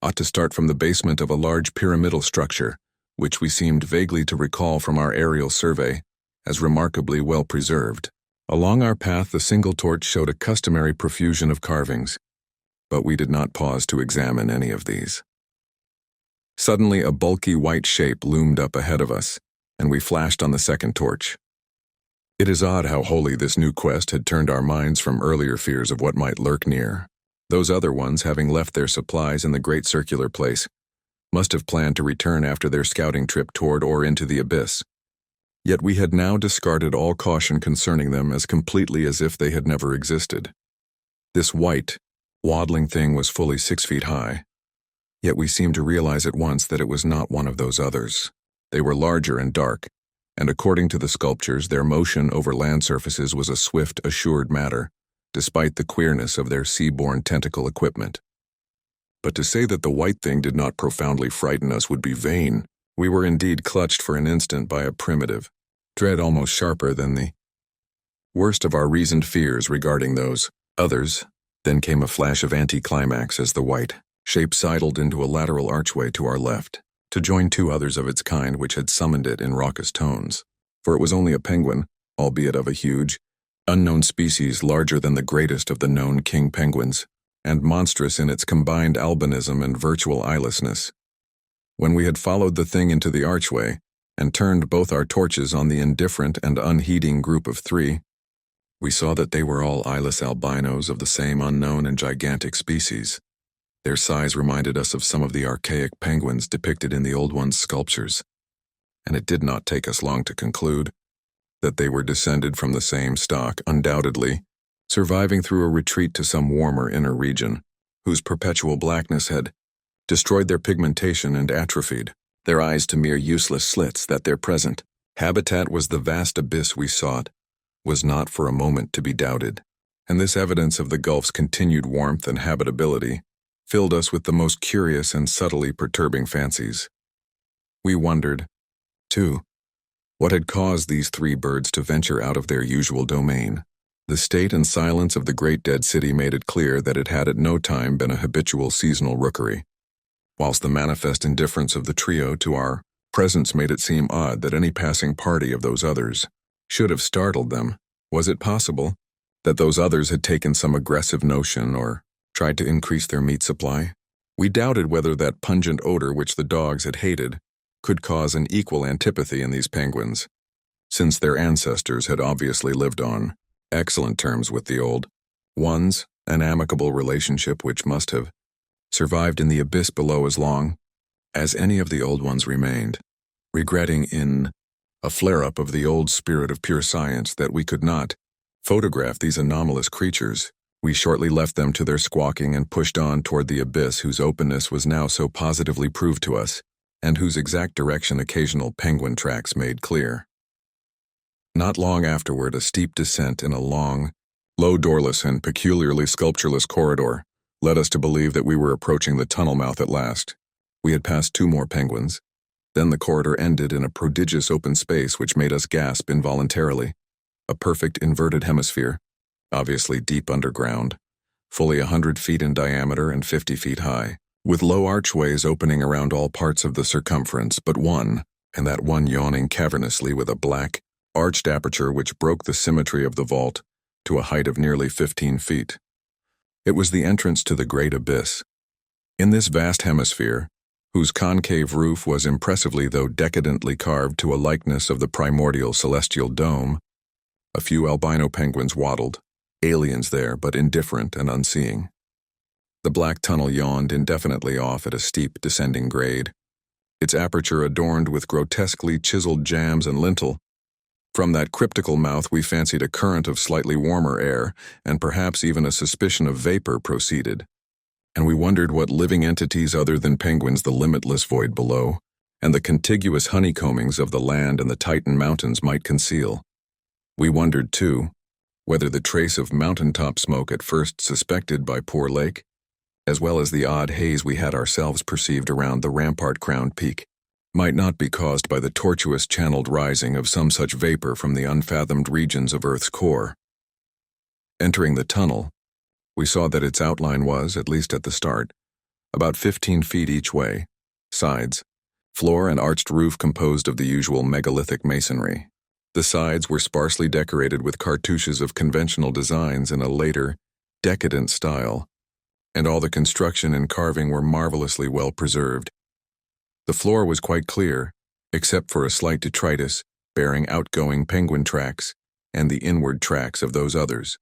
Speaker 1: ought to start from the basement of a large pyramidal structure, which we seemed vaguely to recall from our aerial survey as remarkably well preserved. Along our path, the single torch showed a customary profusion of carvings, but we did not pause to examine any of these. Suddenly, a bulky white shape loomed up ahead of us, and we flashed on the second torch. It is odd how wholly this new quest had turned our minds from earlier fears of what might lurk near. Those other ones, having left their supplies in the great circular place, must have planned to return after their scouting trip toward or into the abyss. Yet we had now discarded all caution concerning them as completely as if they had never existed. This white, waddling thing was fully 6 feet high, yet we seemed to realize at once that it was not one of those others. They were larger and dark, and according to the sculptures, their motion over land surfaces was a swift, assured matter, despite the queerness of their sea-borne tentacle equipment. But to say that the white thing did not profoundly frighten us would be vain. We were indeed clutched for an instant by a primitive dread almost sharper than the worst of our reasoned fears regarding those others. Then came a flash of anticlimax as the white shape sidled into a lateral archway to our left, to join two others of its kind which had summoned it in raucous tones. For it was only a penguin, albeit of a huge, unknown species larger than the greatest of the known king penguins, and monstrous in its combined albinism and virtual eyelessness. When we had followed the thing into the archway, and turned both our torches on the indifferent and unheeding group of three, we saw that they were all eyeless albinos of the same unknown and gigantic species. Their size reminded us of some of the archaic penguins depicted in the Old One's sculptures, and it did not take us long to conclude that they were descended from the same stock, undoubtedly, surviving through a retreat to some warmer inner region, whose perpetual blackness had destroyed their pigmentation and atrophied their eyes to mere useless slits that their present habitat was the vast abyss we sought, was not for a moment to be doubted, and this evidence of the gulf's continued warmth and habitability filled us with the most curious and subtly perturbing fancies. We wondered, too, what had caused these three birds to venture out of their usual domain. The state and silence of the great dead city made it clear that it had at no time been a habitual seasonal rookery, whilst the manifest indifference of the trio to our presence made it seem odd that any passing party of those others should have startled them. Was it possible that those others had taken some aggressive notion or tried to increase their meat supply? We doubted whether that pungent odor which the dogs had hated could cause an equal antipathy in these penguins, since their ancestors had obviously lived on excellent terms with the old One's an amicable relationship which must have survived in the abyss below as long as any of the old ones remained, regretting in a flare-up of the old spirit of pure science that we could not photograph these anomalous creatures. We shortly left them to their squawking and pushed on toward the abyss whose openness was now so positively proved to us, and whose exact direction occasional penguin tracks made clear. Not long afterward, a steep descent in a long, low doorless and peculiarly sculptureless corridor led us to believe that we were approaching the tunnel mouth at last. We had passed 2 more penguins. Then the corridor ended in a prodigious open space which made us gasp involuntarily. A perfect inverted hemisphere, obviously deep underground, fully 100 feet in diameter and 50 feet high, with low archways opening around all parts of the circumference but one, and that one yawning cavernously with a black, arched aperture which broke the symmetry of the vault to a height of nearly 15 feet. It was the entrance to the great abyss. In this vast hemisphere, whose concave roof was impressively though decadently carved to a likeness of the primordial celestial dome, a few albino penguins waddled, aliens there but indifferent and unseeing. The black tunnel yawned indefinitely off at a steep descending grade, its aperture adorned with grotesquely chiseled jambs and lintel. From that cryptical mouth we fancied a current of slightly warmer air, and perhaps even a suspicion of vapor proceeded, and we wondered what living entities other than penguins the limitless void below, and the contiguous honeycombings of the land and the Titan mountains might conceal. We wondered, too, whether the trace of mountaintop smoke at first suspected by Poor Lake, as well as the odd haze we had ourselves perceived around the rampart-crowned peak, might not be caused by the tortuous channeled rising of some such vapor from the unfathomed regions of Earth's core. Entering the tunnel, we saw that its outline was, at least at the start, about 15 feet each way, sides, floor and arched roof composed of the usual megalithic masonry. The sides were sparsely decorated with cartouches of conventional designs in a later, decadent style, and all the construction and carving were marvelously well preserved. The floor was quite clear, except for a slight detritus bearing outgoing penguin tracks and the inward tracks of those others.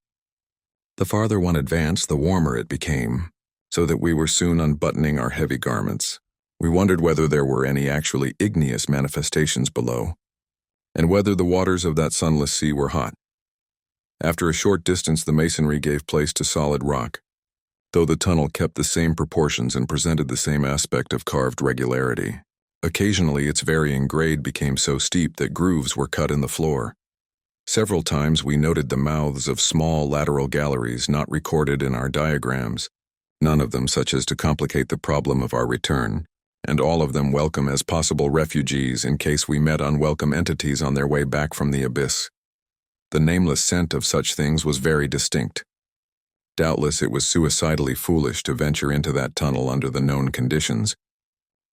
Speaker 1: The farther one advanced, the warmer it became, so that we were soon unbuttoning our heavy garments. We wondered whether there were any actually igneous manifestations below, and whether the waters of that sunless sea were hot. After a short distance, the masonry gave place to solid rock, though the tunnel kept the same proportions and presented the same aspect of carved regularity. Occasionally, its varying grade became so steep that grooves were cut in the floor. Several times we noted the mouths of small lateral galleries not recorded in our diagrams, none of them such as to complicate the problem of our return, and all of them welcome as possible refugees in case we met unwelcome entities on their way back from the abyss. The nameless scent of such things was very distinct. Doubtless it was suicidally foolish to venture into that tunnel under the known conditions,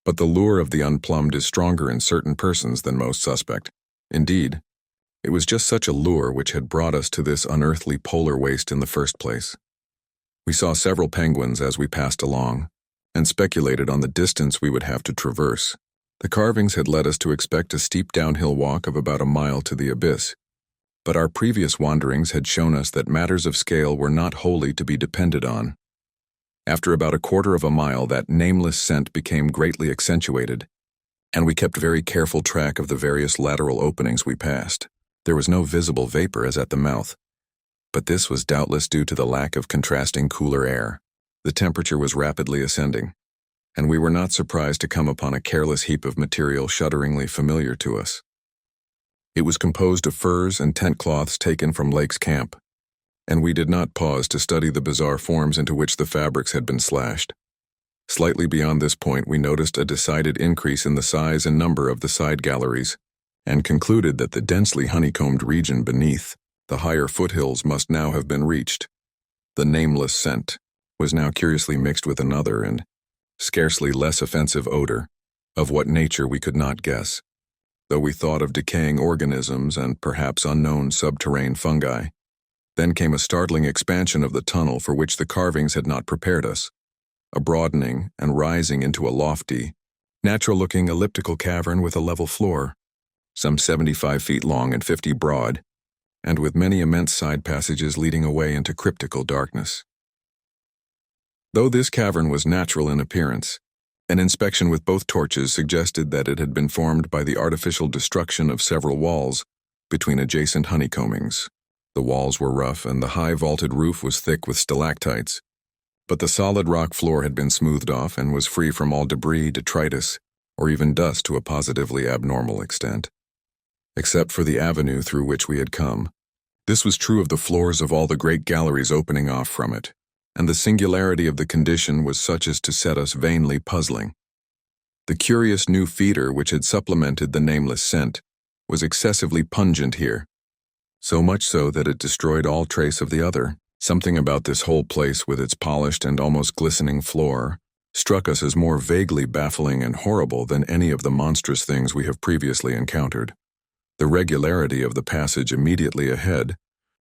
Speaker 1: but the lure of the unplumbed is stronger in certain persons than most suspect. Indeed, it was just such a lure which had brought us to this unearthly polar waste in the first place. We saw several penguins as we passed along, and speculated on the distance we would have to traverse. The carvings had led us to expect a steep downhill walk of about a mile to the abyss, but our previous wanderings had shown us that matters of scale were not wholly to be depended on. After about a quarter of a mile, that nameless scent became greatly accentuated, and we kept very careful track of the various lateral openings we passed. There was no visible vapor as at the mouth, but this was doubtless due to the lack of contrasting cooler air. The temperature was rapidly ascending, and we were not surprised to come upon a careless heap of material shudderingly familiar to us. It was composed of furs and tent cloths taken from Lake's camp, and we did not pause to study the bizarre forms into which the fabrics had been slashed. Slightly beyond this point, we noticed a decided increase in the size and number of the side galleries, and concluded that the densely honeycombed region beneath, the higher foothills, must now have been reached. The nameless scent was now curiously mixed with another and scarcely less offensive odor, of what nature we could not guess, though we thought of decaying organisms and perhaps unknown subterranean fungi. Then came a startling expansion of the tunnel for which the carvings had not prepared us, a broadening and rising into a lofty, natural-looking elliptical cavern with a level floor, some 75 feet long and 50 broad, and with many immense side passages leading away into cryptical darkness. Though this cavern was natural in appearance, an inspection with both torches suggested that it had been formed by the artificial destruction of several walls between adjacent honeycombings. The walls were rough and the high vaulted roof was thick with stalactites, but the solid rock floor had been smoothed off and was free from all debris, detritus, or even dust to a positively abnormal extent. Except for the avenue through which we had come. This was true of the floors of all the great galleries opening off from it, and the singularity of the condition was such as to set us vainly puzzling. The curious new feeder which had supplemented the nameless scent was excessively pungent here, so much so that it destroyed all trace of the other. Something about this whole place with its polished and almost glistening floor struck us as more vaguely baffling and horrible than any of the monstrous things we have previously encountered. The regularity of the passage immediately ahead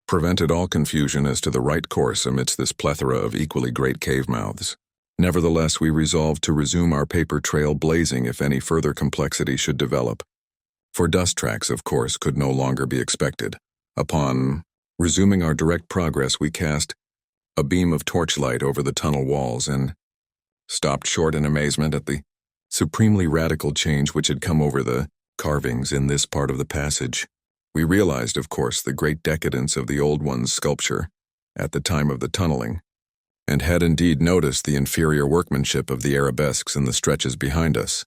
Speaker 1: prevented all confusion as to the right course amidst this plethora of equally great cave mouths. Nevertheless, we resolved to resume our paper trail blazing if any further complexity should develop. For dust tracks, of course, could no longer be expected. Upon resuming our direct progress, we cast a beam of torchlight over the tunnel walls and stopped short in amazement at the supremely radical change which had come over the carvings in this part of the passage. We realized, of course, the great decadence of the old one's sculpture at the time of the tunneling, and had indeed noticed the inferior workmanship of the arabesques in the stretches behind us.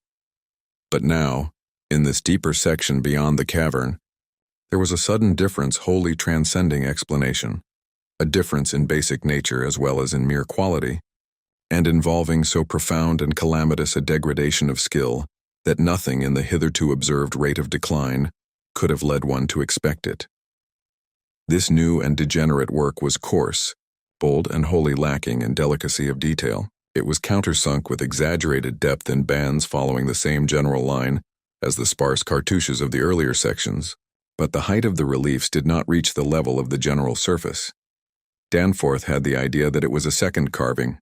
Speaker 1: But now, in this deeper section beyond the cavern, there was a sudden difference wholly transcending explanation, a difference in basic nature as well as in mere quality, and involving so profound and calamitous a degradation of skill that nothing in the hitherto observed rate of decline could have led one to expect it. This new and degenerate work was coarse, bold, and wholly lacking in delicacy of detail. It was countersunk with exaggerated depth in bands following the same general line as the sparse cartouches of the earlier sections, but the height of the reliefs did not reach the level of the general surface. Danforth had the idea that it was a second carving,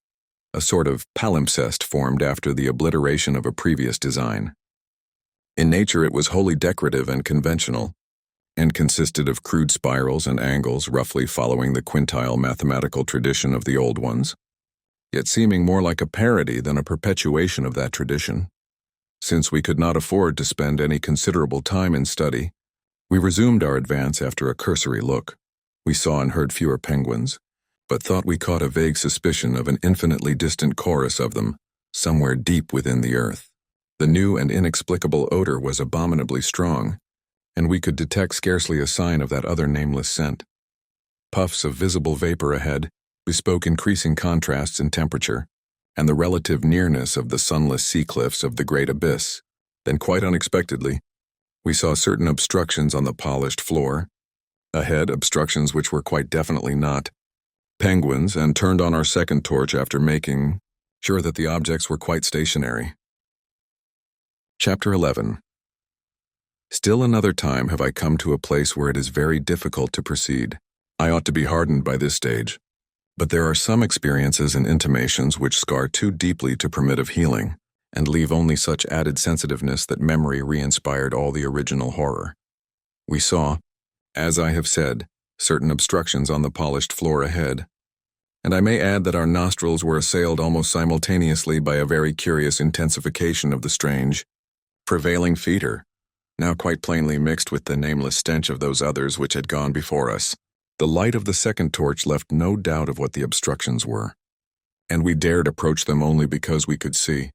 Speaker 1: a sort of palimpsest formed after the obliteration of a previous design. In nature it was wholly decorative and conventional, and consisted of crude spirals and angles roughly following the quintile mathematical tradition of the old ones, yet seeming more like a parody than a perpetuation of that tradition. Since we could not afford to spend any considerable time in study, we resumed our advance after a cursory look. We saw and heard fewer penguins, but thought we caught a vague suspicion of an infinitely distant chorus of them, somewhere deep within the earth. The new and inexplicable odor was abominably strong, and we could detect scarcely a sign of that other nameless scent. Puffs of visible vapor ahead bespoke increasing contrasts in temperature, and the relative nearness of the sunless sea cliffs of the great abyss. Then, quite unexpectedly, we saw certain obstructions on the polished floor. Ahead, obstructions which were quite definitely not penguins, and turned on our second torch after making sure that the objects were quite stationary. Chapter 11. Still another time have I come to a place where it is very difficult to proceed. I ought to be hardened by this stage, but there are some experiences and intimations which scar too deeply to permit of healing, and leave only such added sensitiveness that memory re-inspired all the original horror. We saw, as I have said, certain obstructions on the polished floor ahead, and I may add that our nostrils were assailed almost simultaneously by a very curious intensification of the strange, prevailing fetor, now quite plainly mixed with the nameless stench of those others which had gone before us. The light of the second torch left no doubt of what the obstructions were, and we dared approach them only because we could see,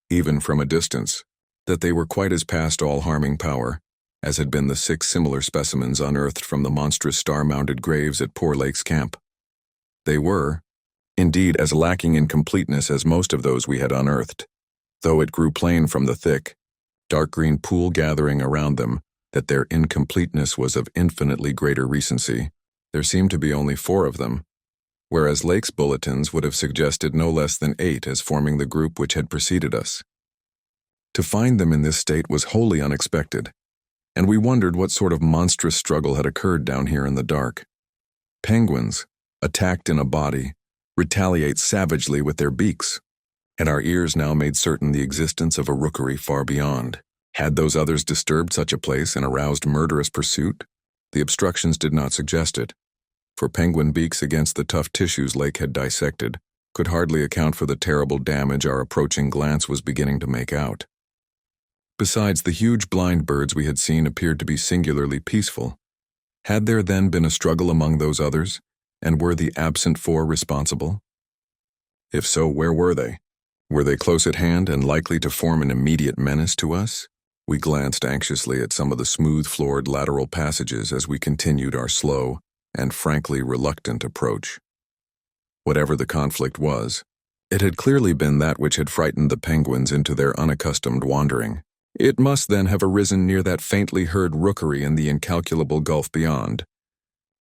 Speaker 1: even from a distance, that they were quite as past all harming power as had been the 6 similar specimens unearthed from the monstrous star-mounded graves at Poor Lake's camp. They were, indeed, as lacking in completeness as most of those we had unearthed, though it grew plain from the thick, dark green pool gathering around them that their incompleteness was of infinitely greater recency. There seemed to be only 4 of them, whereas Lake's bulletins would have suggested no less than 8 as forming the group which had preceded us. To find them in this state was wholly unexpected, and we wondered what sort of monstrous struggle had occurred down here in the dark. Penguins, attacked in a body, retaliate savagely with their beaks, and our ears now made certain the existence of a rookery far beyond. Had those others disturbed such a place and aroused murderous pursuit? The obstructions did not suggest it, for penguin beaks against the tough tissues Lake had dissected could hardly account for the terrible damage our approaching glance was beginning to make out. Besides, the huge blind birds we had seen appeared to be singularly peaceful. Had there then been a struggle among those others, and were the absent four responsible? If so, where were they? Were they close at hand and likely to form an immediate menace to us? We glanced anxiously at some of the smooth-floored lateral passages as we continued our slow and frankly reluctant approach. Whatever the conflict was, it had clearly been that which had frightened the penguins into their unaccustomed wandering. It must then have arisen near that faintly heard rookery in the incalculable gulf beyond,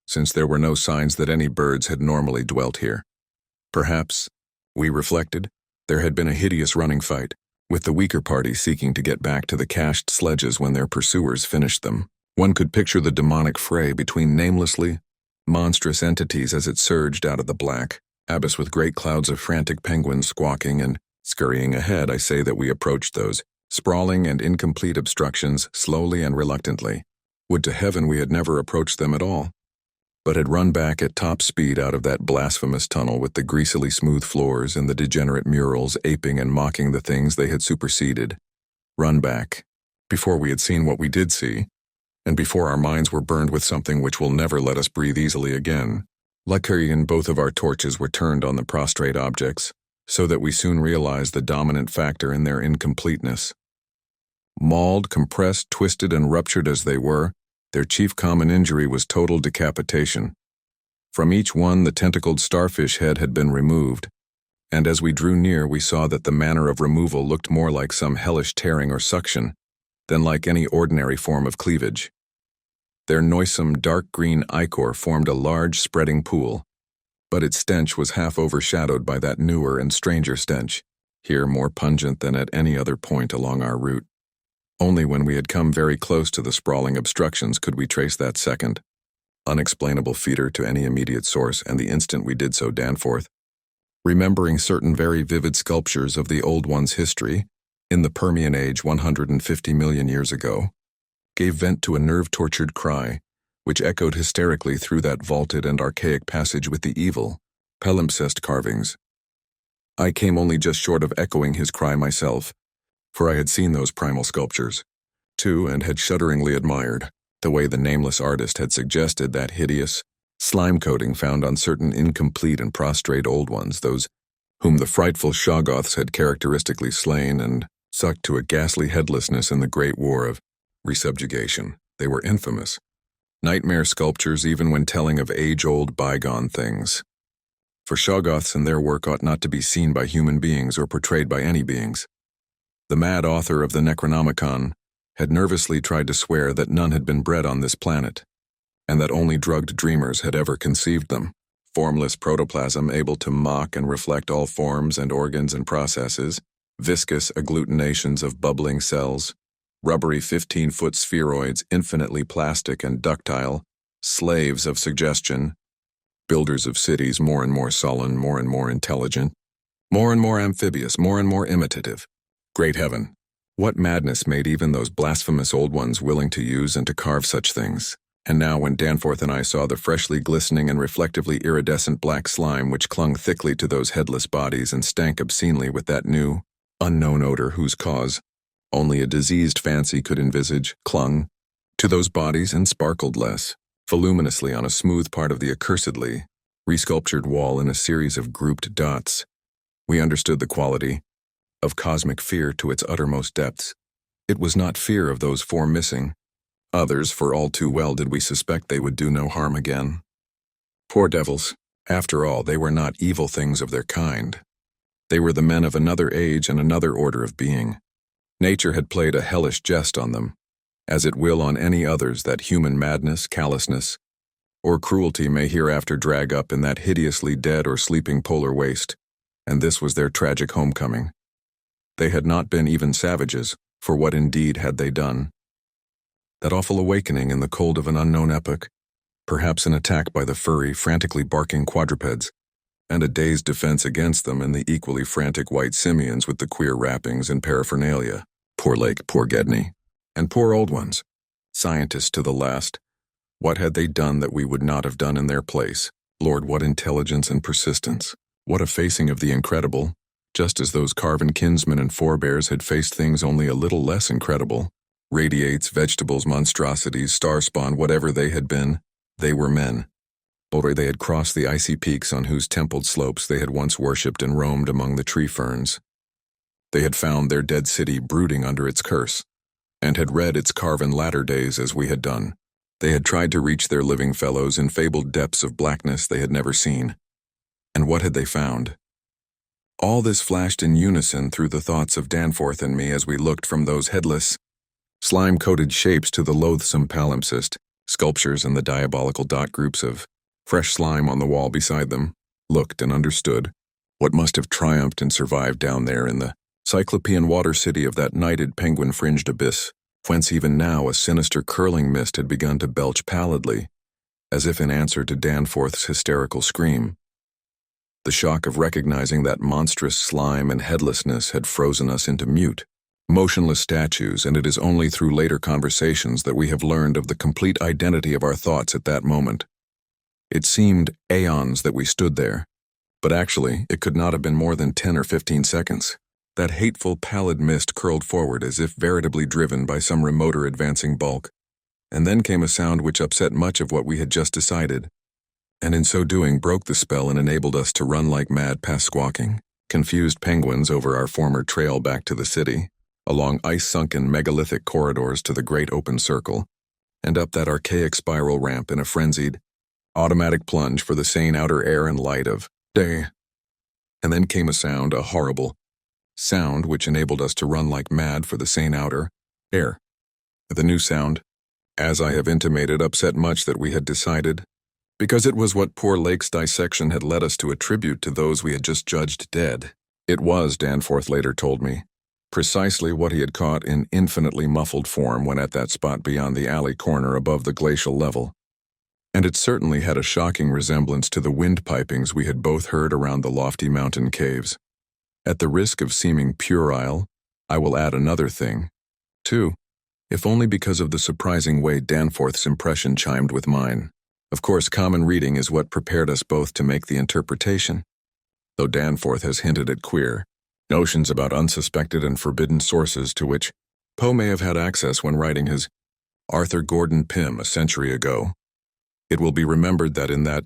Speaker 1: since there were no signs that any birds had normally dwelt here. Perhaps, we reflected, there had been a hideous running fight, with the weaker party seeking to get back to the cached sledges when their pursuers finished them. One could picture the demonic fray between namelessly monstrous entities as it surged out of the black abyss with great clouds of frantic penguins squawking and scurrying ahead. I say that we approached those sprawling and incomplete obstructions slowly and reluctantly. Would to heaven we had never approached them at all, but had run back at top speed out of that blasphemous tunnel with the greasily smooth floors and the degenerate murals aping and mocking the things they had superseded. Run back, before we had seen what we did see, and before our minds were burned with something which will never let us breathe easily again. Luckily, both of our torches were turned on the prostrate objects, so that we soon realized the dominant factor in their incompleteness. Mauled, compressed, twisted, and ruptured as they were, their chief common injury was total decapitation. From each one the tentacled starfish head had been removed, and as we drew near we saw that the manner of removal looked more like some hellish tearing or suction than like any ordinary form of cleavage. Their noisome dark green ichor formed a large spreading pool, but its stench was half overshadowed by that newer and stranger stench, here more pungent than at any other point along our route. Only when we had come very close to the sprawling obstructions could we trace that second, unexplainable feeder to any immediate source, and the instant we did so, Danforth, remembering certain very vivid sculptures of the Old One's history, in the Permian Age 150 million years ago, gave vent to a nerve-tortured cry, which echoed hysterically through that vaulted and archaic passage with the evil, palimpsest carvings. I came only just short of echoing his cry myself, for I had seen those primal sculptures, too, and had shudderingly admired the way the nameless artist had suggested that hideous slime coating found on certain incomplete and prostrate old ones, those whom the frightful Shoggoths had characteristically slain and sucked to a ghastly headlessness in the Great War of resubjugation. They were infamous. Nightmare sculptures even when telling of age-old bygone things. For Shoggoths and their work ought not to be seen by human beings or portrayed by any beings. The mad author of the Necronomicon had nervously tried to swear that none had been bred on this planet, and that only drugged dreamers had ever conceived them. Formless protoplasm able to mock and reflect all forms and organs and processes, viscous agglutinations of bubbling cells, rubbery 15-foot spheroids infinitely plastic and ductile, slaves of suggestion, builders of cities more and more sullen, more and more intelligent, more and more amphibious, more and more imitative. Great heaven, what madness made even those blasphemous old ones willing to use and to carve such things? And now when Danforth and I saw the freshly glistening and reflectively iridescent black slime which clung thickly to those headless bodies and stank obscenely with that new, unknown odor whose cause only a diseased fancy could envisage, clung to those bodies and sparkled less voluminously on a smooth part of the accursedly resculptured wall in a series of grouped dots, we understood the quality of cosmic fear to its uttermost depths. It was not fear of those four missing others, for all too well did we suspect they would do no harm again. Poor devils, after all, they were not evil things of their kind. They were the men of another age and another order of being. Nature had played a hellish jest on them, as it will on any others that human madness, callousness, or cruelty may hereafter drag up in that hideously dead or sleeping polar waste, and this was their tragic homecoming. They had not been even savages, for what indeed had they done? That awful awakening in the cold of an unknown epoch, perhaps an attack by the furry, frantically barking quadrupeds, and a dazed defense against them in the equally frantic white simians with the queer wrappings and paraphernalia. Poor Lake, poor Gedney, and poor old ones, scientists to the last, What had they done that we would not have done in their place? Lord, what intelligence and persistence. What a facing of the incredible, just as those carven kinsmen and forebears had faced things only a little less incredible. Radiates, vegetables, monstrosities, star-spawn, whatever they had been, they were men. Or they had crossed the icy peaks on whose templed slopes they had once worshipped and roamed among the tree ferns. They had found their dead city brooding under its curse, and had read its carven latter days as we had done. They had tried to reach their living fellows in fabled depths of blackness they had never seen. And what had they found? All this flashed in unison through the thoughts of Danforth and me as we looked from those headless, slime-coated shapes to the loathsome palimpsest, sculptures and the diabolical dot groups of fresh slime on the wall beside them, looked and understood what must have triumphed and survived down there in the cyclopean water city of that nighted penguin-fringed abyss, whence even now a sinister curling mist had begun to belch pallidly, as if in answer to Danforth's hysterical scream. The shock of recognizing that monstrous slime and headlessness had frozen us into mute, motionless statues, and it is only through later conversations that we have learned of the complete identity of our thoughts at that moment. It seemed aeons that we stood there, but actually it could not have been more than 10 or 15 seconds. That hateful, pallid mist curled forward as if veritably driven by some remoter advancing bulk, and then came a sound which upset much of what we had just decided, and in so doing broke the spell and enabled us to run like mad past squawking, confused penguins over our former trail back to the city, along ice-sunken megalithic corridors to the great open circle, and up that archaic spiral ramp in a frenzied, automatic plunge for the sane outer air and light of day. And then came a sound, a horrible sound which enabled us to run like mad for the sane outer air. The new sound, as I have intimated, upset much that we had decided, because it was what poor Lake's dissection had led us to attribute to those we had just judged dead. It was, Danforth later told me, precisely what he had caught in infinitely muffled form when at that spot beyond the alley corner above the glacial level. And it certainly had a shocking resemblance to the wind pipings we had both heard around the lofty mountain caves. At the risk of seeming puerile, I will add another thing, too, if only because of the surprising way Danforth's impression chimed with mine. Of course, common reading is what prepared us both to make the interpretation, though Danforth has hinted at queer notions about unsuspected and forbidden sources to which Poe may have had access when writing his Arthur Gordon Pym a century ago. It will be remembered that in that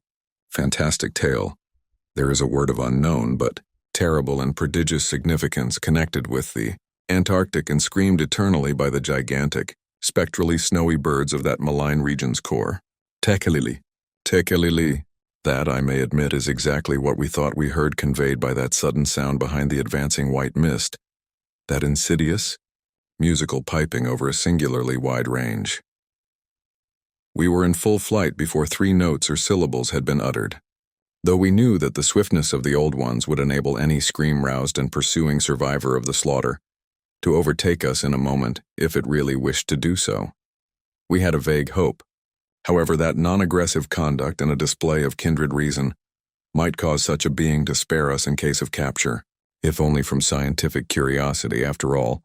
Speaker 1: fantastic tale, there is a word of unknown but terrible and prodigious significance connected with the Antarctic and screamed eternally by the gigantic, spectrally snowy birds of that malign region's core. Tekelili. Tekelili. That, I may admit, is exactly what we thought we heard conveyed by that sudden sound behind the advancing white mist, that insidious, musical piping over a singularly wide range. We were in full flight before 3 notes or syllables had been uttered, though we knew that the swiftness of the old ones would enable any scream-roused and pursuing survivor of the slaughter to overtake us in a moment if it really wished to do so. We had a vague hope, however, that non-aggressive conduct and a display of kindred reason might cause such a being to spare us in case of capture, if only from scientific curiosity. After all,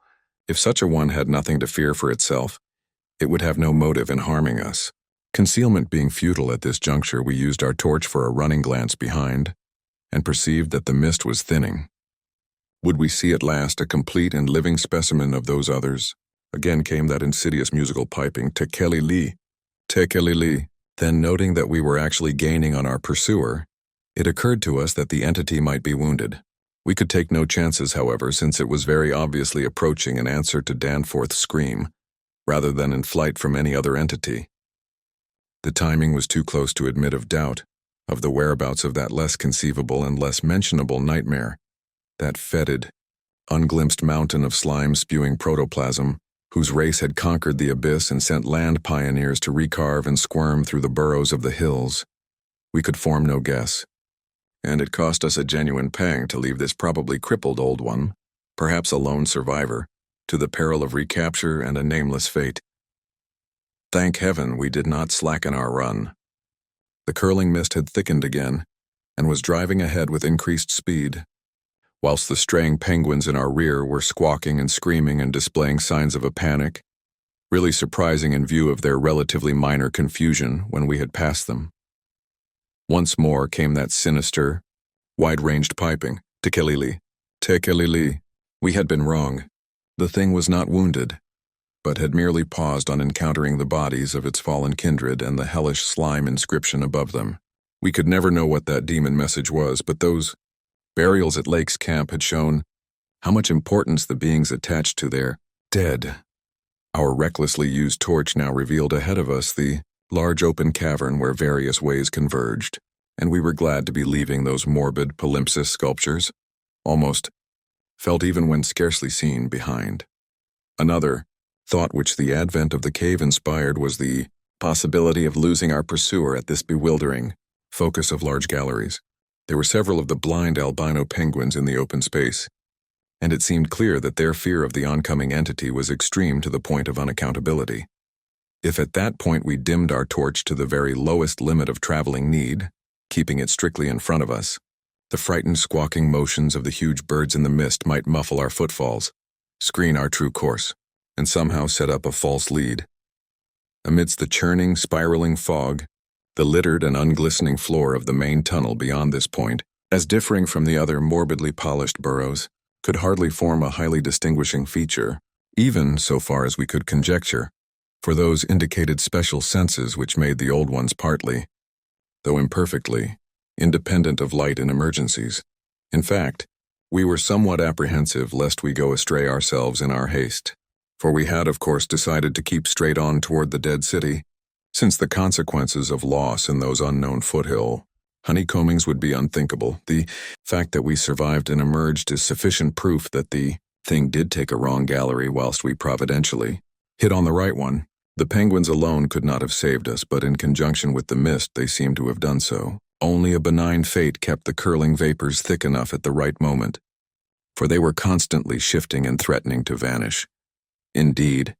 Speaker 1: if such a one had nothing to fear for itself, it would have no motive in harming us. Concealment being futile at this juncture, we used our torch for a running glance behind, and perceived that the mist was thinning. Would we see at last a complete and living specimen of those others? Again came that insidious musical piping, Tekelili. Tekelili. Then, noting that we were actually gaining on our pursuer, it occurred to us that the entity might be wounded. We could take no chances, however, since it was very obviously approaching in answer to Danforth's scream, rather than in flight from any other entity. The timing was too close to admit of doubt of the whereabouts of that less conceivable and less mentionable nightmare, that fetid, unglimpsed mountain of slime-spewing protoplasm, whose race had conquered the abyss and sent land pioneers to recarve and squirm through the burrows of the hills. We could form no guess, and it cost us a genuine pang to leave this probably crippled old one, perhaps a lone survivor, to the peril of recapture and a nameless fate. Thank heaven we did not slacken our run. The curling mist had thickened again, and was driving ahead with increased speed, whilst the straying penguins in our rear were squawking and screaming and displaying signs of a panic really surprising in view of their relatively minor confusion when we had passed them. Once more came that sinister, wide-ranged piping, "Tekelili, tekelili." We had been wrong. The thing was not wounded, but had merely paused on encountering the bodies of its fallen kindred and the hellish slime inscription above them. We could never know what that demon message was, but those burials at Lake's camp had shown how much importance the beings attached to their dead. Our recklessly used torch now revealed ahead of us the large open cavern where various ways converged, and we were glad to be leaving those morbid palimpsest sculptures, almost felt even when scarcely seen, behind. Another thought which the advent of the cave inspired was the possibility of losing our pursuer at this bewildering focus of large galleries. There were several of the blind albino penguins in the open space, and it seemed clear that their fear of the oncoming entity was extreme to the point of unaccountability. If at that point we dimmed our torch to the very lowest limit of traveling need, keeping it strictly in front of us, the frightened squawking motions of the huge birds in the mist might muffle our footfalls, screen our true course, and somehow set up a false lead. Amidst the churning, spiraling fog, the littered and unglistening floor of the main tunnel beyond this point, as differing from the other morbidly polished burrows, could hardly form a highly distinguishing feature, even so far as we could conjecture, for those indicated special senses which made the old ones partly, though imperfectly, independent of light in emergencies. In fact, we were somewhat apprehensive lest we go astray ourselves in our haste, for we had of course decided to keep straight on toward the dead city, since the consequences of loss in those unknown foothill honeycombings would be unthinkable. The fact that we survived and emerged is sufficient proof that the thing did take a wrong gallery whilst we providentially hit on the right one. The penguins alone could not have saved us, but in conjunction with the mist they seemed to have done so. Only a benign fate kept the curling vapors thick enough at the right moment, for they were constantly shifting and threatening to vanish. Indeed,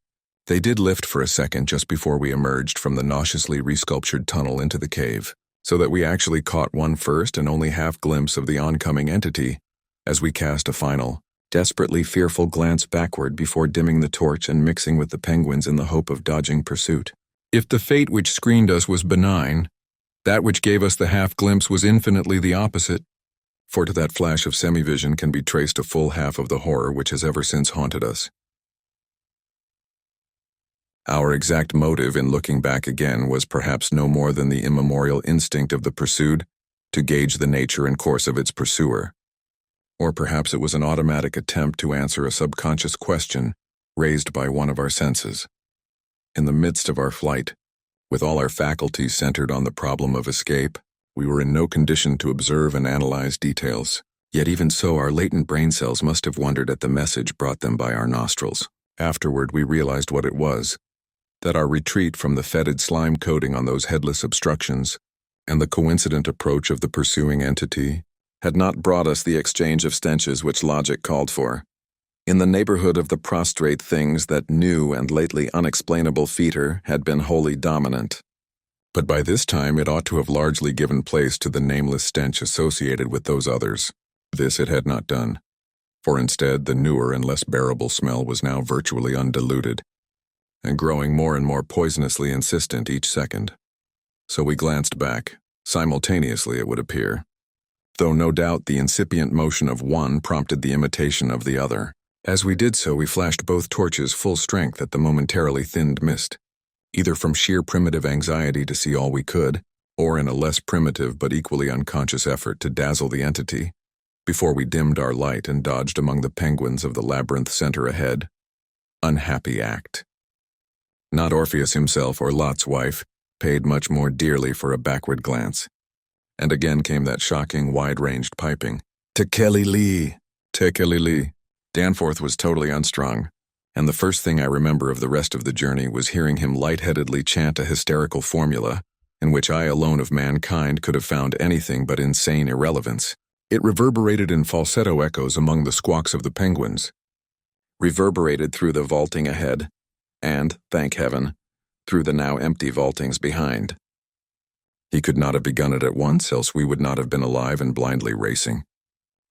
Speaker 1: they did lift for a second just before we emerged from the nauseously resculptured tunnel into the cave, so that we actually caught one first and only half glimpse of the oncoming entity as we cast a final, desperately fearful glance backward before dimming the torch and mixing with the penguins in the hope of dodging pursuit. If the fate which screened us was benign, that which gave us the half glimpse was infinitely the opposite, for to that flash of semi-vision can be traced a full half of the horror which has ever since haunted us. Our exact motive in looking back again was perhaps no more than the immemorial instinct of the pursued to gauge the nature and course of its pursuer. Or perhaps it was an automatic attempt to answer a subconscious question raised by one of our senses. In the midst of our flight, with all our faculties centered on the problem of escape, we were in no condition to observe and analyze details. Yet even so, our latent brain cells must have wondered at the message brought them by our nostrils. Afterward, we realized what it was, that our retreat from the fetid slime coating on those headless obstructions and the coincident approach of the pursuing entity had not brought us the exchange of stenches which logic called for. In the neighborhood of the prostrate things, that new and lately unexplainable fetor had been wholly dominant. But by this time it ought to have largely given place to the nameless stench associated with those others. This it had not done, for instead the newer and less bearable smell was now virtually undiluted, and growing more and more poisonously insistent each second. So we glanced back, simultaneously it would appear, though no doubt the incipient motion of one prompted the imitation of the other. As we did so, we flashed both torches full strength at the momentarily thinned mist, either from sheer primitive anxiety to see all we could, or in a less primitive but equally unconscious effort to dazzle the entity, before we dimmed our light and dodged among the penguins of the labyrinth center ahead. Unhappy act. Not Orpheus himself or Lot's wife paid much more dearly for a backward glance. And again came that shocking, wide-ranged piping. Tekelili, tekelili. Danforth was totally unstrung, and the first thing I remember of the rest of the journey was hearing him lightheadedly chant a hysterical formula in which I alone of mankind could have found anything but insane irrelevance. It reverberated in falsetto echoes among the squawks of the penguins, reverberated through the vaulting ahead, and, thank heaven, through the now empty vaultings behind. He could not have begun it at once, else we would not have been alive and blindly racing.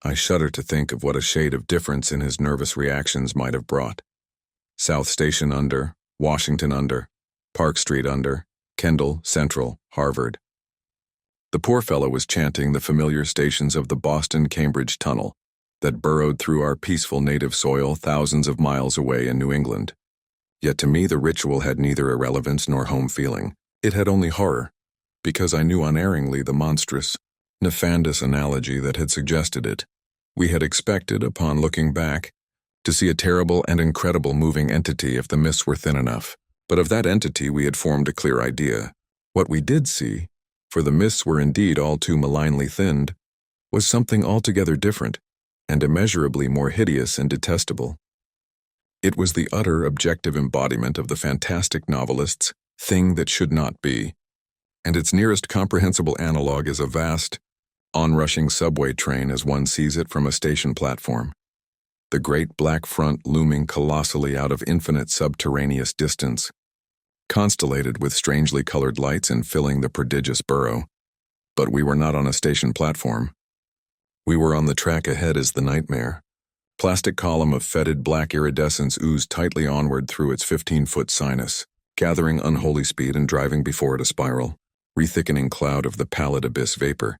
Speaker 1: I shudder to think of what a shade of difference in his nervous reactions might have brought. South Station under, Washington under, Park Street under, Kendall, Central, Harvard. The poor fellow was chanting the familiar stations of the Boston-Cambridge Tunnel that burrowed through our peaceful native soil thousands of miles away in New England. Yet to me the ritual had neither irrelevance nor home feeling. It had only horror, because I knew unerringly the monstrous, nefandous analogy that had suggested it. We had expected, upon looking back, to see a terrible and incredible moving entity if the mists were thin enough. But of that entity we had formed a clear idea. What we did see, for the mists were indeed all too malignly thinned, was something altogether different, and immeasurably more hideous and detestable. It was the utter objective embodiment of the fantastic novelist's thing that should not be, and its nearest comprehensible analog is a vast, onrushing subway train as one sees it from a station platform. The great black front looming colossally out of infinite subterraneous distance, constellated with strangely colored lights and filling the prodigious burrow. But we were not on a station platform. We were on the track ahead as the nightmare. Plastic column of fetid black iridescence oozed tightly onward through its 15-foot sinus, gathering unholy speed and driving before it a spiral, rethickening cloud of the pallid abyss vapor.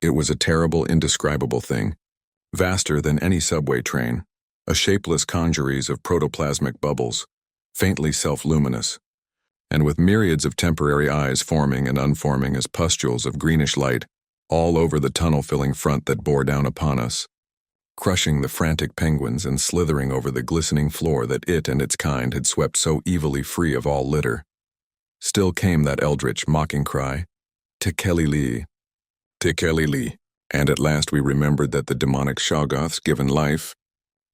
Speaker 1: It was a terrible, indescribable thing, vaster than any subway train, a shapeless congeries of protoplasmic bubbles, faintly self-luminous, and with myriads of temporary eyes forming and unforming as pustules of greenish light all over the tunnel-filling front that bore down upon us, crushing the frantic penguins and slithering over the glistening floor that it and its kind had swept so evilly free of all litter. Still came that eldritch mocking cry, "Tekeli-li, Tekeli-li," and at last we remembered that the demonic Shoggoths given life,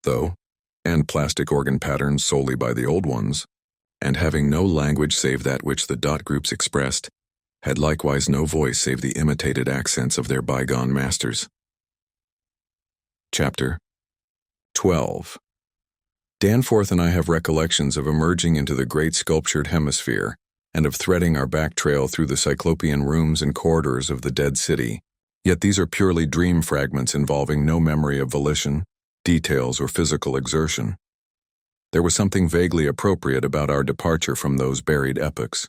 Speaker 1: though, and plastic organ patterns solely by the old ones, and having no language save that which the dot groups expressed, had likewise no voice save the imitated accents of their bygone masters. Chapter 12. Danforth and I have recollections of emerging into the great sculptured hemisphere and of threading our back trail through the cyclopean rooms and corridors of the dead city. Yet these are purely dream fragments involving no memory of volition, details, or physical exertion. There was something vaguely appropriate about our departure from those buried epochs.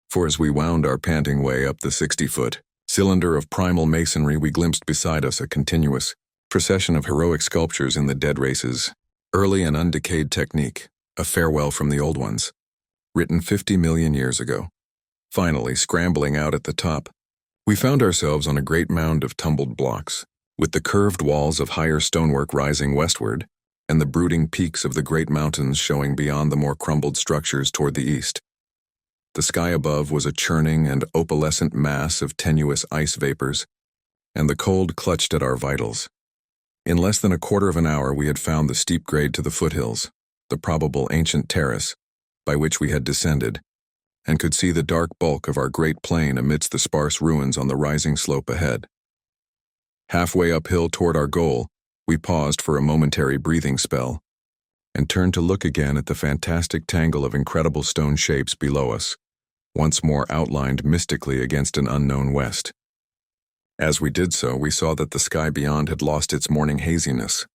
Speaker 1: For as we wound our panting way up the 60-foot cylinder of primal masonry, we glimpsed beside us a continuous procession of heroic sculptures in the dead races, early and undecayed technique, a farewell from the old ones, written 50 million years ago. Finally, scrambling out at the top, we found ourselves on a great mound of tumbled blocks, with the curved walls of higher stonework rising westward, and the brooding peaks of the great mountains showing beyond the more crumbled structures toward the east. The sky above was a churning and opalescent mass of tenuous ice vapors, and the cold clutched at our vitals. In less than a quarter of an hour we had found the steep grade to the foothills, the probable ancient terrace, by which we had descended, and could see the dark bulk of our great plain amidst the sparse ruins on the rising slope ahead. Halfway uphill toward our goal, we paused for a momentary breathing spell, and turned to look again at the fantastic tangle of incredible stone shapes below us, once more outlined mystically against an unknown west. As we did so, we saw that the sky beyond had lost its morning haziness,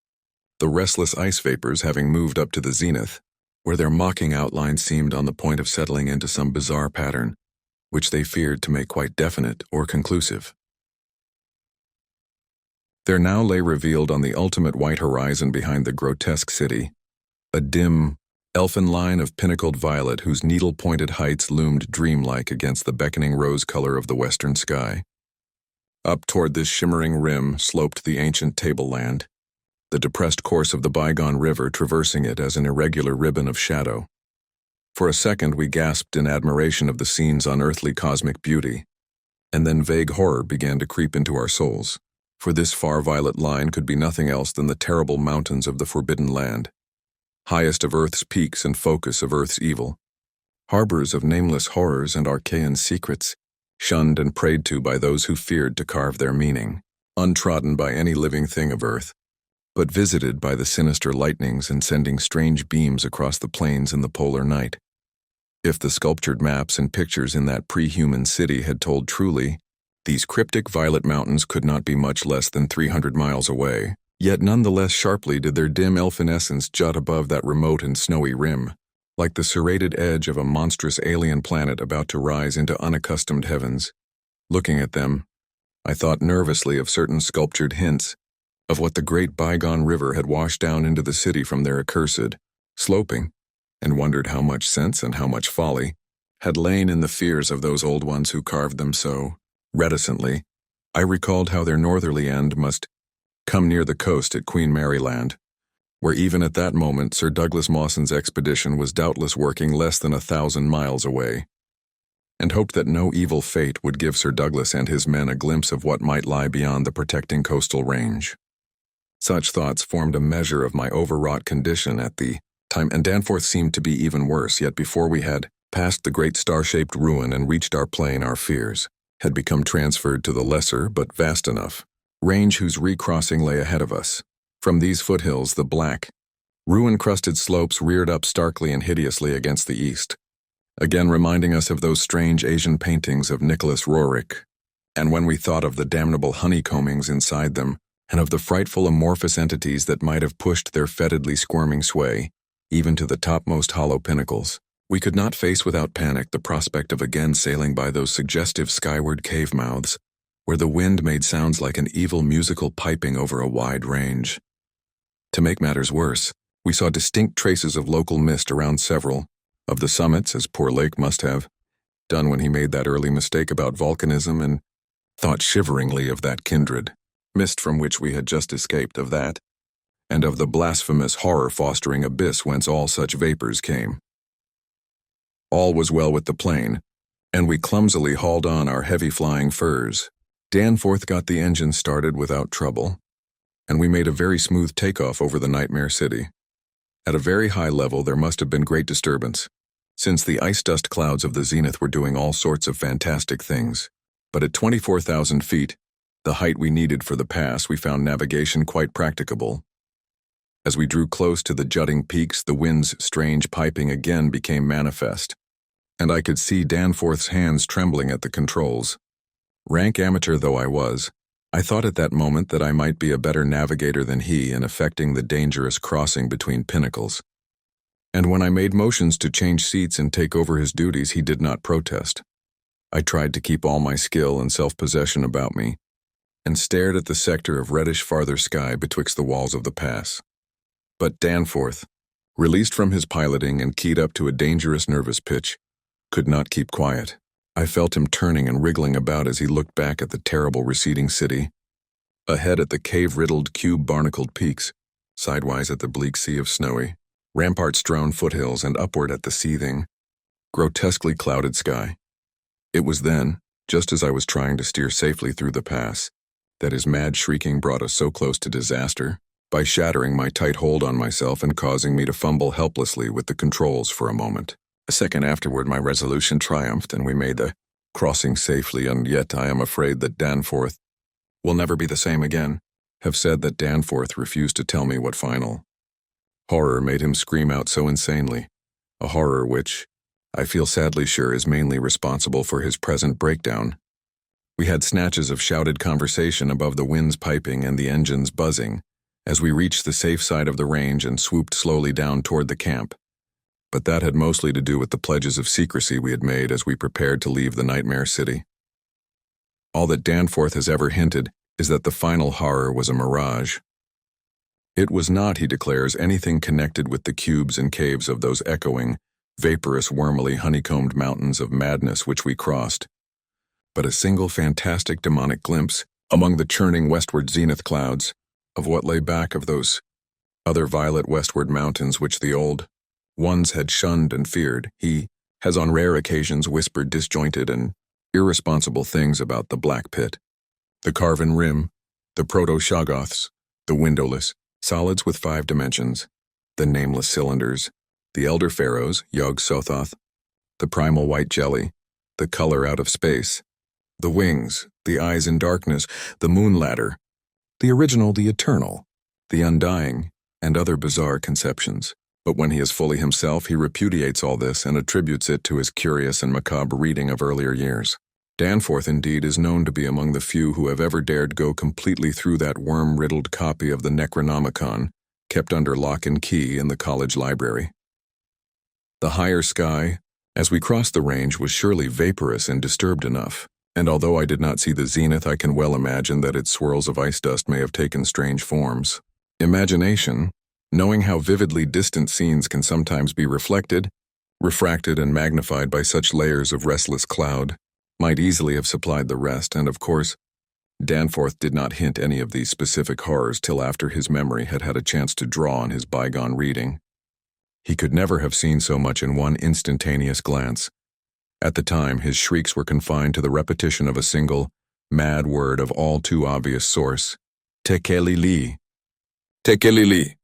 Speaker 1: the restless ice vapors having moved up to the zenith, where their mocking outline seemed on the point of settling into some bizarre pattern, which they feared to make quite definite or conclusive. There now lay revealed on the ultimate white horizon behind the grotesque city, a dim, elfin line of pinnacled violet whose needle-pointed heights loomed dreamlike against the beckoning rose color of the western sky. Up toward this shimmering rim sloped the ancient tableland, the depressed course of the bygone river traversing it as an irregular ribbon of shadow. For a second we gasped in admiration of the scene's unearthly cosmic beauty, and then vague horror began to creep into our souls, for this far violet line could be nothing else than the terrible mountains of the Forbidden Land, highest of Earth's peaks and focus of Earth's evil, harbors of nameless horrors and archaean secrets, shunned and prayed to by those who feared to carve their meaning, untrodden by any living thing of Earth, but visited by the sinister lightnings and sending strange beams across the plains in the polar night. If the sculptured maps and pictures in that pre-human city had told truly, these cryptic violet mountains could not be much less than 300 miles away, yet none the less sharply did their dim elfin essence jut above that remote and snowy rim, like the serrated edge of a monstrous alien planet about to rise into unaccustomed heavens. Looking at them, I thought nervously of certain sculptured hints of what the great bygone river had washed down into the city from their accursed sloping, and wondered how much sense and how much folly had lain in the fears of those old ones who carved them so reticently. I recalled how their northerly end must come near the coast at Queen Mary Land, where even at that moment Sir Douglas Mawson's expedition was doubtless working less than 1,000 miles away, and hoped that no evil fate would give Sir Douglas and his men a glimpse of what might lie beyond the protecting coastal range. Such thoughts formed a measure of my overwrought condition at the time, and Danforth seemed to be even worse, yet before we had passed the great star-shaped ruin and reached our plain, our fears had become transferred to the lesser, but vast enough, range whose recrossing lay ahead of us. From these foothills, the black, ruin-crusted slopes reared up starkly and hideously against the east, again reminding us of those strange Asian paintings of Nicholas Roerich, and when we thought of the damnable honeycombings inside them, and of the frightful amorphous entities that might have pushed their fetidly squirming sway, even to the topmost hollow pinnacles, we could not face without panic the prospect of again sailing by those suggestive skyward cave mouths, where the wind made sounds like an evil musical piping over a wide range. To make matters worse, we saw distinct traces of local mist around several of the summits, as poor Lake must have done when he made that early mistake about volcanism and thought shiveringly of that kindred mist from which we had just escaped, of that, and of the blasphemous horror-fostering abyss whence all such vapors came. All was well with the plane, and we clumsily hauled on our heavy-flying furs. Danforth got the engine started without trouble, and we made a very smooth takeoff over the nightmare city. At a very high level there must have been great disturbance, since the ice-dust clouds of the zenith were doing all sorts of fantastic things. But at 24,000 feet, the height we needed for the pass, we found navigation quite practicable. As we drew close to the jutting peaks, the wind's strange piping again became manifest, and I could see Danforth's hands trembling at the controls. Rank amateur though I was, I thought at that moment that I might be a better navigator than he in effecting the dangerous crossing between pinnacles. And when I made motions to change seats and take over his duties, he did not protest. I tried to keep all my skill and self-possession about me, and stared at the sector of reddish farther sky betwixt the walls of the pass. But Danforth, released from his piloting and keyed up to a dangerous nervous pitch, could not keep quiet. I felt him turning and wriggling about as he looked back at the terrible receding city, ahead at the cave-riddled, cube-barnacled peaks, sidewise at the bleak sea of snowy, rampart-strewn foothills, and upward at the seething, grotesquely clouded sky. It was then, just as I was trying to steer safely through the pass, that his mad shrieking brought us so close to disaster, by shattering my tight hold on myself and causing me to fumble helplessly with the controls for a moment. A second afterward my resolution triumphed and we made the crossing safely, and yet I am afraid that Danforth will never be the same again. Have said that Danforth refused to tell me what final horror made him scream out so insanely, a horror which, I feel sadly sure, is mainly responsible for his present breakdown. We had snatches of shouted conversation above the wind's piping and the engine's buzzing as we reached the safe side of the range and swooped slowly down toward the camp. But that had mostly to do with the pledges of secrecy we had made as we prepared to leave the nightmare city. All that Danforth has ever hinted is that the final horror was a mirage. It was not, he declares, anything connected with the cubes and caves of those echoing, vaporous, wormily honeycombed mountains of madness which we crossed, but a single fantastic demonic glimpse, among the churning westward zenith clouds, of what lay back of those other violet westward mountains which the old ones had shunned and feared. He has on rare occasions whispered disjointed and irresponsible things about the Black Pit, the carven rim, the proto-shoggoths, the windowless solids with 5 dimensions, the nameless cylinders, the elder pharaohs, Yog-Sothoth, the primal white jelly, the color out of space, the wings, the eyes in darkness, the moon ladder, the original, the eternal, the undying, and other bizarre conceptions. But when he is fully himself, he repudiates all this and attributes it to his curious and macabre reading of earlier years. Danforth, indeed, is known to be among the few who have ever dared go completely through that worm-riddled copy of the Necronomicon kept under lock and key in the college library. The higher sky, as we crossed the range, was surely vaporous and disturbed enough, and although I did not see the zenith, I can well imagine that its swirls of ice dust may have taken strange forms. Imagination, knowing how vividly distant scenes can sometimes be reflected, refracted and magnified by such layers of restless cloud, might easily have supplied the rest, and of course, Danforth did not hint any of these specific horrors till after his memory had had a chance to draw on his bygone reading. He could never have seen so much in one instantaneous glance. At the time, his shrieks were confined to the repetition of a single, mad word of all too obvious source: Tekelili. Tekelili.